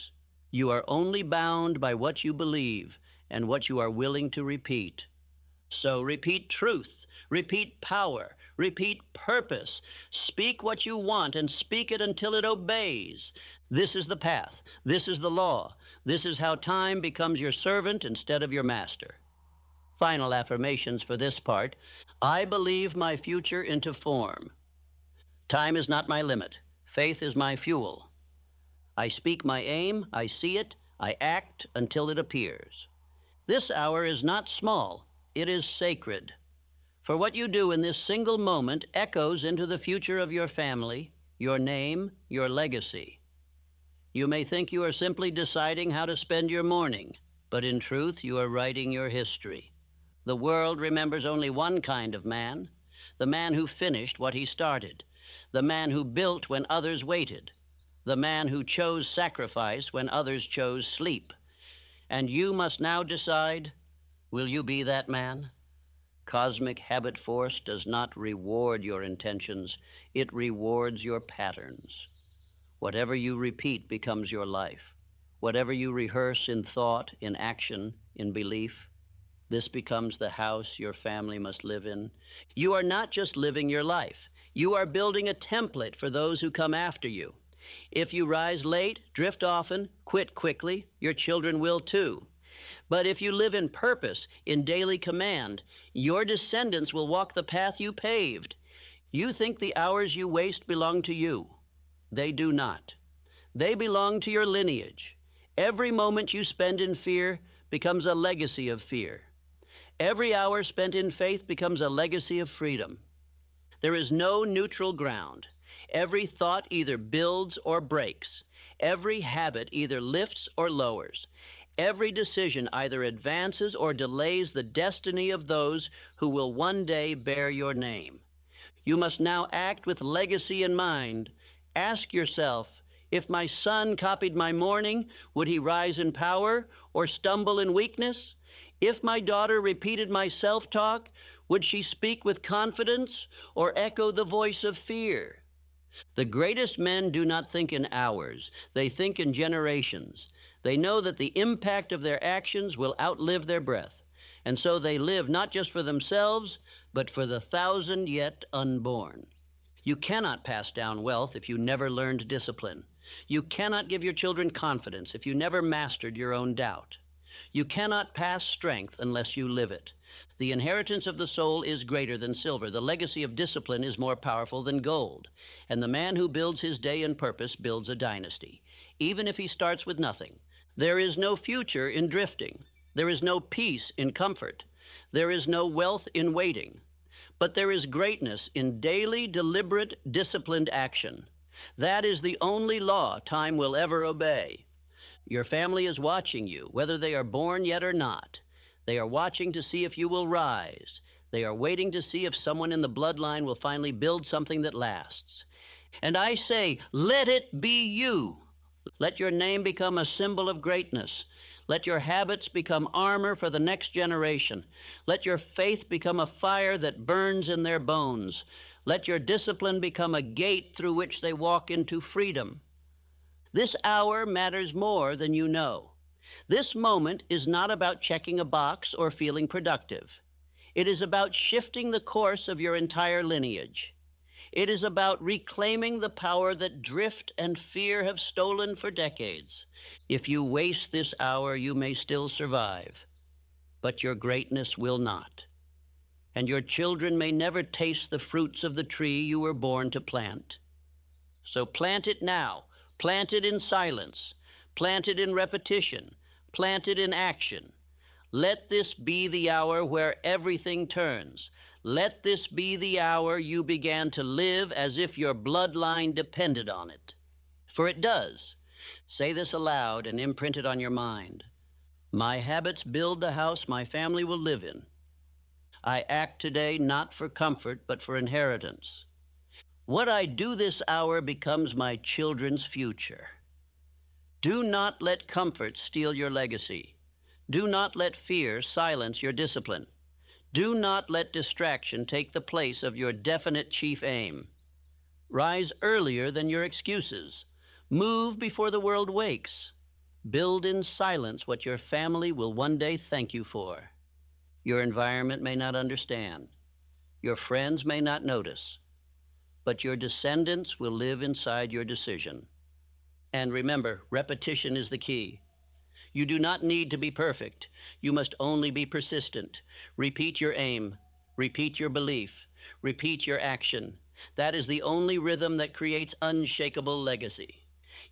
You are only bound by what you believe and what you are willing to repeat. So repeat truth, repeat power, repeat purpose. Speak what you want and speak it until it obeys. This is the path. This is the law. This is how time becomes your servant instead of your master. Final affirmations for this part. I believe my future into form. Time is not my limit. Faith is my fuel. I speak my aim, I see it, I act until it appears. This hour is not small, it is sacred. For what you do in this single moment echoes into the future of your family, your name, your legacy. You may think you are simply deciding how to spend your morning, but in truth you are writing your history. The world remembers only one kind of man, the man who finished what he started, the man who built when others waited, the man who chose sacrifice when others chose sleep. And you must now decide, will you be that man? Cosmic habit force does not reward your intentions, it rewards your patterns. Whatever you repeat becomes your life. Whatever you rehearse in thought, in action, in belief, this becomes the house your family must live in. You are not just living your life. You are building a template for those who come after you. If you rise late, drift often, quit quickly, your children will too. But if you live in purpose, in daily command, your descendants will walk the path you paved. You think the hours you waste belong to you. They do not. They belong to your lineage. Every moment you spend in fear becomes a legacy of fear. Every hour spent in faith becomes a legacy of freedom. There is no neutral ground. Every thought either builds or breaks. Every habit either lifts or lowers. Every decision either advances or delays the destiny of those who will one day bear your name. You must now act with legacy in mind. Ask yourself, if my son copied my morning, would he rise in power or stumble in weakness? If my daughter repeated my self-talk, would she speak with confidence or echo the voice of fear? The greatest men do not think in hours. They think in generations. They know that the impact of their actions will outlive their breath. And so they live not just for themselves, but for the 1,000 yet unborn. You cannot pass down wealth if you never learned discipline. You cannot give your children confidence if you never mastered your own doubt. You cannot pass strength unless you live it. The inheritance of the soul is greater than silver. The legacy of discipline is more powerful than gold. And the man who builds his day in purpose builds a dynasty, even if he starts with nothing. There is no future in drifting. There is no peace in comfort. There is no wealth in waiting. But there is greatness in daily, deliberate, disciplined action. That is the only law time will ever obey. Your family is watching you, whether they are born yet or not. They are watching to see if you will rise. They are waiting to see if someone in the bloodline will finally build something that lasts. And I say, let it be you. Let your name become a symbol of greatness. Let your habits become armor for the next generation. Let your faith become a fire that burns in their bones. Let your discipline become a gate through which they walk into freedom. This hour matters more than you know. This moment is not about checking a box or feeling productive. It is about shifting the course of your entire lineage. It is about reclaiming the power that drift and fear have stolen for decades. If you waste this hour, you may still survive, but your greatness will not. And your children may never taste the fruits of the tree you were born to plant. So plant it now. Plant it in silence. Plant it in repetition. Plant it in action. Let this be the hour where everything turns. Let this be the hour you began to live as if your bloodline depended on it. For it does. Say this aloud and imprint it on your mind. My habits build the house my family will live in. I act today not for comfort, but for inheritance. What I do this hour becomes my children's future. Do not let comfort steal your legacy. Do not let fear silence your discipline. Do not let distraction take the place of your definite chief aim. Rise earlier than your excuses. Move before the world wakes. Build in silence what your family will one day thank you for. Your environment may not understand. Your friends may not notice. But your descendants will live inside your decision. And remember, repetition is the key. You do not need to be perfect. You must only be persistent. Repeat your aim. Repeat your belief. Repeat your action. That is the only rhythm that creates unshakable legacy.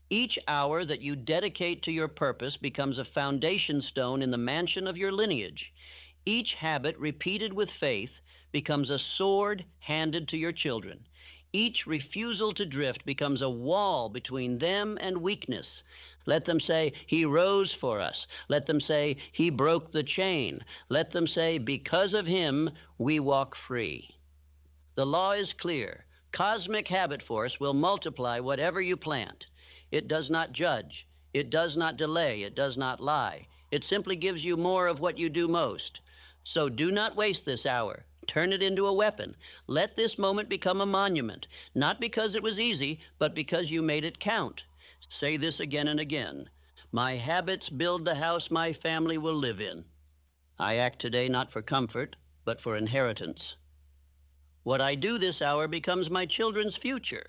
Each hour that you dedicate to your purpose becomes a foundation stone in the mansion of your lineage. Each habit repeated with faith becomes a sword handed to your children. Each refusal to drift becomes a wall between them and weakness. Let them say, he rose for us. Let them say, he broke the chain. Let them say, because of him, we walk free. The law is clear. Cosmic habit force will multiply whatever you plant. It does not judge. It does not delay. It does not lie. It simply gives you more of what you do most. So do not waste this hour. Turn it into a weapon. Let this moment become a monument, not because it was easy, but because you made it count. Say this again and again. My habits build the house my family will live in. I act today not for comfort, but for inheritance. What I do this hour becomes my children's future.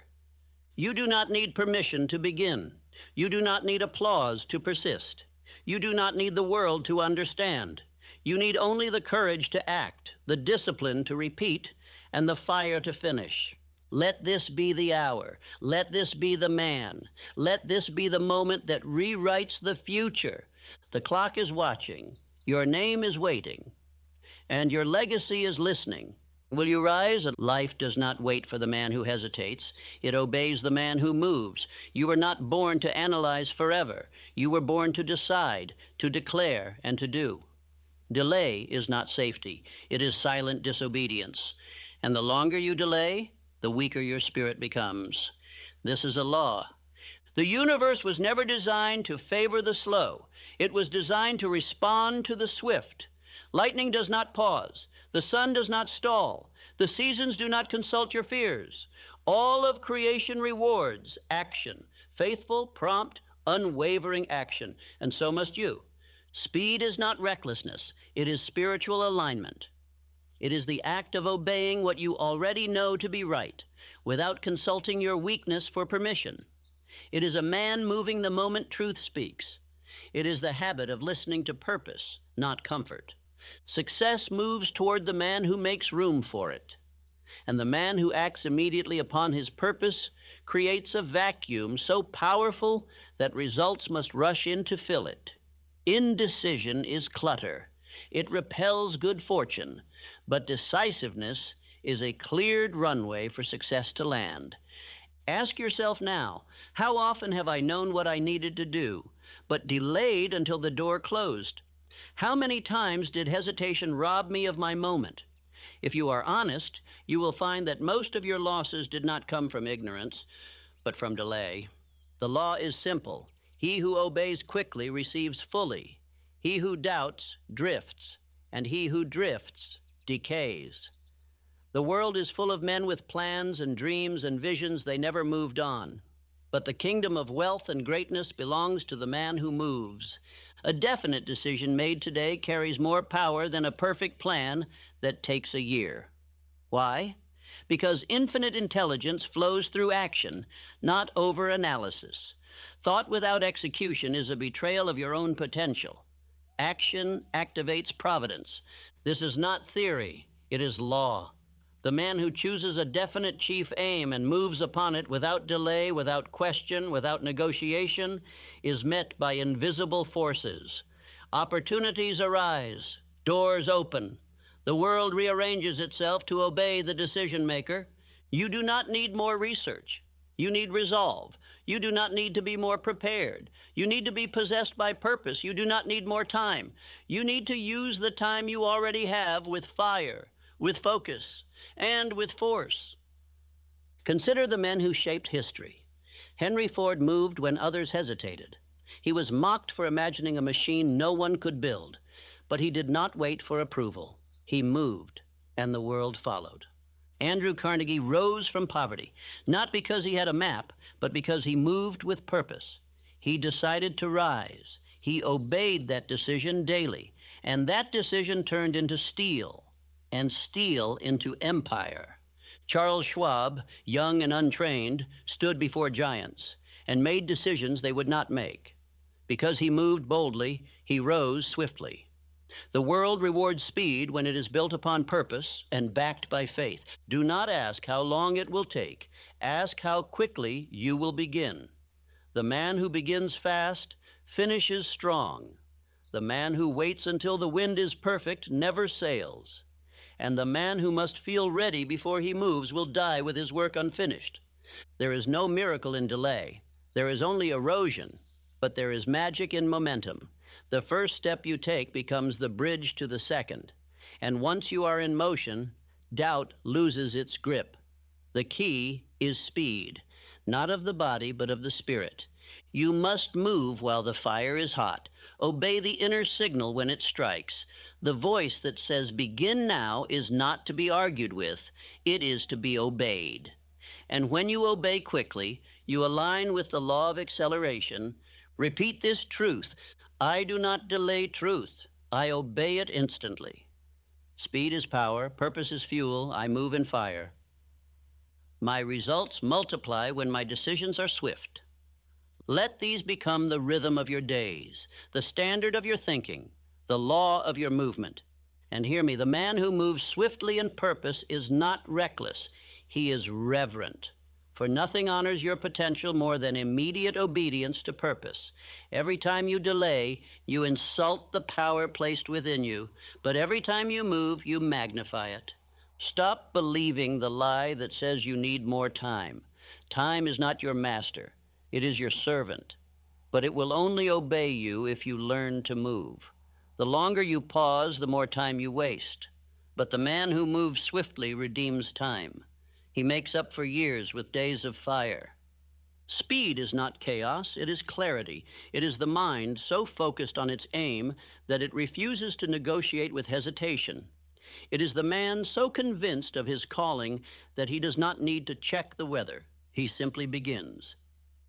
You do not need permission to begin. You do not need applause to persist. You do not need the world to understand. You need only the courage to act, the discipline to repeat, and the fire to finish. Let this be the hour. Let this be the man. Let this be the moment that rewrites the future. The clock is watching. Your name is waiting. And your legacy is listening. Will you rise? Life does not wait for the man who hesitates. It obeys the man who moves. You were not born to analyze forever. You were born to decide, to declare, and to do. Delay is not safety. It is silent disobedience. And the longer you delay, the weaker your spirit becomes. This is a law. The universe was never designed to favor the slow. It was designed to respond to the swift. Lightning does not pause. The sun does not stall. The seasons do not consult your fears. All of creation rewards action, faithful, prompt, unwavering action, and so must you. Speed is not recklessness. It is spiritual alignment. It is the act of obeying what you already know to be right. without consulting your weakness for permission. It is a man moving the moment truth speaks. It is the habit of listening to purpose, not comfort. Success moves toward the man who makes room for it. And the man who acts immediately upon his purpose creates a vacuum so powerful that results must rush in to fill it. Indecision is clutter. It repels good fortune, but decisiveness is a cleared runway for success to land. Ask yourself now, how often have I known what I needed to do, but delayed until the door closed? How many times did hesitation rob me of my moment? If you are honest, you will find that most of your losses did not come from ignorance, but from delay. The law is simple. He who obeys quickly receives fully. He who doubts drifts, and he who drifts decays. The world is full of men with plans and dreams and visions they never moved on. But the kingdom of wealth and greatness belongs to the man who moves. A definite decision made today carries more power than a perfect plan that takes a year. Why? Because infinite intelligence flows through action, not over-analysis. Thought without execution is a betrayal of your own potential. Action activates providence. This is not theory, it is law. The man who chooses a definite chief aim and moves upon it without delay, without question, without negotiation, is met by invisible forces. Opportunities arise, doors open. The world rearranges itself to obey the decision maker. You do not need more research. You need resolve. You do not need to be more prepared. You need to be possessed by purpose. You do not need more time. You need to use the time you already have with fire, with focus, and with force. Consider the men who shaped history. Henry Ford moved when others hesitated. He was mocked for imagining a machine no one could build, but he did not wait for approval. He moved, and the world followed. Andrew Carnegie rose from poverty, not because he had a map, but because he moved with purpose. He decided to rise. He obeyed that decision daily, and that decision turned into steel, and steel into empire. Charles Schwab, young and untrained, stood before giants and made decisions they would not make. Because he moved boldly, he rose swiftly. The world rewards speed when it is built upon purpose and backed by faith. Do not ask how long it will take. Ask how quickly you will begin. The man who begins fast finishes strong. The man who waits until the wind is perfect never sails. And the man who must feel ready before he moves will die with his work unfinished. There is no miracle in delay. There is only erosion, but there is magic in momentum. The first step you take becomes the bridge to the second. And once you are in motion, doubt loses its grip. The key is speed, not of the body, but of the spirit. You must move while the fire is hot. Obey the inner signal when it strikes. The voice that says begin now is not to be argued with. It is to be obeyed. And when you obey quickly, you align with the law of acceleration. Repeat this truth. I do not delay truth. I obey it instantly. Speed is power. Purpose is fuel. I move in fire. My results multiply when my decisions are swift. Let these become the rhythm of your days, the standard of your thinking, the law of your movement. And hear me, the man who moves swiftly in purpose is not reckless. He is reverent. For nothing honors your potential more than immediate obedience to purpose. Every time you delay, you insult the power placed within you, but every time you move, you magnify it. Stop believing the lie that says you need more time. Time is not your master. It is your servant. But it will only obey you if you learn to move. The longer you pause, the more time you waste. But the man who moves swiftly redeems time. He makes up for years with days of fire. Speed is not chaos, it is clarity. It is the mind so focused on its aim that it refuses to negotiate with hesitation. It is the man so convinced of his calling that he does not need to check the weather. He simply begins.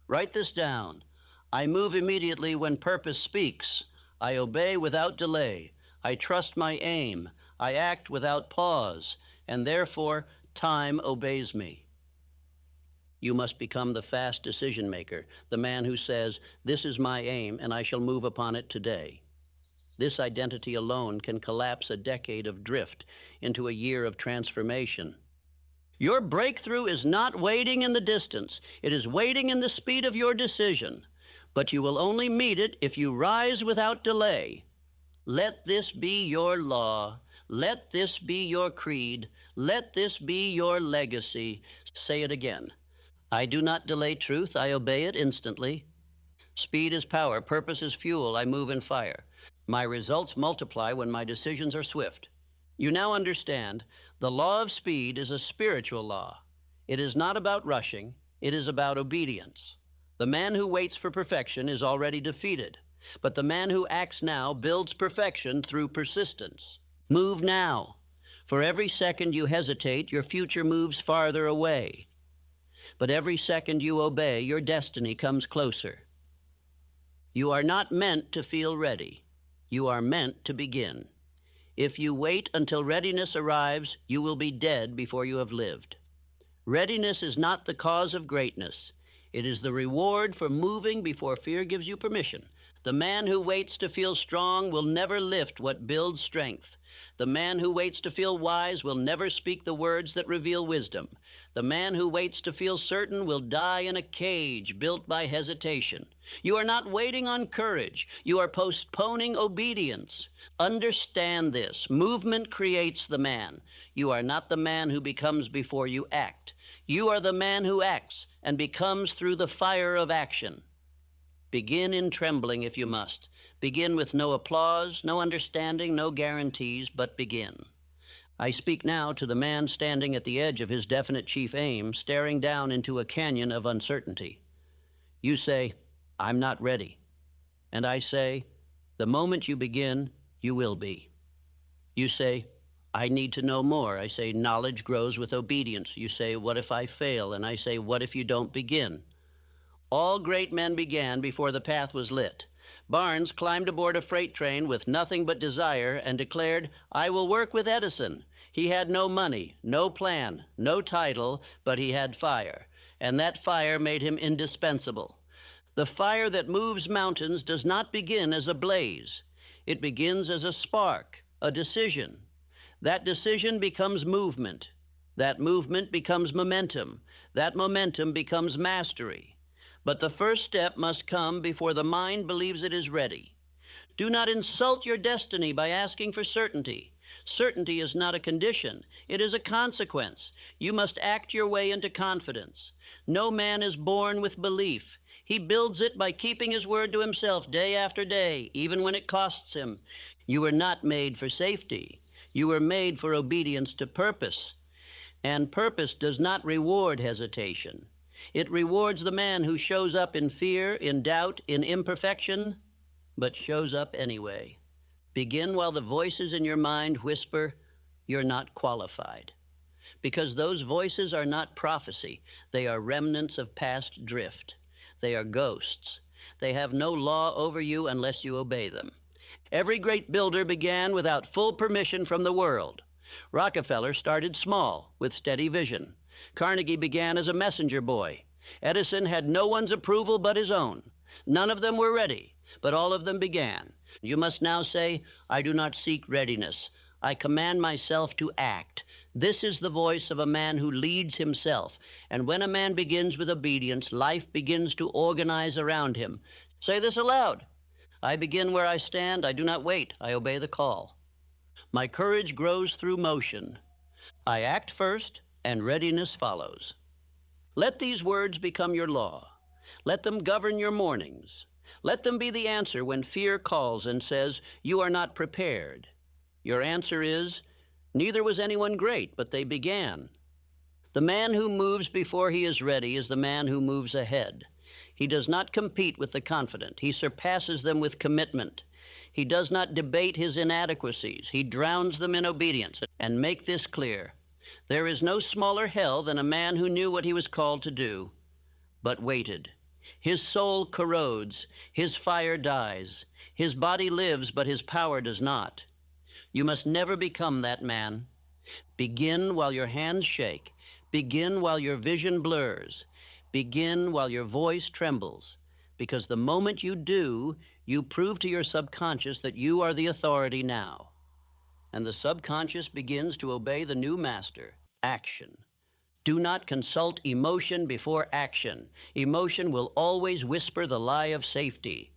Write this down. I move immediately when purpose speaks. I obey without delay. I trust my aim. I act without pause. And therefore, time obeys me. You must become the fast decision maker, the man who says, "This is my aim, and I shall move upon it today." This identity alone can collapse a decade of drift into a year of transformation. Your breakthrough is not waiting in the distance. It is waiting in the speed of your decision. But you will only meet it if you rise without delay. Let this be your law. Let this be your creed. Let this be your legacy. Say it again. I do not delay truth. I obey it instantly. Speed is power. Purpose is fuel. I move in fire. My results multiply when my decisions are swift. You now understand the law of speed is a spiritual law. It is not about rushing. It is about obedience. The man who waits for perfection is already defeated, but the man who acts now builds perfection through persistence. Move now. For every second you hesitate, your future moves farther away. But every second you obey, your destiny comes closer. You are not meant to feel ready. You are meant to begin. If you wait until readiness arrives, you will be dead before you have lived. Readiness is not the cause of greatness. It is the reward for moving before fear gives you permission. The man who waits to feel strong will never lift what builds strength. The man who waits to feel wise will never speak the words that reveal wisdom. The man who waits to feel certain will die in a cage built by hesitation. You are not waiting on courage. You are postponing obedience. Understand this. Movement creates the man. You are not the man who becomes before you act. You are the man who acts and becomes through the fire of action. Begin in trembling if you must. Begin with no applause, no understanding, no guarantees, but begin. I speak now to the man standing at the edge of his definite chief aim, staring down into a canyon of uncertainty. You say, "I'm not ready." And I say, "The moment you begin, you will be." You say, "I need to know more." I say, "Knowledge grows with obedience." You say, "What if I fail?" And I say, "What if you don't begin?" All great men began before the path was lit. Barnes climbed aboard a freight train with nothing but desire and declared, "I will work with Edison." He had no money, no plan, no title, but he had fire, and that fire made him indispensable. The fire that moves mountains does not begin as a blaze. It begins as a spark, a decision. That decision becomes movement. That movement becomes momentum. That momentum becomes mastery. But the first step must come before the mind believes it is ready. Do not insult your destiny by asking for certainty. Certainty is not a condition. It is a consequence. You must act your way into confidence. No man is born with belief. He builds it by keeping his word to himself day after day, even when it costs him. You were not made for safety. You were made for obedience to purpose. And purpose does not reward hesitation. It rewards the man who shows up in fear, in doubt, in imperfection, but shows up anyway. Begin while the voices in your mind whisper, "You're not qualified." Because those voices are not prophecy. They are remnants of past drift. They are ghosts. They have no law over you unless you obey them. Every great builder began without full permission from the world. Rockefeller started small, with steady vision. Carnegie began as a messenger boy. Edison had no one's approval but his own. None of them were ready, but all of them began. You must now say, "I do not seek readiness. I command myself to act." This is the voice of a man who leads himself. And when a man begins with obedience, life begins to organize around him. Say this aloud. I begin where I stand. I do not wait. I obey the call. My courage grows through motion. I act first, and readiness follows. Let these words become your law. Let them govern your mornings. Let them be the answer when fear calls and says, "You are not prepared." Your answer is, "Neither was anyone great, but they began." The man who moves before he is ready is the man who moves ahead. He does not compete with the confident. He surpasses them with commitment. He does not debate his inadequacies. He drowns them in obedience. And make this clear. There is no smaller hell than a man who knew what he was called to do, but waited. His soul corrodes. His fire dies. His body lives, but his power does not. You must never become that man. Begin while your hands shake. Begin while your vision blurs. Begin while your voice trembles, because the moment you do, you prove to your subconscious that you are the authority now. And the subconscious begins to obey the new master, action. Do not consult emotion before action. Emotion will always whisper the lie of safety.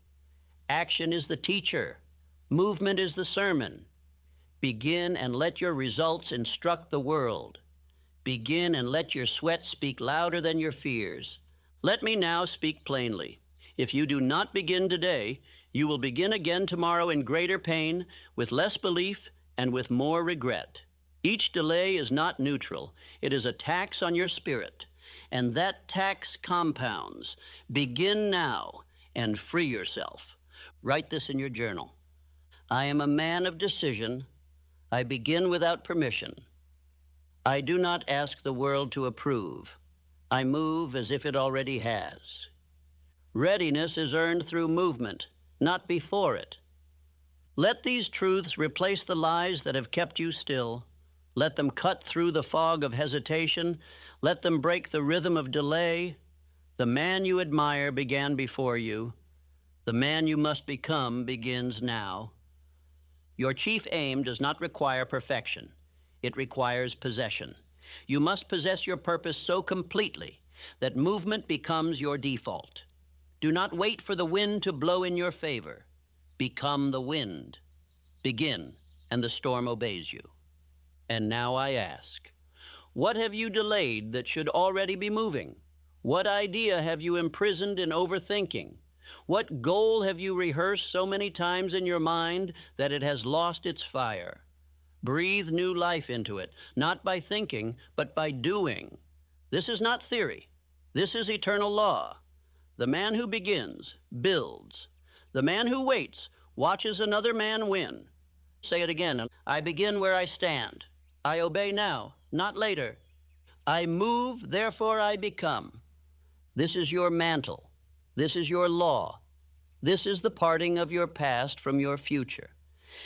Action is the teacher. Movement is the sermon. Begin and let your results instruct the world. Begin and let your sweat speak louder than your fears. Let me now speak plainly. If you do not begin today, you will begin again tomorrow in greater pain, with less belief, and with more regret. Each delay is not neutral. It is a tax on your spirit, and that tax compounds. Begin now and free yourself. Write this in your journal. I am a man of decision. I begin without permission. I do not ask the world to approve. I move as if it already has. Readiness is earned through movement, not before it. Let these truths replace the lies that have kept you still. Let them cut through the fog of hesitation. Let them break the rhythm of delay. The man you admire began before you. The man you must become begins now. Your chief aim does not require perfection. It requires possession. You must possess your purpose so completely that movement becomes your default. Do not wait for the wind to blow in your favor. Become the wind. Begin, and the storm obeys you. And now I ask, what have you delayed that should already be moving? What idea have you imprisoned in overthinking? What goal have you rehearsed so many times in your mind that it has lost its fire? Breathe new life into it, not by thinking, but by doing. This is not theory. This is eternal law. The man who begins builds. The man who waits watches another man win. Say it again. I begin where I stand. I obey now, not later. I move, therefore I become. This is your mantle. This is your law. This is the parting of your past from your future.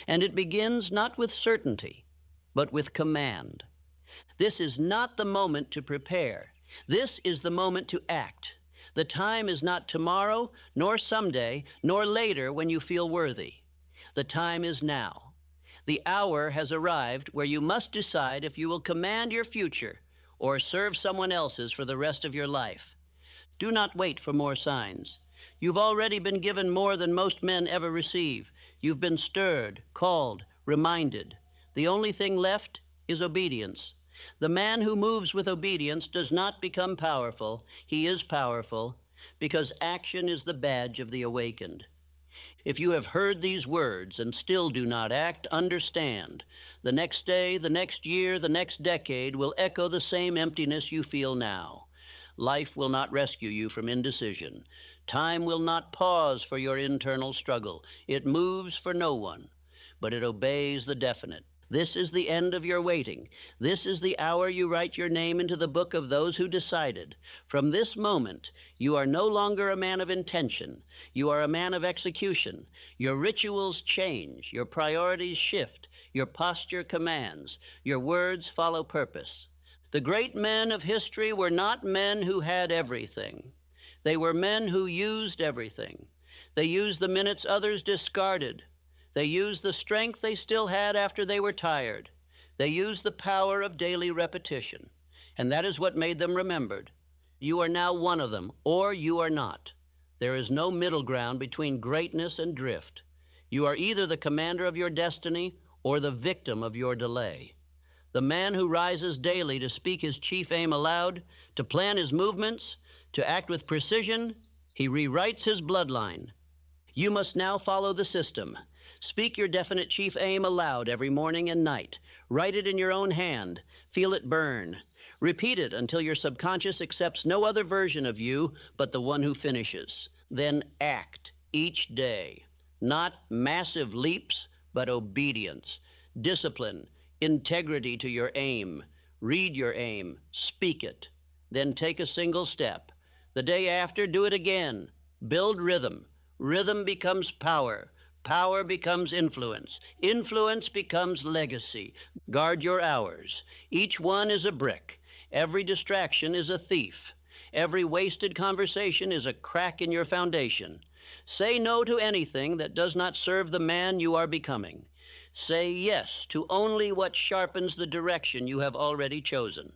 And it begins not with certainty, but with command. This is not the moment to prepare. This is the moment to act. The time is not tomorrow, nor someday, nor later when you feel worthy. The time is now. The hour has arrived where you must decide if you will command your future or serve someone else's for the rest of your life. Do not wait for more signs. You've already been given more than most men ever receive. You've been stirred, called, reminded. The only thing left is obedience. The man who moves with obedience does not become powerful. He is powerful because action is the badge of the awakened. If you have heard these words and still do not act, understand. The next day, the next year, the next decade will echo the same emptiness you feel now. Life will not rescue you from indecision. Time will not pause for your internal struggle. It moves for no one, but it obeys the definite. This is the end of your waiting. This is the hour you write your name into the book of those who decided. From this moment, you are no longer a man of intention. You are a man of execution. Your rituals change. Your priorities shift. Your posture commands. Your words follow purpose. The great men of history were not men who had everything. They were men who used everything. They used the minutes others discarded. They used the strength they still had after they were tired. They used the power of daily repetition. And that is what made them remembered. You are now one of them, or you are not. There is no middle ground between greatness and drift. You are either the commander of your destiny or the victim of your delay. The man who rises daily to speak his chief aim aloud, to plan his movements, to act with precision, he rewrites his bloodline. You must now follow the system. Speak your definite chief aim aloud every morning and night. Write it in your own hand. Feel it burn. Repeat it until your subconscious accepts no other version of you but the one who finishes. Then act each day. Not massive leaps, but obedience. Discipline. Integrity to your aim. Read your aim. Speak it. Then take a single step. The day after, do it again. Build rhythm. Rhythm becomes power. Power becomes influence. Influence becomes legacy. Guard your hours. Each one is a brick. Every distraction is a thief. Every wasted conversation is a crack in your foundation. Say no to anything that does not serve the man you are becoming. Say yes to only what sharpens the direction you have already chosen.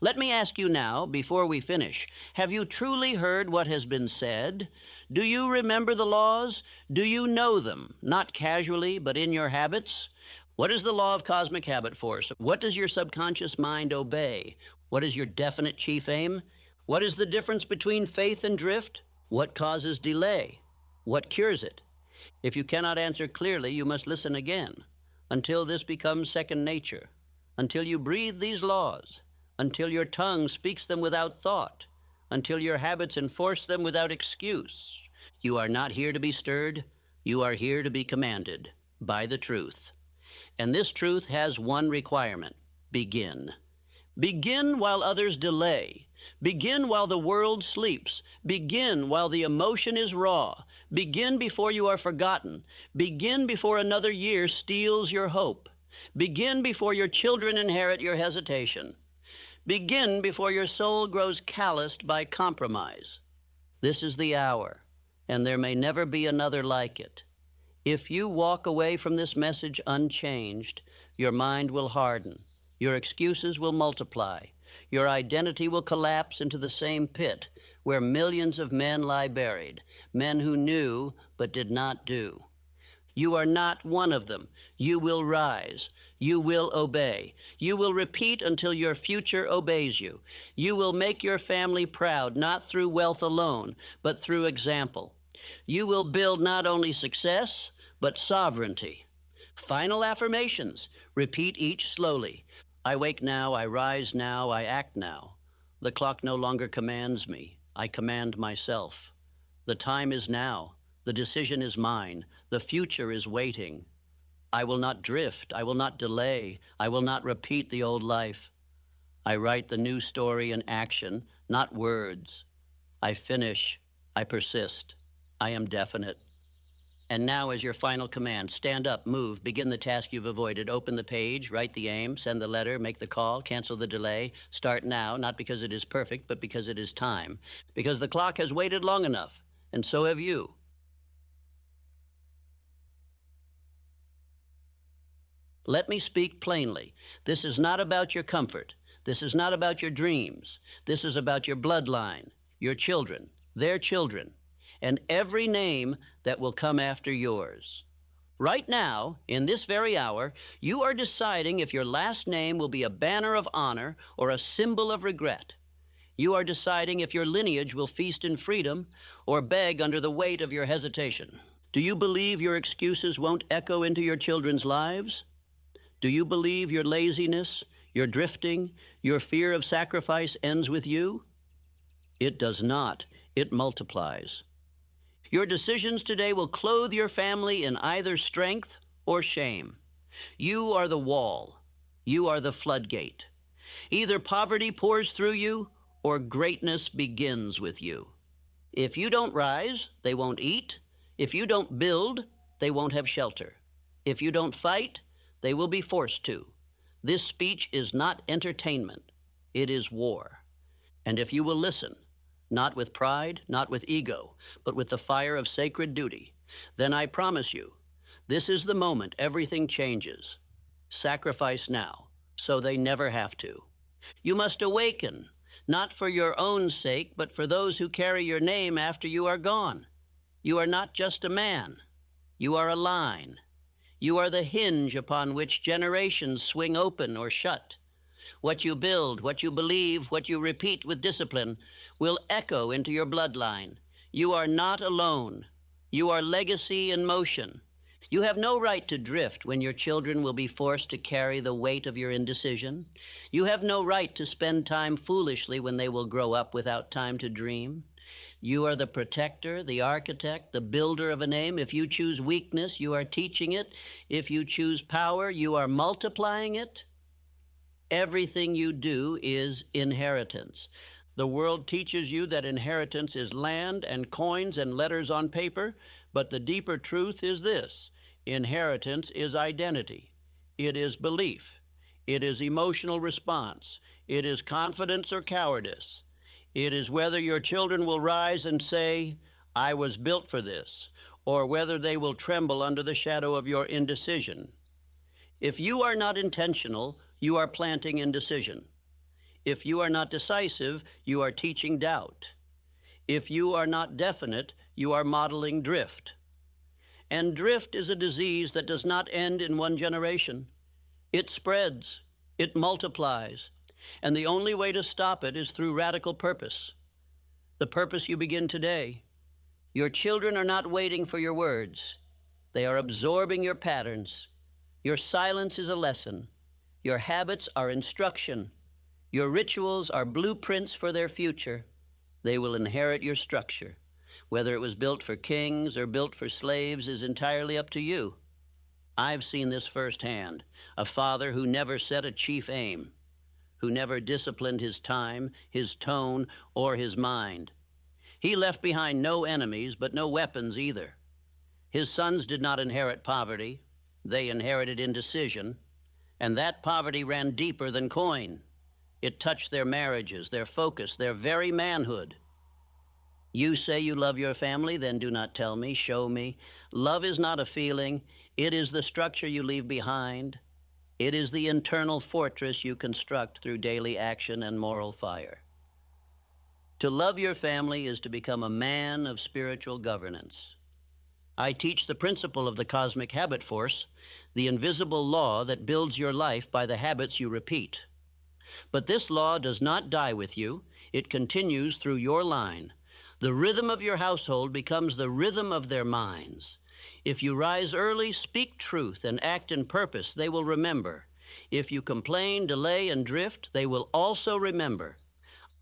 Let me ask you now, before we finish, have you truly heard what has been said? Do you remember the laws? Do you know them, not casually, but in your habits? What is the law of cosmic habit force? What does your subconscious mind obey? What is your definite chief aim? What is the difference between faith and drift? What causes delay? What cures it? If you cannot answer clearly, you must listen again, until this becomes second nature, until you breathe these laws, until your tongue speaks them without thought, until your habits enforce them without excuse. You are not here to be stirred. You are here to be commanded by the truth. And this truth has one requirement: begin. Begin while others delay. Begin while the world sleeps. Begin while the emotion is raw. Begin before you are forgotten. Begin before another year steals your hope. Begin before your children inherit your hesitation. Begin before your soul grows calloused by compromise. This is the hour, and there may never be another like it. If you walk away from this message unchanged, your mind will harden, your excuses will multiply, your identity will collapse into the same pit where millions of men lie buried, men who knew but did not do. You are not one of them. You will rise. You will obey. You will repeat until your future obeys you. You will make your family proud, not through wealth alone, but through example. You will build not only success, but sovereignty. Final affirmations. Repeat each slowly. I wake now, I rise now, I act now. The clock no longer commands me. I command myself. The time is now. The decision is mine. The future is waiting. I will not drift. I will not delay. I will not repeat the old life. I write the new story in action, not words. I finish. I persist. I am definite. And now is your final command. Stand up, move, begin the task you've avoided, open the page, write the aim, send the letter, make the call, cancel the delay. Start now, not because it is perfect, but because it is time. Because the clock has waited long enough, and so have you. Let me speak plainly. This is not about your comfort. This is not about your dreams. This is about your bloodline, your children, their children, and every name that will come after yours. Right now, in this very hour, you are deciding if your last name will be a banner of honor or a symbol of regret. You are deciding if your lineage will feast in freedom or beg under the weight of your hesitation. Do you believe your excuses won't echo into your children's lives? Do you believe your laziness, your drifting, your fear of sacrifice ends with you? It does not. It multiplies. Your decisions today will clothe your family in either strength or shame. You are the wall. You are the floodgate. Either poverty pours through you or greatness begins with you. If you don't rise, they won't eat. If you don't build, they won't have shelter. If you don't fight, they will be forced to. This speech is not entertainment. It is war. And if you will listen, not with pride, not with ego, but with the fire of sacred duty, then I promise you, this is the moment everything changes. Sacrifice now, so they never have to. You must awaken, not for your own sake, but for those who carry your name after you are gone. You are not just a man. You are a line. You are the hinge upon which generations swing open or shut. What you build, what you believe, what you repeat with discipline will echo into your bloodline. You are not alone. You are legacy in motion. You have no right to drift when your children will be forced to carry the weight of your indecision. You have no right to spend time foolishly when they will grow up without time to dream. You are the protector, the architect, the builder of a name. If you choose weakness, you are teaching it. If you choose power, you are multiplying it. Everything you do is inheritance. The world teaches you that inheritance is land and coins and letters on paper, but the deeper truth is this: inheritance is identity. It is belief. It is emotional response. It is confidence or cowardice. It is whether your children will rise and say, "I was built for this," or whether they will tremble under the shadow of your indecision. If you are not intentional, you are planting indecision. If you are not decisive, you are teaching doubt. If you are not definite, you are modeling drift. And drift is a disease that does not end in one generation. It spreads, it multiplies, and the only way to stop it is through radical purpose. The purpose you begin today. Your children are not waiting for your words. They are absorbing your patterns. Your silence is a lesson. Your habits are instruction. Your rituals are blueprints for their future. They will inherit your structure. Whether it was built for kings or built for slaves is entirely up to you. I've seen this firsthand. A father who never set a chief aim, who never disciplined his time, his tone, or his mind. He left behind no enemies, but no weapons either. His sons did not inherit poverty. They inherited indecision, and that poverty ran deeper than coin. It touched their marriages, their focus, their very manhood. You say you love your family, then do not tell me, show me. Love is not a feeling. It is the structure you leave behind. It is the internal fortress you construct through daily action and moral fire. To love your family is to become a man of spiritual governance. I teach the principle of the cosmic habit force, the invisible law that builds your life by the habits you repeat. But this law does not die with you. It continues through your line. The rhythm of your household becomes the rhythm of their minds. If you rise early, speak truth, and act in purpose, they will remember. If you complain, delay, and drift, they will also remember.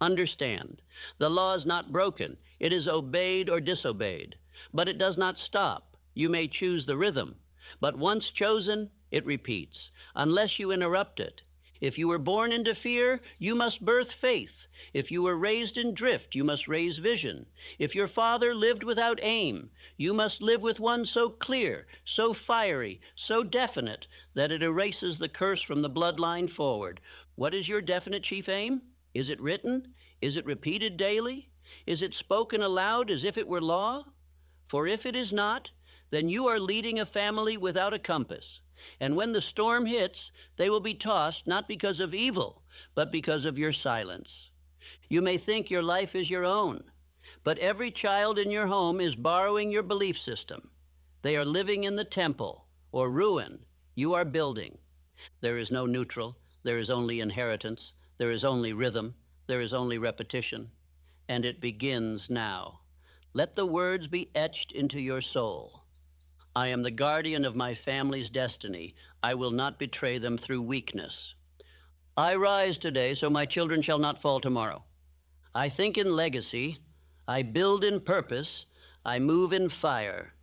Understand, the law is not broken. It is obeyed or disobeyed. But it does not stop. You may choose the rhythm. But once chosen, it repeats, unless you interrupt it. If you were born into fear, you must birth faith. If you were raised in drift, you must raise vision. If your father lived without aim, you must live with one so clear, so fiery, so definite, that it erases the curse from the bloodline forward. What is your definite chief aim? Is it written? Is it repeated daily? Is it spoken aloud as if it were law? For if it is not, then you are leading a family without a compass. And when the storm hits, they will be tossed not because of evil, but because of your silence. You may think your life is your own, but every child in your home is borrowing your belief system. They are living in the temple or ruin you are building. There is no neutral. There is only inheritance. There is only rhythm. There is only repetition. And it begins now. Let the words be etched into your soul. I am the guardian of my family's destiny. I will not betray them through weakness. I rise today so my children shall not fall tomorrow. I think in legacy. I build in purpose. I move in fire.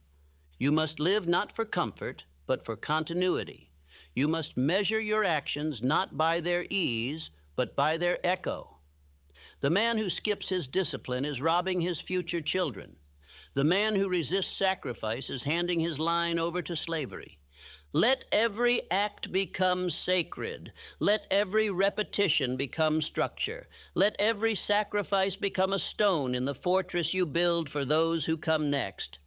You must live not for comfort, but for continuity. You must measure your actions not by their ease, but by their echo. The man who skips his discipline is robbing his future children. The man who resists sacrifice is handing his line over to slavery. Let every act become sacred. Let every repetition become structure. Let every sacrifice become a stone in the fortress you build for those who come next.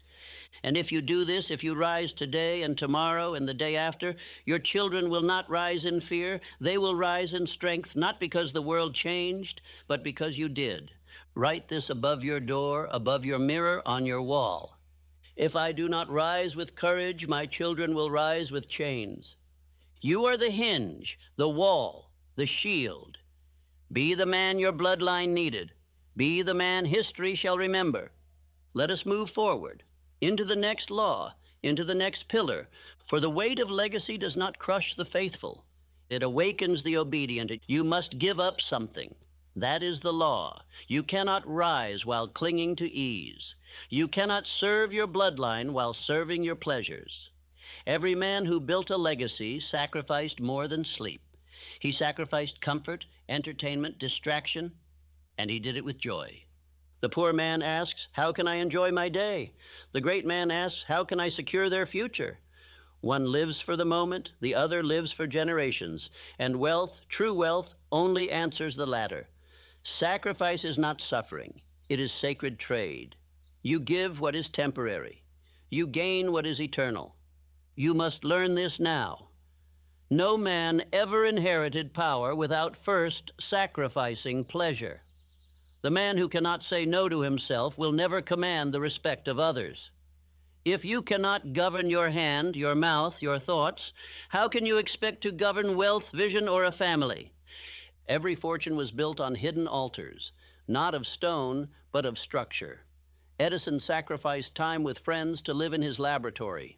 And if you do this, if you rise today and tomorrow and the day after, your children will not rise in fear. They will rise in strength, not because the world changed, but because you did. Write this above your door, above your mirror, on your wall. If I do not rise with courage, my children will rise with chains. You are the hinge, the wall, the shield. Be the man your bloodline needed. Be the man history shall remember. Let us move forward, into the next law, into the next pillar, for the weight of legacy does not crush the faithful. It awakens the obedient. You must give up something. That is the law. You cannot rise while clinging to ease. You cannot serve your bloodline while serving your pleasures. Every man who built a legacy sacrificed more than sleep. He sacrificed comfort, entertainment, distraction, and he did it with joy. The poor man asks, how can I enjoy my day? The great man asks, how can I secure their future? One lives for the moment, the other lives for generations, and wealth, true wealth, only answers the latter. Sacrifice is not suffering. It is sacred trade. You give what is temporary. You gain what is eternal. You must learn this now. No man ever inherited power without first sacrificing pleasure. The man who cannot say no to himself will never command the respect of others. If you cannot govern your hand, your mouth, your thoughts, how can you expect to govern wealth, vision, or a family? Every fortune was built on hidden altars, not of stone, but of structure. Edison sacrificed time with friends to live in his laboratory.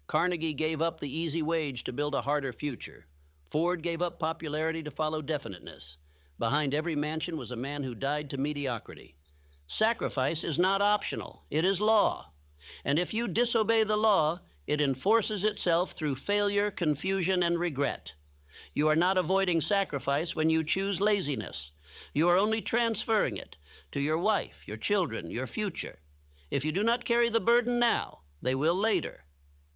Carnegie gave up the easy wage to build a harder future. Ford gave up popularity to follow definiteness. Behind every mansion was a man who died to mediocrity. Sacrifice is not optional. It is law. And if you disobey the law, it enforces itself through failure, confusion, and regret. You are not avoiding sacrifice when you choose laziness. You are only transferring it to your wife, your children, your future. If you do not carry the burden now, they will later.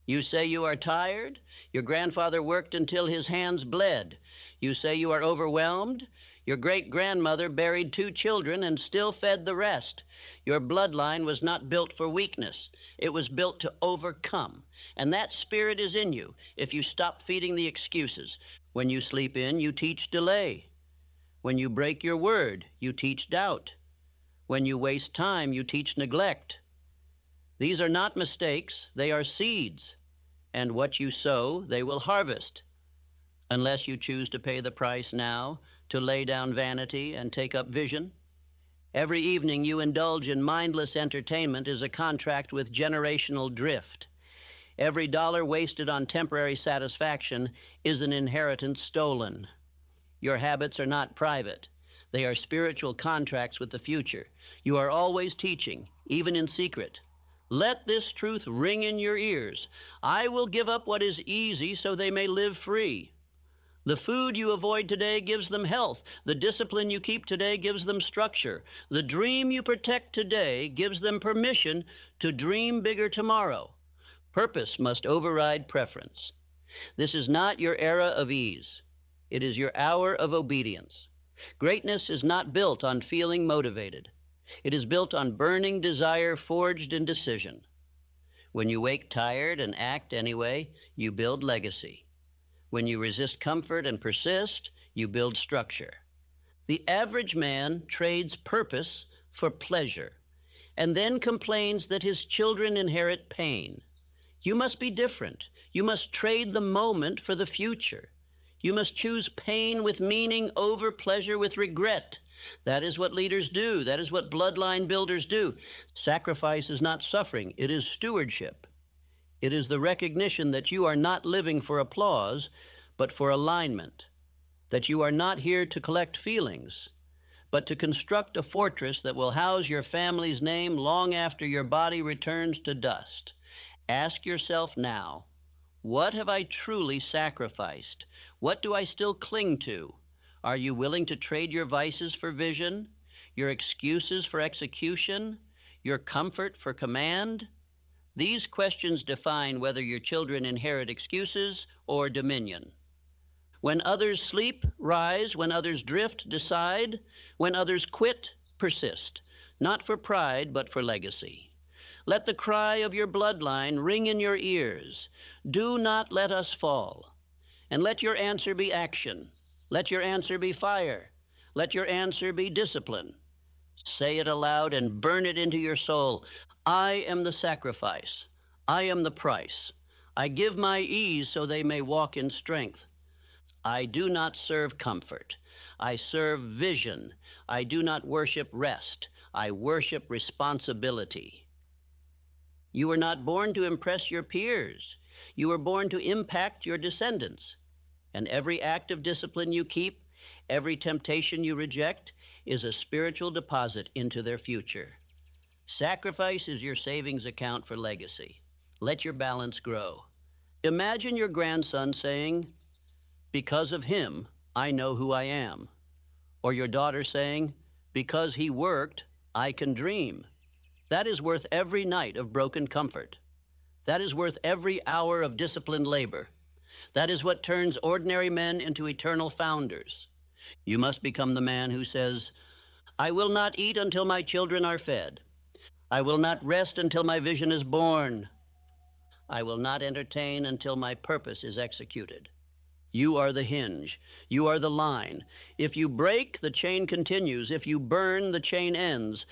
You say you are tired. Your grandfather worked until his hands bled. You say you are overwhelmed. Your great-grandmother buried 2 children and still fed the rest. Your bloodline was not built for weakness. It was built to overcome. And that spirit is in you if you stop feeding the excuses. When you sleep in, you teach delay. When you break your word, you teach doubt. When you waste time, you teach neglect. These are not mistakes, they are seeds. And what you sow, they will harvest. Unless you choose to pay the price now, to lay down vanity and take up vision. Every evening you indulge in mindless entertainment is a contract with generational drift. Every dollar wasted on temporary satisfaction is an inheritance stolen. Your habits are not private. They are spiritual contracts with the future. You are always teaching, even in secret. Let this truth ring in your ears. I will give up what is easy so they may live free. The food you avoid today gives them health. The discipline you keep today gives them structure. The dream you protect today gives them permission to dream bigger tomorrow. Purpose must override preference. This is not your era of ease. It is your hour of obedience. Greatness is not built on feeling motivated. It is built on burning desire forged in decision. When you wake tired and act anyway, you build legacy. When you resist comfort and persist, you build structure. The average man trades purpose for pleasure and then complains that his children inherit pain. You must be different. You must trade the moment for the future. You must choose pain with meaning over pleasure with regret. That is what leaders do. That is what bloodline builders do. Sacrifice is not suffering. It is stewardship. It is the recognition that you are not living for applause, but for alignment. That you are not here to collect feelings, but to construct a fortress that will house your family's name long after your body returns to dust. Ask yourself now, what have I truly sacrificed? What do I still cling to? Are you willing to trade your vices for vision, your excuses for execution, your comfort for command? These questions define whether your children inherit excuses or dominion. When others sleep, rise. When others drift, decide. When others quit, persist. Not for pride, but for legacy. Let the cry of your bloodline ring in your ears. Do not let us fall. And let your answer be action. Let your answer be fire. Let your answer be discipline. Say it aloud and burn it into your soul. I am the sacrifice. I am the price. I give my ease so they may walk in strength. I do not serve comfort. I serve vision. I do not worship rest. I worship responsibility. You were not born to impress your peers. You were born to impact your descendants. And every act of discipline you keep, every temptation you reject, is a spiritual deposit into their future. Sacrifice is your savings account for legacy. Let your balance grow. Imagine your grandson saying, "Because of him, I know who I am." Or your daughter saying, "Because he worked, I can dream." That is worth every night of broken comfort. That is worth every hour of disciplined labor. That is what turns ordinary men into eternal founders. You must become the man who says, I will not eat until my children are fed. I will not rest until my vision is born. I will not entertain until my purpose is executed. You are the hinge. You are the line. If you break, the chain continues. If you burn, the chain ends.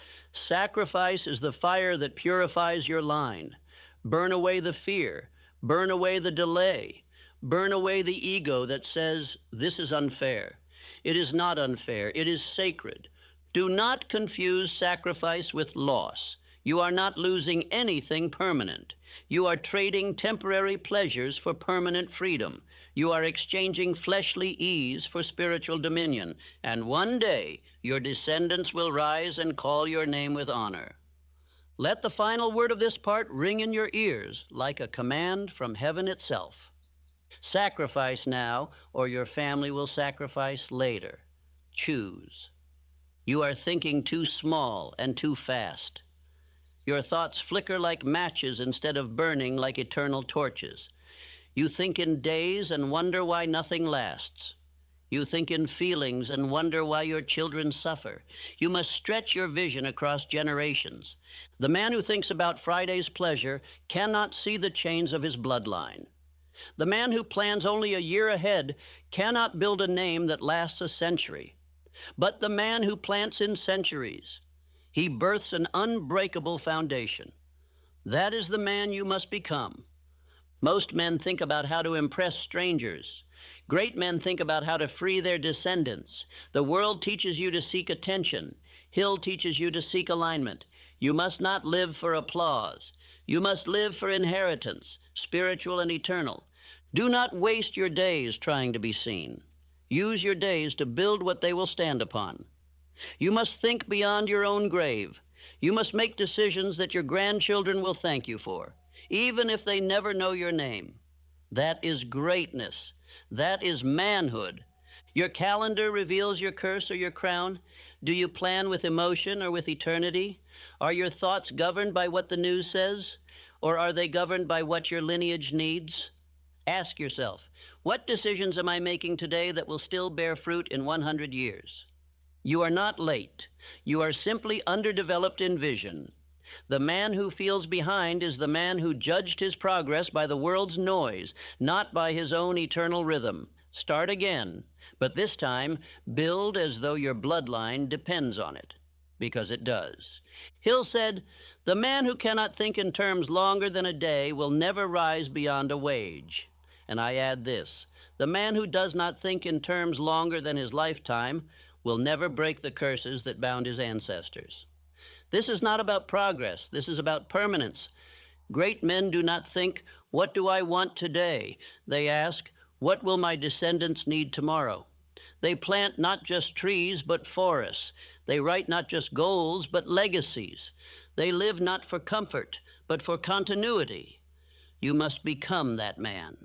Sacrifice is the fire that purifies your line. Burn away the fear. Burn away the delay. Burn away the ego that says, this is unfair. It is not unfair. It is sacred. Do not confuse sacrifice with loss. You are not losing anything permanent. You are trading temporary pleasures for permanent freedom. You are exchanging fleshly ease for spiritual dominion. And one day, your descendants will rise and call your name with honor. Let the final word of this part ring in your ears like a command from heaven itself. Sacrifice now, or your family will sacrifice later. Choose. You are thinking too small and too fast. Your thoughts flicker like matches instead of burning like eternal torches. You think in days and wonder why nothing lasts. You think in feelings and wonder why your children suffer. You must stretch your vision across generations. The man who thinks about Friday's pleasure cannot see the chains of his bloodline. The man who plans only a year ahead cannot build a name that lasts a century. But the man who plants in centuries, he births an unbreakable foundation. That is the man you must become. Most men think about how to impress strangers. Great men think about how to free their descendants. The world teaches you to seek attention. Hill teaches you to seek alignment. You must not live for applause. You must live for inheritance, spiritual and eternal. Do not waste your days trying to be seen. Use your days to build what they will stand upon. You must think beyond your own grave. You must make decisions that your grandchildren will thank you for, even if they never know your name. That is greatness. That is manhood. Your calendar reveals your curse or your crown. Do you plan with emotion or with eternity? Are your thoughts governed by what the news says, or are they governed by what your lineage needs? Ask yourself, what decisions am I making today that will still bear fruit in 100 years? You are not late. You are simply underdeveloped in vision. The man who feels behind is the man who judged his progress by the world's noise, not by his own eternal rhythm. Start again, but this time build as though your bloodline depends on it, because it does. Hill said, "The man who cannot think in terms longer than a day will never rise beyond a wage." And I add this, the man who does not think in terms longer than his lifetime will never break the curses that bound his ancestors. This is not about progress. This is about permanence. Great men do not think, what do I want today? They ask, what will my descendants need tomorrow? They plant not just trees, but forests. They write not just goals, but legacies. They live not for comfort, but for continuity. You must become that man.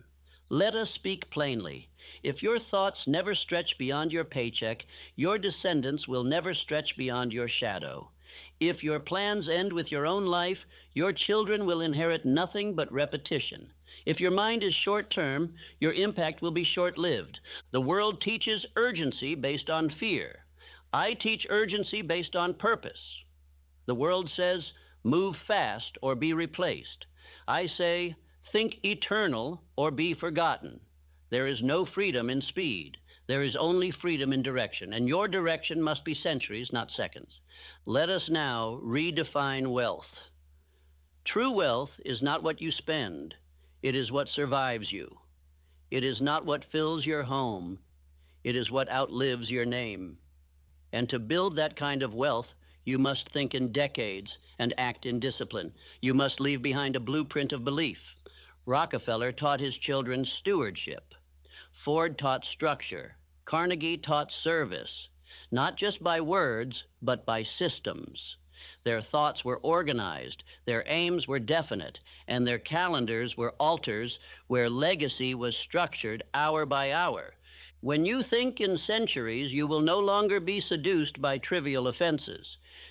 Let us speak plainly. If your thoughts never stretch beyond your paycheck, your descendants will never stretch beyond your shadow. If your plans end with your own life, your children will inherit nothing but repetition. If your mind is short-term, your impact will be short-lived. The world teaches urgency based on fear. I teach urgency based on purpose. The world says, move fast or be replaced. I say, think eternal or be forgotten. There is no freedom in speed. There is only freedom in direction, and your direction must be centuries, not seconds. Let us now redefine wealth. True wealth is not what you spend. It is what survives you. It is not what fills your home. It is what outlives your name. And to build that kind of wealth, you must think in decades and act in discipline. You must leave behind a blueprint of belief. Rockefeller taught his children stewardship. Ford taught structure. Carnegie taught service, not just by words, but by systems. Their thoughts were organized, their aims were definite, and their calendars were altars where legacy was structured hour by hour. When you think in centuries, you will no longer be seduced by trivial offenses.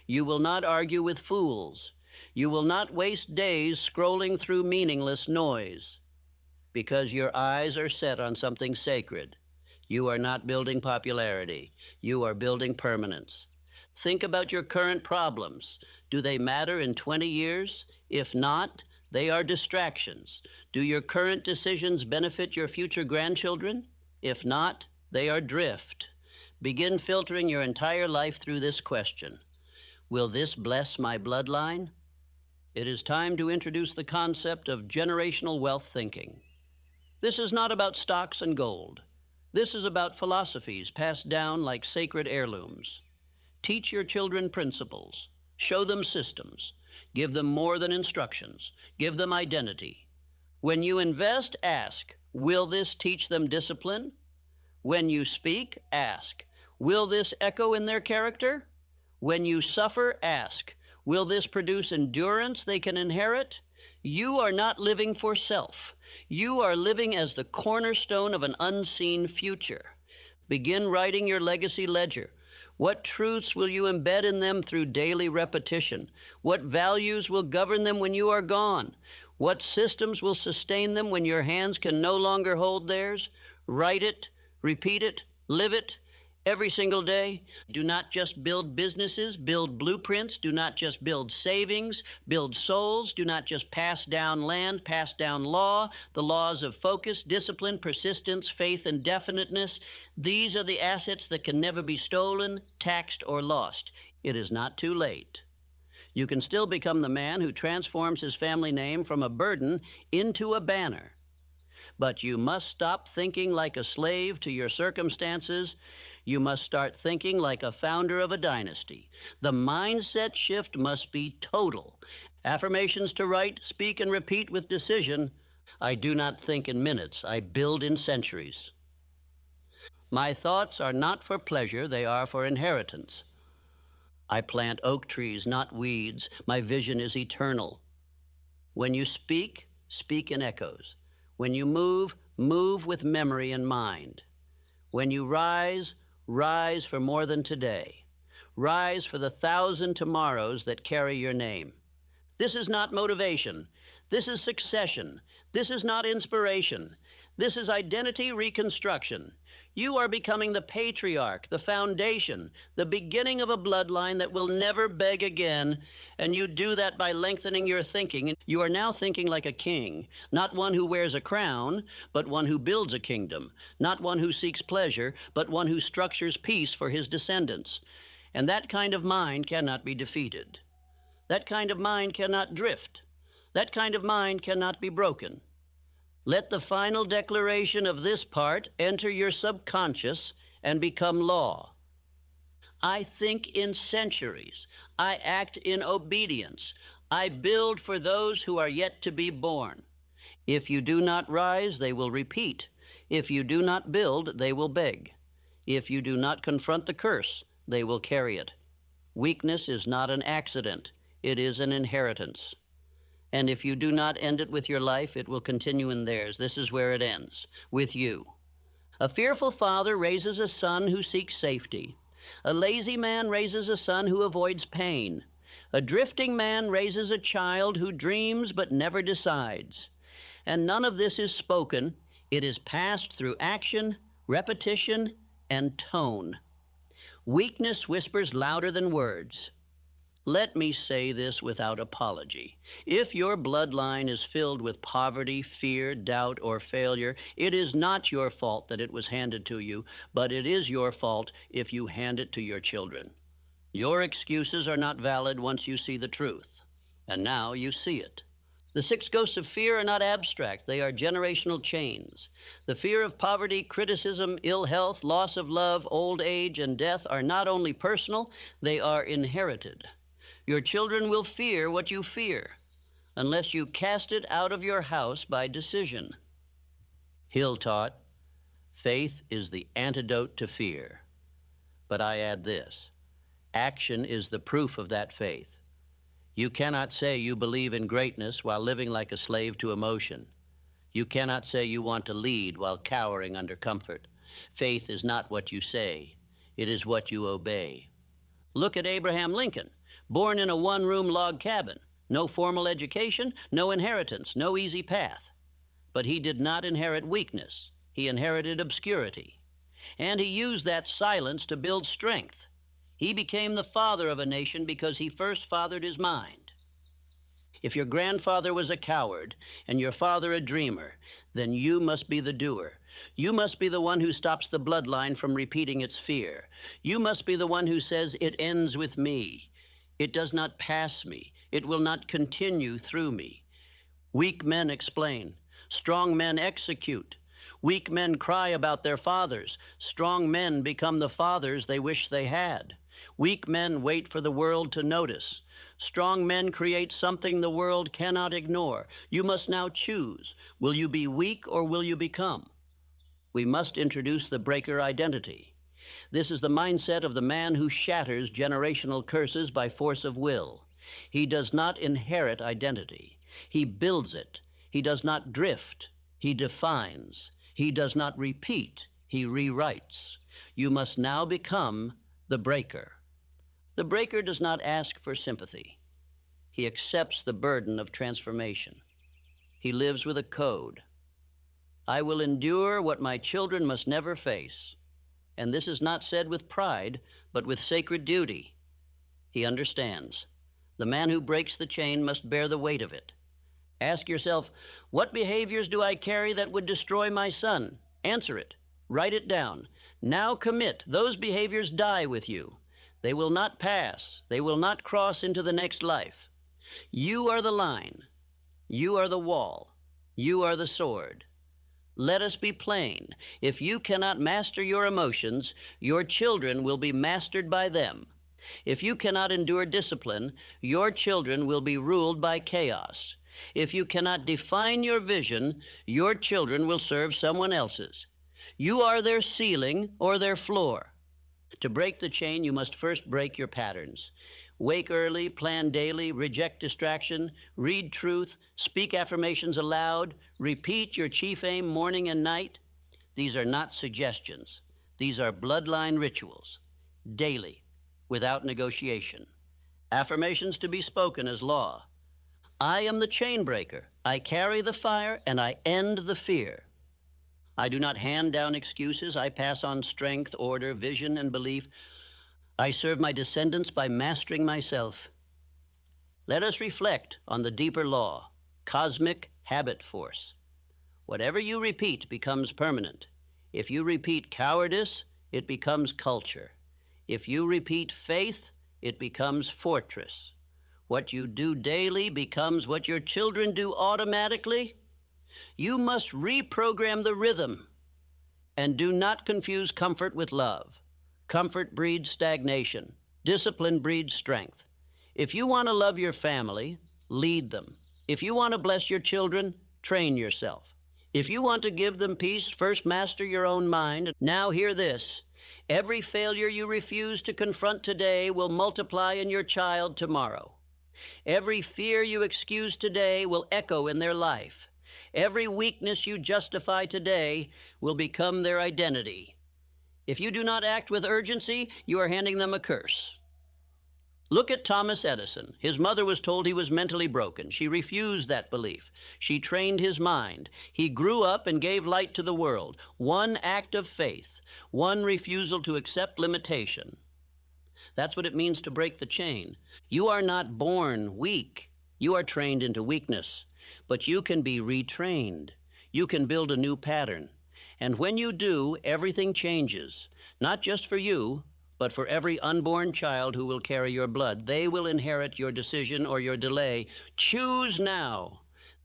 You will not argue with fools. You will not waste days scrolling through meaningless noise, because your eyes are set on something sacred. You are not building popularity. You are building permanence. Think about your current problems. Do they matter in 20 years? If not, they are distractions. Do your current decisions benefit your future grandchildren? If not, they are drift. Begin filtering your entire life through this question. Will this bless my bloodline? It is time to introduce the concept of generational wealth thinking. This is not about stocks and gold. This is about philosophies passed down like sacred heirlooms. Teach your children principles. Show them systems. Give them more than instructions. Give them identity. When you invest, ask, will this teach them discipline? When you speak, ask, will this echo in their character? When you suffer, ask, will this produce endurance they can inherit? You are not living for self. You are living as the cornerstone of an unseen future. Begin writing your legacy ledger. What truths will you embed in them through daily repetition? What values will govern them when you are gone? What systems will sustain them when your hands can no longer hold theirs? Write it, repeat it, live it every single day. Do not just build businesses, build blueprints. Do not just build savings, build souls. Do not just pass down land, pass down law, the laws of focus, discipline, persistence, faith, and definiteness. These are the assets that can never be stolen, taxed, or lost. It is not too late. You can still become the man who transforms his family name from a burden into a banner. But you must stop thinking like a slave to your circumstances. You must start thinking like a founder of a dynasty. The mindset shift must be total. Affirmations to write, speak, and repeat with decision. I do not think in minutes. I build in centuries. My thoughts are not for pleasure. They are for inheritance. I plant oak trees, not weeds. My vision is eternal. When you speak, speak in echoes. When you move, move with memory in mind. When you rise, rise for more than today. Rise for the 1,000 tomorrows that carry your name. This is not motivation. This is succession. This is not inspiration. This is identity reconstruction. You are becoming the patriarch, the foundation, the beginning of a bloodline that will never beg again, and you do that by lengthening your thinking. You are now thinking like a king, not one who wears a crown, but one who builds a kingdom, not one who seeks pleasure, but one who structures peace for his descendants. And that kind of mind cannot be defeated. That kind of mind cannot drift. That kind of mind cannot be broken. Let the final declaration of this part enter your subconscious and become law. I think in centuries. I act in obedience. I build for those who are yet to be born. If you do not rise, they will repeat. If you do not build, they will beg. If you do not confront the curse, they will carry it. Weakness is not an accident. It is an inheritance. And if you do not end it with your life, it will continue in theirs. This is where it ends, with you. A fearful father raises a son who seeks safety. A lazy man raises a son who avoids pain. A drifting man raises a child who dreams but never decides. And none of this is spoken. It is passed through action, repetition, and tone. Weakness whispers louder than words. Let me say this without apology. If your bloodline is filled with poverty, fear, doubt, or failure, it is not your fault that it was handed to you, but it is your fault if you hand it to your children. Your excuses are not valid once you see the truth, and now you see it. The 6 ghosts of fear are not abstract. They are generational chains. The fear of poverty, criticism, ill health, loss of love, old age, and death are not only personal, they are inherited. Your children will fear what you fear unless you cast it out of your house by decision. Hill taught, faith is the antidote to fear. But I add this, action is the proof of that faith. You cannot say you believe in greatness while living like a slave to emotion. You cannot say you want to lead while cowering under comfort. Faith is not what you say. It is what you obey. Look at Abraham Lincoln. Born in a one-room log cabin, no formal education, no inheritance, no easy path. But he did not inherit weakness. He inherited obscurity. And he used that silence to build strength. He became the father of a nation because he first fathered his mind. If your grandfather was a coward and your father a dreamer, then you must be the doer. You must be the one who stops the bloodline from repeating its fear. You must be the one who says, "It ends with me. It does not pass me. It will not continue through me." Weak men explain. Strong men execute. Weak men cry about their fathers. Strong men become the fathers they wish they had. Weak men wait for the world to notice. Strong men create something the world cannot ignore. You must now choose. Will you be weak or will you become? We must introduce the breaker identity. This is the mindset of the man who shatters generational curses by force of will. He does not inherit identity. He builds it. He does not drift. He defines. He does not repeat. He rewrites. You must now become the breaker. The breaker does not ask for sympathy. He accepts the burden of transformation. He lives with a code. I will endure what my children must never face. And this is not said with pride, but with sacred duty. He understands. The man who breaks the chain must bear the weight of it. Ask yourself, what behaviors do I carry that would destroy my son? Answer it. Write it down. Now commit. Those behaviors die with you. They will not pass. They will not cross into the next life. You are the line. You are the wall. You are the sword. Let us be plain. If you cannot master your emotions, your children will be mastered by them. If you cannot endure discipline, your children will be ruled by chaos. If you cannot define your vision, your children will serve someone else's. You are their ceiling or their floor. To break the chain, you must first break your patterns. Wake early, plan daily, reject distraction, read truth, speak affirmations aloud, repeat your chief aim morning and night. These are not suggestions. These are bloodline rituals, daily, without negotiation. Affirmations to be spoken as law. I am the chain breaker. I carry the fire and I end the fear. I do not hand down excuses. I pass on strength, order, vision, and belief. I serve my descendants by mastering myself. Let us reflect on the deeper law, cosmic habit force. Whatever you repeat becomes permanent. If you repeat cowardice, it becomes culture. If you repeat faith, it becomes fortress. What you do daily becomes what your children do automatically. You must reprogram the rhythm. And do not confuse comfort with love. Comfort breeds stagnation. Discipline breeds strength. If you want to love your family, lead them. If you want to bless your children, train yourself. If you want to give them peace, first master your own mind. Now hear this. Every failure you refuse to confront today will multiply in your child tomorrow. Every fear you excuse today will echo in their life. Every weakness you justify today will become their identity. If you do not act with urgency, you are handing them a curse. Look at Thomas Edison. His mother was told he was mentally broken. She refused that belief. She trained his mind. He grew up and gave light to the world. One act of faith, one refusal to accept limitation. That's what it means to break the chain. You are not born weak. You are trained into weakness. But you can be retrained. You can build a new pattern. And when you do, everything changes. Not just for you, but for every unborn child who will carry your blood. They will inherit your decision or your delay. Choose now.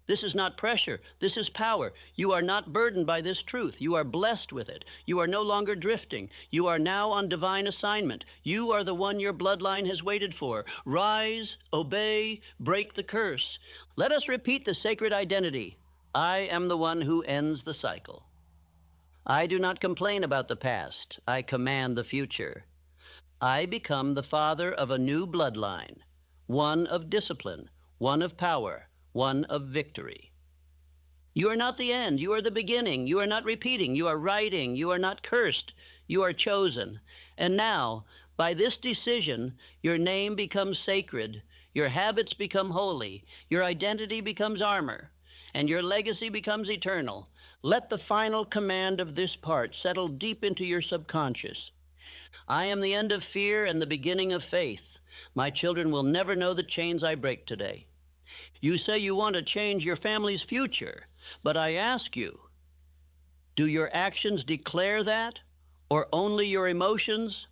This is not pressure. This is power. You are not burdened by this truth. You are blessed with it. You are no longer drifting. You are now on divine assignment. You are the one your bloodline has waited for. Rise, obey, break the curse. Let us repeat the sacred identity. I am the one who ends the cycle. I do not complain about the past. I command the future. I become the father of a new bloodline, one of discipline, one of power, one of victory. You are not the end. You are the beginning. You are not repeating. You are writing. You are not cursed. You are chosen. And now, by this decision, your name becomes sacred. Your habits become holy. Your identity becomes armor. And your legacy becomes eternal. Let the final command of this part settle deep into your subconscious. I am the end of fear and the beginning of faith. My children will never know the chains I break today. You say you want to change your family's future, but I ask you, do your actions declare that, or only your emotions?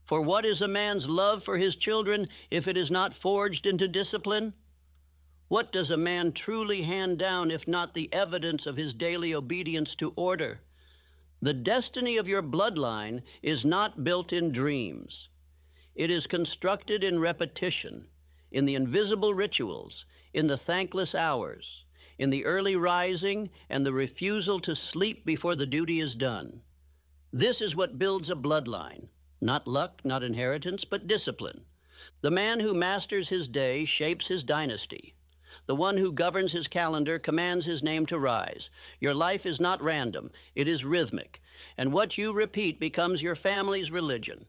For what is a man's love for his children if it is not forged into discipline? What does a man truly hand down if not the evidence of his daily obedience to order? The destiny of your bloodline is not built in dreams. It is constructed in repetition, in the invisible rituals, in the thankless hours, in the early rising and the refusal to sleep before the duty is done. This is what builds a bloodline. Not luck, not inheritance, but discipline. The man who masters his day shapes his dynasty. The one who governs his calendar commands his name to rise. Your life is not random, it is rhythmic, and what you repeat becomes your family's religion.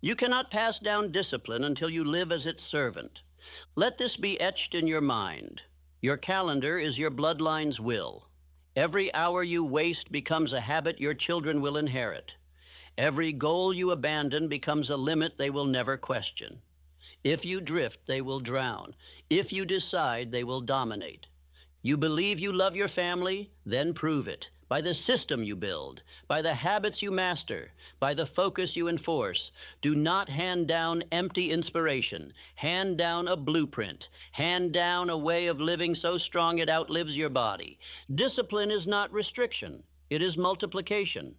You cannot pass down discipline until you live as its servant. Let this be etched in your mind. Your calendar is your bloodline's will. Every hour you waste becomes a habit your children will inherit. Every goal you abandon becomes a limit they will never question. If you drift, they will drown. If you decide, they will dominate. You believe you love your family, then prove it. By the system you build, by the habits you master, by the focus you enforce. Do not hand down empty inspiration. Hand down a blueprint. Hand down a way of living so strong it outlives your body. Discipline is not restriction. It is multiplication.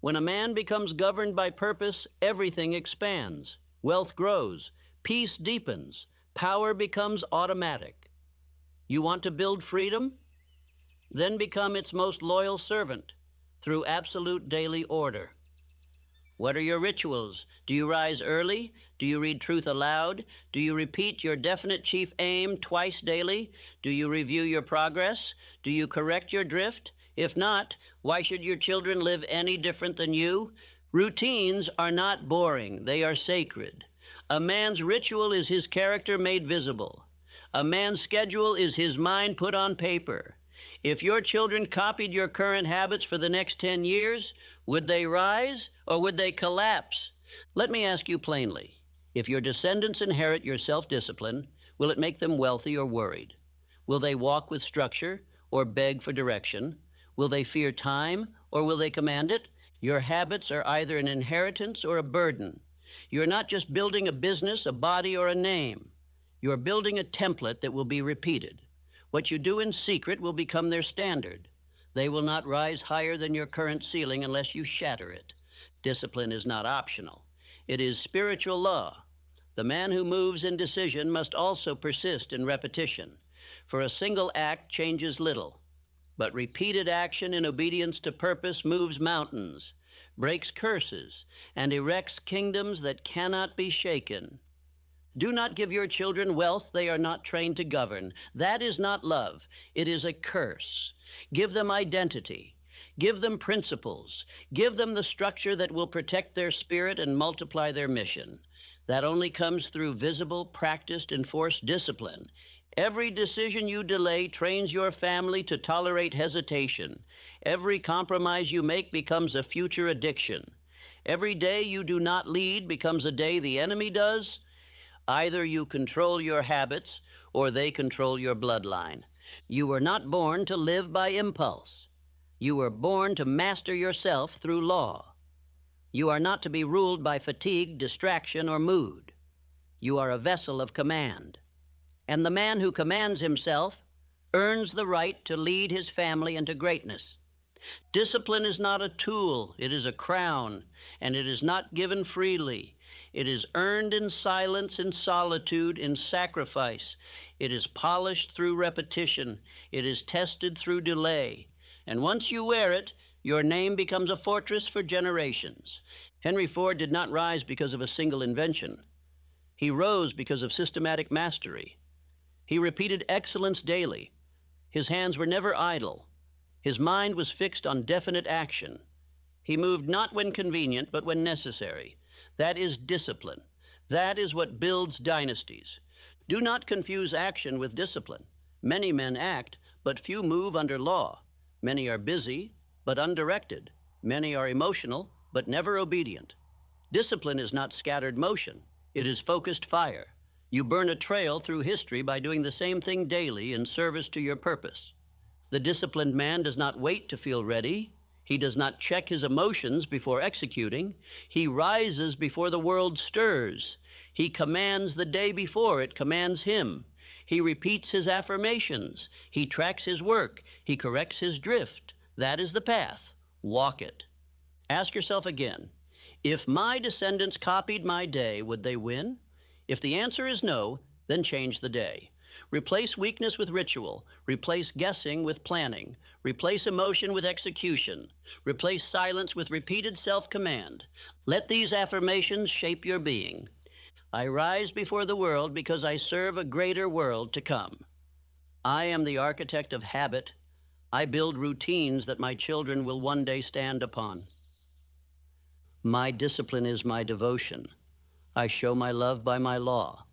When a man becomes governed by purpose, everything expands. Wealth grows. Peace deepens. Power becomes automatic. You want to build freedom? Then become its most loyal servant through absolute daily order. What are your rituals? Do you rise early? Do you read truth aloud? Do you repeat your definite chief aim twice daily? Do you review your progress? Do you correct your drift? If not, why should your children live any different than you? Routines are not boring. They are sacred. A man's ritual is his character made visible. A man's schedule is his mind put on paper. If your children copied your current habits for the next 10 years, would they rise or would they collapse? Let me ask you plainly. If your descendants inherit your self-discipline, will it make them wealthy or worried? Will they walk with structure or beg for direction? Will they fear time or will they command it? Your habits are either an inheritance or a burden. You're not just building a business, a body, or a name. You're building a template that will be repeated. What you do in secret will become their standard. They will not rise higher than your current ceiling unless you shatter it. Discipline is not optional. It is spiritual law. The man who moves in decision must also persist in repetition. For a single act changes little, but repeated action in obedience to purpose moves mountains, breaks curses, and erects kingdoms that cannot be shaken. Do not give your children wealth they are not trained to govern. That is not love. It is a curse. Give them identity. Give them principles. Give them the structure that will protect their spirit and multiply their mission. That only comes through visible, practiced, enforced discipline. Every decision you delay trains your family to tolerate hesitation. Every compromise you make becomes a future addiction. Every day you do not lead becomes a day the enemy does. Either you control your habits or they control your bloodline. You were not born to live by impulse. You were born to master yourself through law. You are not to be ruled by fatigue, distraction, or mood. You are a vessel of command. And the man who commands himself earns the right to lead his family into greatness. Discipline is not a tool, it is a crown, and it is not given freely. It is earned in silence, in solitude, in sacrifice. It is polished through repetition. It is tested through delay. And once you wear it, your name becomes a fortress for generations. Henry Ford did not rise because of a single invention. He rose because of systematic mastery. He repeated excellence daily. His hands were never idle. His mind was fixed on definite action. He moved not when convenient, but when necessary. That is discipline. That is what builds dynasties. Do not confuse action with discipline. Many men act, but few move under law. Many are busy, but undirected. Many are emotional, but never obedient. Discipline is not scattered motion. It is focused fire. You burn a trail through history by doing the same thing daily in service to your purpose. The disciplined man does not wait to feel ready. He does not check his emotions before executing. He rises before the world stirs. He commands the day before it commands him. He repeats his affirmations. He tracks his work. He corrects his drift. That is the path. Walk it. Ask yourself again, if my descendants copied my day, would they win? If the answer is no, then change the day. Replace weakness with ritual. Replace guessing with planning. Replace emotion with execution. Replace silence with repeated self-command. Let these affirmations shape your being. I rise before the world because I serve a greater world to come. I am the architect of habit. I build routines that my children will one day stand upon. My discipline is my devotion. I show my love by my law.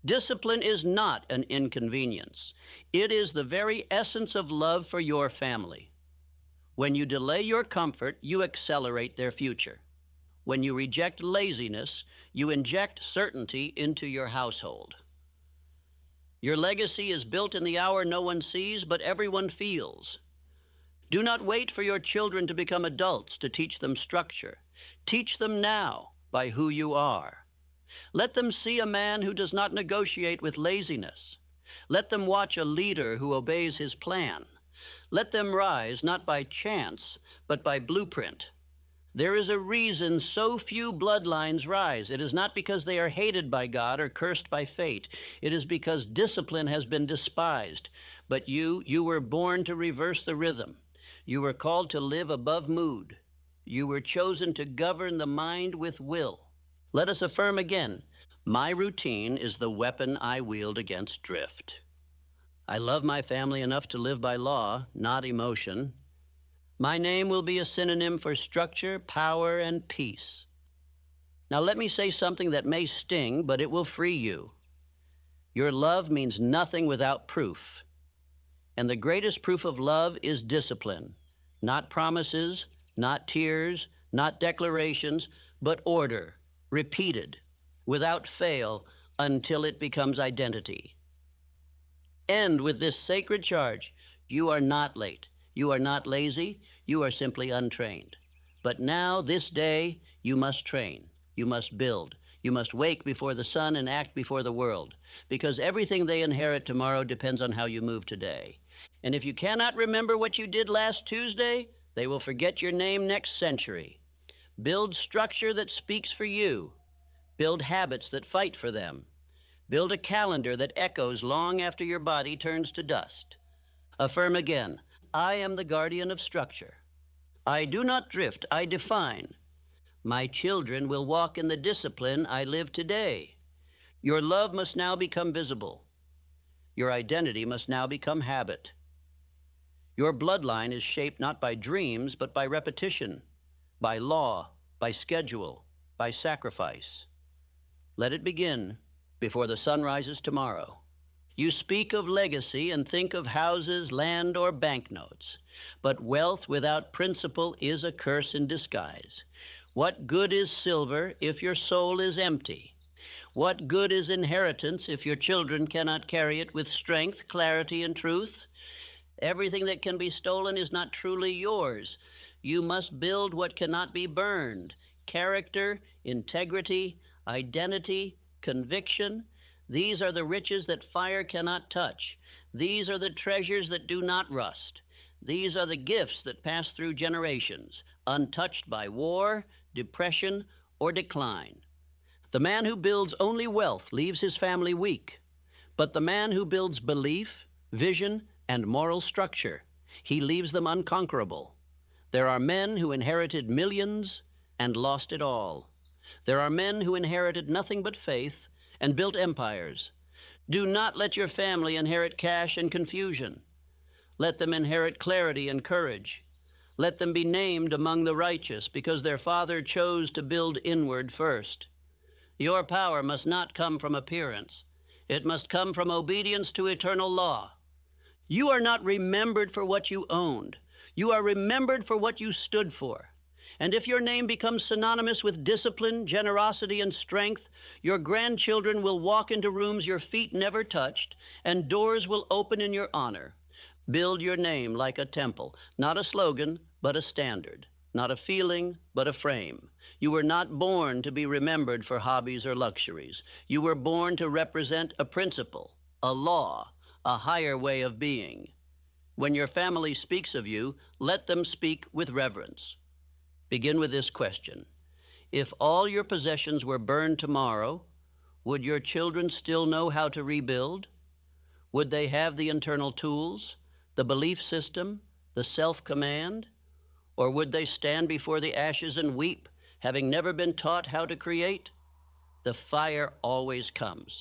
Discipline is not an inconvenience. It is the very essence of love for your family. When you delay your comfort, you accelerate their future. When you reject laziness, you inject certainty into your household. Your legacy is built in the hour no one sees, but everyone feels. Do not wait for your children to become adults to teach them structure. Teach them now by who you are. Let them see a man who does not negotiate with laziness. Let them watch a leader who obeys his plan. Let them rise not by chance, but by blueprint. There is a reason so few bloodlines rise. It is not because they are hated by God or cursed by fate. It is because discipline has been despised. But you were born to reverse the rhythm. You were called to live above mood. You were chosen to govern the mind with will. Let us affirm again, my routine is the weapon I wield against drift. I love my family enough to live by law, not emotion. My name will be a synonym for structure, power, and peace. Now let me say something that may sting, but it will free you. Your love means nothing without proof. And the greatest proof of love is discipline. Not promises, not tears, not declarations, but order, repeated, without fail, until it becomes identity. End with this sacred charge. You are not late. You are not lazy. You are simply untrained. But now, this day, you must train. You must build. You must wake before the sun and act before the world, because everything they inherit tomorrow depends on how you move today. And if you cannot remember what you did last Tuesday, they will forget your name next century. Build structure that speaks for you. Build habits that fight for them. Build a calendar that echoes long after your body turns to dust. Affirm again, I am the guardian of structure. I do not drift, I define. My children will walk in the discipline I live today. Your love must now become visible. Your identity must now become habit. Your bloodline is shaped not by dreams, but by repetition, by law, by schedule, by sacrifice. Let it begin before the sun rises tomorrow. You speak of legacy and think of houses, land, or banknotes. But wealth without principle is a curse in disguise. What good is silver if your soul is empty? What good is inheritance if your children cannot carry it with strength, clarity, and truth? Everything that can be stolen is not truly yours. You must build what cannot be burned. Character, integrity, identity, conviction. These are the riches that fire cannot touch. These are the treasures that do not rust. These are the gifts that pass through generations, untouched by war, depression, or decline. The man who builds only wealth leaves his family weak. But the man who builds belief, vision, and moral structure, he leaves them unconquerable. There are men who inherited millions and lost it all. There are men who inherited nothing but faith and built empires. Do not let your family inherit cash and confusion. Let them inherit clarity and courage. Let them be named among the righteous because their father chose to build inward first. Your power must not come from appearance. It must come from obedience to eternal law. You are not remembered for what you owned. You are remembered for what you stood for. And if your name becomes synonymous with discipline, generosity, and strength, your grandchildren will walk into rooms your feet never touched, and doors will open in your honor. Build your name like a temple, not a slogan, but a standard, not a feeling, but a frame. You were not born to be remembered for hobbies or luxuries. You were born to represent a principle, a law, a higher way of being. When your family speaks of you, let them speak with reverence. Begin with this question. If all your possessions were burned tomorrow, would your children still know how to rebuild? Would they have the internal tools, the belief system, the self-command? Or would they stand before the ashes and weep, having never been taught how to create? The fire always comes.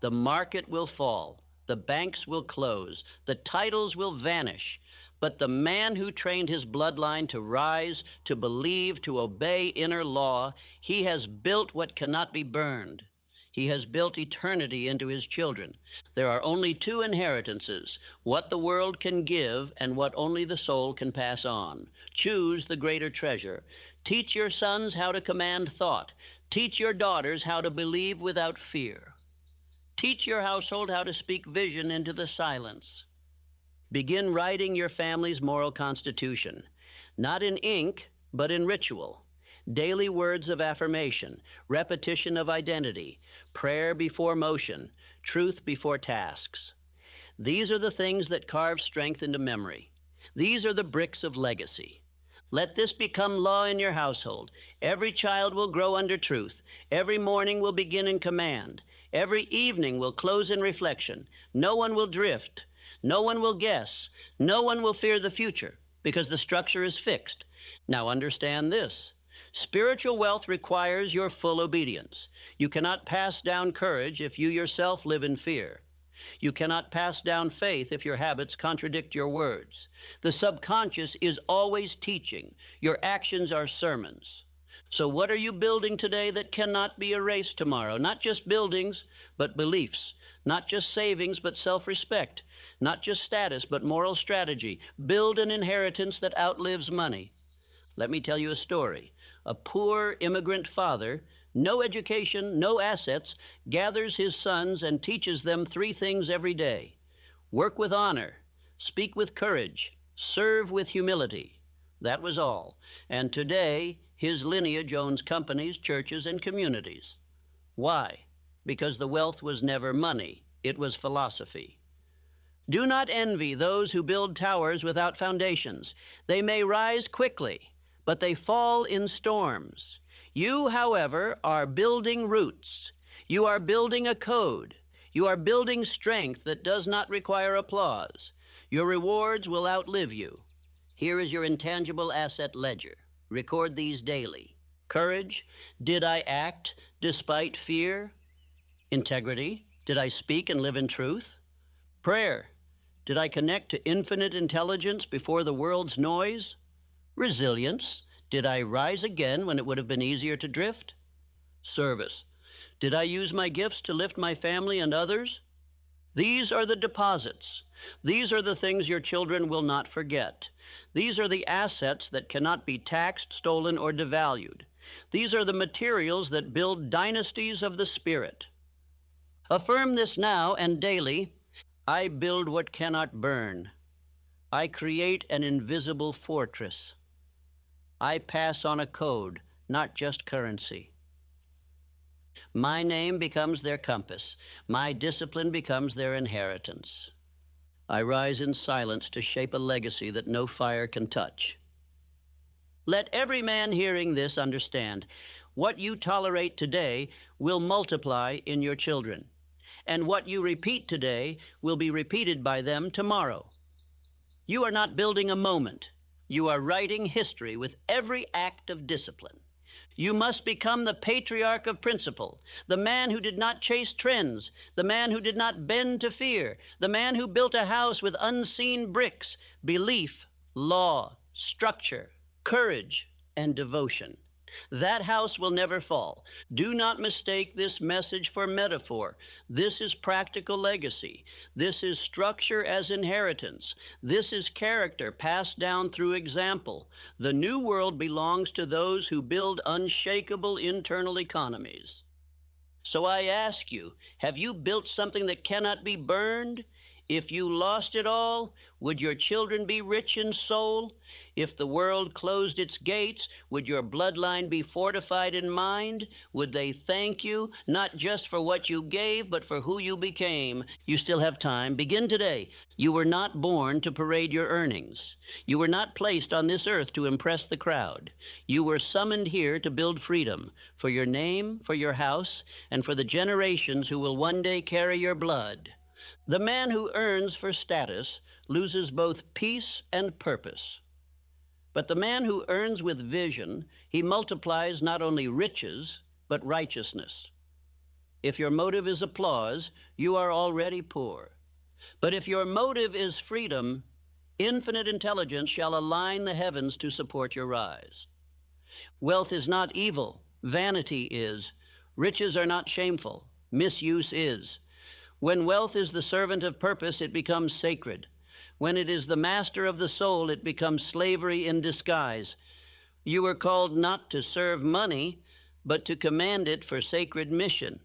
The market will fall. The banks will close. The titles will vanish. But the man who trained his bloodline to rise, to believe, to obey inner law, he has built what cannot be burned. He has built eternity into his children. There are only two inheritances, what the world can give and what only the soul can pass on. Choose the greater treasure. Teach your sons how to command thought. Teach your daughters how to believe without fear. Teach your household how to speak vision into the silence. Begin writing your family's moral constitution, not in ink, but in ritual. Daily words of affirmation, repetition of identity, prayer before motion, truth before tasks. These are the things that carve strength into memory. These are the bricks of legacy. Let this become law in your household. Every child will grow under truth. Every morning will begin in command. Every evening will close in reflection. No one will drift. No one will guess. No one will fear the future, because the structure is fixed. Now understand this. Spiritual wealth requires your full obedience. You cannot pass down courage if you yourself live in fear. You cannot pass down faith if your habits contradict your words. The subconscious is always teaching. Your actions are sermons. So what are you building today that cannot be erased tomorrow? Not just buildings, but beliefs. Not just savings, but self-respect. Not just status, but moral strategy. Build an inheritance that outlives money. Let me tell you a story. A poor immigrant father, no education, no assets, gathers his sons and teaches them three things every day. Work with honor, speak with courage, serve with humility. That was all. And today, his lineage owns companies, churches, and communities. Why? Because the wealth was never money. It was philosophy. Do not envy those who build towers without foundations. They may rise quickly, but they fall in storms. You, however, are building roots. You are building a code. You are building strength that does not require applause. Your rewards will outlive you. Here is your intangible asset ledger. Record these daily. Courage. Did I act despite fear? Integrity. Did I speak and live in truth? Prayer. Did I connect to infinite intelligence before the world's noise? Resilience. Did I rise again when it would have been easier to drift? Service. Did I use my gifts to lift my family and others? These are the deposits. These are the things your children will not forget. These are the assets that cannot be taxed, stolen, or devalued. These are the materials that build dynasties of the spirit. Affirm this now and daily. I build what cannot burn. I create an invisible fortress. I pass on a code, not just currency. My name becomes their compass. My discipline becomes their inheritance. I rise in silence to shape a legacy that no fire can touch. Let every man hearing this understand, what you tolerate today will multiply in your children, and what you repeat today will be repeated by them tomorrow. You are not building a moment. You are writing history with every act of discipline. You must become the patriarch of principle, the man who did not chase trends, the man who did not bend to fear, the man who built a house with unseen bricks, belief, law, structure, courage, and devotion. That house will never fall. Do not mistake this message for metaphor. This is practical legacy. This is structure as inheritance. This is character passed down through example. The new world belongs to those who build unshakable internal economies. So I ask you, have you built something that cannot be burned? If you lost it all, would your children be rich in soul? If the world closed its gates, would your bloodline be fortified in mind? Would they thank you, not just for what you gave, but for who you became? You still have time. Begin today. You were not born to parade your earnings. You were not placed on this earth to impress the crowd. You were summoned here to build freedom, for your name, for your house, and for the generations who will one day carry your blood. The man who earns for status loses both peace and purpose. But the man who earns with vision, he multiplies not only riches, but righteousness. If your motive is applause, you are already poor. But if your motive is freedom, infinite intelligence shall align the heavens to support your rise. Wealth is not evil, vanity is. Riches are not shameful, misuse is. When wealth is the servant of purpose, it becomes sacred. When it is the master of the soul, it becomes slavery in disguise. You were called not to serve money, but to command it for sacred mission.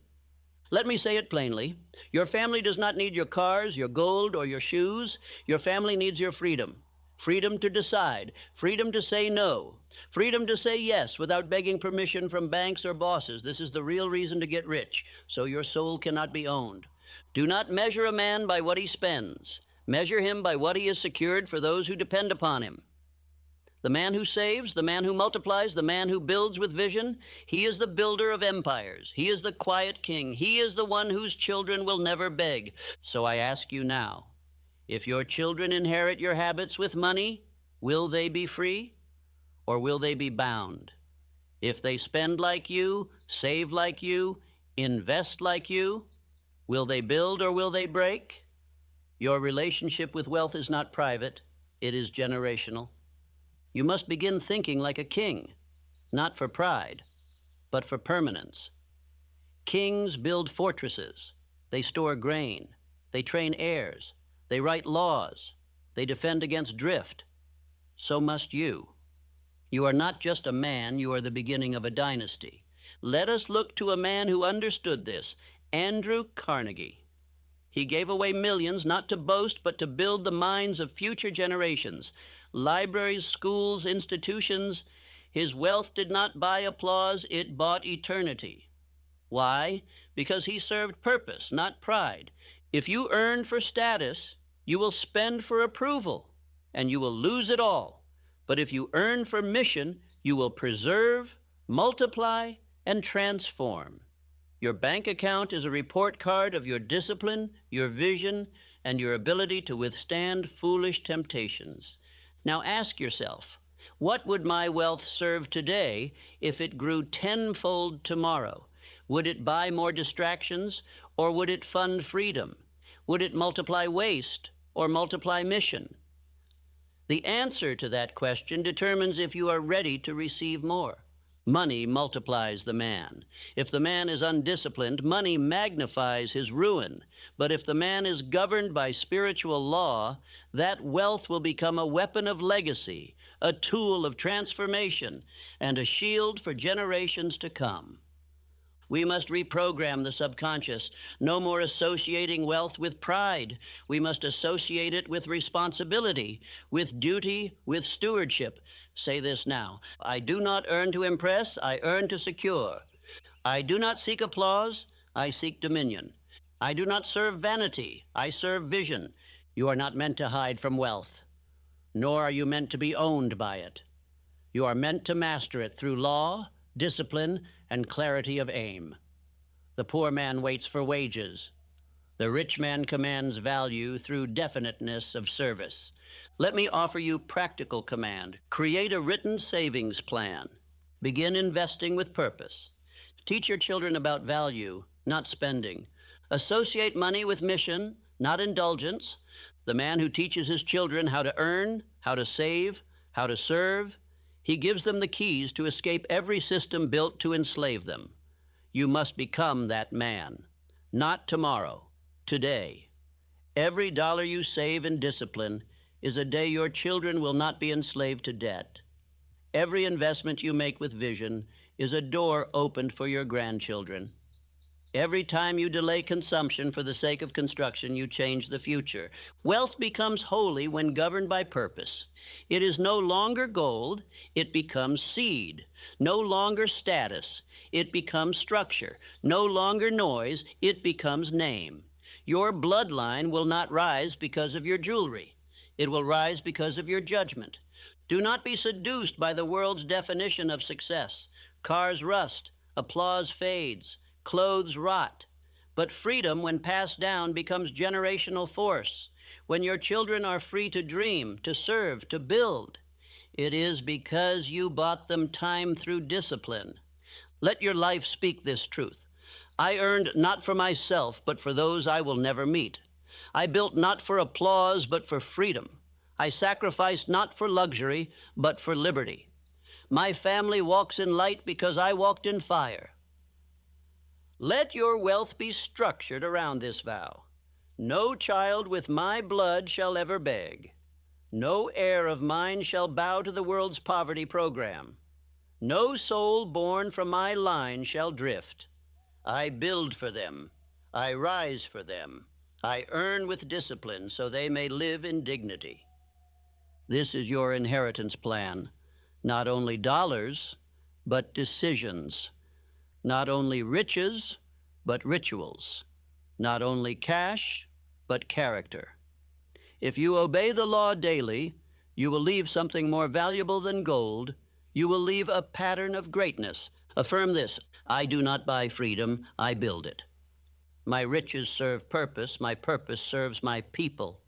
Let me say it plainly. Your family does not need your cars, your gold, or your shoes. Your family needs your freedom. Freedom to decide. Freedom to say no. Freedom to say yes without begging permission from banks or bosses. This is the real reason to get rich, so your soul cannot be owned. Do not measure a man by what he spends. Measure him by what he has secured for those who depend upon him. The man who saves, the man who multiplies, the man who builds with vision, he is the builder of empires. He is the quiet king. He is the one whose children will never beg. So I ask you now, if your children inherit your habits with money, will they be free or will they be bound? If they spend like you, save like you, invest like you, will they build or will they break? Your relationship with wealth is not private, it is generational. You must begin thinking like a king, not for pride, but for permanence. Kings build fortresses, they store grain, they train heirs, they write laws, they defend against drift. So must you. You are not just a man, you are the beginning of a dynasty. Let us look to a man who understood this, Andrew Carnegie. He gave away millions not to boast, but to build the minds of future generations. Libraries, schools, institutions. His wealth did not buy applause, it bought eternity. Why? Because he served purpose, not pride. If you earn for status, you will spend for approval, and you will lose it all. But if you earn for mission, you will preserve, multiply, and transform. Your bank account is a report card of your discipline, your vision, and your ability to withstand foolish temptations. Now ask yourself, what would my wealth serve today if it grew tenfold tomorrow? Would it buy more distractions, or would it fund freedom? Would it multiply waste, or multiply mission? The answer to that question determines if you are ready to receive more. Money multiplies the man. If the man is undisciplined, money magnifies his ruin. But if the man is governed by spiritual law, that wealth will become a weapon of legacy, a tool of transformation, and a shield for generations to come. We must reprogram the subconscious. No more associating wealth with pride. We must associate it with responsibility, with duty, with stewardship. Say this now. I do not earn to impress, I earn to secure. I do not seek applause, I seek dominion. I do not serve vanity, I serve vision. You are not meant to hide from wealth, nor are you meant to be owned by it. You are meant to master it through law, discipline, and clarity of aim. The poor man waits for wages. The rich man commands value through definiteness of service. Let me offer you practical command. Create a written savings plan. Begin investing with purpose. Teach your children about value, not spending. Associate money with mission, not indulgence. The man who teaches his children how to earn, how to save, how to serve, He gives them the keys to escape every system built to enslave them. You must become that man. Not tomorrow, today. Every dollar you save in discipline is a day your children will not be enslaved to debt. Every investment you make with vision is a door opened for your grandchildren. Every time you delay consumption for the sake of construction, you change the future. Wealth becomes holy when governed by purpose. It is no longer gold, it becomes seed. No longer status, it becomes structure. No longer noise, it becomes name. Your bloodline will not rise because of your jewelry. It will rise because of your judgment. Do not be seduced by the world's definition of success. Cars rust, applause fades, clothes rot. But freedom, when passed down, becomes generational force. When your children are free to dream, to serve, to build, it is because you bought them time through discipline. Let your life speak this truth. I earned not for myself, but for those I will never meet. I built not for applause, but for freedom. I sacrificed not for luxury, but for liberty. My family walks in light because I walked in fire. Let your wealth be structured around this vow. No child with my blood shall ever beg. No heir of mine shall bow to the world's poverty program. No soul born from my line shall drift. I build for them. I rise for them. I earn with discipline so they may live in dignity. This is your inheritance plan. Not only dollars, but decisions. Not only riches, but rituals. Not only cash, but character. If you obey the law daily, you will leave something more valuable than gold. You will leave a pattern of greatness. Affirm this: I do not buy freedom, I build it. My riches serve purpose, my purpose serves my people.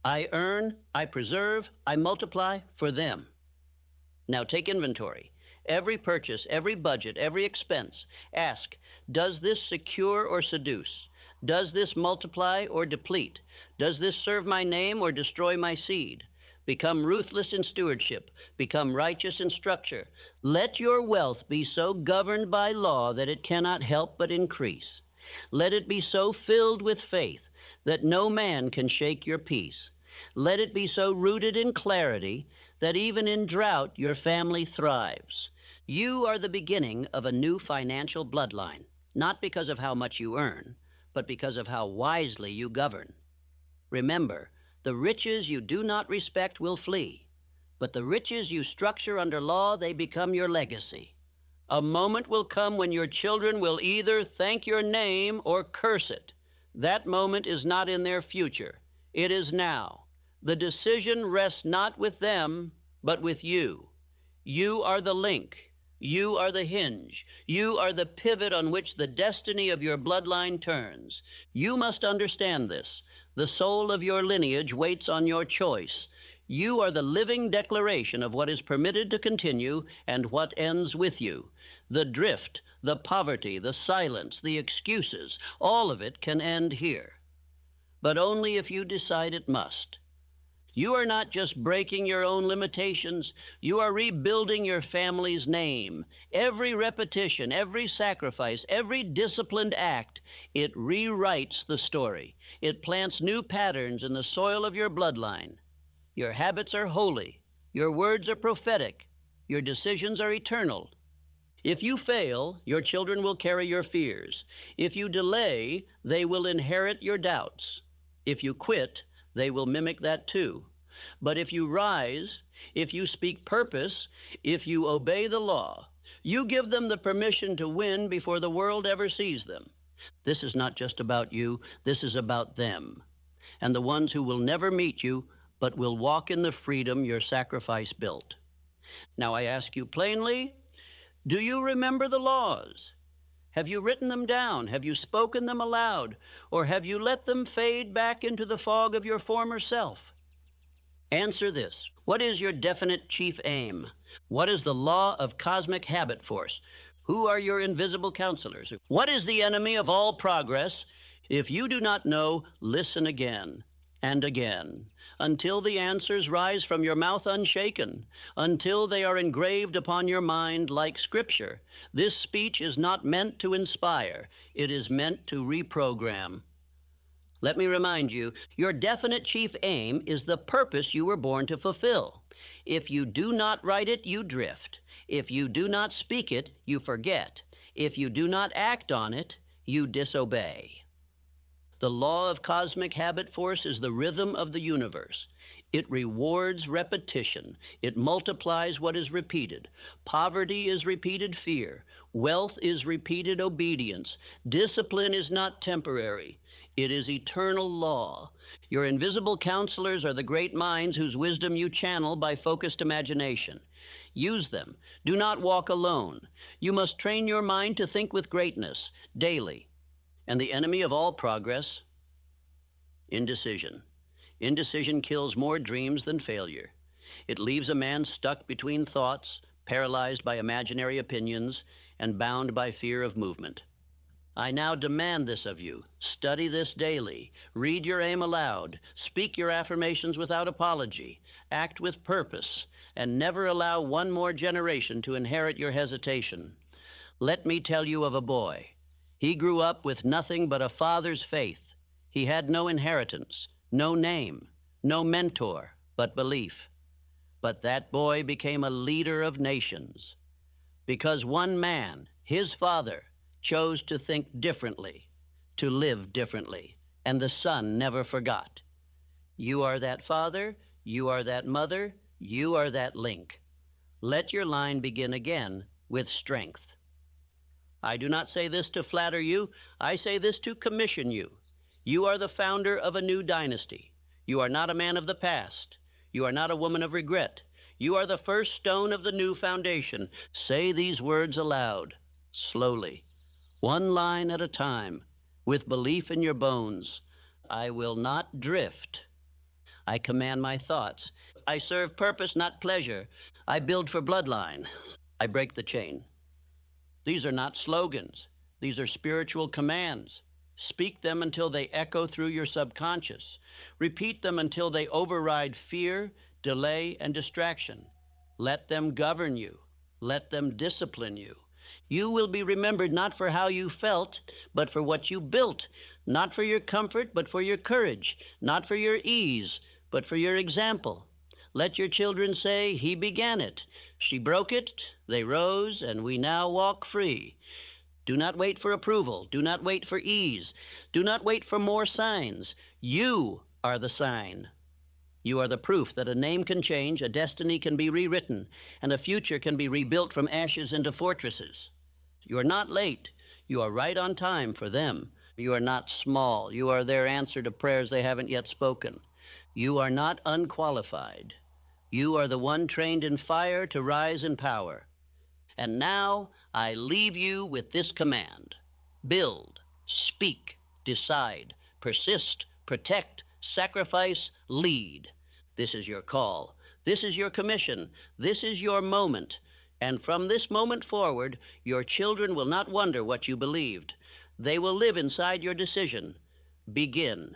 I earn, I preserve, I multiply for them. Now take inventory. Every purchase, every budget, every expense. Ask, does this secure or seduce? Does this multiply or deplete? Does this serve my name or destroy my seed? Become ruthless in stewardship. Become righteous in structure. Let your wealth be so governed by law that it cannot help but increase. Let it be so filled with faith that no man can shake your peace. Let it be so rooted in clarity that even in drought your family thrives. You are the beginning of a new financial bloodline, not because of how much you earn, but because of how wisely you govern. Remember, the riches you do not respect will flee, but the riches you structure under law, they become your legacy. A moment will come when your children will either thank your name or curse it. That moment is not in their future. It is now. The decision rests not with them, but with you. You are the link. You are the hinge. You are the pivot on which the destiny of your bloodline turns. You must understand this. The soul of your lineage waits on your choice. You are the living declaration of what is permitted to continue and what ends with you. The drift, the poverty, the silence, the excuses, all of it can end here. But only if you decide it must. You are not just breaking your own limitations, you are rebuilding your family's name. Every repetition, every sacrifice, every disciplined act, it rewrites the story. It plants new patterns in the soil of your bloodline. Your habits are holy. Your words are prophetic. Your decisions are eternal. If you fail, your children will carry your fears. If you delay, they will inherit your doubts. If you quit, they will mimic that too. But if you rise, if you speak purpose, if you obey the law, you give them the permission to win before the world ever sees them. This is not just about you, this is about them, and the ones who will never meet you, but will walk in the freedom your sacrifice built. Now I ask you plainly, do you remember the laws? Have you written them down? Have you spoken them aloud? Or have you let them fade back into the fog of your former self? Answer this. What is your definite chief aim? What is the law of cosmic habit force? Who are your invisible counselors? What is the enemy of all progress? If you do not know, listen again. and again, until the answers rise from your mouth unshaken, until they are engraved upon your mind like Scripture. This speech is not meant to inspire. It is meant to reprogram. Let me remind you, your definite chief aim is the purpose you were born to fulfill. If you do not write it, you drift. If you do not speak it, you forget. If you do not act on it, you disobey. The law of cosmic habit force is the rhythm of the universe. It rewards repetition. It multiplies what is repeated. Poverty is repeated fear. Wealth is repeated obedience. Discipline is not temporary. It is eternal law. Your invisible counselors are the great minds whose wisdom you channel by focused imagination. Use them. Do not walk alone. You must train your mind to think with greatness daily. And the enemy of all progress? Indecision. Indecision kills more dreams than failure. It leaves a man stuck between thoughts, paralyzed by imaginary opinions, and bound by fear of movement. I now demand this of you. Study this daily. Read your aim aloud. Speak your affirmations without apology. Act with purpose, and never allow one more generation to inherit your hesitation. Let me tell you of a boy. He grew up with nothing but a father's faith. He had no inheritance, no name, no mentor, but belief. But that boy became a leader of nations because one man, his father, chose to think differently, to live differently, and the son never forgot. You are that father, you are that mother, you are that link. Let your line begin again with strength. I do not say this to flatter you. I say this to commission you. You are the founder of a new dynasty. You are not a man of the past. You are not a woman of regret. You are the first stone of the new foundation. Say these words aloud, slowly, one line at a time, with belief in your bones. I will not drift. I command my thoughts. I serve purpose, not pleasure. I build for bloodline. I break the chain. These are not slogans. These are spiritual commands. Speak them until they echo through your subconscious. Repeat them until they override fear, delay, and distraction. Let them govern you. Let them discipline you. You will be remembered not for how you felt, but for what you built. Not for your comfort, but for your courage. Not for your ease, but for your example. Let your children say, he began it. She broke it, they rose, and we now walk free. Do not wait for approval. Do not wait for ease. Do not wait for more signs. You are the sign. You are the proof that a name can change, a destiny can be rewritten, and a future can be rebuilt from ashes into fortresses. You are not late. You are right on time for them. You are not small. You are their answer to prayers they haven't yet spoken. You are not unqualified. You are the one trained in fire to rise in power. And now I leave you with this command. Build, speak, decide, persist, protect, sacrifice, lead. This is your call. This is your commission. This is your moment. And from this moment forward, your children will not wonder what you believed. They will live inside your decision. Begin.